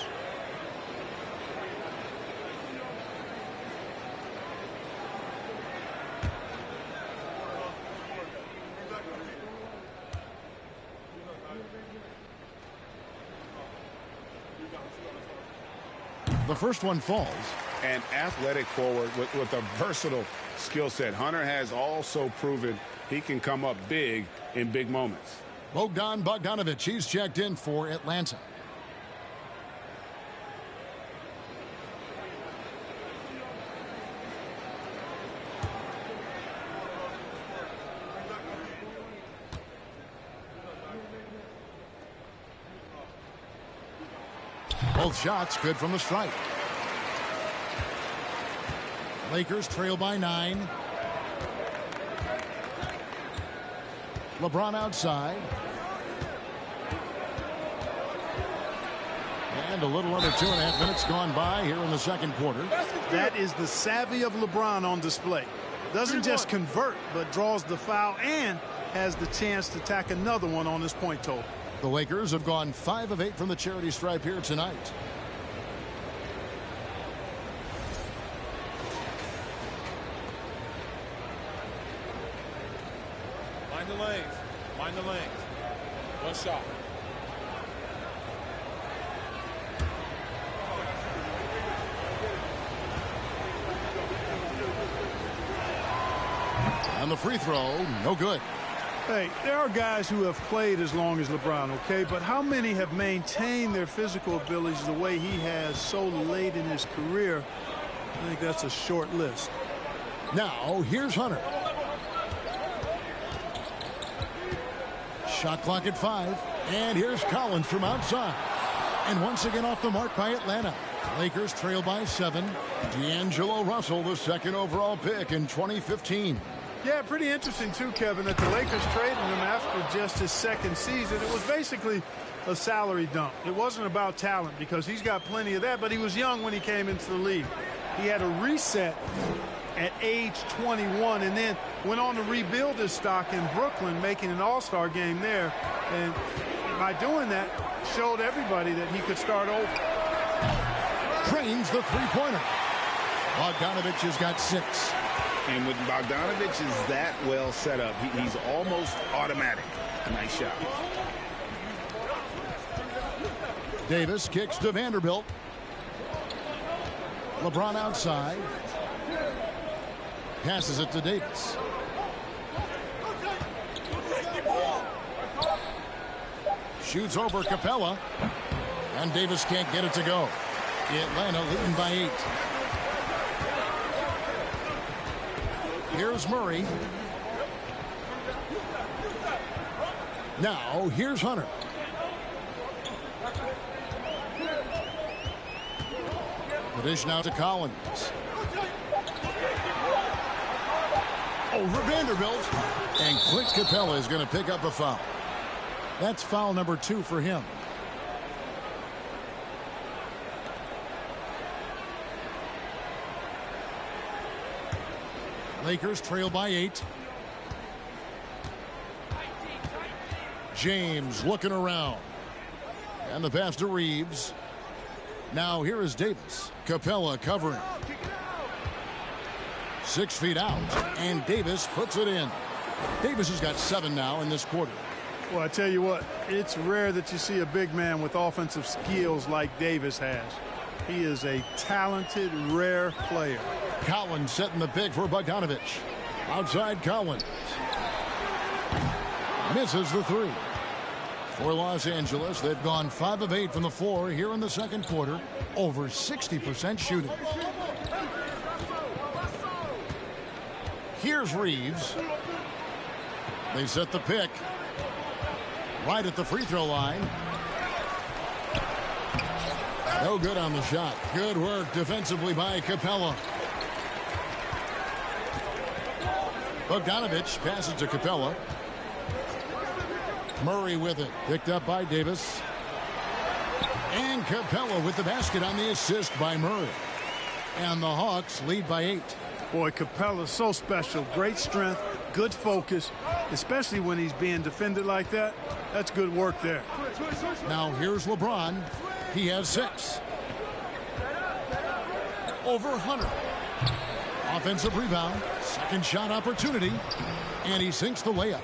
The first one falls. An athletic forward with a versatile skill set. Hunter has also proven he can come up big in big moments. Bogdan Bogdanovic, he's checked in for Atlanta. Both shots good from the stripe. Lakers trail by 9. LeBron outside. And a little under 2.5 minutes gone by here in the second quarter. That is the savvy of LeBron on display. Doesn't just convert, but draws the foul and has the chance to tack another one on his point total. The Lakers have gone 5 of 8 from the charity stripe here tonight. Mind the lanes. Mind the lanes. One shot. And the free throw, no good. Hey, there are guys who have played as long as LeBron, okay? But how many have maintained their physical abilities the way he has so late in his career? I think that's a short list. Now, here's Hunter. Shot clock at 5. And here's Collins from outside. And once again off the mark by Atlanta. Lakers trail by 7. D'Angelo Russell, the second overall pick in 2015. Yeah, pretty interesting, too, Kevin, that the Lakers traded him after just his second season. It was basically a salary dump. It wasn't about talent because he's got plenty of that, but he was young when he came into the league. He had a reset at age 21 and then went on to rebuild his stock in Brooklyn, making an all-star game there. And by doing that, showed everybody that he could start over. Drains the three-pointer. Bogdanovich has got 6. And when Bogdanovich is that well set up, he's almost automatic. Nice shot. Davis kicks to Vanderbilt. LeBron outside. Passes it to Davis. Shoots over Capella. And Davis can't get it to go. Atlanta leading by 8. Here's Murray. Now, here's Hunter. The dish now to Collins. Over Vanderbilt. And Clint Capella is going to pick up a foul. That's foul number 2 for him. Lakers trail by 8. James looking around. And the pass to Reeves. Now here is Davis. Capella covering. 6 feet out. And Davis puts it in. Davis has got 7 now in this quarter. Well, I tell you what, it's rare that you see a big man with offensive skills like Davis has. He is a talented, rare player. Collins setting the pick for Bogdanovich. Outside Collins. Misses the 3. For Los Angeles, they've gone 5 of 8 from the floor here in the second quarter. Over 60% shooting. Here's Reeves. They set the pick. Right at the free throw line. No good on the shot. Good work defensively by Capella. Bogdanovich passes to Capella. Murray with it. Picked up by Davis. And Capella with the basket on the assist by Murray. And the Hawks lead by 8. Boy, Capella's so special. Great strength, good focus, especially when he's being defended like that. That's good work there. Now here's LeBron. He has 6. Over Hunter. Offensive rebound. Second shot opportunity. And he sinks the layup.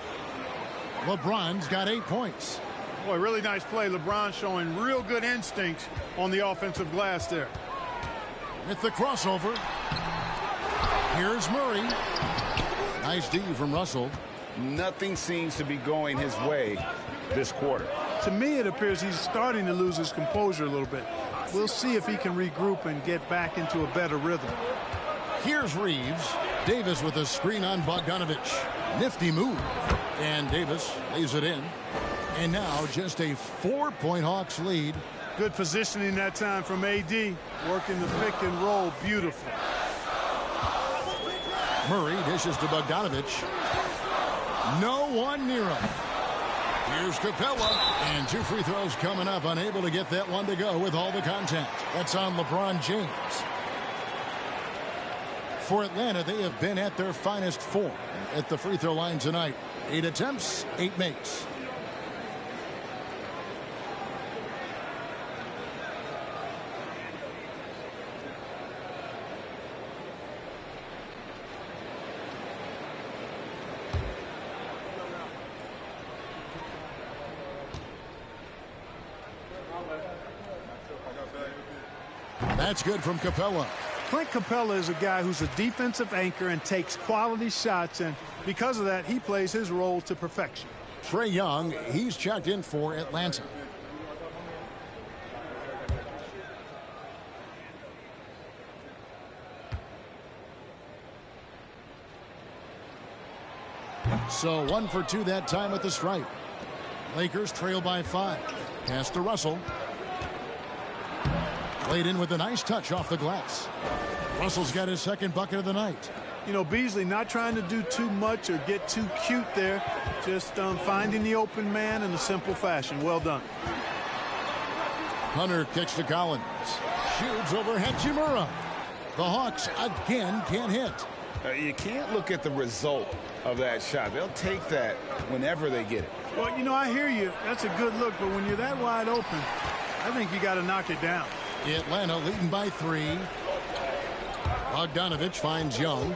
LeBron's got 8 points. Boy, really nice play. LeBron showing real good instincts on the offensive glass there. With the crossover. Here's Murray. Nice D from Russell. Nothing seems to be going his way this quarter. To me, it appears he's starting to lose his composure a little bit. We'll see if he can regroup and get back into a better rhythm. Here's Reeves. Davis with a screen on Bogdanovich. Nifty move. And Davis lays it in. And now just a 4-point Hawks lead. Good positioning that time from AD. Working the pick and roll. Beautiful. Murray dishes to Bogdanovich. No one near him. Here's Capella, and 2 free throws coming up, unable to get that one to go with all the contact. That's on LeBron James. For Atlanta, they have been at their finest form at the free throw line tonight. 8 attempts, 8 makes. That's good from Capella. Clint Capella is a guy who's a defensive anchor and takes quality shots, and because of that, he plays his role to perfection. Trae Young, he's checked in for Atlanta. So 1 for 2 that time at the stripe. Lakers trail by 5. Pass to Russell. Played in with a nice touch off the glass. Russell's got his second bucket of the night. You know, Beasley not trying to do too much or get too cute there. Just finding the open man in a simple fashion. Well done. Hunter kicks to Collins. Shoots over Hachimura. The Hawks again can't hit. You can't look at the result of that shot. They'll take that whenever they get it. Well, you know, I hear you. That's a good look, but when you're that wide open, I think you got to knock it down. Atlanta leading by 3. Bogdanovich finds Young.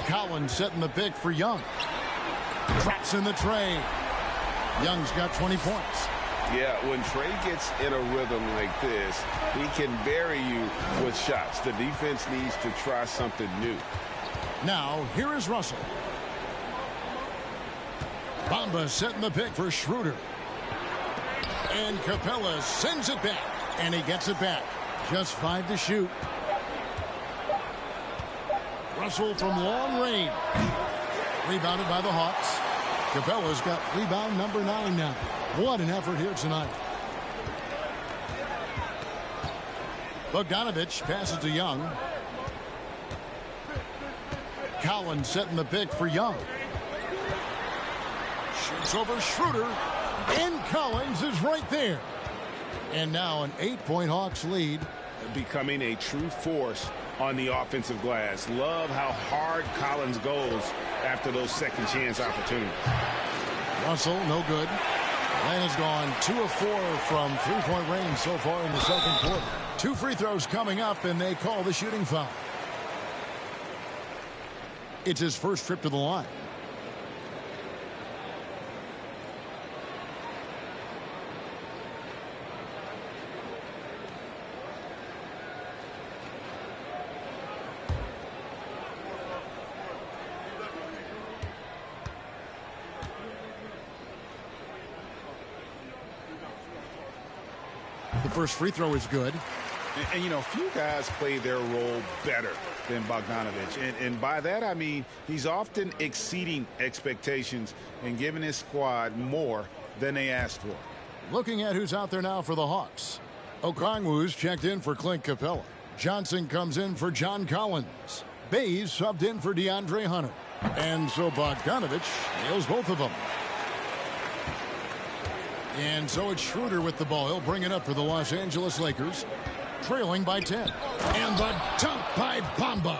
Collins setting the pick for Young. Drops in the tray. Young's got 20 points. Yeah, when Trae gets in a rhythm like this, he can bury you with shots. The defense needs to try something new. Now, here is Russell. Bamba setting the pick for Schroeder. And Capella sends it back. And he gets it back. Just 5 to shoot. Russell from long range. Rebounded by the Hawks. Capella's got rebound number 9 now. What an effort here tonight. Bogdanovich passes to Young. Collins setting the pick for Young. Shoots over Schroeder. And Collins is right there. And now an 8-point Hawks lead. Becoming a true force on the offensive glass. Love how hard Collins goes after those second chance opportunities. Russell, no good. Atlanta's gone 2 of 4 from 3-point range so far in the second quarter. 2 free throws coming up, and they call the shooting foul. It's his first trip to the line. The first free throw is good. And you know, few guys play their role better than Bogdanovich. And by that, I mean he's often exceeding expectations and giving his squad more than they asked for. Looking at who's out there now for the Hawks. Okongwu's checked in for Clint Capella. Johnson comes in for John Collins. Bays subbed in for DeAndre Hunter. And so Bogdanovich nails both of them. And so it's Schroeder with the ball. He'll bring it up for the Los Angeles Lakers, trailing by 10. And the dunk by Bamba.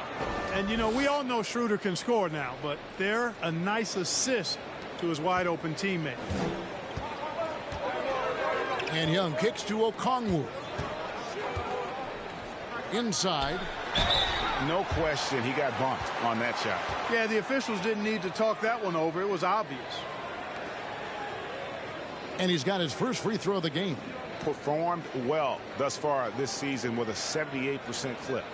And, you know, we all know Schroeder can score now, but they're a nice assist to his wide-open teammate. And Young kicks to Okongwu. Inside. No question he got bumped on that shot. Yeah, the officials didn't need to talk that one over. It was obvious. And he's got his first free throw of the game. Performed well thus far this season with a 78% clip.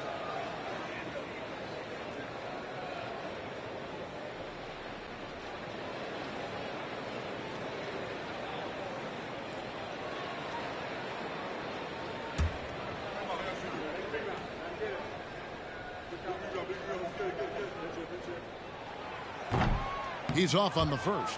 He's off on the first.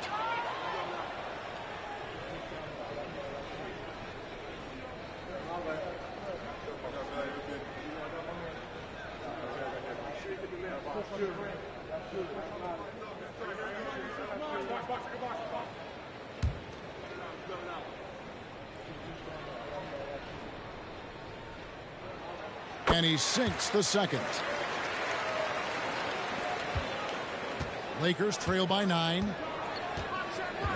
And he sinks the second. Lakers trail by 9.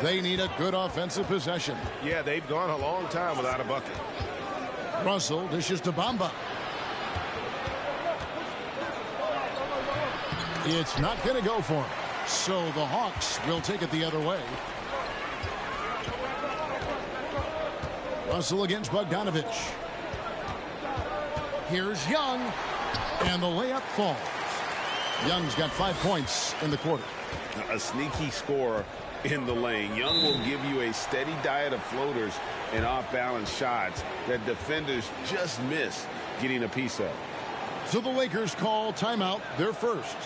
They need a good offensive possession. Yeah, they've gone a long time without a bucket. Russell dishes to Bamba. It's not going to go for him. So the Hawks will take it the other way. Russell against Bogdanovich. Here's Young, and the layup falls. Young's got 5 points in the quarter. A sneaky scorer in the lane. Young will give you a steady diet of floaters and off-balance shots that defenders just miss getting a piece of. So the Lakers call timeout, their first.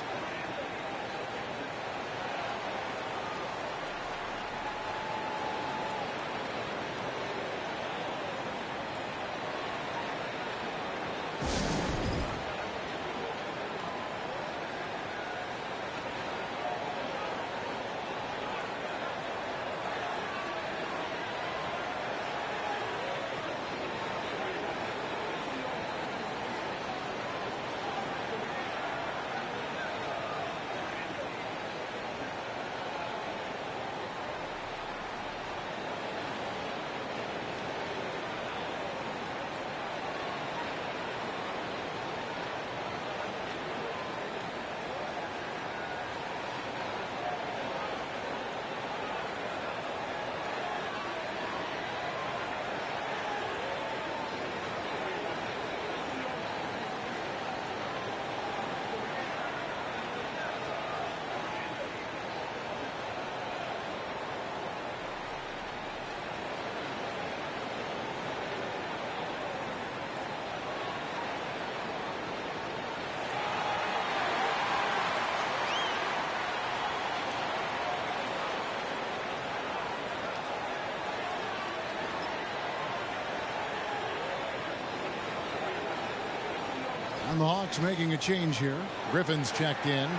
And the Hawks making a change here. Griffin's checked in.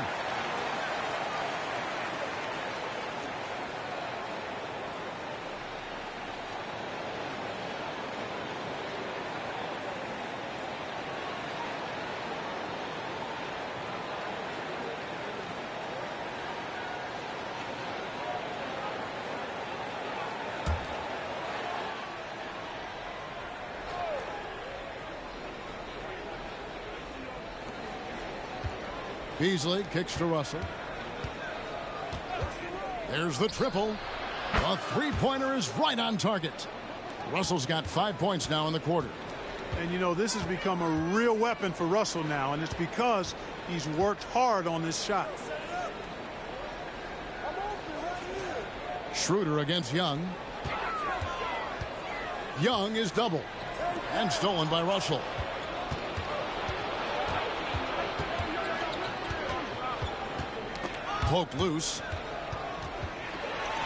Beasley kicks to Russell. There's the triple. The three-pointer is right on target. Russell's got 5 points now in the quarter. And, you know, this has become a real weapon for Russell now, and it's because he's worked hard on this shot. Schroeder against Young. Young is doubled and stolen by Russell. Poked loose.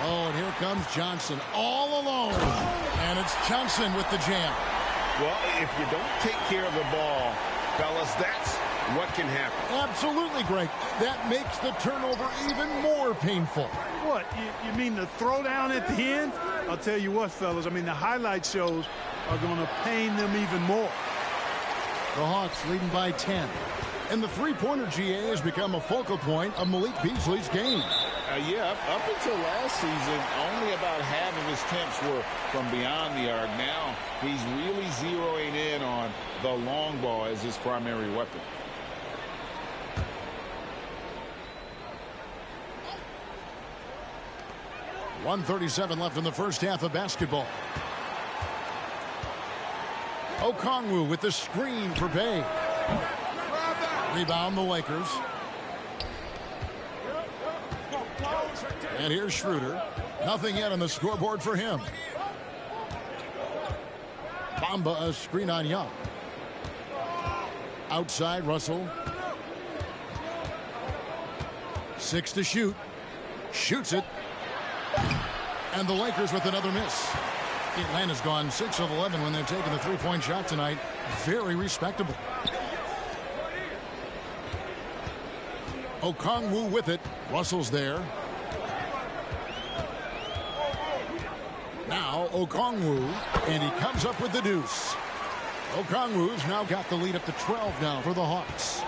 Oh, and here comes Johnson all alone. And it's Johnson with the jam. Well, if you don't take care of the ball, fellas, that's what can happen. Absolutely, Greg. That makes the turnover even more painful. What? You mean the throwdown at the end? I'll tell you what, fellas. I mean, the highlight shows are going to pain them even more. The Hawks leading by 10. And the three-pointer, GA, has become a focal point of Malik Beasley's game. Yeah, up until last season, only about half of his attempts were from beyond the arc. Now he's really zeroing in on the long ball as his primary weapon. .137 left in the first half of basketball. Okongwu with the screen for Bay. Rebound the Lakers. And here's Schroeder. Nothing yet on the scoreboard for him. Bamba a screen on Young. Outside Russell. 6 to shoot. Shoots it. And the Lakers with another miss. Atlanta's gone 6 of 11 when they've taken the three-point shot tonight. Very respectable. Okongwu with it. Russell's there. Okongwu, and he comes up with the deuce. Okongwu's now got the lead up to 12 now for the Hawks.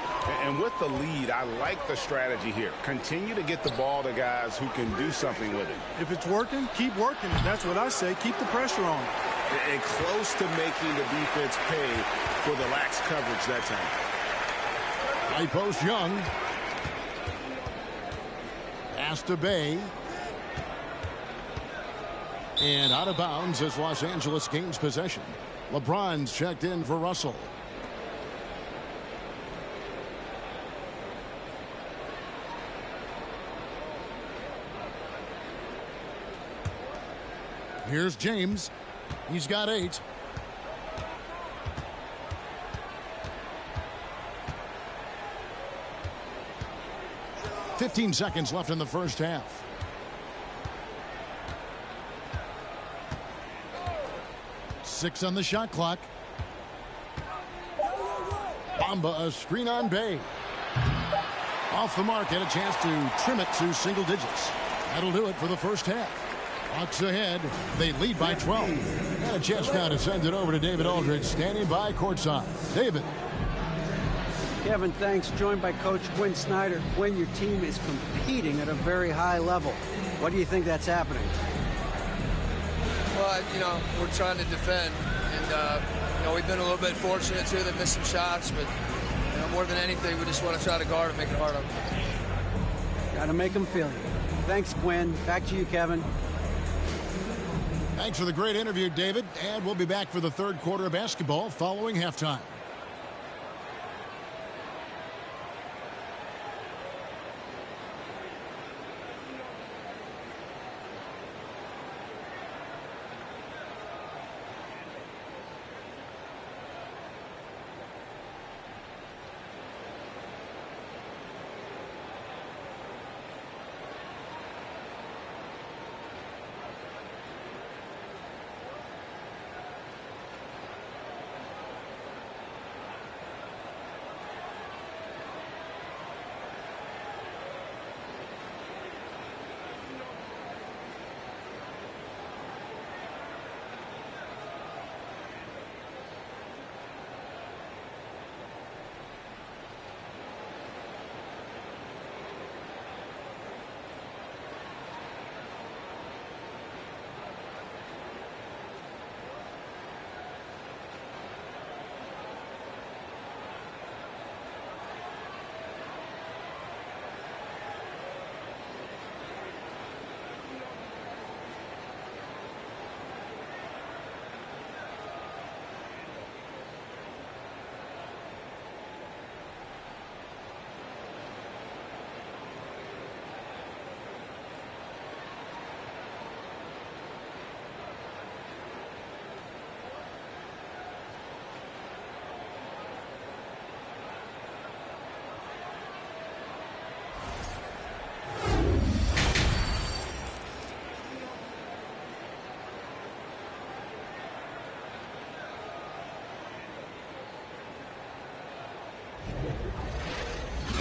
And with the lead, I like the strategy here. Continue to get the ball to guys who can do something with it. If it's working, keep working it. That's what I say. Keep the pressure on. And close to making the defense pay for the lax coverage that time. High post Young. Pass to Bay. And out of bounds as Los Angeles gains possession. LeBron's checked in for Russell. Here's James. He's got 8. "15 seconds left in the first half. Six on the shot clock. Bamba, a screen on Bay. Off the mark, had a chance to trim it to single digits. That'll do it for the first half. Hawks ahead. They lead by 12. And a chance now to send it over to David Aldridge, standing by courtside. David. Kevin, thanks. Joined by Coach Quinn Snyder. Quinn, your team is competing at a very high level. What do you think that's happening? Well, we're trying to defend. And, we've been a little bit fortunate, too. They missed some shots. But, more than anything, we just want to try to guard and make it hard on them. Got to make them feel you. Thanks, Quinn. Back to you, Kevin. Thanks for the great interview, David. And we'll be back for the third quarter of basketball following halftime.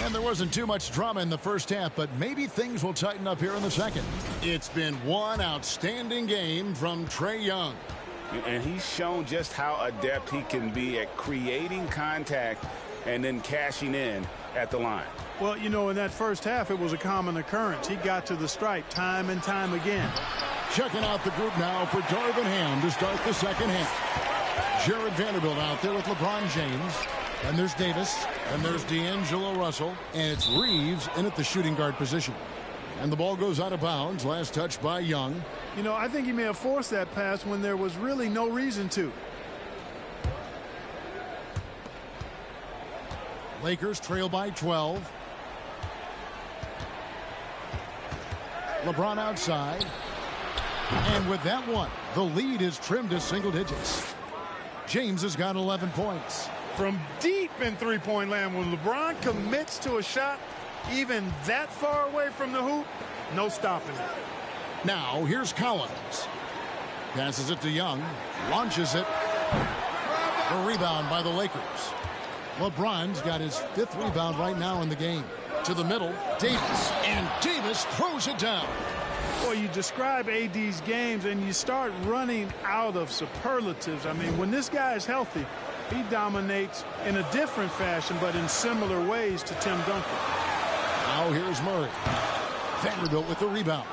And there wasn't too much drama in the first half, but maybe things will tighten up here in the second. It's been one outstanding game from Trae Young. And he's shown just how adept he can be at creating contact and then cashing in at the line. Well, in that first half, it was a common occurrence. He got to the stripe time and time again. Checking out the group now for Darvin Ham to start the second half. Jared Vanderbilt out there with LeBron James. And there's Davis. And there's D'Angelo Russell. And it's Reeves in at the shooting guard position. And the ball goes out of bounds. Last touch by Young. I think he may have forced that pass when there was really no reason to. Lakers trail by 12. LeBron outside. And with that one, the lead is trimmed to single digits. James has got 11 points. From deep in three-point land, when LeBron commits to a shot even that far away from the hoop, no stopping it. Now, here's Collins. Passes it to Young. Launches it. A rebound by the Lakers. LeBron's got his 5th rebound right now in the game. To the middle, Davis. And Davis throws it down. Well, you describe AD's games and you start running out of superlatives. I mean, when this guy is healthy, he dominates in a different fashion, but in similar ways to Tim Duncan. Now here's Murray. Vanderbilt with the rebound.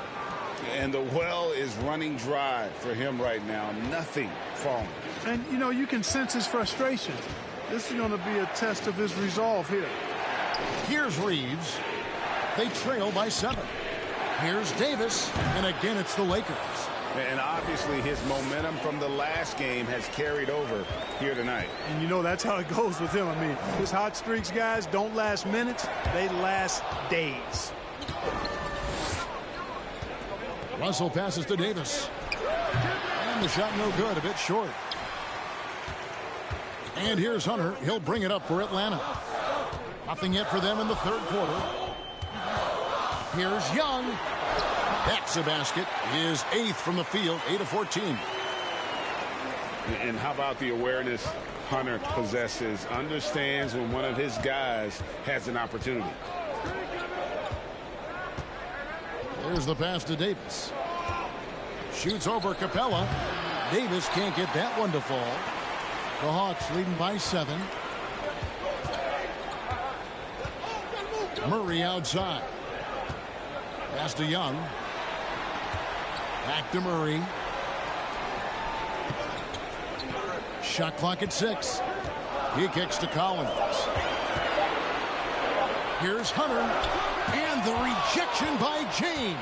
And the well is running dry for him right now. Nothing falling. And, you know, you can sense his frustration. This is going to be a test of his resolve here. Here's Reeves. They trail by 7. Here's Davis, and again it's the Lakers. And obviously his momentum from the last game has carried over here tonight. And you know that's how it goes with him. I mean, his hot streaks, guys, don't last minutes. They last days. Russell passes to Davis. And the shot no good, a bit short. And here's Hunter. He'll bring it up for Atlanta. Nothing yet for them in the third quarter. Here's Young. That's a basket. His 8th from the field, 8 of 14. And how about the awareness Hunter possesses? Understands when one of his guys has an opportunity. There's the pass to Davis. Shoots over Capella. Davis can't get that one to fall. The Hawks leading by 7. Murray outside. Pass to Young. Back to Murray. Shot clock at 6. He kicks to Collins. Here's Hunter. And the rejection by James.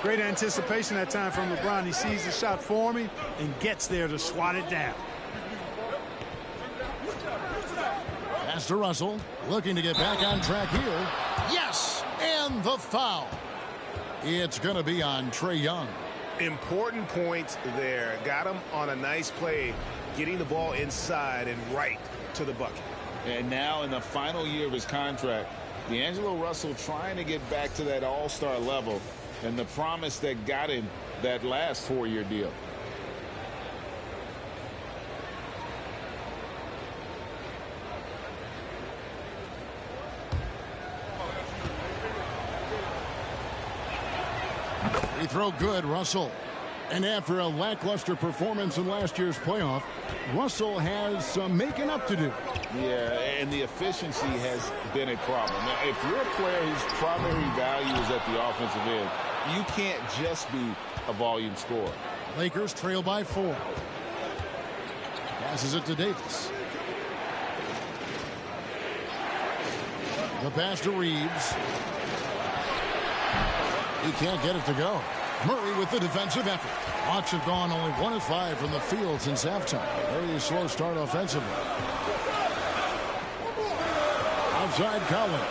Great anticipation that time from LeBron. He sees the shot forming and gets there to swat it down. Pass to Russell. Looking to get back on track here. Yes! And the foul. It's going to be on Trae Young. Important points there. Got him on a nice play, getting the ball inside and right to the bucket. And now in the final year of his contract, D'Angelo Russell trying to get back to that all-star level and the promise that got him that last 4-year deal. Free throw good, Russell. And after a lackluster performance in last year's playoff, Russell has some making up to do. Yeah, and the efficiency has been a problem. Now, if you're a player whose primary value is at the offensive end, you can't just be a volume scorer. Lakers trail by 4. Passes it to Davis. The pass to Reeves. He can't get it to go. Murray with the defensive effort. Hawks have gone only 1 of 5 from the field since halftime. Very slow start offensively. Outside Collins.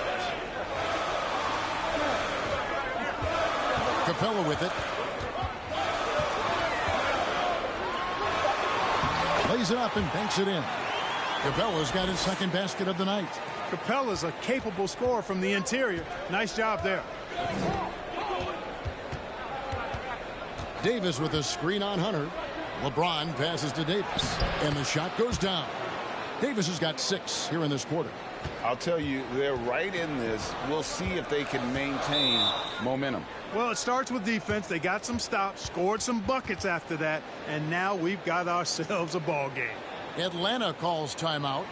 Capella with it. Lays it up and banks it in. Capella's got his second basket of the night. Capella's a capable scorer from the interior. Nice job there. Davis with a screen on Hunter. LeBron passes to Davis. And the shot goes down. Davis has got 6 here in this quarter. I'll tell you, they're right in this. We'll see if they can maintain momentum. Well, it starts with defense. They got some stops, scored some buckets after that, and now we've got ourselves a ball game. Atlanta calls timeout.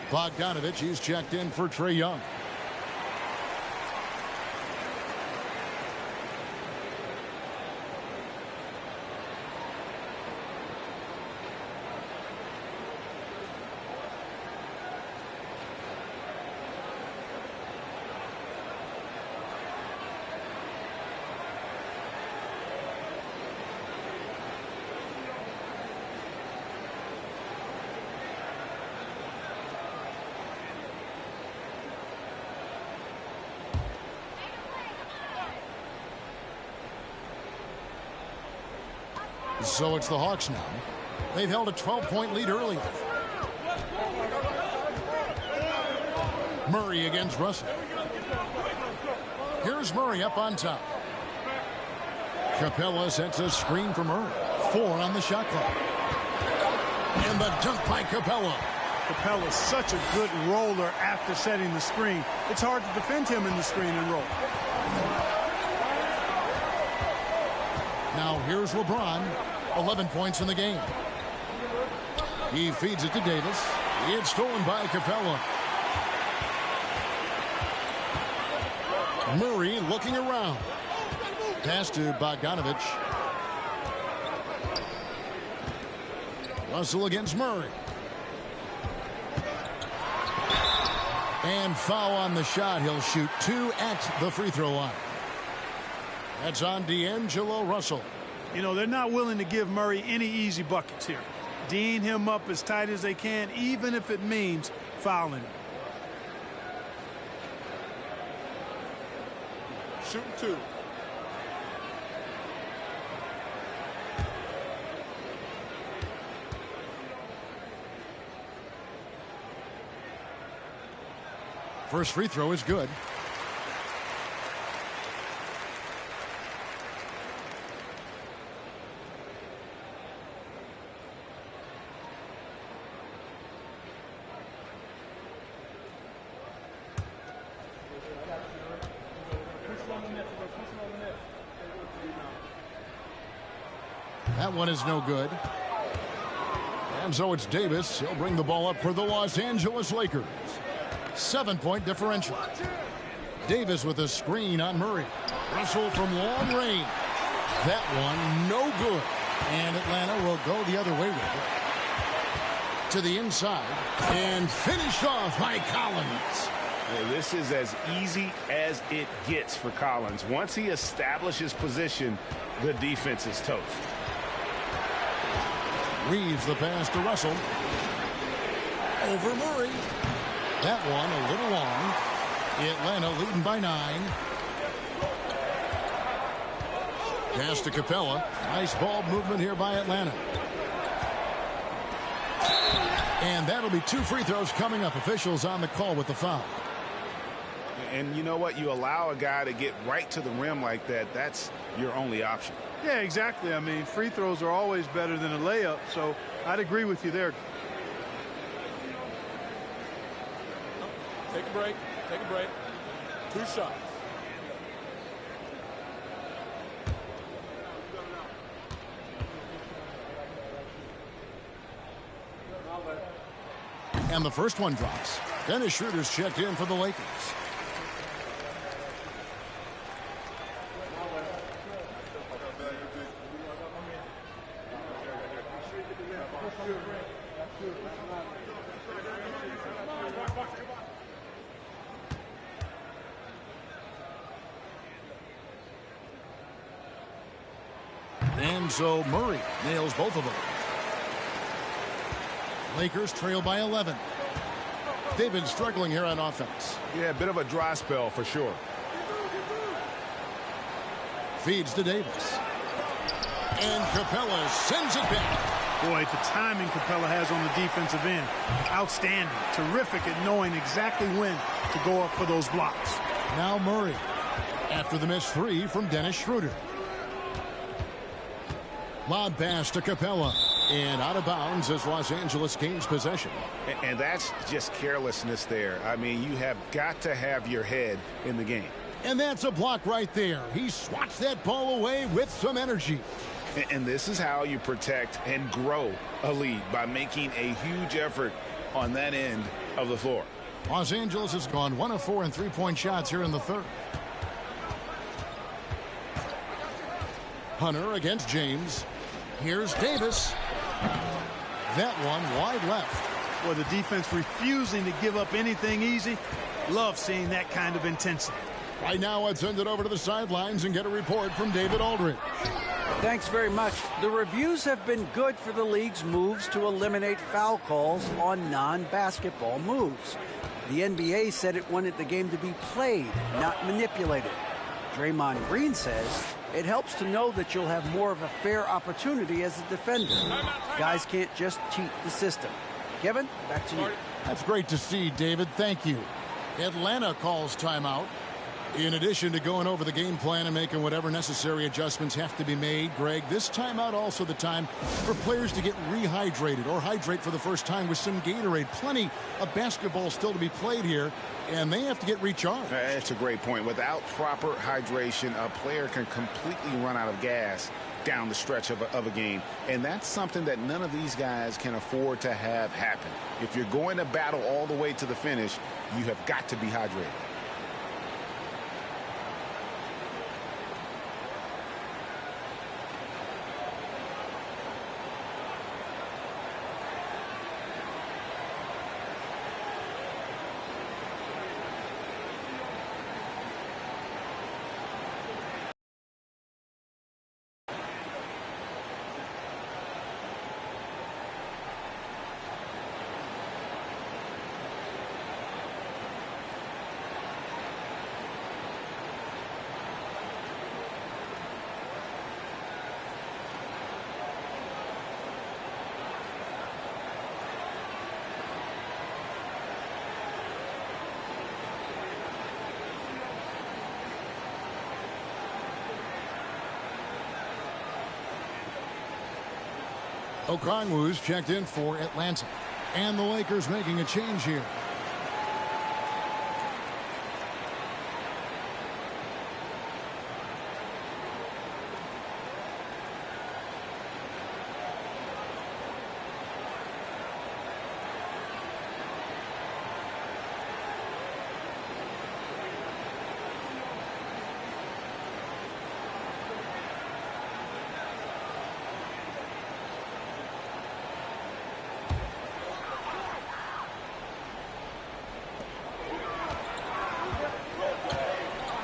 Bogdanovich, he's checked in for Trae Young. So it's the Hawks now. They've held a 12-point lead earlier. Murray against Russell. Here's Murray up on top. Capella sets a screen for Murray. 4 on the shot clock. And the dunk by Capella. Capella's such a good roller after setting the screen. It's hard to defend him in the screen and roll. Now here's LeBron. 11 points in the game. He feeds it to Davis. It's stolen by Capella. Murray looking around. Pass to Bogdanovich. Russell against Murray. And foul on the shot. He'll shoot 2 at the free throw line. That's on D'Angelo Russell. You know, they're not willing to give Murray any easy buckets here. D'ing him up as tight as they can, even if it means fouling him. Shooting 2. First free throw is good. That one is no good. And so it's Davis. He'll bring the ball up for the Los Angeles Lakers. 7-point differential. Davis with a screen on Murray. Russell from long range. That one no good. And Atlanta will go the other way with it. To the inside. And finished off by Collins. This is as easy as it gets for Collins. Once he establishes position, the defense is toast. Reeves the pass to Russell. Over Murray. That one a little long. Atlanta leading by 9. Pass to Capella. Nice ball movement here by Atlanta. And that'll be 2 free throws coming up. Officials on the call with the foul. And you know what? You allow a guy to get right to the rim like that. That's your only option. Yeah, exactly. I mean, free throws are always better than a layup, so I'd agree with you there. Take a break. Take a break. 2 shots. And the first one drops. Dennis Schroeder's checked in for the Lakers. And so Murray nails both of them. Lakers trail by 11. They've been struggling here on offense. Yeah, a bit of a dry spell for sure. Feeds to Davis. And Capella sends it back. Boy, the timing Capella has on the defensive end. Outstanding. Terrific at knowing exactly when to go up for those blocks. Now Murray. After the missed 3 from Dennis Schroeder. Lob pass to Capella. And out of bounds as Los Angeles gains possession. And that's just carelessness there. I mean, you have got to have your head in the game. And that's a block right there. He swats that ball away with some energy. And this is how you protect and grow a lead, by making a huge effort on that end of the floor. Los Angeles has gone 1 of 4 in three-point shots here in the third. Hunter against James. Here's Davis. That one wide left. Well, the defense refusing to give up anything easy. Love seeing that kind of intensity. Right now, let's send it over to the sidelines and get a report from David Aldridge. Thanks very much. The reviews have been good for the league's moves to eliminate foul calls on non-basketball moves. The NBA said it wanted the game to be played, not manipulated. Draymond Green says it helps to know that you'll have more of a fair opportunity as a defender. Guys can't just cheat the system. Kevin, back to you. That's great to see, David. Thank you. Atlanta calls timeout. In addition to going over the game plan and making whatever necessary adjustments have to be made, Greg, this timeout also the time for players to get rehydrated or hydrate for the first time with some Gatorade. Plenty of basketball still to be played here, and they have to get recharged. That's a great point. Without proper hydration, a player can completely run out of gas down the stretch of a game, and that's something that none of these guys can afford to have happen. If you're going to battle all the way to the finish, you have got to be hydrated. Okongwu's checked in for Atlanta. And the Lakers making a change here.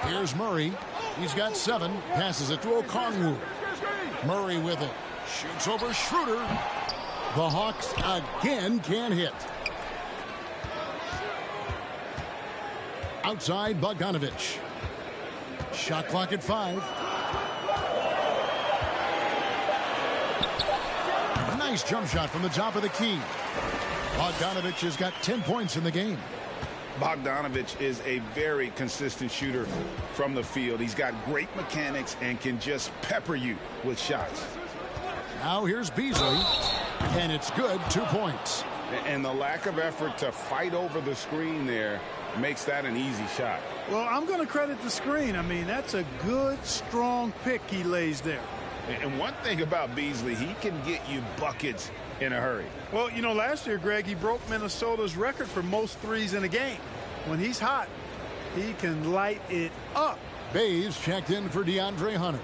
Here's Murray. He's got 7. Passes it to Okongwu. Murray with it. Shoots over Schroeder. The Hawks again can't hit. Outside Bogdanovich. Shot clock at 5. A nice jump shot from the top of the key. Bogdanovich has got 10 points in the game. Bogdanovich is a very consistent shooter from the field. He's got great mechanics and can just pepper you with shots. Now here's Beasley, and it's good. 2 points. And the lack of effort to fight over the screen there makes that an easy shot. Well, I'm going to credit the screen. I mean, that's a good, strong pick he lays there. And one thing about Beasley, he can get you buckets in a hurry. Well, you know, last year, Greg, he broke Minnesota's record for most threes in a game. When he's hot, he can light it up. Bays checked in for DeAndre Hunter.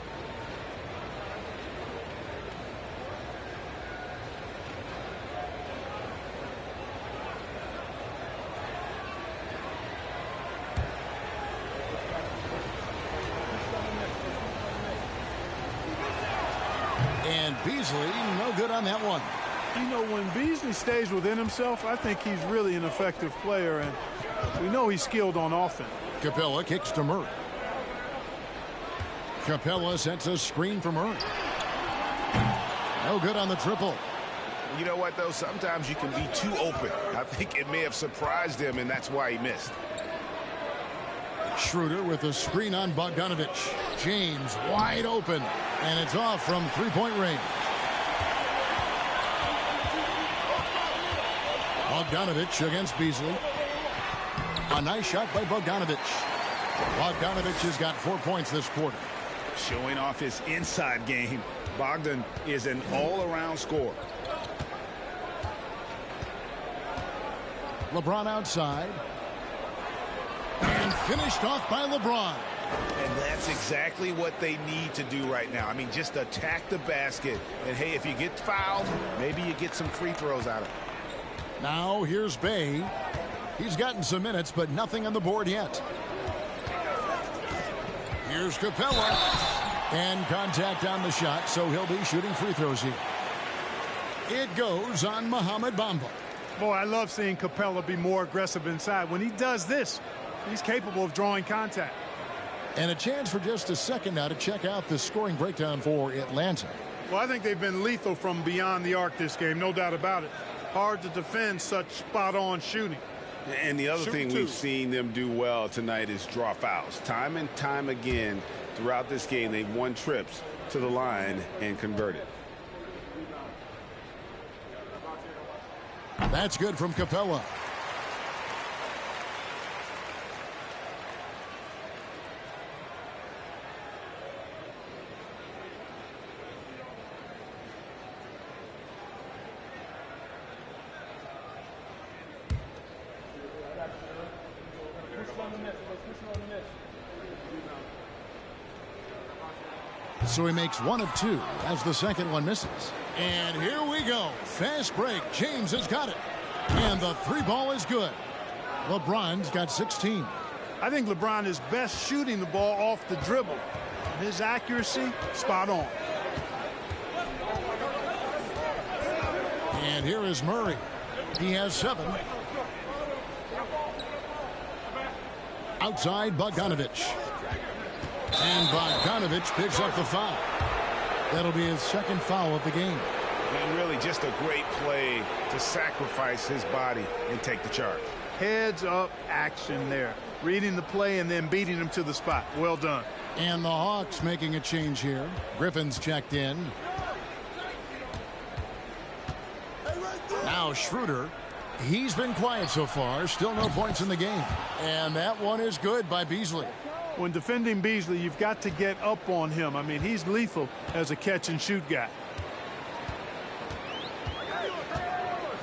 And Beasley, no good on that one. You know, when Beasley stays within himself, I think he's really an effective player, and we know he's skilled on offense. Capella kicks to Murray. Capella sets a screen for Murray. No good on the triple. You know what, though? Sometimes you can be too open. I think it may have surprised him, and that's why he missed. Schroeder with a screen on Bogdanovich. James wide open, and it's off from three-point range. Bogdanovich against Beasley. A nice shot by Bogdanovich. Bogdanovich has got 4 points this quarter. Showing off his inside game. Bogdan is an all-around scorer. LeBron outside. And finished off by LeBron. And that's exactly what they need to do right now. I mean, just attack the basket. And, hey, if you get fouled, maybe you get some free throws out of it. Now here's Bay. He's gotten some minutes, but nothing on the board yet. Here's Capella. And contact on the shot, so he'll be shooting free throws here. It goes on Mohamed Bamba. Boy, I love seeing Capella be more aggressive inside. When he does this, he's capable of drawing contact. And a chance for just a second now to check out the scoring breakdown for Atlanta. Well, I think they've been lethal from beyond the arc this game, no doubt about it. Hard to defend such spot-on shooting. And the other thing we've seen them do well tonight is draw fouls. Time and time again throughout this game, they've won trips to the line and converted. That's good from Capella. So he makes one of two as the second one misses. And here we go. Fast break. James has got it. And the three ball is good. LeBron's got 16. I think LeBron is best shooting the ball off the dribble. His accuracy, spot on. And here is Murray. He has 7. Outside Bogdanovich. And Bogdanovich picks up the foul. That'll be his second foul of the game. And really just a great play to sacrifice his body and take the charge. Heads up action there. Reading the play and then beating him to the spot. Well done. And the Hawks making a change here. Griffin's checked in. Now Schroeder. He's been quiet so far. Still no points in the game. And that one is good by Beasley. When defending Beasley, you've got to get up on him. I mean, he's lethal as a catch-and-shoot guy.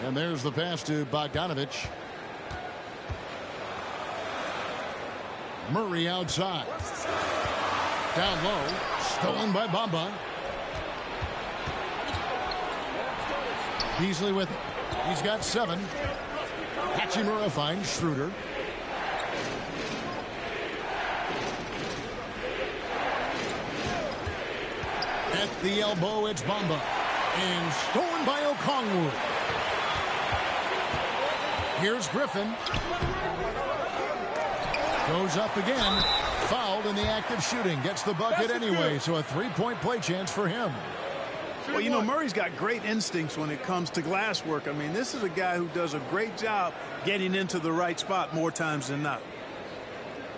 And there's the pass to Bogdanovich. Murray outside. Down low. Stolen by Bamba. Beasley with it. He's got 7. Hachimura finds Schroeder. At the elbow, it's Bamba. And stolen by Okongwu. Here's Griffin. Goes up again. Fouled in the act of shooting. Gets the bucket anyway, so a 3-point play chance for him. Well, you know, Murray's got great instincts when it comes to glass work. I mean, this is a guy who does a great job getting into the right spot more times than not.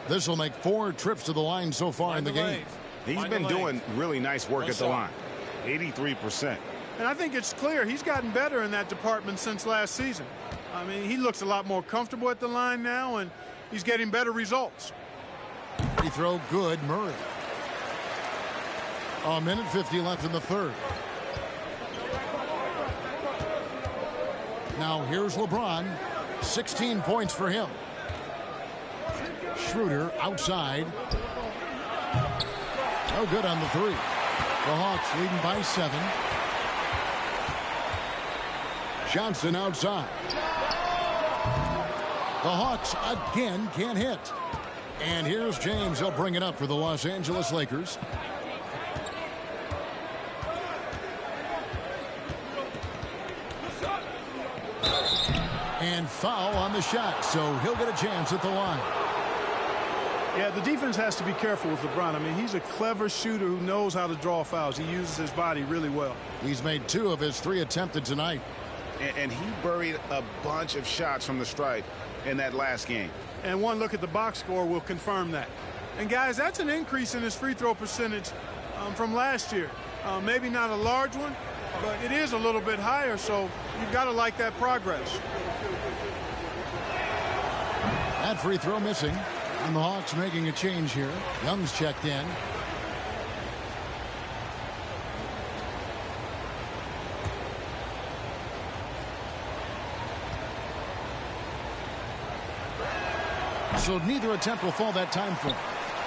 This will make 4 trips to the line so far in the game. He's been doing really nice work at the line. 83%. And I think it's clear he's gotten better in that department since last season. I mean, he looks a lot more comfortable at the line now, and he's getting better results. Free throw good, Murray. A minute 50 left in the third. Now here's LeBron. 16 points for him. Schroeder outside. No good on the 3. The Hawks leading by 7. Johnson outside. The Hawks again can't hit. And here's James. He'll bring it up for the Los Angeles Lakers. And foul on the shot, so he'll get a chance at the line. Yeah, the defense has to be careful with LeBron. I mean, he's a clever shooter who knows how to draw fouls. He uses his body really well. He's made 2 of his 3 attempted tonight. And he buried a bunch of shots from the stripe in that last game. And one look at the box score will confirm that. And, guys, that's an increase in his free throw percentage from last year. Maybe not a large one, but it is a little bit higher, so you've got to like that progress. That free throw missing. And the Hawks making a change here. Young's checked in. So neither attempt will fall that time frame.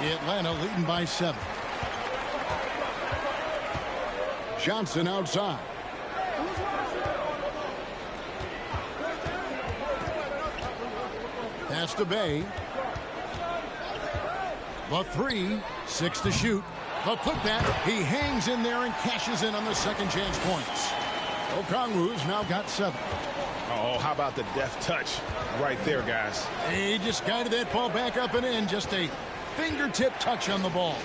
Atlanta leading by 7. Johnson outside. Pass to Bay. The 3, 6 to shoot. The putback, he hangs in there and cashes in on the second chance points. Okongwu's now got 7. Oh, how about the deft touch right there, guys? He just guided that ball back up and in. Just a fingertip touch on the ball.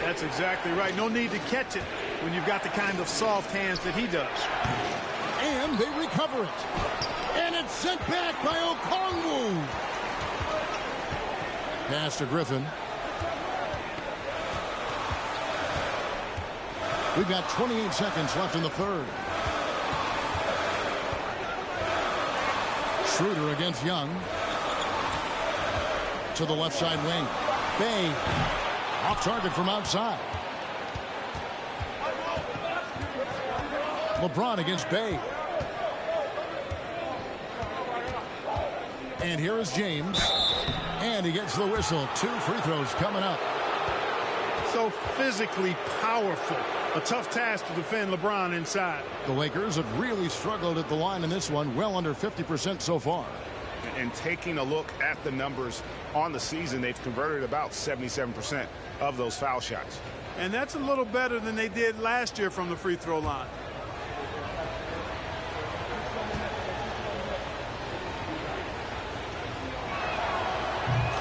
That's exactly right. No need to catch it when you've got the kind of soft hands that he does. And they recover it. And it's sent back by Okongwu. Pass to Griffin. We've got 28 seconds left in the third. Schroeder against Young. To the left side wing. Bay off target from outside. LeBron against Bay. And here is James. And he gets the whistle. 2 free throws coming up. So physically powerful. A tough task to defend LeBron inside. The Lakers have really struggled at the line in this one, well under 50% so far. And taking a look at the numbers on the season, they've converted about 77% of those foul shots. And that's a little better than they did last year from the free throw line.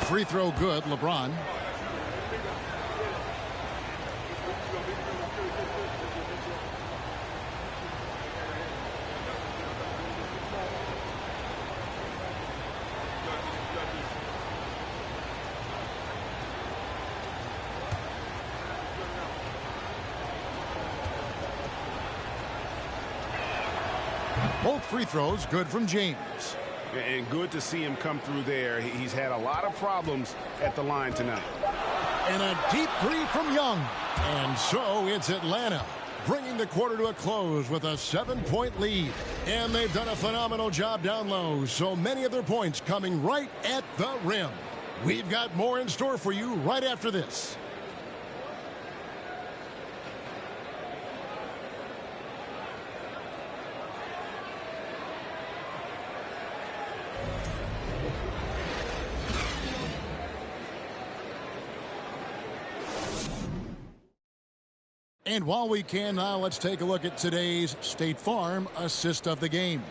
Free throw good, LeBron. Both free throws good from James. And good to see him come through there. He's had a lot of problems at the line tonight. And a deep 3 from Young. And so it's Atlanta bringing the quarter to a close with a 7-point lead. And they've done a phenomenal job down low. So many of their points coming right at the rim. We've got more in store for you right after this. And while we can now, let's take a look at today's State Farm assist of the game.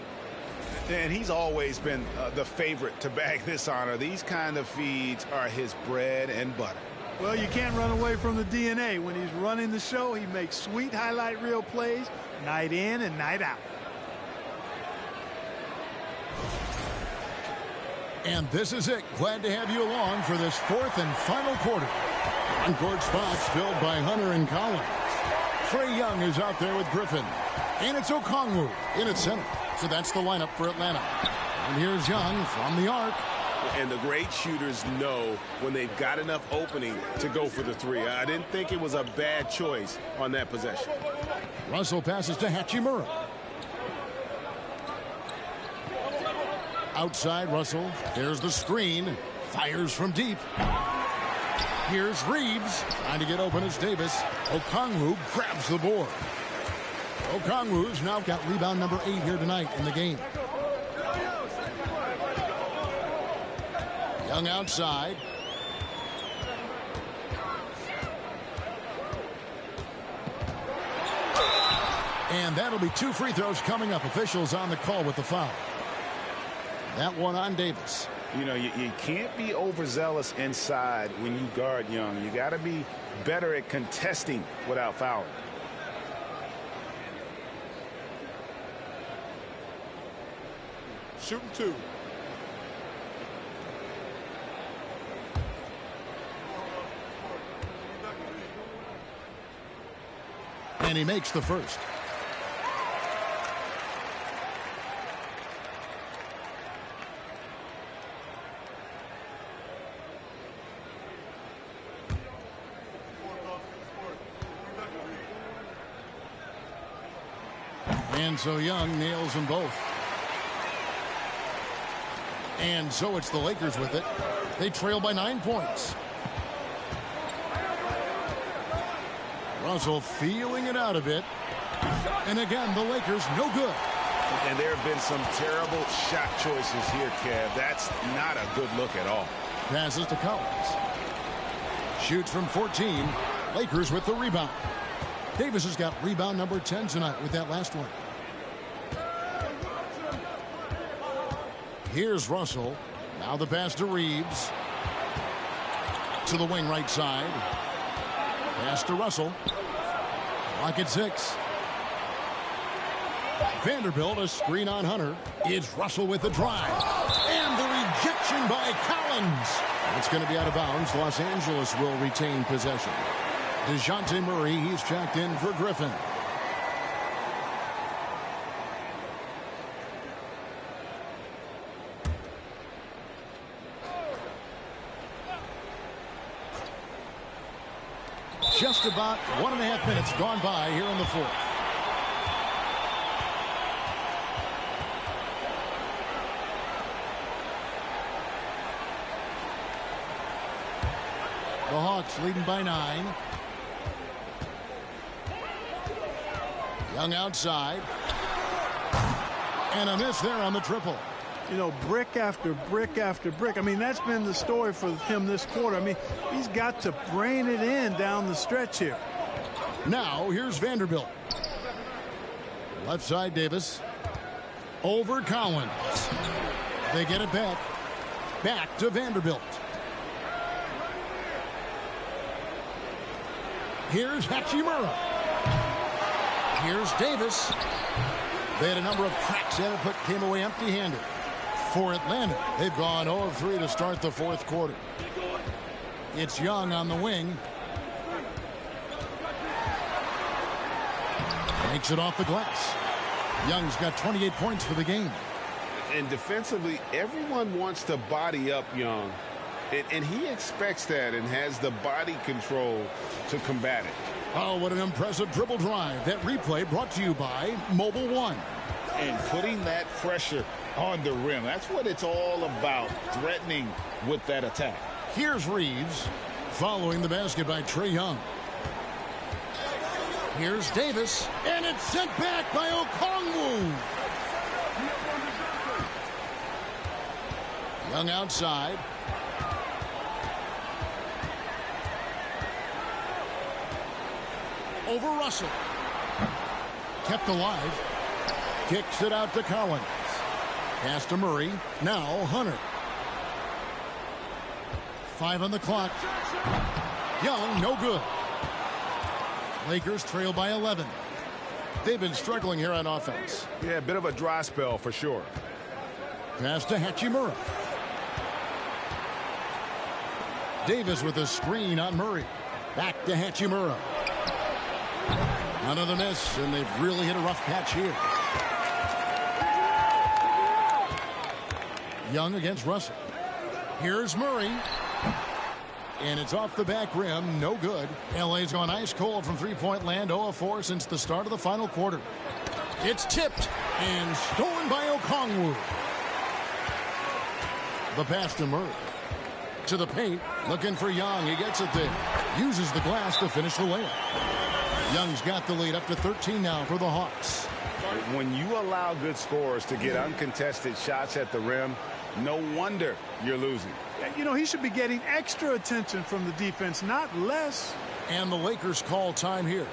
And he's always been the favorite to bag this honor. These kind of feeds are his bread and butter. Well, you can't run away from the DNA. When he's running the show, he makes sweet highlight reel plays night in and night out. And this is it. Glad to have you along for this 4th and final quarter. On-court spots filled by Hunter and Collins. Trae Young is out there with Griffin. And it's Okongwu in at center. So that's the lineup for Atlanta. And here's Young from the arc. And the great shooters know when they've got enough opening to go for the 3. I didn't think it was a bad choice on that possession. Russell passes to Hachimura. Outside Russell. There's the screen. Fires from deep. Here's Reeves trying to get open as Davis. Okongwu grabs the board. Okongwu's now got rebound number 8 here tonight in the game. Young outside. And that'll be 2 free throws coming up. Officials on the call with the foul. That one on Davis. You know, you can't be overzealous inside when you guard Young. You got to be better at contesting without fouling. Shooting 2. And he makes the first. And so Young nails them both. And so it's the Lakers with it. They trail by 9 points. Russell feeling it out a bit. And again, the Lakers no good. And there have been some terrible shot choices here, Kev. That's not a good look at all. Passes to Collins. Shoots from 14. Lakers with the rebound. Davis has got rebound number 10 tonight with that last one. Here's Russell. Now the pass to Reeves. To the wing right side. Pass to Russell. Clock at 6. Vanderbilt, a screen on Hunter. It's Russell with the drive. And the rejection by Collins. It's going to be out of bounds. Los Angeles will retain possession. DeJounte Murray, he's checked in for Griffin. Just about 1.5 minutes gone by here in the fourth. The Hawks leading by 9. Young outside. And a miss there on the triple. You know, brick after brick after brick. I mean, that's been the story for him this quarter. I mean, he's got to brain it in down the stretch here. Now, here's Vanderbilt. Left side, Davis. Over Collins. They get it back. Back to Vanderbilt. Here's Hachimura. Here's Davis. They had a number of cracks at it, but came away empty-handed. For Atlanta, they've gone 0 of 3 to start the fourth quarter. It's Young on the wing. Makes it off the glass. Young's got 28 points for the game. And defensively, everyone wants to body up Young. And he expects that and has the body control to combat it. Oh, what an impressive dribble drive. That replay brought to you by Mobile One. And putting that pressure on the rim. That's what it's all about, threatening with that attack. Here's Reeves following the basket by Trae Young. Here's Davis, and it's sent back by Okongwu. Young outside. Over Russell. Kept alive. Kicks it out to Collins. Pass to Murray. Now Hunter. 5 on the clock. Young, no good. Lakers trail by 11. They've been struggling here on offense. Yeah, a bit of a dry spell for sure. Pass to Hachimura. Davis with a screen on Murray. Back to Hachimura. Another miss, and they've really hit a rough patch here. Young against Russell. Here's Murray. And it's off the back rim. No good. LA's gone ice cold from three-point land. 0 of 4 since the start of the final quarter. It's tipped and stolen by Okongwu. The pass to Murray. To the paint. Looking for Young. He gets it there. Uses the glass to finish the layup. Young's got the lead up to 13 now for the Hawks. When you allow good scorers to get uncontested shots at the rim, no wonder you're losing. You know, he should be getting extra attention from the defense, not less. And the Lakers call time here.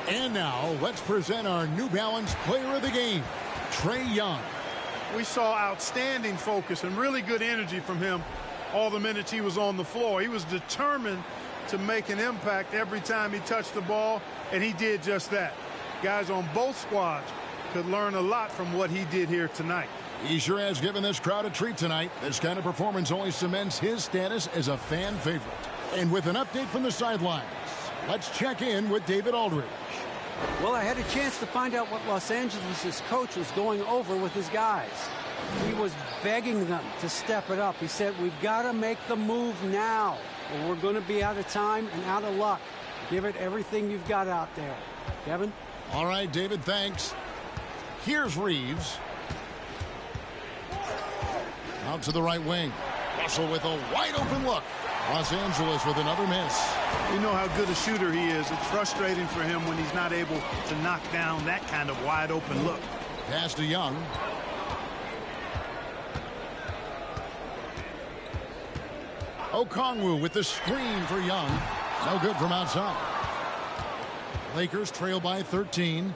And now, let's present our New Balance Player of the Game, Trae Young. We saw outstanding focus and really good energy from him all the minutes he was on the floor. He was determined to make an impact every time he touched the ball, and he did just that. Guys on both squads could learn a lot from what he did here tonight. He sure has given this crowd a treat tonight. This kind of performance only cements his status as a fan favorite. And with an update from the sidelines, let's check in with David Aldridge. Well, I had a chance to find out what Los Angeles' coach was going over with his guys. He was begging them to step it up. He said, we've got to make the move now, or we're going to be out of time and out of luck. Give it everything you've got out there. Kevin? All right, David, thanks. Here's Reeves. Out to the right wing. Russell with a wide-open look. Los Angeles with another miss. You know how good a shooter he is. It's frustrating for him when he's not able to knock down that kind of wide-open look. Pass to Young. Okongwu with the screen for Young. No good from outside. Lakers trail by 13.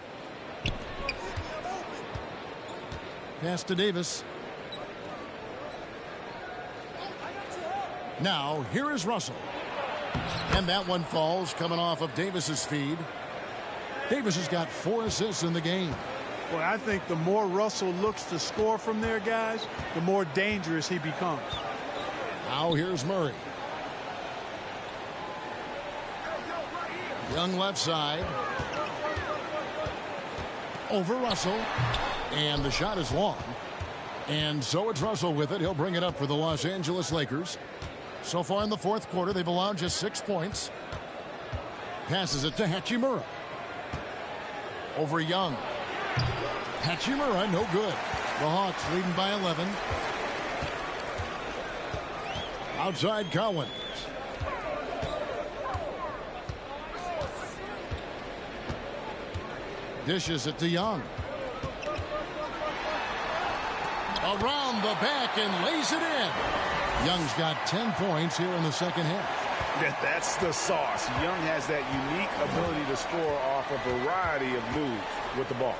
Pass to Davis. Now, here is Russell. And that one falls coming off of Davis's feed. Davis has got 4 assists in the game. Well, I think the more Russell looks to score from there, guys, the more dangerous he becomes. Now here's Murray. Young left side. Over Russell. And the shot is long. And so it's Russell with it. He'll bring it up for the Los Angeles Lakers. So far in the fourth quarter, they've allowed just 6 points. Passes it to Hachimura. Over Young. Hachimura, no good. The Hawks leading by 11. Outside Collins. Dishes it to Young. Around the back and lays it in. Young's got 10 points here in the second half. That's the sauce. Young has that unique ability to score off a variety of moves with the ball.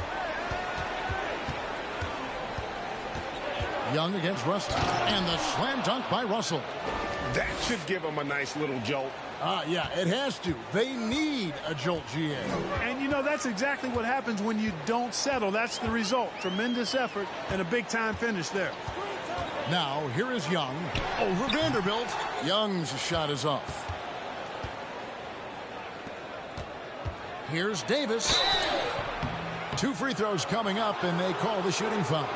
Young against Russell. And the slam dunk by Russell. That should give him a nice little jolt. Yeah, it has to. They need a jolt, GA. And, you know, that's exactly what happens when you don't settle. That's the result. Tremendous effort and a big-time finish there. Now, here is Young. Over Vanderbilt. Young's shot is off. Here's Davis. 2 free throws coming up, and they call the shooting foul.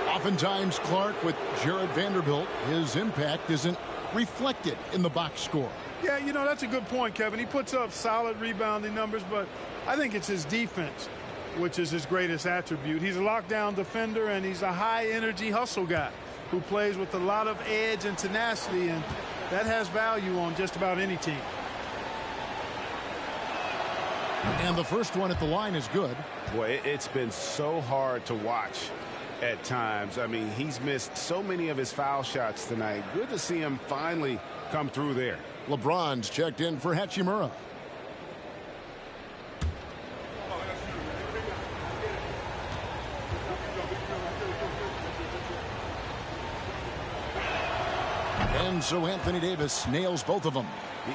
Oftentimes, Clark, with Jared Vanderbilt, his impact isn't reflected in the box score. Yeah, you know, that's a good point, Kevin. He puts up solid rebounding numbers, but I think it's his defense, which is his greatest attribute. He's a lockdown defender, and he's a high-energy hustle guy who plays with a lot of edge and tenacity, and that has value on just about any team. And the first one at the line is good. Boy, it's been so hard to watch at times. I mean, he's missed so many of his foul shots tonight. Good to see him finally come through there. LeBron's checked in for Hachimura. And so Anthony Davis nails both of them.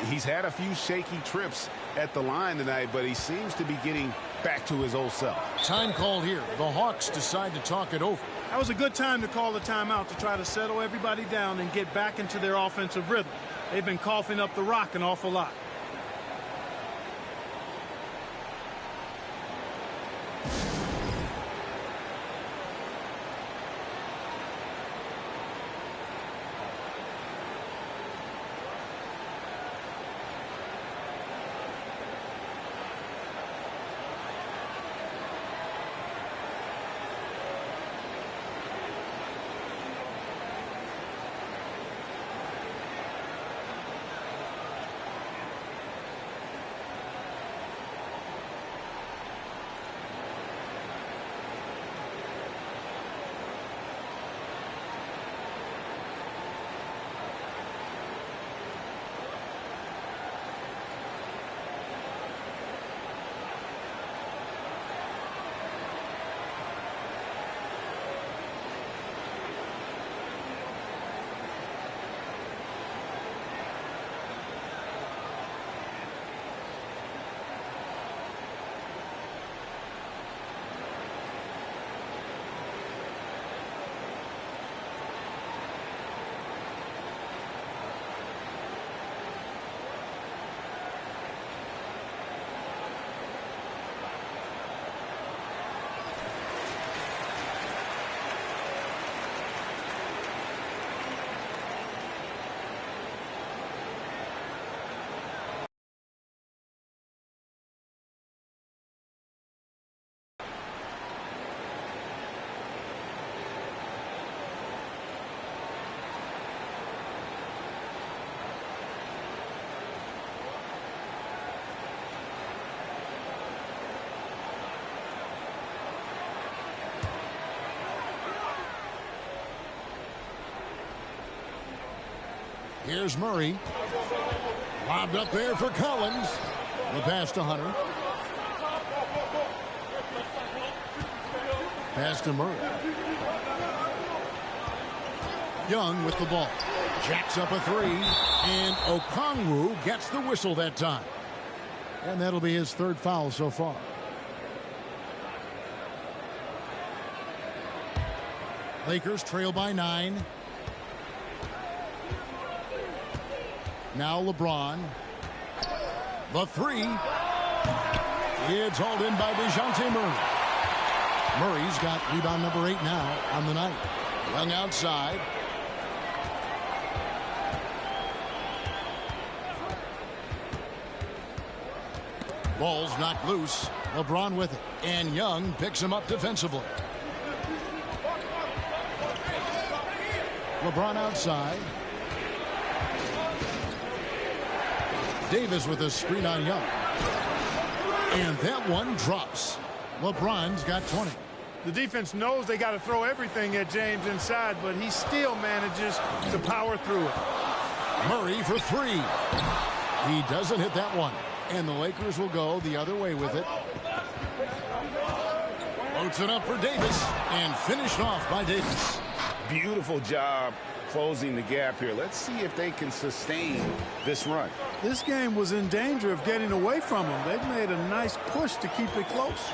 He's had a few shaky trips at the line tonight, but he seems to be getting back to his old self. Time called here. The Hawks decide to talk it over. That was a good time to call the timeout to try to settle everybody down and get back into their offensive rhythm. They've been coughing up the rock an awful lot. Here's Murray. Lobbed up there for Collins. The pass to Hunter. Pass to Murray. Young with the ball. Jacks up a three. And Okongwu gets the whistle that time. And that'll be his third foul so far. Lakers trail by 9. Now LeBron. The three. It's hauled in by DeJounte Murray. Murray's got rebound number 8 now on the night. Young outside. Ball's knocked loose. LeBron with it. And Young picks him up defensively. LeBron outside. Davis with a screen on Young. And that one drops. LeBron's got 20. The defense knows they got to throw everything at James inside, but he still manages to power through it. Murray for 3. He doesn't hit that one. And the Lakers will go the other way with it. Floats it up for Davis. And finished off by Davis. Beautiful job closing the gap here. Let's see if they can sustain this run. This game was in danger of getting away from them. They've made a nice push to keep it close.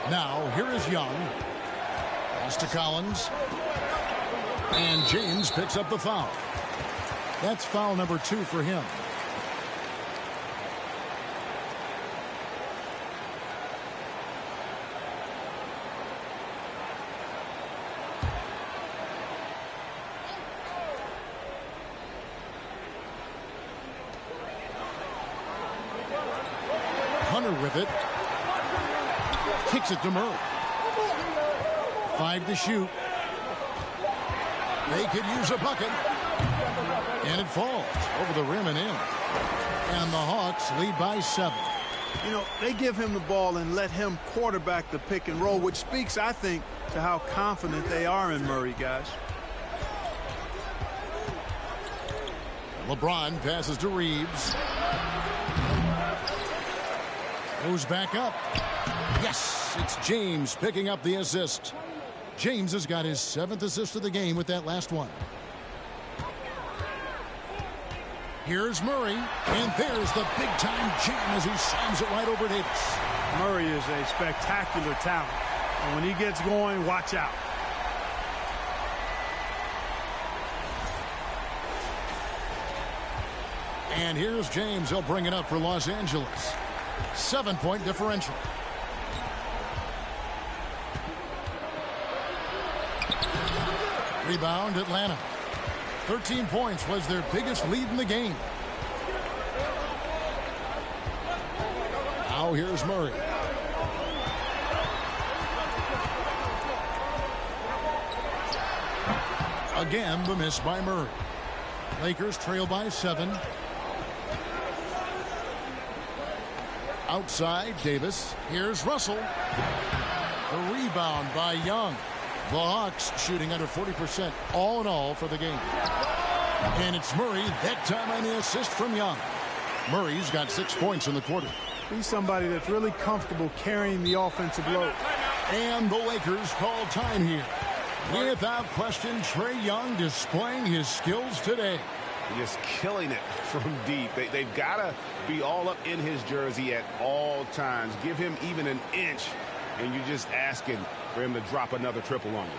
Now, here is Young. Pass to Collins. And James picks up the foul. That's foul number 2 for him. Hunter with it. Kicks it to Murray. 5 to shoot. They could use a bucket. And it falls over the rim and in. And the Hawks lead by 7. You know, they give him the ball and let him quarterback the pick and roll, which speaks, I think, to how confident they are in Murray, guys. LeBron passes to Reeves. Goes back up. Yes, it's James picking up the assist. James has got his 7th assist of the game with that last one. Here's Murray, and there's the big-time jam as he slams it right over Davis. Murray is a spectacular talent, and when he gets going, watch out. And here's James. He'll bring it up for Los Angeles. 7-point differential. Rebound, Atlanta. 13 points was their biggest lead in the game. Now here's Murray. Again, the miss by Murray. Lakers trail by 7. Outside, Davis. Here's Russell. The rebound by Young. The Hawks shooting under 40% all in all for the game. And it's Murray, that time on the assist from Young. Murray's got 6 points in the quarter. He's somebody that's really comfortable carrying the offensive load. And the Lakers call time here. Without question, Trae Young displaying his skills today. Just killing it from deep. They've got to be all up in his jersey at all times. Give him even an inch, and you're just asking for him to drop another triple on you.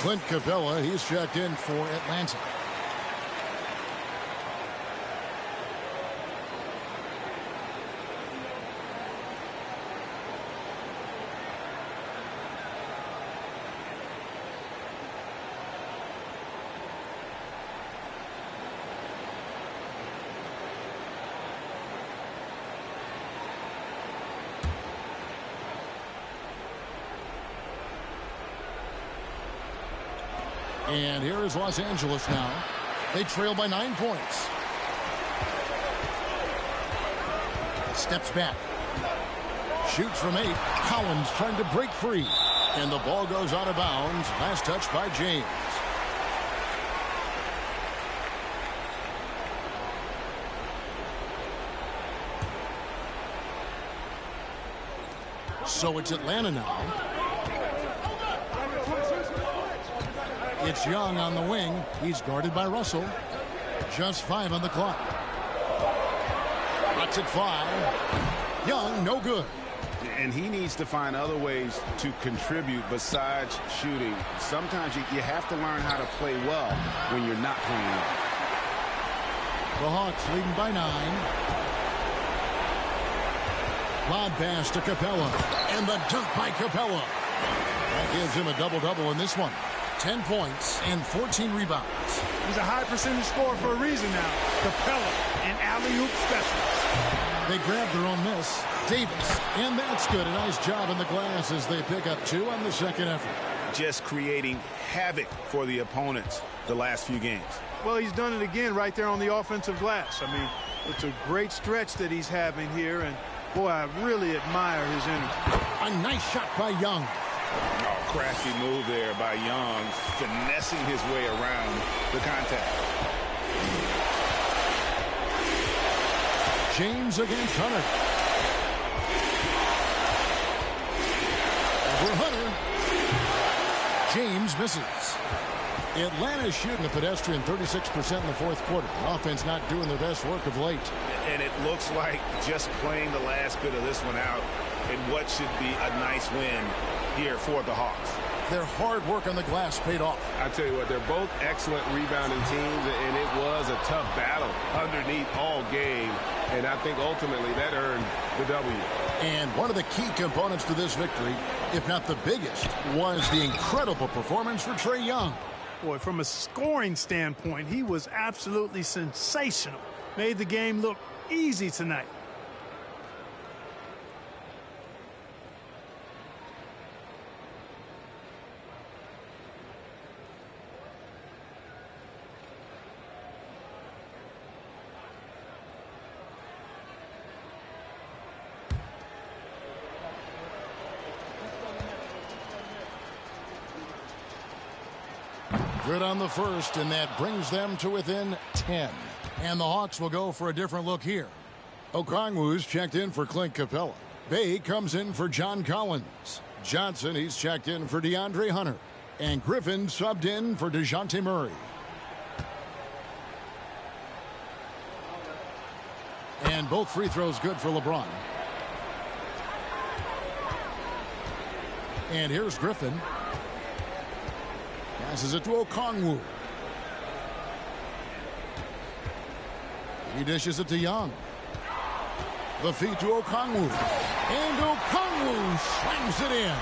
Clint Capella, he's checked in for Atlanta. And here is Los Angeles now. They trail by 9 points. Steps back. Shoots from 8. Collins trying to break free. And the ball goes out of bounds. Last touch by James. So it's Atlanta now. It's Young on the wing. He's guarded by Russell. Just 5 on the clock. That's at 5. Young, no good. And he needs to find other ways to contribute besides shooting. Sometimes you have to learn how to play well when you're not playing well. The Hawks leading by 9. Lob pass to Capella. And the dunk by Capella. That gives him a double-double in this one. 10 points and 14 rebounds. He's a high percentage scorer for a reason now. Capella, an alley-oop specialist. They grab their own miss. Davis, and that's good. A nice job in the glass as they pick up 2 on the second effort. Just creating havoc for the opponents the last few games. Well, he's done it again right there on the offensive glass. I mean, it's a great stretch that he's having here, and boy, I really admire his energy. A nice shot by Young. Oh, crafty move there by Young, finessing his way around the contact. James against Hunter. Over Hunter. James misses. Atlanta's shooting a pedestrian 36% in the fourth quarter. The offense not doing their best work of late. And it looks like just playing the last bit of this one out in what should be a nice win here for the Hawks. Their hard work on the glass paid off. I tell you what, they're both excellent rebounding teams, and it was a tough battle underneath all game, and I think ultimately that earned the W. And one of the key components to this victory, if not the biggest, was the incredible performance for Trae Young. Boy, from a scoring standpoint, he was absolutely sensational. Made the game look easy tonight. Good on the first, and that brings them to within 10. And the Hawks will go for a different look here. Okongwu's checked in for Clint Capella. Bay comes in for John Collins. Johnson, he's checked in for DeAndre Hunter. And Griffin subbed in for DeJounte Murray. And both free throws good for LeBron. And here's Griffin. Passes it to Okongwu. He dishes it to Young. The feed to Okongwu. And Okongwu slams it in.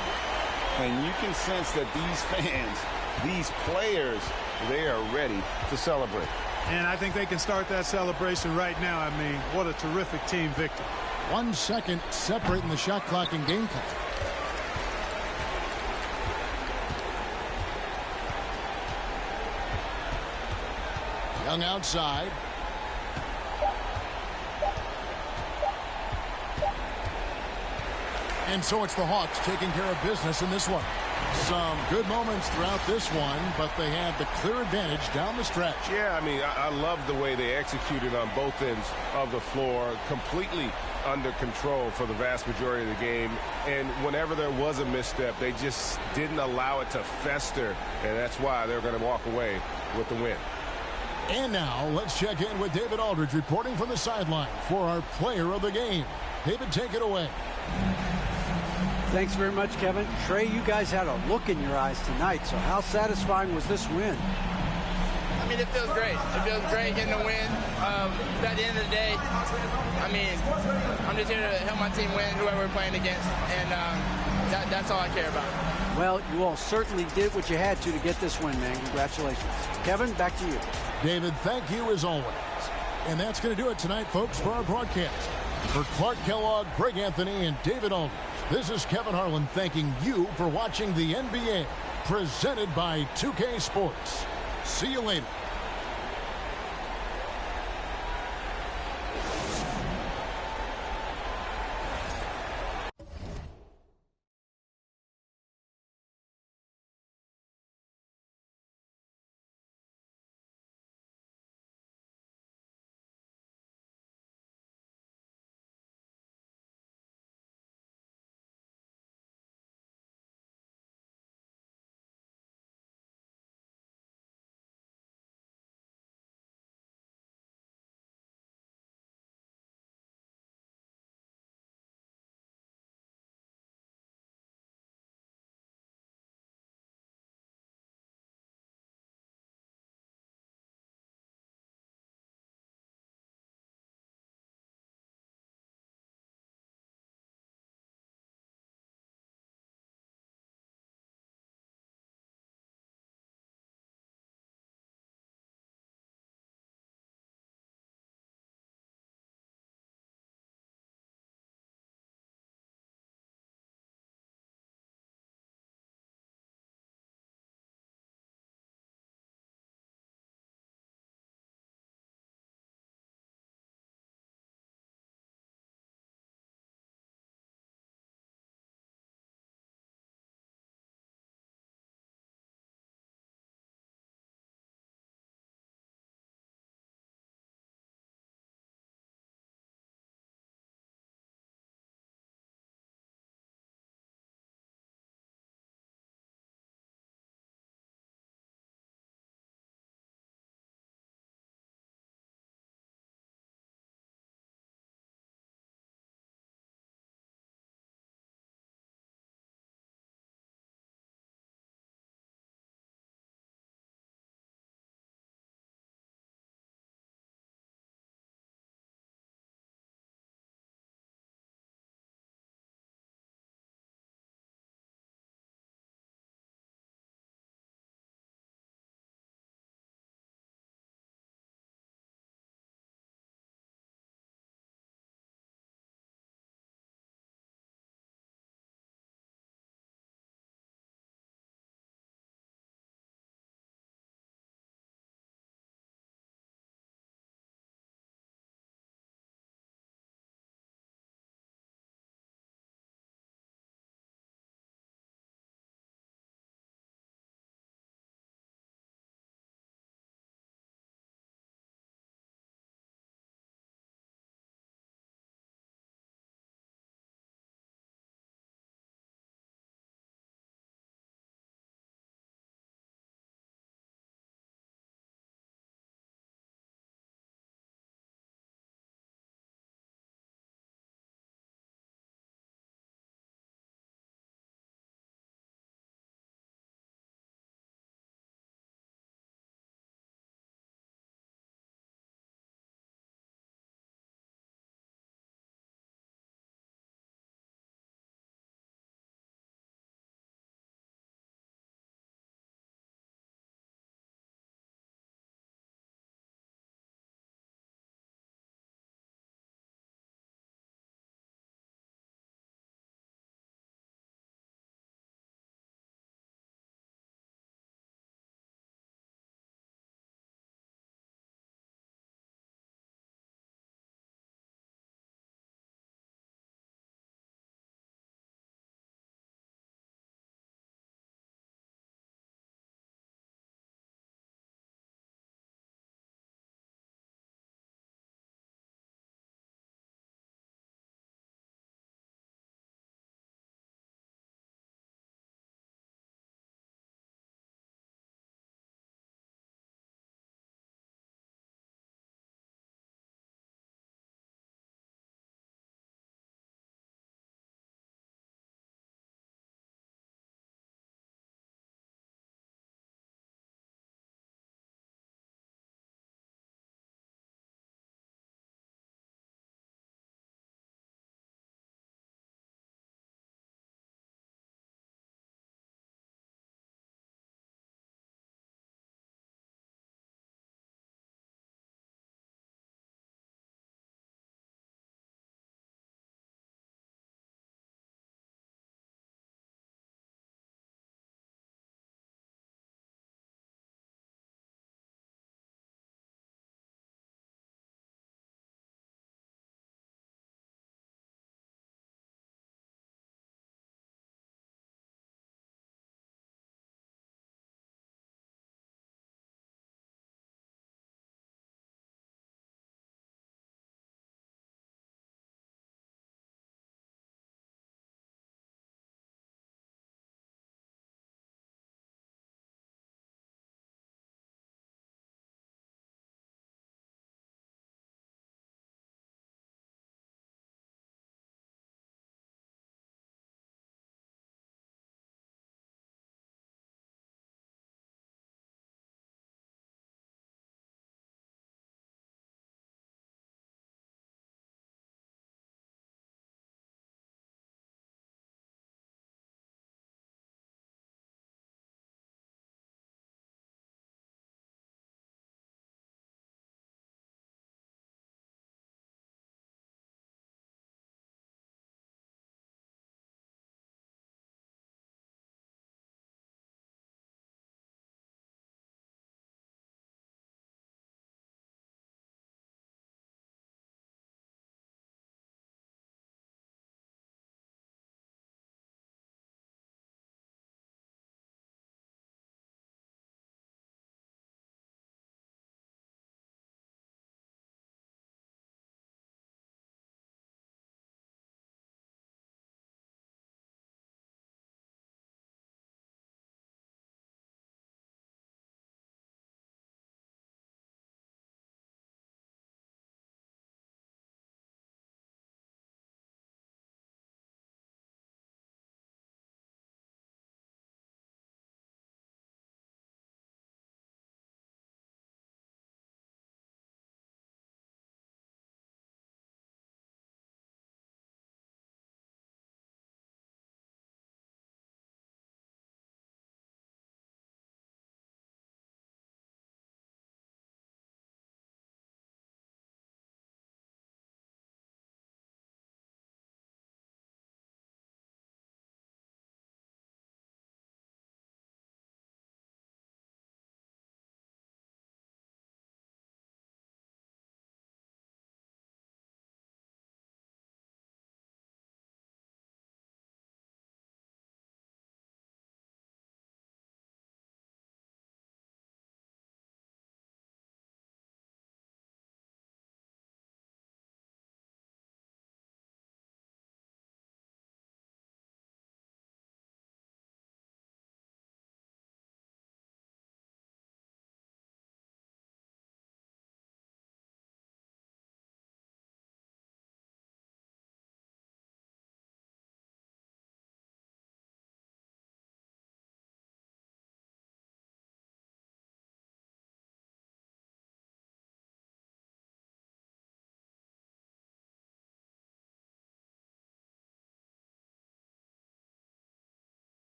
And you can sense that these fans, these players, they are ready to celebrate. And I think they can start that celebration right now. I mean, what a terrific team victory. 1 second separating the shot clock and game clock. Young outside. And so it's the Hawks taking care of business in this one. Some good moments throughout this one, but they had the clear advantage down the stretch. Yeah, I mean, I love the way they executed on both ends of the floor, completely under control for the vast majority of the game. And whenever there was a misstep, they just didn't allow it to fester, and that's why they're going to walk away with the win. And now let's check in with David Aldridge reporting from the sideline for our player of the game. David, take it away. Thanks very much, Kevin. Trey, you guys had a look in your eyes tonight, so how satisfying was this win? I mean, it feels great. It feels great getting the win. At the end of the day, I mean, I'm just here to help my team win, whoever we're playing against, and that's all I care about. Well, you all certainly did what you had to get this win, man. Congratulations. Kevin, back to you. David, thank you as always. And that's going to do it tonight, folks, for our broadcast. For Clark Kellogg, Greg Anthony, and David Aldridge, this is Kevin Harlan thanking you for watching the NBA, presented by 2K Sports. See you later.